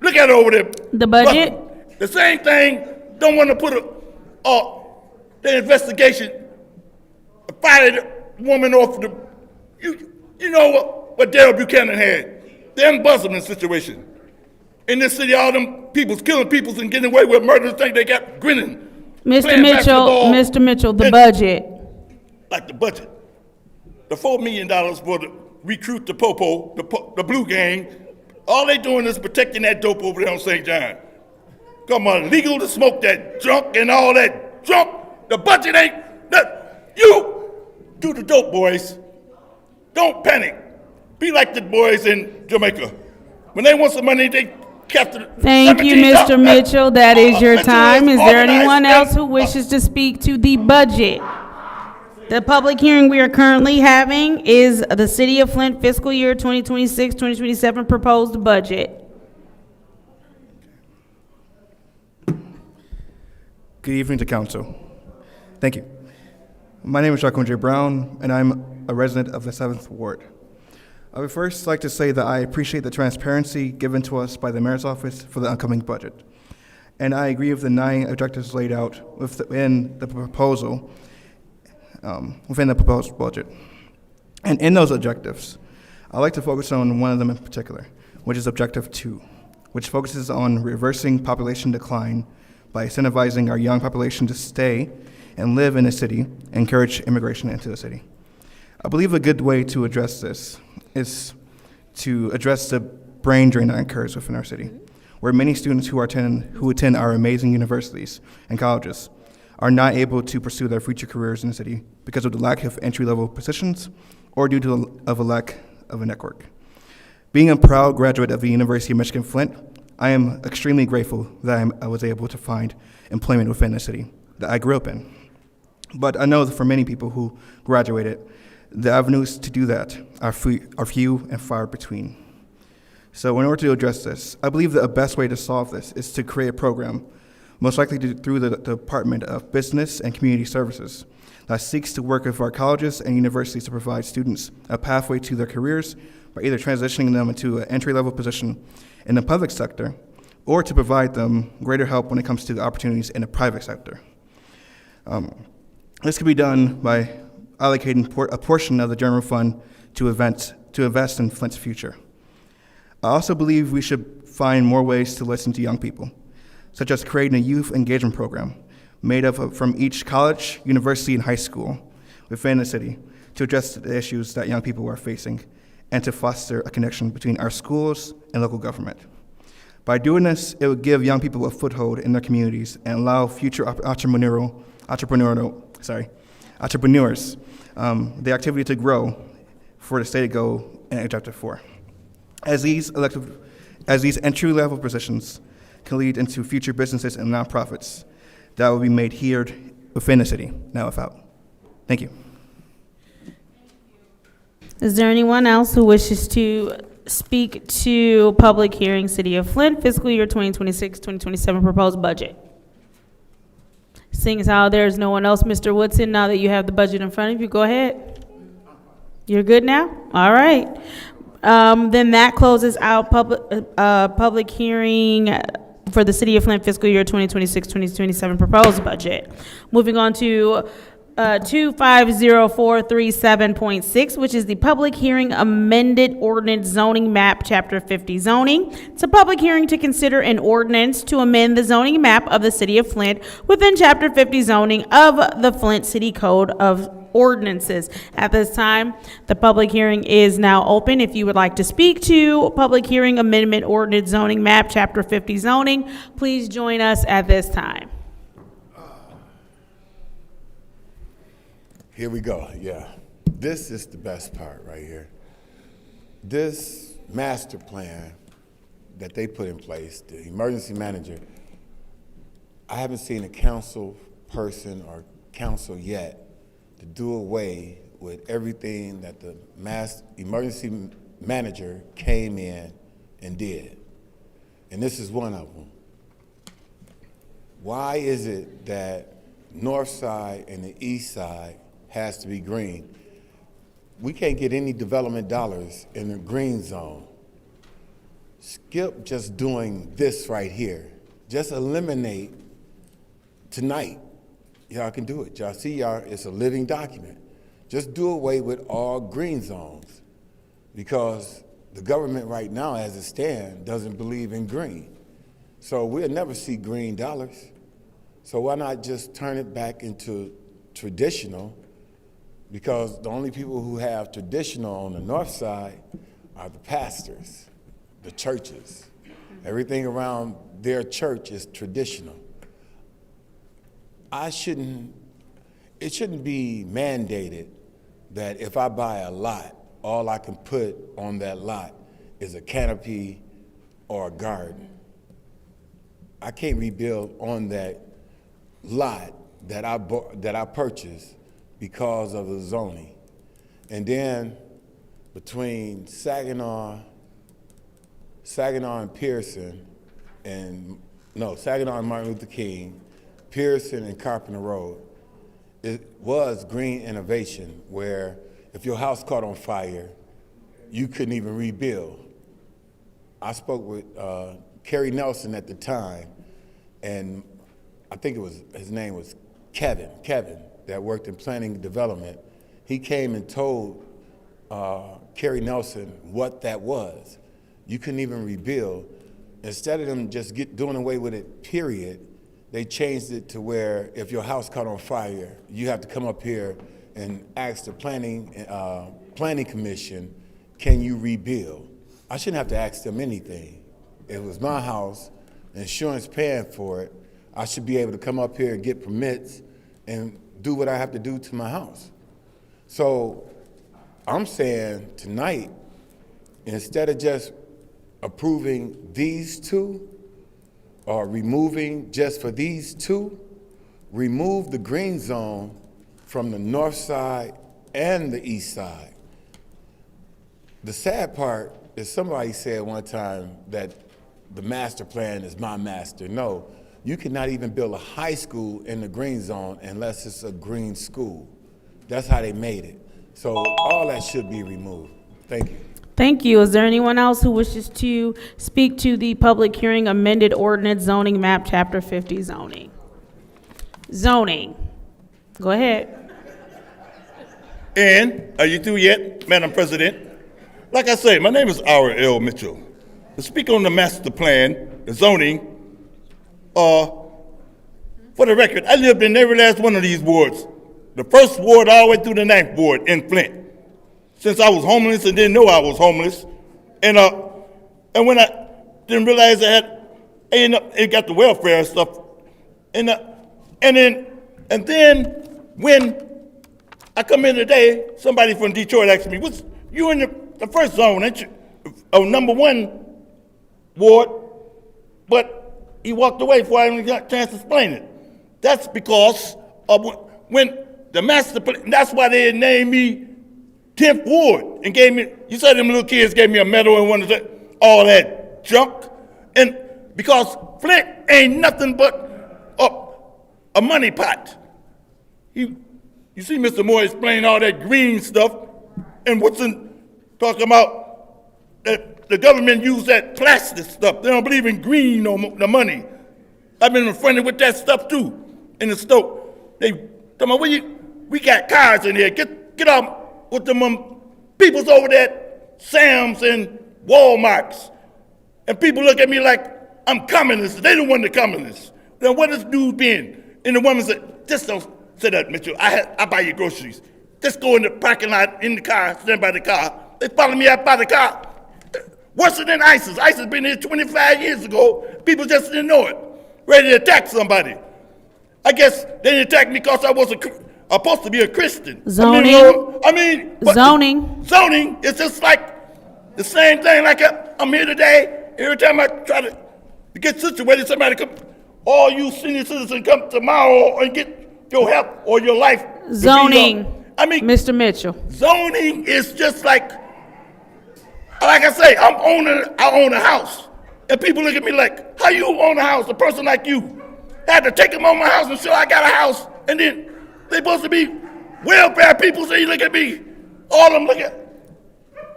Look at it over there. The budget? The same thing, don't want to put the investigation, fire the woman off the, you know what Darrell Buchanan had, the embezzlement situation. In this city, all them people's killing peoples and getting away with murder, think they got grinning. Mr. Mitchell, the budget. Like the budget. The $4 million for the recruit the Popo, the Blue Gang, all they doing is protecting that dope over there on St. John. Come on, legal to smoke that junk and all that junk. The budget ain't that. You do the dope, boys. Don't panic. Be like the boys in Jamaica. When they want some money, they capture. Thank you, Mr. Mitchell. That is your time. Is there anyone else who wishes to speak to the budget? The public hearing we are currently having is the City of Flint fiscal year 2026-2027 proposed budget. Good evening to council. Thank you. My name is Jacqueline J. Brown, and I'm a resident of the 7th Ward. I would first like to say that I appreciate the transparency given to us by the mayor's office for the upcoming budget. And I agree with the 9 objectives laid out within the proposed budget. And in those objectives, I'd like to focus on one of them in particular, which is Objective 2, which focuses on reversing population decline by incentivizing our young population to stay and live in the city and encourage immigration into the city. I believe a good way to address this is to address the brain drain that occurs within our city, where many students who attend our amazing universities and colleges are not able to pursue their future careers in the city because of the lack of entry-level positions or due to a lack of a network. Being a proud graduate of the University of Michigan Flint, I am extremely grateful that I was able to find employment within the city that I grew up in. But I know that for many people who graduated, the avenues to do that are few and far between. So in order to address this, I believe that the best way to solve this is to create a program, most likely through the Department of Business and Community Services, that seeks to work with our colleges and universities to provide students a pathway to their careers by either transitioning them into an entry-level position in the public sector or to provide them greater help when it comes to the opportunities in the private sector. This can be done by allocating a portion of the general fund to invest in Flint's future. I also believe we should find more ways to listen to young people, such as creating a youth engagement program made up from each college, university, and high school within the city to address the issues that young people are facing and to foster a connection between our schools and local government. By doing this, it would give young people a foothold in their communities and allow future entrepreneurs the activity to grow for the state to go in Objective 4. As these entry-level positions can lead into future businesses and nonprofits that will be made here within the city, not without. Thank you. Is there anyone else who wishes to speak to public hearing City of Flint fiscal year 2026-2027 proposed budget? Seeing as how there's no one else, Mr. Woodson, now that you have the budget in front of you, go ahead. You're good now? All right. Then that closes out public hearing for the City of Flint fiscal year 2026-2027 proposed budget. Moving on to 250437.6, which is the public hearing amended ordinance zoning map, Chapter 50 zoning. It's a public hearing to consider an ordinance to amend the zoning map of the city of Flint within Chapter 50 zoning of the Flint City Code of Ordinances. At this time, the public hearing is now open. If you would like to speak to public hearing amendment ordinance zoning map, Chapter 50 zoning, please join us at this time. Here we go, yeah. This is the best part right here. This master plan that they put in place, the emergency manager, I haven't seen a council person or council yet to do away with everything that the emergency manager came in and did. And this is one of them. Why is it that north side and the east side has to be green? We can't get any development dollars in the green zone. Skip just doing this right here. Just eliminate tonight. Y'all can do it. Y'all see, y'all, it's a living document. Just do away with all green zones because the government right now, as it stands, doesn't believe in green. So we'll never see green dollars. So why not just turn it back into traditional? Because the only people who have traditional on the north side are the pastors, the churches. Everything around their church is traditional. It shouldn't be mandated that if I buy a lot, all I can put on that lot is a canopy or a garden. I can't rebuild on that lot that I purchased because of the zoning. And then between Saginaw and Pearson, Saginaw and Martin Luther King, Pearson and Carpenter Road, it was green innovation where if your house caught on fire, you couldn't even rebuild. I spoke with Kerry Nelson at the time, and I think his name was Kevin, that worked in planning and development. He came and told Kerry Nelson what that was. You couldn't even rebuild. Instead of them just doing away with it, period, they changed it to where if your house caught on fire, you have to come up here and ask the planning commission, can you rebuild? I shouldn't have to ask them anything. It was my house, insurance paying for it. I should be able to come up here and get permits and do what I have to do to my house. So I'm saying tonight, instead of just approving these two or removing just for these two, remove the green zone from the north side and the east side. The sad part is somebody said one time that the master plan is my master. No. You cannot even build a high school in the green zone unless it's a green school. That's how they made it. So all that should be removed. Thank you. Thank you. Is there anyone else who wishes to speak to the public hearing amended ordinance zoning map, Chapter 50 zoning? Zoning. Go ahead. And are you through yet, Madam President? Like I say, my name is Ira L. Mitchell. To speak on the master plan, the zoning, for the record, I lived in every last one of these wards. The first ward all the way through the 9th ward in Flint. Since I was homeless and didn't know I was homeless. And when I didn't realize I got the welfare and stuff. And then when I come in today, somebody from Detroit asked me, you in the first zone, ain't you? Of number 1 ward, but he walked away before I even got a chance to explain it. That's because of when the master plan, that's why they named me 10th Ward and gave me, you said them little kids gave me a medal and one of all that junk. And because Flint ain't nothing but a money pot. You see Mr. Moore explain all that green stuff and Woodson talking about that the government use that plastic stuff. They don't believe in green no more, the money. I've been confronted with that stuff too in the store. They tell me, We got cars in here. Get out with them peoples over there at Sam's and Walmart's. And people look at me like I'm communist. They the one that communist. Then what has dude been? And the woman said, just don't say that, Mitchell. I buy your groceries. Just go in the parking lot, in the car, stand by the car. They follow me out by the car. Worse than ISIS. ISIS been here 25 years ago. People just didn't know it. Ready to attack somebody. I guess they didn't attack me because I was supposed to be a Christian. Zoning. Zoning. Zoning is just like the same thing. Like I'm here today. Every time I try to get situated, somebody come. All you senior citizens come tomorrow and get your help or your life. Zoning. Mr. Mitchell. Zoning is just like I say, I own a house. And people look at me like, how you own a house? A person like you had to take them on my house and show I got a house. And then they supposed to be welfare people, so you look at me, all of them look at,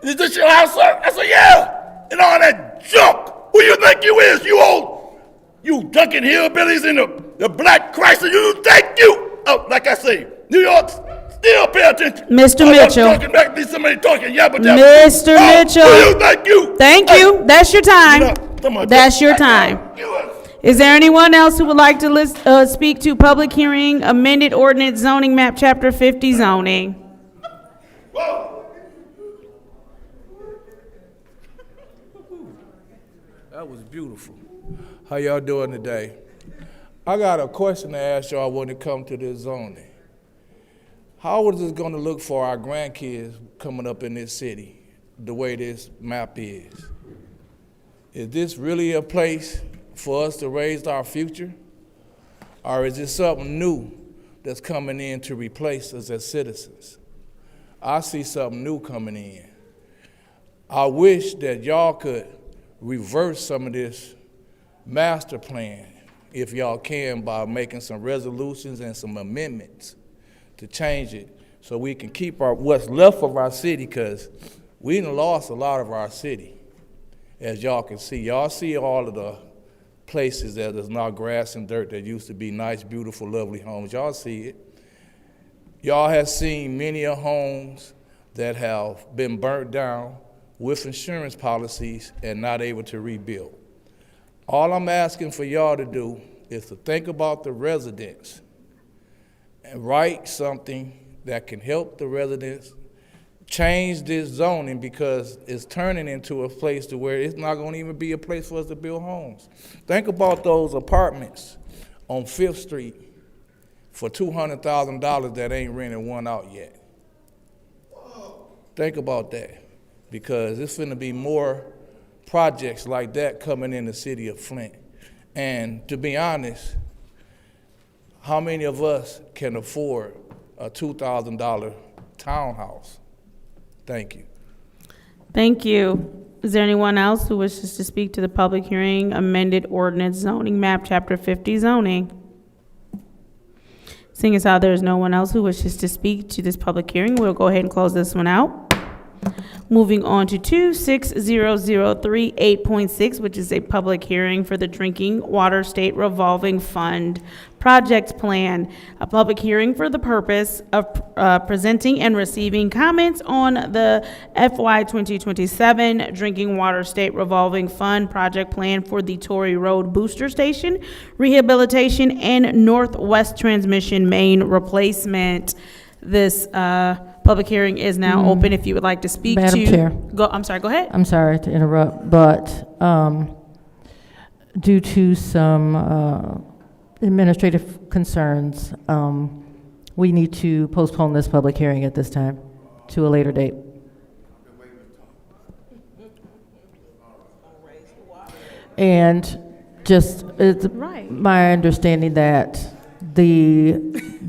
is this your house, sir? I say, yeah. And all that junk. Who you think you is, you old, you Duncan Hillbillies in the black Chrysler, you think you, like I say, New York, still pay attention. Mr. Mitchell. Talking back to somebody talking, Mr. Mitchell. Who you think you? Thank you. That's your time. That's your time. Is there anyone else who would like to speak to public hearing, amended ordinance zoning map, chapter 50 zoning? That was beautiful. How y'all doing today? I got a question to ask y'all when it comes to this zoning. How is this going to look for our grandkids coming up in this city, the way this map is? Is this really a place for us to raise our future? Or is it something new that's coming in to replace us as citizens? I see something new coming in. I wish that y'all could reverse some of this master plan, if y'all can, by making some resolutions and some amendments to change it so we can keep what's left of our city, because we done lost a lot of our city, as y'all can see. Y'all see all of the places that there's now grass and dirt that used to be nice, beautiful, lovely homes. Y'all see it. Y'all have seen many homes that have been burnt down with insurance policies and not able to rebuild. All I'm asking for y'all to do is to think about the residents and write something that can help the residents change this zoning, because it's turning into a place to where it's not going to even be a place for us to build homes. Think about those apartments on 5th Street for $200,000 that ain't rented one out yet. Think about that, because it's going to be more projects like that coming in the city of Flint. And to be honest, how many of us can afford a $2,000 townhouse? Thank you. Thank you. Is there anyone else who wishes to speak to the public hearing, amended ordinance zoning map, chapter 50 zoning? Seeing as how there is no one else who wishes to speak to this public hearing, we'll go ahead and close this one out. Moving on to 26003 8.6, which is a public hearing for the Drinking Water State Revolving Fund Project Plan. A public hearing for the purpose of presenting and receiving comments on the FY 2027 Drinking Water State Revolving Fund Project Plan for the Torrey Road Booster Station Rehabilitation and Northwest Transmission Main Replacement. This public hearing is now open. If you would like to speak Madam Chair. I'm sorry, go ahead. I'm sorry to interrupt, but due to some administrative concerns, we need to postpone this public hearing at this time to a later date. And just, it's my understanding that the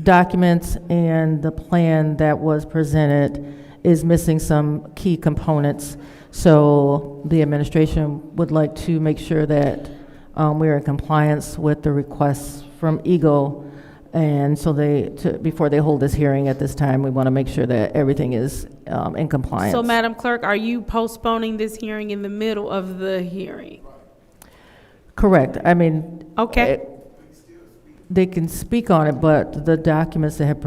documents and the plan that was presented is missing some key components. So the administration would like to make sure that we're in compliance with the requests from Eagle. And so before they hold this hearing at this time, we want to make sure that everything is in compliance. So, Madam Clerk, are you postponing this hearing in the middle of the hearing? Correct. I mean. Okay. They can speak on it, but the documents that have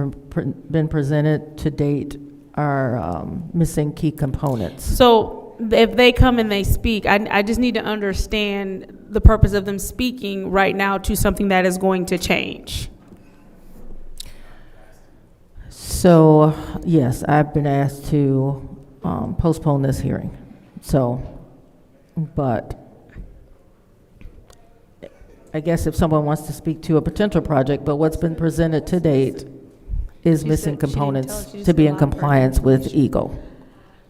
been presented to date are missing key components. So if they come and they speak, I just need to understand the purpose of them speaking right now to something that is going to change. So, yes, I've been asked to postpone this hearing. So, but I guess if someone wants to speak to a potential project, but what's been presented to date is missing components to be in compliance with EGLE.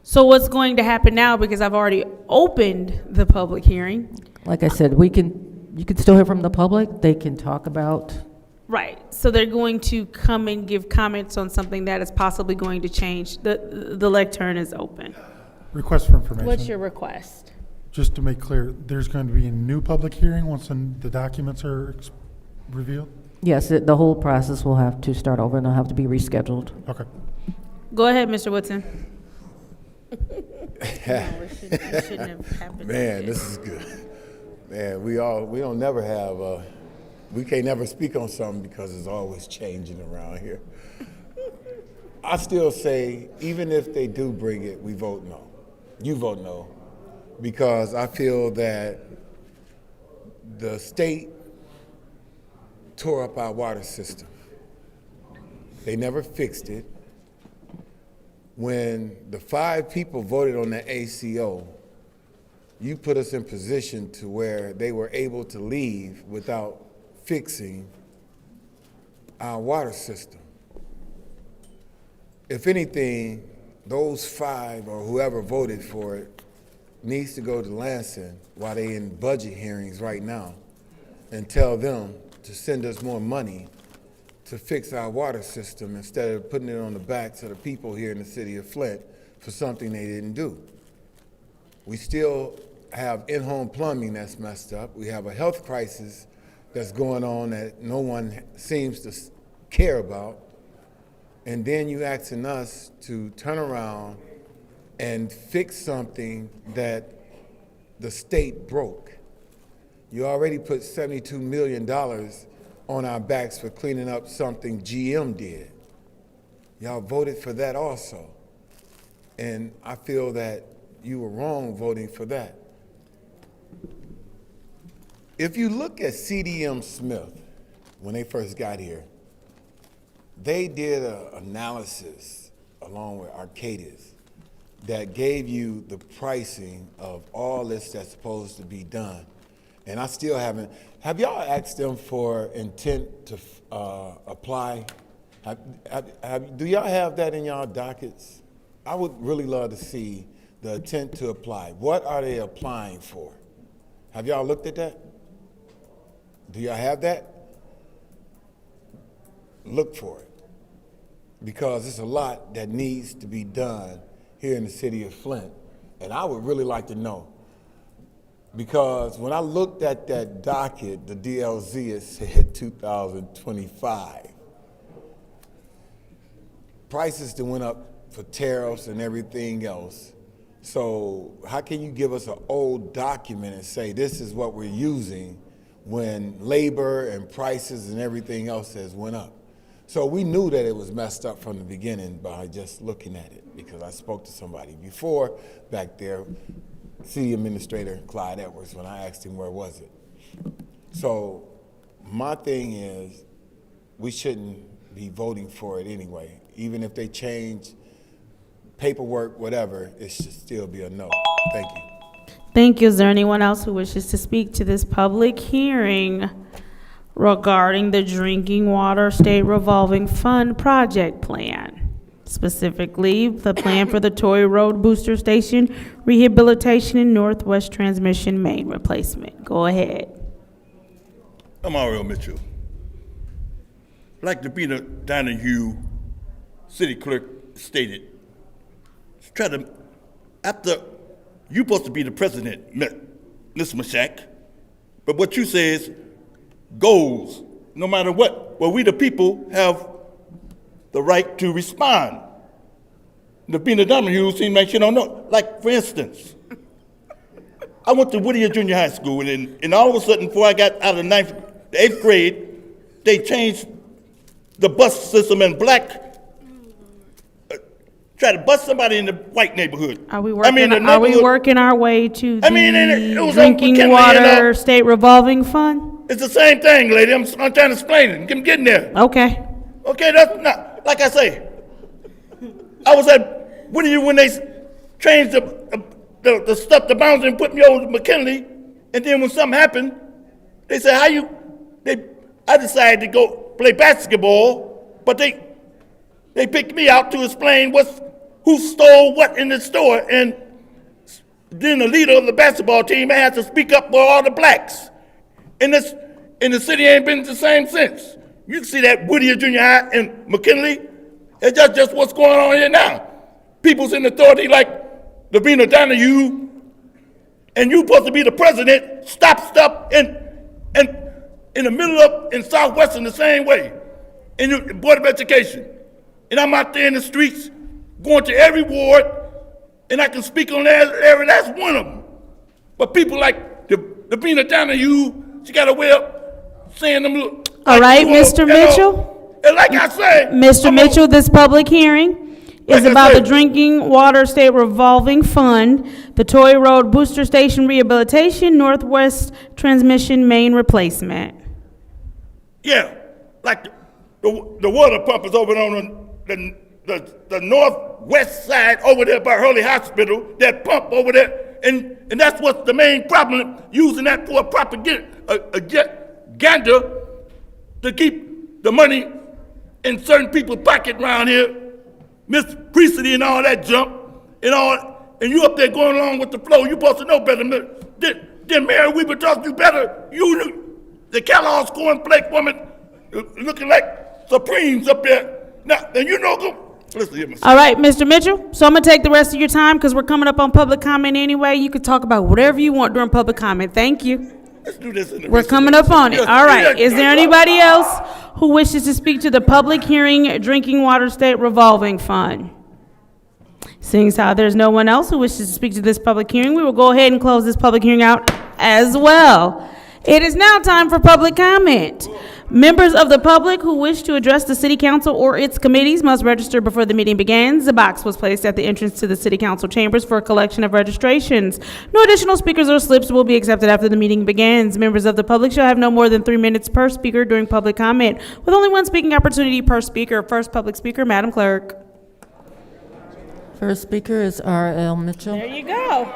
So what's going to happen now, because I've already opened the public hearing? Like I said, you can still hear from the public. They can talk about. Right, so they're going to come and give comments on something that is possibly going to change. The lectern is open. Request for information. What's your request? Just to make clear, there's going to be a new public hearing once the documents are revealed? Yes, the whole process will have to start over and it'll have to be rescheduled. Okay. Go ahead, Mr. Woodson. Man, this is good. Man, we don't never have, we can't never speak on something because it's always changing around here. I still say, even if they do bring it, we vote no. You vote no. Because I feel that the state tore up our water system. They never fixed it. When the 5 people voted on the ACO, you put us in position to where they were able to leave without fixing our water system. If anything, those 5 or whoever voted for it needs to go to Lansing while they're in budget hearings right now and tell them to send us more money to fix our water system instead of putting it on the backs of the people here in the city of Flint for something they didn't do. We still have in-home plumbing that's messed up. We have a health crisis that's going on that no one seems to care about. And then you asking us to turn around and fix something that the state broke. You already put $72 million on our backs for cleaning up something GM did. Y'all voted for that also. And I feel that you were wrong voting for that. If you look at CDM Smith, when they first got here, they did an analysis along with Arcadis that gave you the pricing of all this that's supposed to be done. And I still haven't. Have y'all asked them for intent to apply? Do y'all have that in y'all dockets? I would really love to see the intent to apply. What are they applying for? Have y'all looked at that? Do y'all have that? Look for it. Because it's a lot that needs to be done here in the city of Flint. And I would really like to know. Because when I looked at that docket, the DLZ, it said 2025. Prices that went up for tariffs and everything else. So how can you give us an old document and say this is what we're using when labor and prices and everything else has went up? So we knew that it was messed up from the beginning by just looking at it, because I spoke to somebody before back there, City Administrator Clyde Edwards, when I asked him where was it. So my thing is we shouldn't be voting for it anyway. Even if they change paperwork, whatever, it should still be a no. Thank you. Thank you. Is there anyone else who wishes to speak to this public hearing regarding the Drinking Water State Revolving Fund Project Plan? Specifically, the plan for the Tory Road Booster Station rehabilitation and Northwest Transmission Main replacement. Go ahead. I'm Mario Mitchell. Like the Peter Donahue city clerk stated, try to, after you're supposed to be the president, Ms. Mashak, but what you say is goals, no matter what. Well, we the people have the right to respond. The Peter Donahue seems like she don't know. Like, for instance, I went to Whittier Junior High School, and all of a sudden, before I got out of the 8th grade, they changed the bus system in black, try to bust somebody in the white neighborhood. Are we working, the are we neighborhood- working our way to I mean, and it the was on Drinking McKinley, Water State Revolving Fund? It's the same thing, lady. I'm trying to explain it. I'm getting there. Okay. Okay, that's not, like I say, I was at Whittier when they changed the stuff, the boundary, and put me over to McKinley, and then when something happened, they said, I decided to go play basketball, but they picked me out to explain who stole what in the store, and then the leader of the basketball team had to speak up for all the blacks. And the city ain't been the same since. You can see that Whittier Junior High and McKinley. It's just what's going on here now. People's in authority like Lavina Donahue, and you supposed to be the president, stop stuff and in the middle of, in Southwestern the same way, in the Board of Education. And I'm out there in the streets, going to every ward, and I can speak on that area, that's one of them. But people like Lavina Donahue, she got a way of saying them little. All right, Mr. Mitchell. And like I said, Mr. Mitchell, this public hearing is about the Drinking Water State Revolving Fund, the Toy Road Booster Station Rehabilitation, Northwest Transmission Main Replacement. Yeah, like the water pump is over on the northwest side over there by Hurley Hospital, that pump over there, and that's what's the main problem, using that for propaganda to keep the money in certain people's pocket around here, Miss Priestley and all that junk, and you up there going along with the flow. You supposed to know better than Mary Weaver taught you better. You knew the Kellogg's cornflake woman looking like Supremes up there. Now, and you know, listen here, All right, Mr. Mitchell, so I'm gonna take the rest of your time because we're coming up on public comment anyway. You can talk about whatever you want during public comment. Thank you. Let's do this in the We're coming up on it. All right. Is there anybody else who wishes to speak to the public hearing Drinking Water State Revolving Fund? Seeing as how there's no one else who wishes to speak to this public hearing, we will go ahead and close this public hearing out as well. It is now time for public comment. Members of the public who wish to address the city council or its committees must register before the meeting begins. A box was placed at the entrance to the city council chambers for a collection of registrations. No additional speakers or slips will be accepted after the meeting begins. Members of the public shall have no more than 3 minutes per speaker during public comment, with only one speaking opportunity per speaker. First public speaker, Madam Clerk. First speaker is R.L. Mitchell. There you go.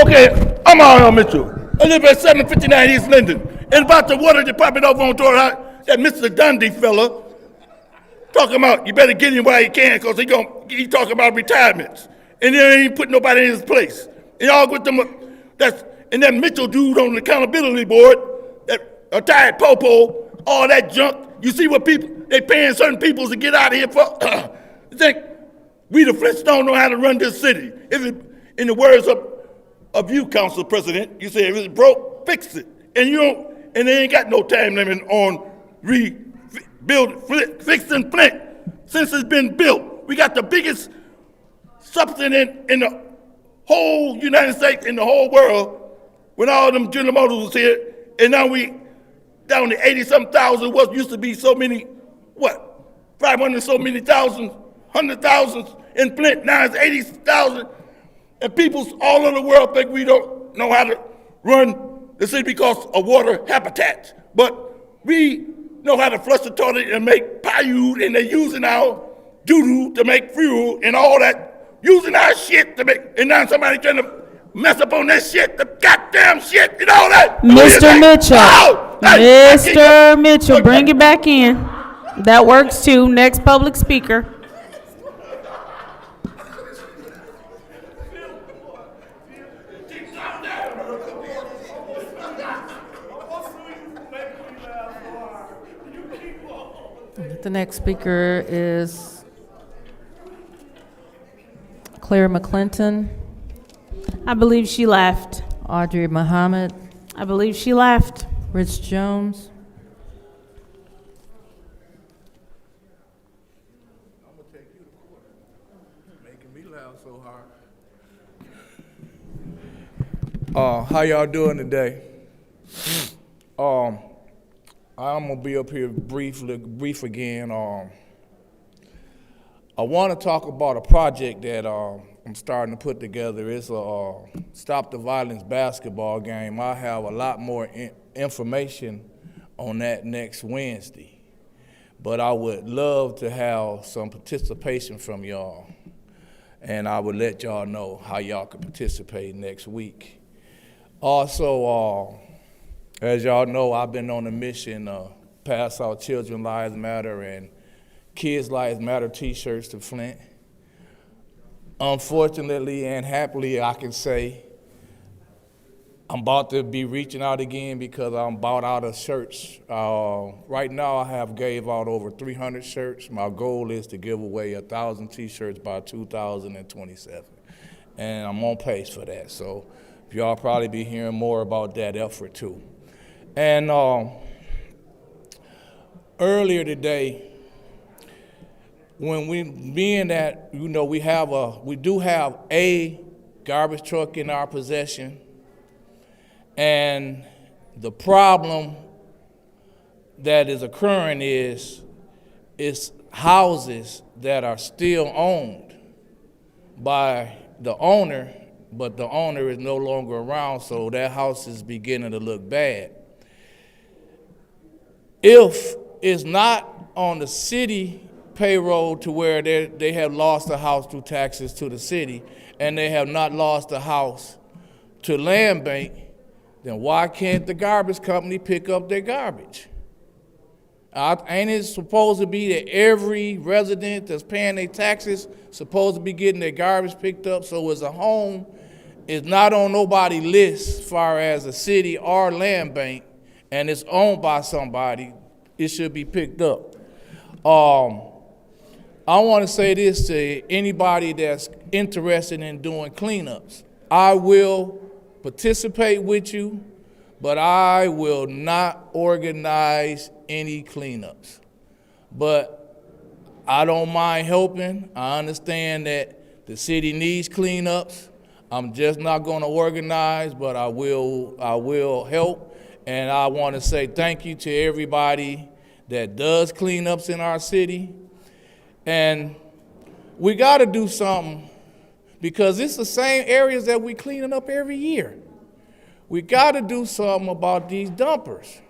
Okay, I'm R.L. Mitchell. I live at 759 East Linden. And about the water department over on Door High, that Mr. Dundee fella talking about you better get him while you can because he talking about retirements. And then he ain't putting nobody in his place. And y'all with them, and that Mitchell dude on the accountability board, that retired popo, all that junk. You see what people, they paying certain people to get out of here for? You think we the Flintstones don't know how to run this city. If it, in the words of you, Council President, you say if it's broke, fix it. And you don't, and they ain't got no time limit on fixing Flint since it's been built. We got the biggest substance in the whole United States, in the whole world, when all them General Motors was here, and now we down to 80-something thousand, what used to be so many, 500 so many thousand, 100,000 in Flint, now it's 80,000. And people all over the world think we don't know how to run the city because of water habitats. But we know how to flush the toilet and make pyrood, and they're using our doo-doo to make fuel and all that, using our shit to make, and now somebody trying to mess up on that shit, the goddamn shit and all that. Mr. Mitchell. Mr. Mitchell, bring it back in. That works too. Next public speaker. The next speaker is Claire McClinton. I believe she left. Audrey Muhammad. I believe she left. Rich Jones. I'm gonna take you to court. Making me laugh so hard. How y'all doing today? I'm gonna be up here brief again. I want to talk about a project that I'm starting to put together. It's a Stop the Violence basketball game. I have a lot more information on that next Wednesday, but I would love to have some participation from y'all, and I would let y'all know how y'all can participate next week. Also, as y'all know, I've been on a mission to pass out Children's Lives Matter and Kids Lives Matter t-shirts to Flint. Unfortunately and happily, I can say I'm about to be reaching out again because I'm about out of shirts. Right now, I have gave out over 300 shirts. My goal is to give away 1,000 t-shirts by 2027, and I'm on pace for that. So y'all probably be hearing more about that effort too. And earlier today, when we being that, you know, we do have a garbage truck in our possession, and the problem that is occurring is houses that are still owned by the owner, but the owner is no longer around, so that house is beginning to look bad. If it's not on the city payroll to where they have lost the house through taxes to the city, and they have not lost the house to land bank, then why can't the garbage company pick up their garbage? Ain't it supposed to be that every resident that's paying their taxes supposed to be getting their garbage picked up? So as a home is not on nobody's list as far as a city or land bank, and it's owned by somebody, it should be picked up. I want to say this to anybody that's interested in doing cleanups. I will participate with you, but I will not organize any cleanups. But I don't mind helping. I understand that the city needs cleanups. I'm just not going to organize, but I will help. And I want to say thank you to everybody that does cleanups in our city. And we got to do something, because it's the same areas that we cleaning up every year. We got to do something about these dumpers.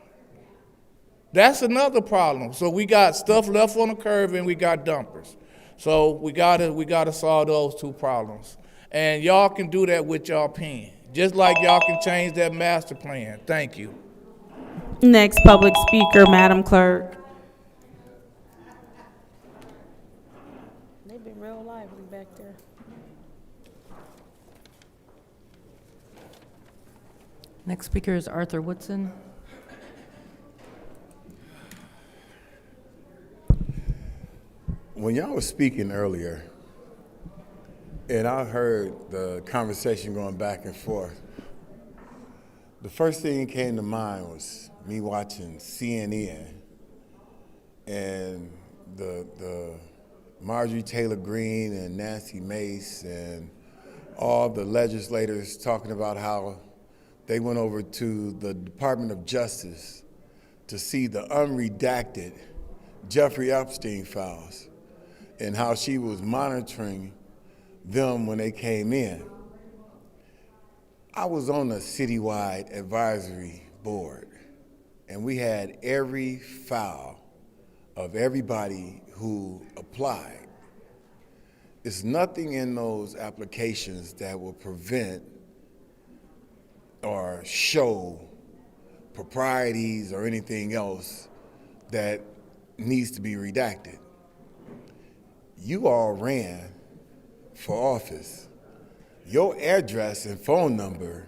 That's another problem. So we got stuff left on the curb and we got dumpers. So we gotta solve those two problems. And y'all can do that with y'all pen, just like y'all can change that master plan. Thank you. Next public speaker, Madam Clerk. They've been real lively back there. Next speaker is Arthur Woodson. When y'all was speaking earlier, and I heard the conversation going back and forth, the first thing that came to mind was me watching CNN and the Marjorie Taylor Greene and Nancy Mace and all the legislators talking about how they went over to the Department of Justice to see the unredacted Jeffrey Epstein files and how she was monitoring them when they came in. I was on the citywide advisory board, and we had every file of everybody who applied. There's nothing in those applications that will prevent or show proprieties or anything else that needs to be redacted. You all ran for office. Your address and phone number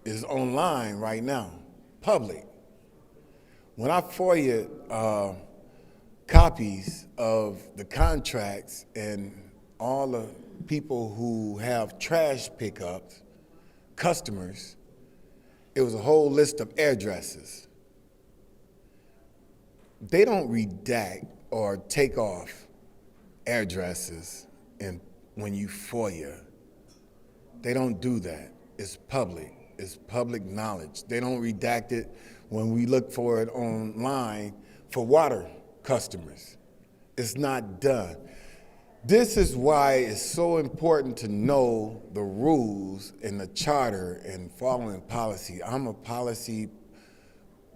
is online right now, public. When I FOIA copies of the contracts and all the people who have trash pickups, customers, it was a whole list of addresses. They don't redact or take off addresses and when you FOIA. They don't do that. It's public. It's public knowledge. They don't redact it when we look for it online for water customers. It's not done. This is why it's so important to know the rules and the charter and following policy. I'm a policy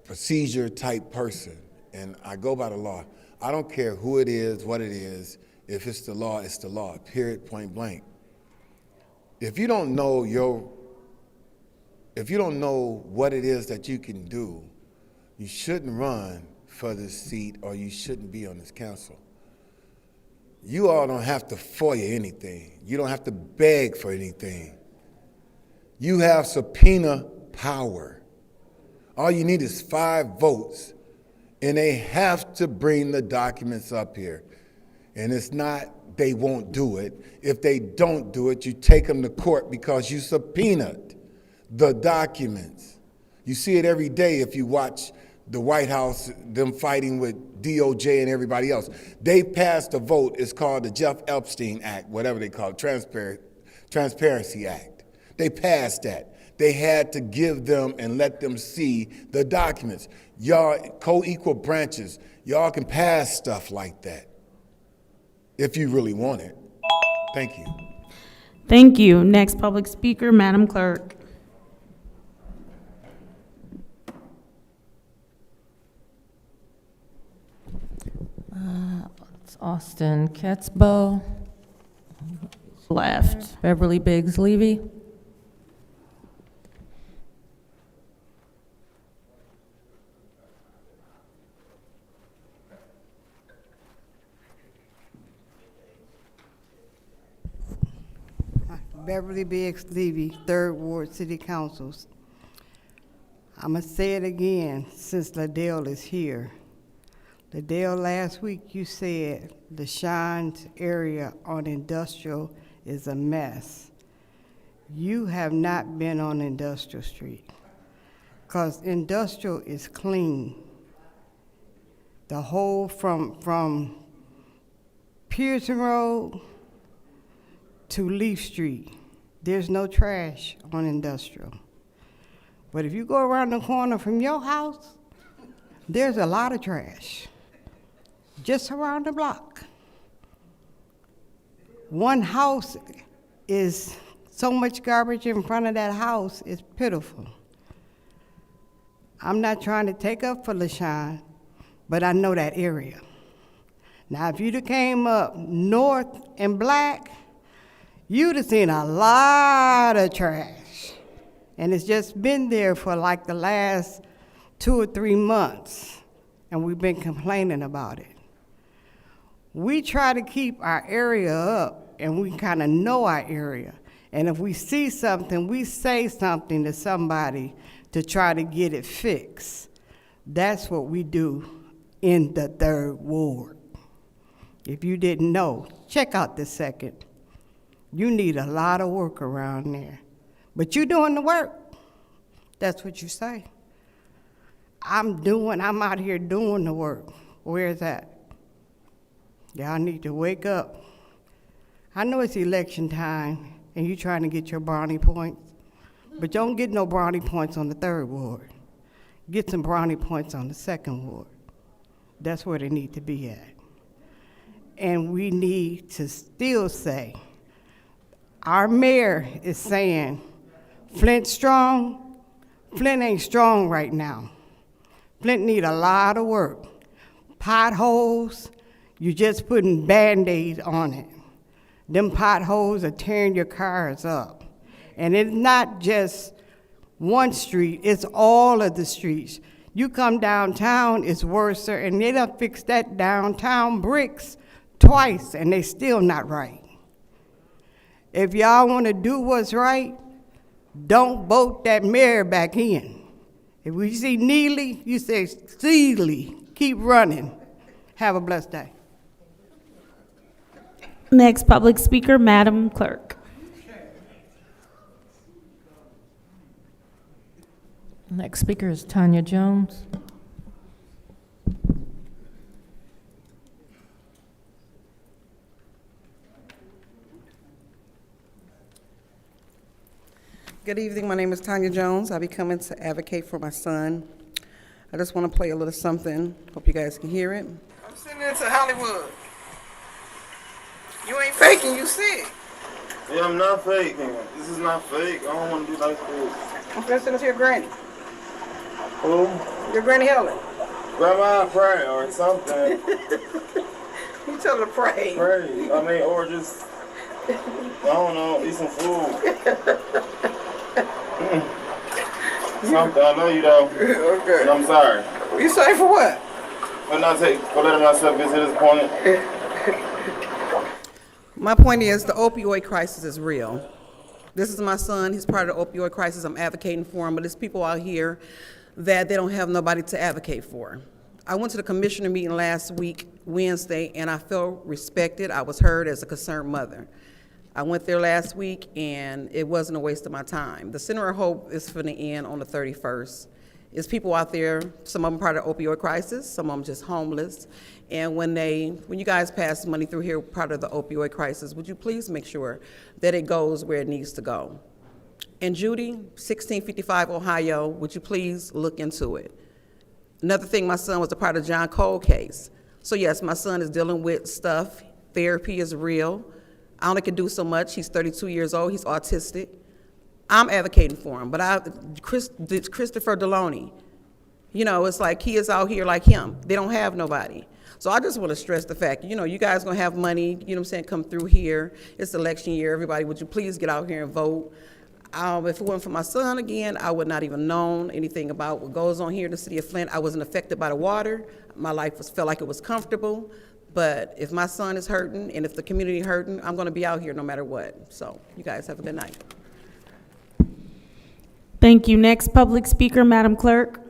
procedure type person, and I go by the law. I don't care who it is, what it is. If it's the law, it's the law, period, point blank. If you don't know what it is that you can do, you shouldn't run for this seat or you shouldn't be on this council. You all don't have to FOIA anything. You don't have to beg for anything. You have subpoena power. All you need is 5 votes, and they have to bring the documents up here. And it's not they won't do it. If they don't do it, you take them to court because you subpoenaed the documents. You see it every day if you watch the White House, them fighting with DOJ and everybody else. They passed a vote, it's called the Jeff Epstein Act, whatever they call it, Transparency Act. They passed that. They had to give them and let them see the documents. Y'all, co-equal branches, y'all can pass stuff like that if you really want it. Thank you. Thank you. Next public speaker, Madam Clerk. It's Austin Ketzbo. Left. Beverly Biggs Levy. Beverly Biggs Levy, 3rd Ward City Councils. I'm going to say it again since Liddell is here. Liddell, last week you said the Shines area on Industrial is a mess. You have not been on Industrial Street because Industrial is clean. The whole from Pearson Road to Leaf Street, there's no trash on Industrial. But if you go around the corner from your house, there's a lot of trash just around the block. One house is so much garbage in front of that house, it's pitiful. I'm not trying to take up for LaShawn, but I know that area. Now, if you'd have came up north and Black, you'd have seen a lot of trash. And it's just been there for like the last 2 or 3 months, and we've been complaining about it. We try to keep our area up, and we kind of know our area. And if we see something, we say something to somebody to try to get it fixed. That's what we do in the 3rd Ward. If you didn't know, check out the 2nd. You need a lot of work around there. But you're doing the work. That's what you say. I'm out here doing the work. Where's that? Y'all need to wake up. I know it's election time and you're trying to get your brownie points, but don't get no brownie points on the 3rd Ward. Get some brownie points on the 2nd Ward. That's where they need to be at. And we need to still say, our mayor is saying, Flint strong. Flint ain't strong right now. Flint need a lot of work. Potholes, you're just putting Band-Aids on it. Them potholes are tearing your cars up. And it's not just one street, it's all of the streets. You come downtown, it's worse, and they done fixed that downtown bricks twice, and they still not right. If y'all want to do what's right, don't vote that mayor back in. If we see Neely, you say, Seeley, keep running. Have a blessed day. Next public speaker, Madam Clerk. Next speaker is Tanya Jones. Good evening. My name is Tanya Jones. I'll be coming to advocate for my son. I just want to play a little something. Hope you guys can hear it. I'm sending it to Hollywood. You ain't faking, you sick. Yeah, I'm not faking. This is not fake. I don't want to be like this. I'm finna send it to your granny. Who? Your granny Helen. Grandma, pray or something. You tell her to pray. Pray. I mean, or just, I don't know, eat some food. Something. I know you though. Okay. And I'm sorry. You sorry for what? For letting myself get to this point. My point is the opioid crisis is real. This is my son. He's part of the opioid crisis. I'm advocating for him, but there's people out here that they don't have nobody to advocate for. I went to the commissioner meeting last week, Wednesday, and I felt respected. I was heard as a concerned mother. I went there last week, and it wasn't a waste of my time. The Center of Hope is for the end on the 31st. There's people out there, some of them part of the opioid crisis, some of them just homeless. And when you guys pass money through here, part of the opioid crisis, would you please make sure that it goes where it needs to go? And Judy, 1655 Ohio, would you please look into it? Another thing, my son was a part of John Cole case. So yes, my son is dealing with stuff. Therapy is real. I only can do so much. He's 32 years old. He's autistic. I'm advocating for him, but Christopher Deloney, you know, it's like he is out here like him. They don't have nobody. So I just want to stress the fact, you know, you guys going to have money, you know what I'm saying, come through here. It's election year. Everybody, would you please get out here and vote? If it weren't for my son again, I would not even known anything about what goes on here in the city of Flint. I wasn't affected by the water. My life felt like it was comfortable. But if my son is hurting and if the community hurting, I'm going to be out here no matter what. So you guys have a good night. Thank you. Next public speaker, Madam Clerk.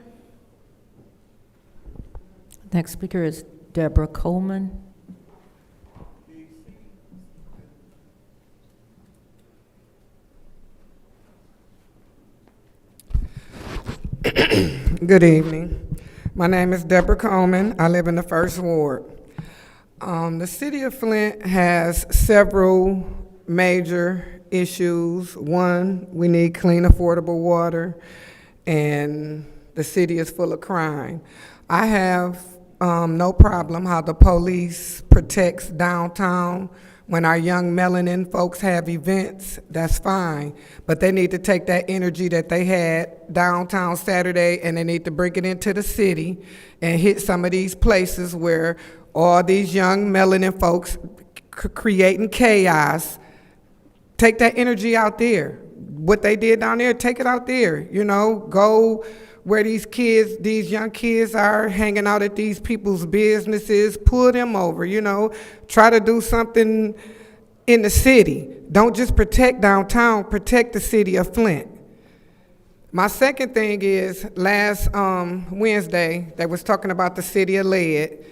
Next speaker is Deborah Coleman. Good evening. My name is Deborah Coleman. I live in the 1st Ward. The city of Flint has several major issues. One, we need clean, affordable water, and the city is full of crime. I have no problem how the police protects downtown. When our young melanin folks have events, that's fine. But they need to take that energy that they had downtown Saturday and they need to bring it into the city and hit some of these places where all these young melanin folks creating chaos. Take that energy out there. What they did down there, take it out there. You know, go where these kids, these young kids are hanging out at these people's businesses, pull them over, you know, try to do something in the city. Don't just protect downtown, protect the city of Flint. My second thing is, last Wednesday, they was talking about the city of Lead,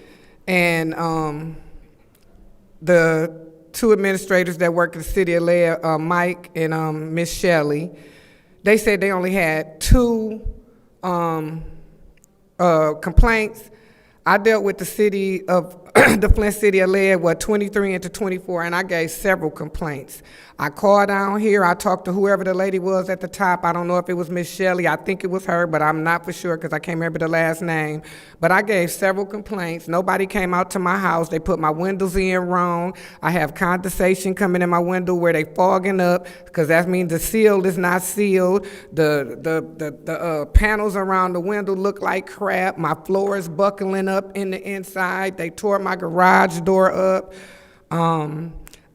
and the two administrators that work at the city of Lead, Mike and Miss Shelley, they said they only had 2 complaints. I dealt with the city of the Flint City of Lead, 23 into 24, and I gave several complaints. I called down here. I talked to whoever the lady was at the top. I don't know if it was Miss Shelley. I think it was her, but I'm not for sure because I can't remember the last name. But I gave several complaints. Nobody came out to my house. They put my windows in wrong. I have condensation coming in my window where they fogging up because that means the seal is not sealed. The panels around the window look like crap. My floor is buckling up in the inside. They tore my garage door up.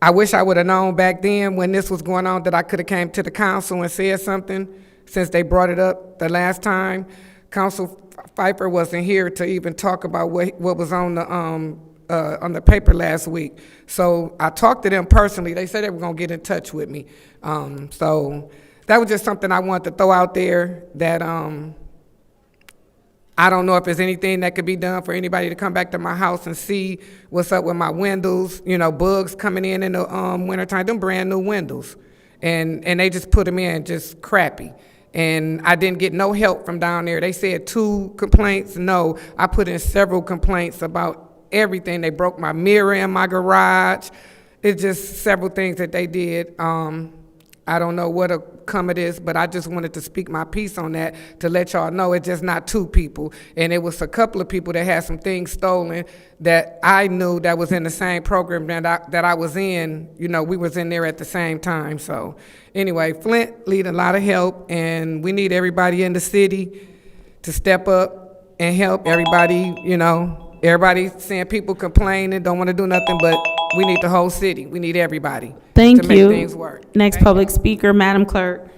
I wish I would have known back then when this was going on that I could have came to the council and said something since they brought it up the last time. Council Pfeiffer wasn't here to even talk about what was on the paper last week. So I talked to them personally. They said they were gonna get in touch with me. So that was just something I wanted to throw out there that I don't know if there's anything that could be done for anybody to come back to my house and see what's up with my windows. You know, bugs coming in the wintertime, them brand new windows. And they just put them in just crappy. And I didn't get no help from down there. They said 2 complaints. No, I put in several complaints about everything. They broke my mirror in my garage. It's just several things that they did. I don't know what come of this, but I just wanted to speak my piece on that to let y'all know it's just not two people. And it was a couple of people that had some things stolen that I knew that was in the same program that I was in. You know, we was in there at the same time. So anyway, Flint need a lot of help, and we need everybody in the city to step up and help everybody. You know, everybody seeing people complaining, don't want to do nothing, but we need the whole city. We need everybody Thank to make you. things work. Next public speaker, Madam Clerk.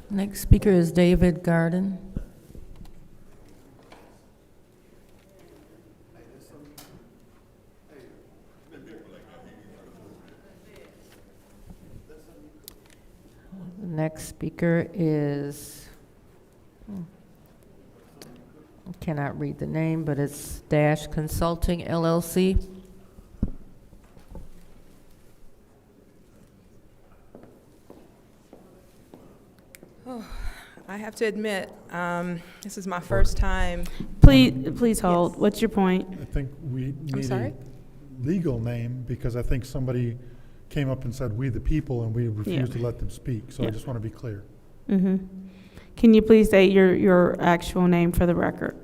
Next speaker is David Garden. The next speaker is, I cannot read the name, but it's Dash Consulting LLC. I have to admit, this is my first time. Please hold. Yes. What's your point? I think we need sorry? a legal name, because I think somebody came up and said, "We the people," and we refused to let them speak. So I just want to be clear. Mm-hmm. Can you please state your actual name for the record?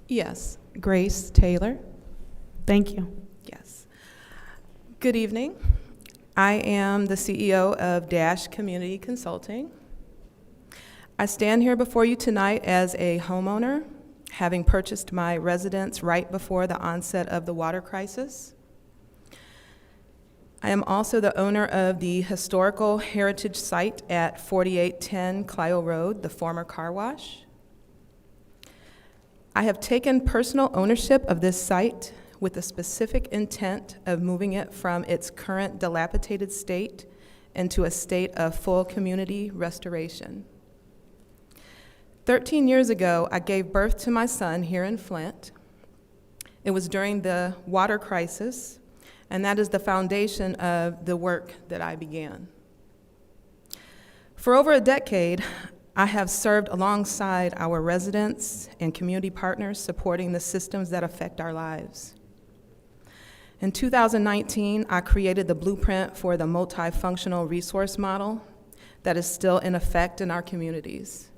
Yes, Grace Taylor. Thank you. Yes. Good evening. I am the CEO of Dash Community Consulting. I stand here before you tonight as a homeowner, having purchased my residence right before the onset of the water crisis. I am also the owner of the historical heritage site at 4810 Clio Road, the former car wash. I have taken personal ownership of this site with the specific intent of moving it from its current dilapidated state into a state of full community restoration. 13 years ago, I gave birth to my son here in Flint. It was during the water crisis, and that is the foundation of the work that I began. For over a decade, I have served alongside our residents and community partners supporting the systems that affect our lives. In 2019, I created the blueprint for the multifunctional resource model that is still in effect in our communities.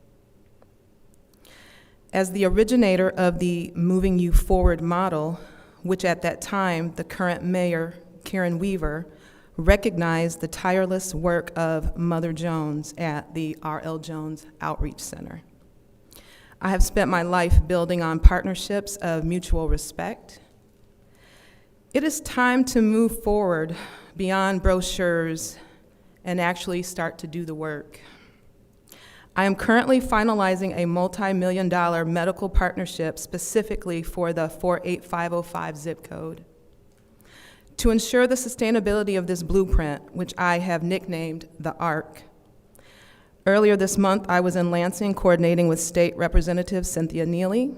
As the originator of the Moving You Forward model, which at that time the current mayor, Karen Weaver, recognized the tireless work of Mother Jones at the R.L. Jones Outreach Center. I have spent my life building on partnerships of mutual respect. It is time to move forward beyond brochures and actually start to do the work. I am currently finalizing a multi-million-dollar medical partnership specifically for the 48505 zip code. To ensure the sustainability of this blueprint, which I have nicknamed the ARC. Earlier this month, I was in Lansing coordinating with State Representative Cynthia Neely,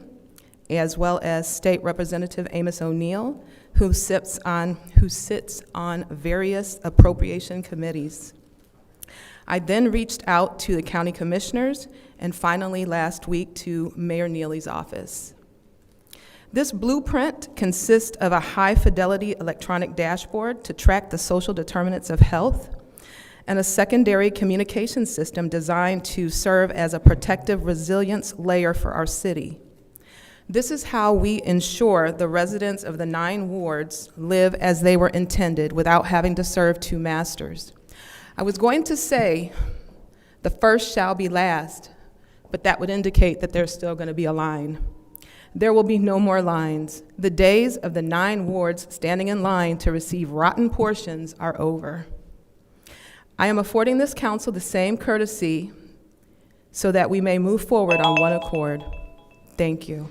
as well as State Representative Amos O'Neill, who sits on various appropriation committees. I then reached out to the county commissioners and finally last week to Mayor Neely's office. This blueprint consists of a high-fidelity electronic dashboard to track the social determinants of health and a secondary communication system designed to serve as a protective resilience layer for our city. This is how we ensure the residents of the 9 wards live as they were intended without having to serve 2 masters. I was going to say, the first shall be last, but that would indicate that there's still going to be a line. There will be no more lines. The days of the 9 wards standing in line to receive rotten portions are over. I am affording this council the same courtesy so that we may move forward on one accord. Thank you.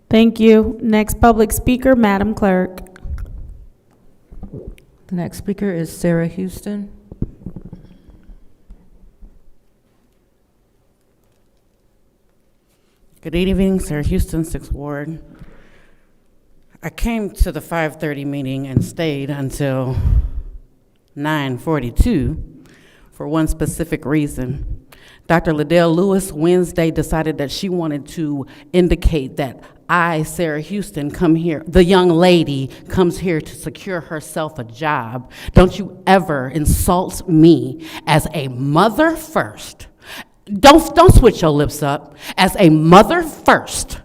Thank you. Next public speaker, Madam Clerk. The next speaker is Sarah Houston. Good evening, Sarah Houston, 6th Ward. I came to the 5:30 meeting and stayed until 9:42 for one specific reason. Dr. Liddell Lewis Wednesday decided that she wanted to indicate that I, Sarah Houston, come here, the young lady comes here to secure herself a job. Don't you ever insult me as a mother first. Don't switch your lips up. As a mother first.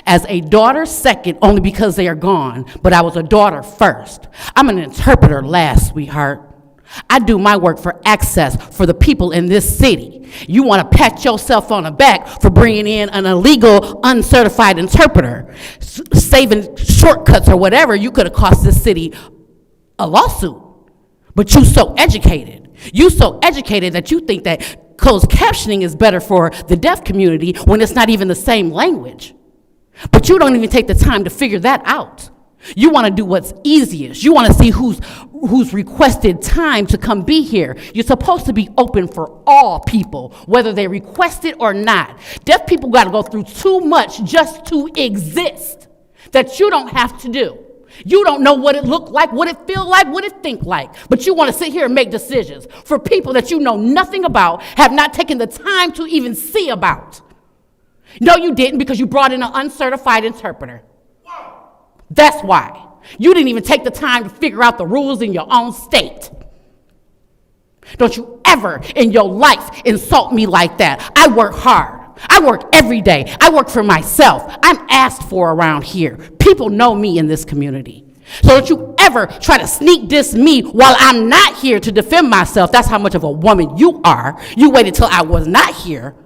As a daughter second, only because they are gone, but I was a daughter first. I'm an interpreter last, sweetheart. I do my work for access for the people in this city. You want to pat yourself on the back for bringing in an illegal, uncertified interpreter, saving shortcuts or whatever. You could have cost this city a lawsuit. But you so educated. You so educated that you think that closed captioning is better for the deaf community when it's not even the same language. But you don't even take the time to figure that out. You want to do what's easiest. You want to see who's requested time to come be here. You're supposed to be open for all people, whether they request it or not. Deaf people got to go through too much just to exist that you don't have to do. You don't know what it look like, what it feel like, what it think like, but you want to sit here and make decisions for people that you know nothing about, have not taken the time to even see about. No, you didn't, because you brought in an uncertified interpreter. That's why. You didn't even take the time to figure out the rules in your own state. Don't you ever in your life insult me like that. I work hard. I work every day. I work for myself. I'm asked for around here. People know me in this community. So don't you ever try to sneak diss me while I'm not here to defend myself. That's how much of a woman you are. You waited till I was not here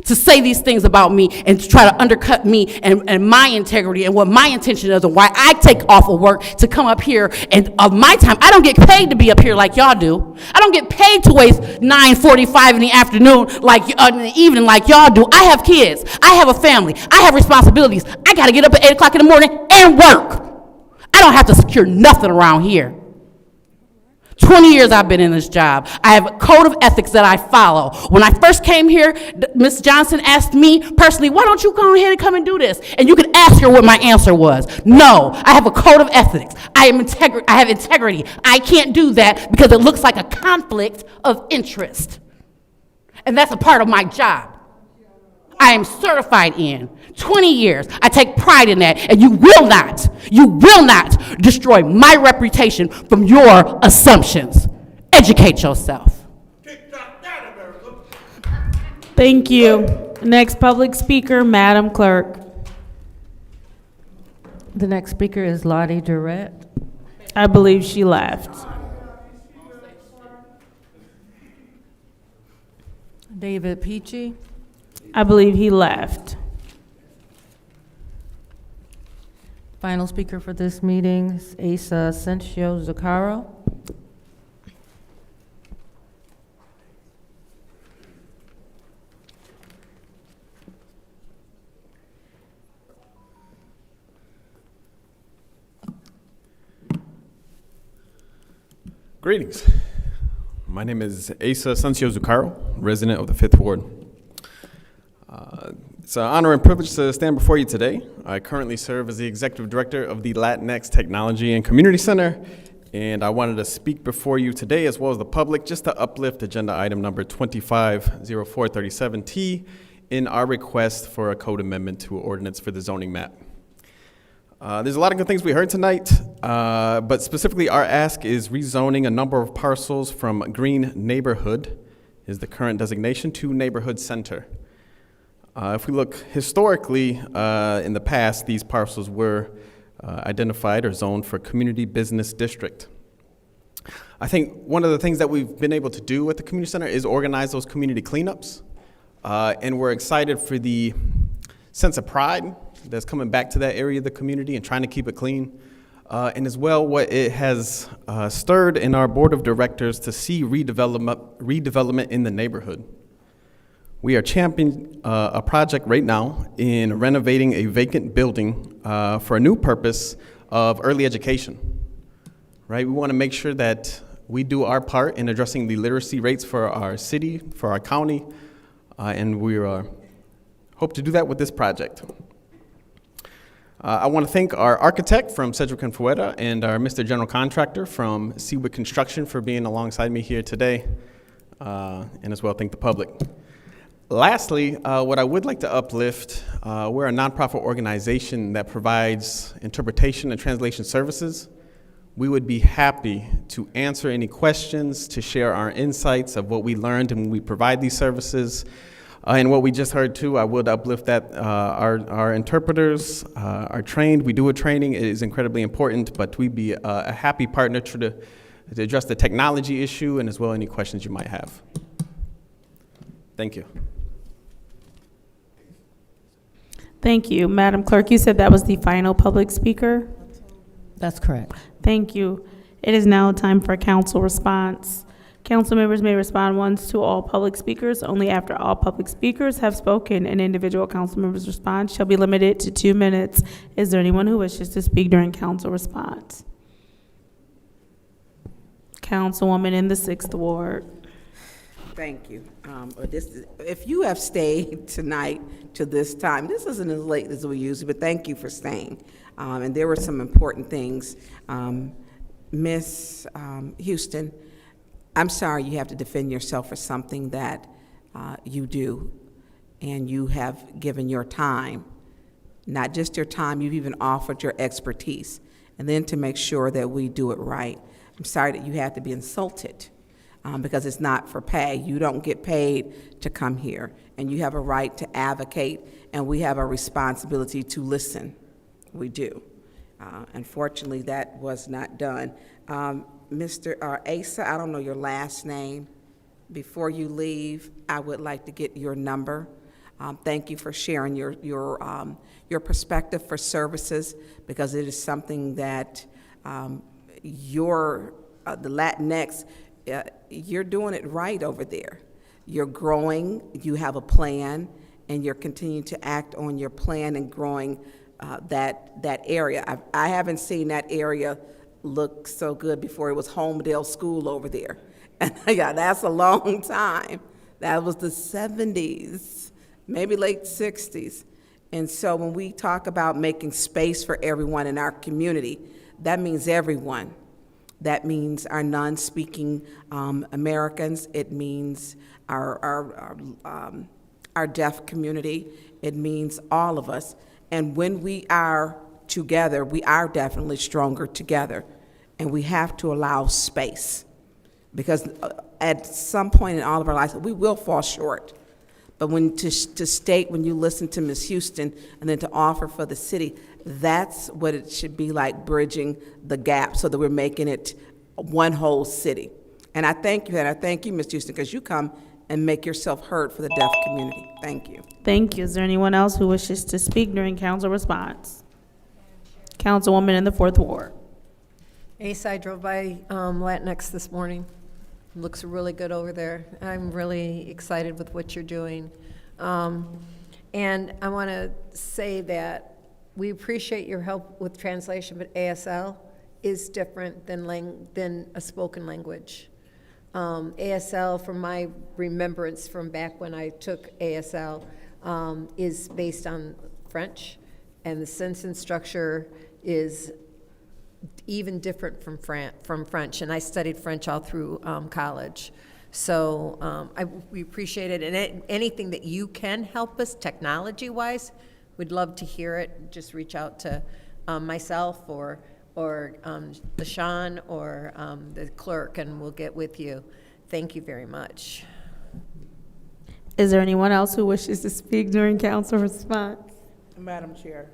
to say these things about me and to try to undercut me and my integrity and what my intention is and why I take off of work to come up here and of my time. I don't get paid to be up here like y'all do. I don't get paid to waste 9:45 in the afternoon like in the evening like y'all do. I have kids. I have a family. I have responsibilities. I got to get up at 8 o'clock in the morning and work. I don't have to secure nothing around here. 20 years I've been in this job. I have a code of ethics that I follow. When I first came here, Ms. Johnson asked me personally, why don't you go ahead and come and do this? And you can ask her what my answer was. No, I have a code of ethics. I have integrity. I can't do that because it looks like a conflict of interest. And that's a part of my job. I am certified in 20 years. I take pride in that. And you will not destroy my reputation from your assumptions. Educate yourself. Thank you. Next public speaker, Madam Clerk. The next speaker is Lottie Durrett. I believe she left. David Peachy. I believe he left. Final speaker for this meeting is Asa Asensio Zuccaro. Greetings. My name is Asa Asensio Zuccaro, resident of the 5th Ward. It's an honor and privilege to stand before you today. I currently serve as the Executive Director of the Latinx Technology and Community Center, and I wanted to speak before you today as well as the public just to uplift agenda item number 250437T in our request for a code amendment to ordinance for the zoning map. There's a lot of good things we heard tonight, but specifically our ask is rezoning a number of parcels from Green Neighborhood, is the current designation, to Neighborhood Center. If we look historically in the past, these parcels were identified or zoned for community business district. I think one of the things that we've been able to do at the community center is organize those community cleanups. And we're excited for the sense of pride that's coming back to that area of the community and trying to keep it clean. And as well, what it has stirred in our board of directors to see redevelopment in the neighborhood. We are championing a project right now in renovating a vacant building for a new purpose of early education, right? We want to make sure that we do our part in addressing the literacy rates for our city, for our county, and we hope to do that with this project. I want to thank our architect from Cedric and Fuera and our Mr. General Contractor from Seawood Construction for being alongside me here today, and as well thank the public. Lastly, what I would like to uplift, we're a nonprofit organization that provides interpretation and translation services. We would be happy to answer any questions, to share our insights of what we learned when we provide these services. And what we just heard too, I would uplift that our interpreters are trained. We do a training. It is incredibly important, but we'd be a happy partner to address the technology issue and as well any questions you might have. Thank you. Thank you. Madam Clerk, you said that was the final public speaker? That's correct. Thank you. It is now time for council response. Council members may respond once to all public speakers. Only after all public speakers have spoken, an individual council member's response shall be limited to 2 minutes. Is there anyone who wishes to speak during council response? Councilwoman in the 6th Ward. Thank you. If you have stayed tonight to this time, this isn't as late as we usually, but thank you for staying. And there were some important things. Miss Houston, I'm sorry you have to defend yourself for something that you do, and you have given your time, not just your time, you've even offered your expertise, and then to make sure that we do it right. I'm sorry that you have to be insulted. Because it's not for pay. You don't get paid to come here, and you have a right to advocate, and we have a responsibility to listen. We do. Unfortunately, that was not done. Mr. Asa, I don't know your last name. Before you leave, I would like to get your number. Thank you for sharing your perspective for services, because it is something that the Latinx. You're doing it right over there. You're growing, you have a plan, and you're continuing to act on your plan and growing that area. I haven't seen that area look so good before. It was Homedale School over there. And yeah, that's a long time. That was the 70s, maybe late 60s. And so when we talk about making space for everyone in our community, that means everyone. That means our non-speaking Americans. It means our deaf community. It means all of us. And when we are together, we are definitely stronger together. And we have to allow space. Because at some point in all of our lives, we will fall short. But when to state, when you listen to Ms. Houston, and then to offer for the city, that's what it should be like, bridging the gap so that we're making it one whole city. And I thank you, Ms. Houston, because you come and make yourself heard for the deaf community. Thank you. Thank you. Is there anyone else who wishes to speak during council response? Councilwoman in the 4th Ward. Ace, I drove by Latinx this morning. Looks really good over there. I'm really excited with what you're doing. And I want to say that we appreciate your help with translation, but ASL is different than a spoken language. ASL, from my remembrance from back when I took ASL, is based on French, and the sentence structure is even different from French, and I studied French all through college. So we appreciate it, and anything that you can help us technology-wise, we'd love to hear it. Just reach out to myself or LaShawn or the clerk, and we'll get with you. Thank you very much. Is there anyone else who wishes to speak during council response? Madam Chair,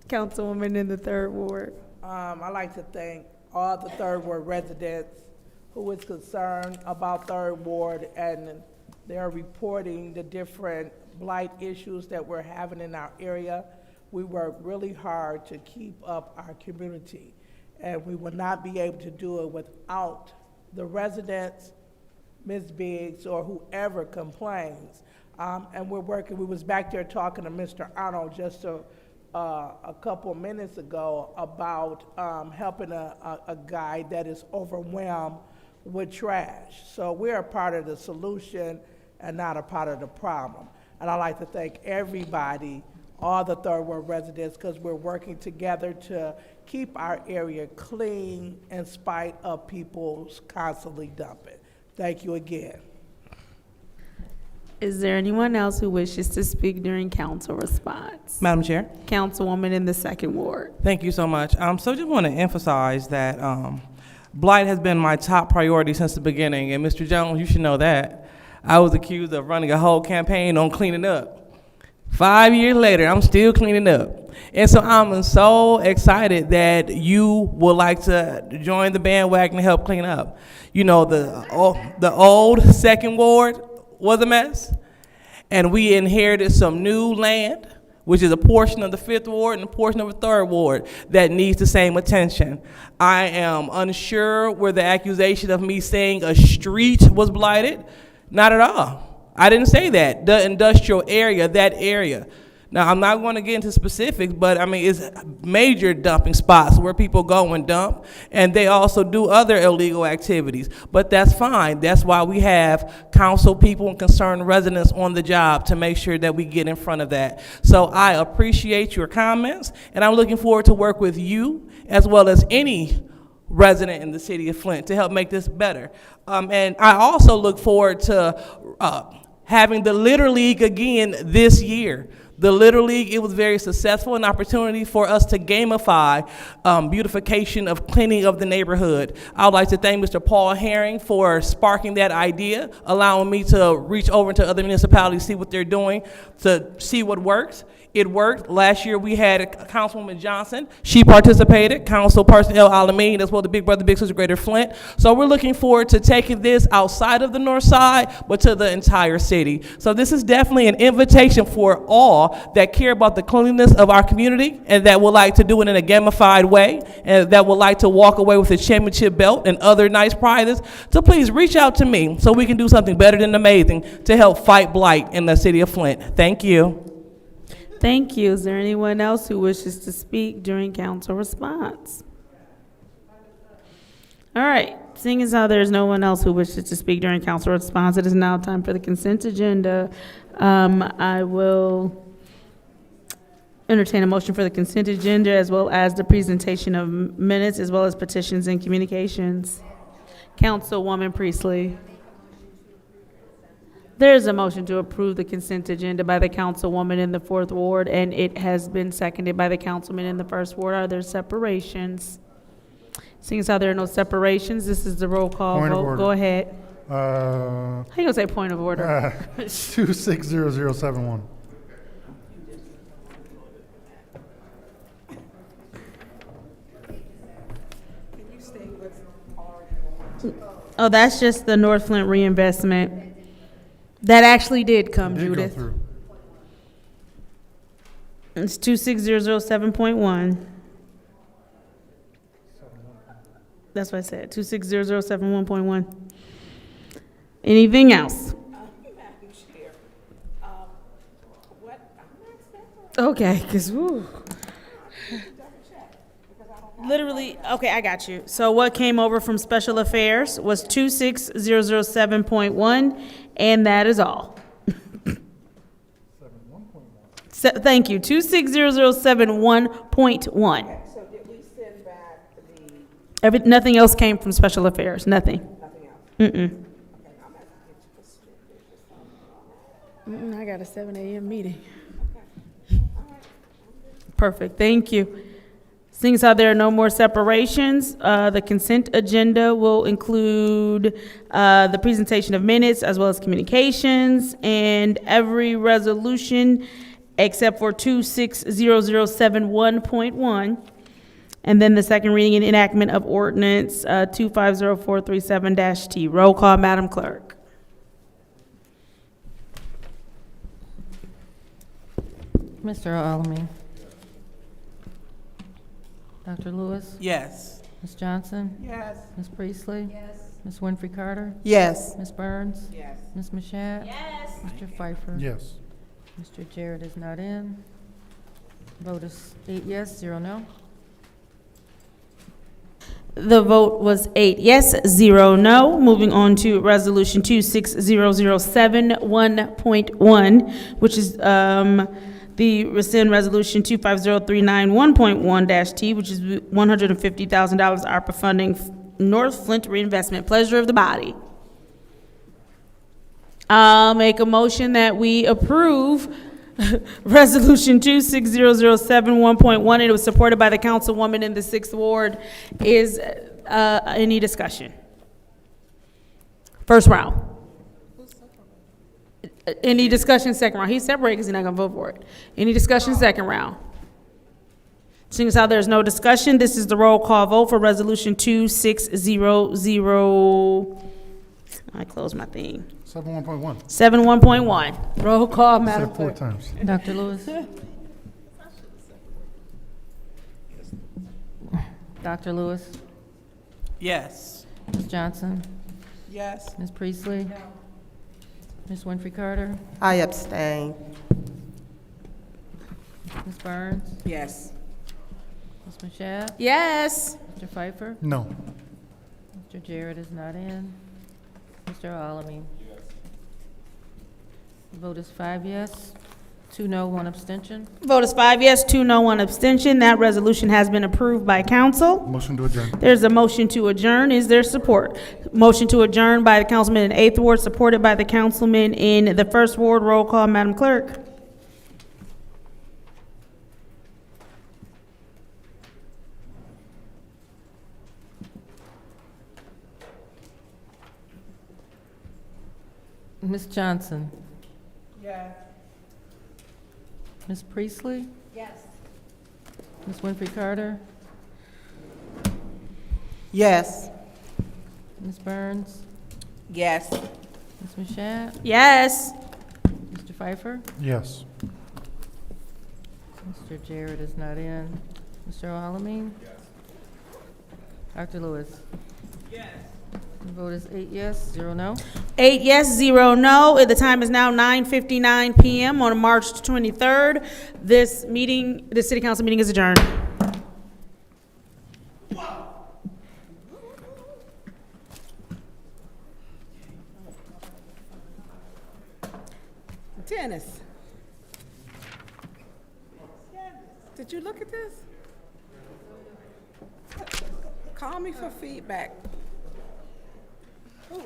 Councilwoman in the 3rd Ward. I'd like to thank all the 3rd Ward residents who is concerned about 3rd Ward, and they're reporting the different blight issues that we're having in our area. We work really hard to keep up our community, and we will not be able to do it without the residents, Ms. Biggs, or whoever complains. And we're working. We was back there talking to Mr. Arnold just a couple minutes ago about helping a guy that is overwhelmed with trash. So we're a part of the solution and not a part of the problem. And I'd like to thank everybody, all the 3rd Ward residents, because we're working together to keep our area clean in spite of people constantly dumping. Thank you again. Is there anyone else who wishes to speak during council response? Madam Chair. Councilwoman in the second ward. Thank you so much. So just want to emphasize that blight has been my top priority since the beginning, and Mr. Jones, you should know that. I was accused of running a whole campaign on cleaning up. 5 years later, I'm still cleaning up. And so I'm so excited that you would like to join the bandwagon to help clean up. You know, the old second ward was a mess, and we inherited some new land, which is a portion of the fifth ward and a portion of the third ward that needs the same attention. I am unsure where the accusation of me saying a street was blighted. Not at all. I didn't say that. The industrial area, that area. Now, I'm not going to get into specifics, but I mean, it's major dumping spots where people go and dump, and they also do other illegal activities. But that's fine. That's why we have council people and concerned residents on the job to make sure that we get in front of that. So I appreciate your comments, and I'm looking forward to work with you as well as any resident in the city of Flint to help make this better. And I also look forward to having the Little League again this year. The Little League, it was very successful, an opportunity for us to gamify beautification of cleaning of the neighborhood. I would like to thank Mr. Paul Herring for sparking that idea, allowing me to reach over into other municipalities, see what they're doing, to see what works. It worked. Last year we had Councilwoman Johnson. She participated. Councilperson El Alamein, as well the Big Brother Big Sister Greater Flint. So we're looking forward to taking this outside of the north side, but to the entire city. So this is definitely an invitation for all that care about the cleanliness of our community and that would like to do it in a gamified way and that would like to walk away with a championship belt and other nice prizes. So please reach out to me so we can do something better than amazing to help fight blight in the city of Flint. Thank you. Thank you. Is there anyone else who wishes to speak during council response? All right. Seeing as how there's no one else who wishes to speak during council response, it is now time for the consent agenda. I will entertain a motion for the consent agenda as well as the presentation of minutes as well as petitions and communications. Councilwoman Priestley. There is a motion to approve the consent agenda by the councilwoman in the fourth ward, and it has been seconded by the councilman in the first ward. Are there separations? Seeing as how there are no separations, this is the roll call Point of vote. order. Go ahead. How you gonna say point of order? 260071. Oh, that's just the North Flint reinvestment. That actually did come, It did go Judith. through. It's 26007.1. That's what I said, 26007.1. Anything else? Okay, because, literally, okay, I got you. So what came over from Special Affairs was 26007.1, and that is all. Thank you, 26007.1. So did we send back the? Nothing else came from Special Affairs, nothing. Nothing else? Mm-mm. Okay, I'm at the I got a 7 a.m. meeting. Perfect, thank you. Seeing as how there are no more separations, the consent agenda will include the presentation of minutes as well as communications and every resolution except for 26007.1, and then the second reading and enactment of ordinance 250437-T. Roll call, Madam Clerk. Mr. Alamin. Dr. Lewis? Yes. Ms. Johnson? Yes. Ms. Priestley? Yes. Ms. Winfrey Carter? Yes. Ms. Burns? Yes. Ms. Mashat? Yes. Mr. Pfeiffer? Yes. Mr. Jarrett is not in. Vote is 8 yes, 0 no. The vote was 8 yes, 0 no. Moving on to resolution 26007.1, which is the rescind resolution 250391.1-T, which is $150,000 ARPA funding North Flint reinvestment. Pleasure of the body. I'll make a motion that we approve Resolution 260071.1. It was supported by the councilwoman in the 6th Ward. Is any discussion? First round. Any discussion second round? He's separated because he's not going to vote for it. Any discussion second round? Seeing as how there's no discussion, this is the roll call vote for Resolution 2600. I closed my thing. 71.1. 71.1. Roll call, Madam Said 4 Clerk. times. Dr. Lewis? Dr. Lewis? Yes. Ms. Johnson? Yes. Ms. Priestley? Ms. Winfrey Carter? I abstain. Ms. Burns? Yes. Ms. Mashat? Yes. Mr. Pfeiffer? No. Mr. Jarrett is not in. Mr. Alamin? The vote is 5 yes, 2 no, 1 abstention. Vote is 5 yes, 2 no, 1 abstention. That resolution has been approved by council. Motion to adjourn. There's a motion to adjourn. Is there support? Motion to adjourn by the councilman in 8th Ward, supported by the councilman in the 1st Ward. Roll call, Madam Clerk. Ms. Johnson? Yes. Ms. Priestley? Yes. Ms. Winfrey Carter? Yes. Ms. Burns? Yes. Ms. Mashat? Yes. Mr. Pfeiffer? Yes. Mr. Jarrett is not in. Mr. Alamin? Dr. Lewis? Yes. The vote is 8 yes, 0 no. 8 yes, 0 no. The time is now 9:59 p.m. on March 23rd. This meeting, the city council meeting is adjourned. Dennis, did you look at this? Call me for feedback. Ooh.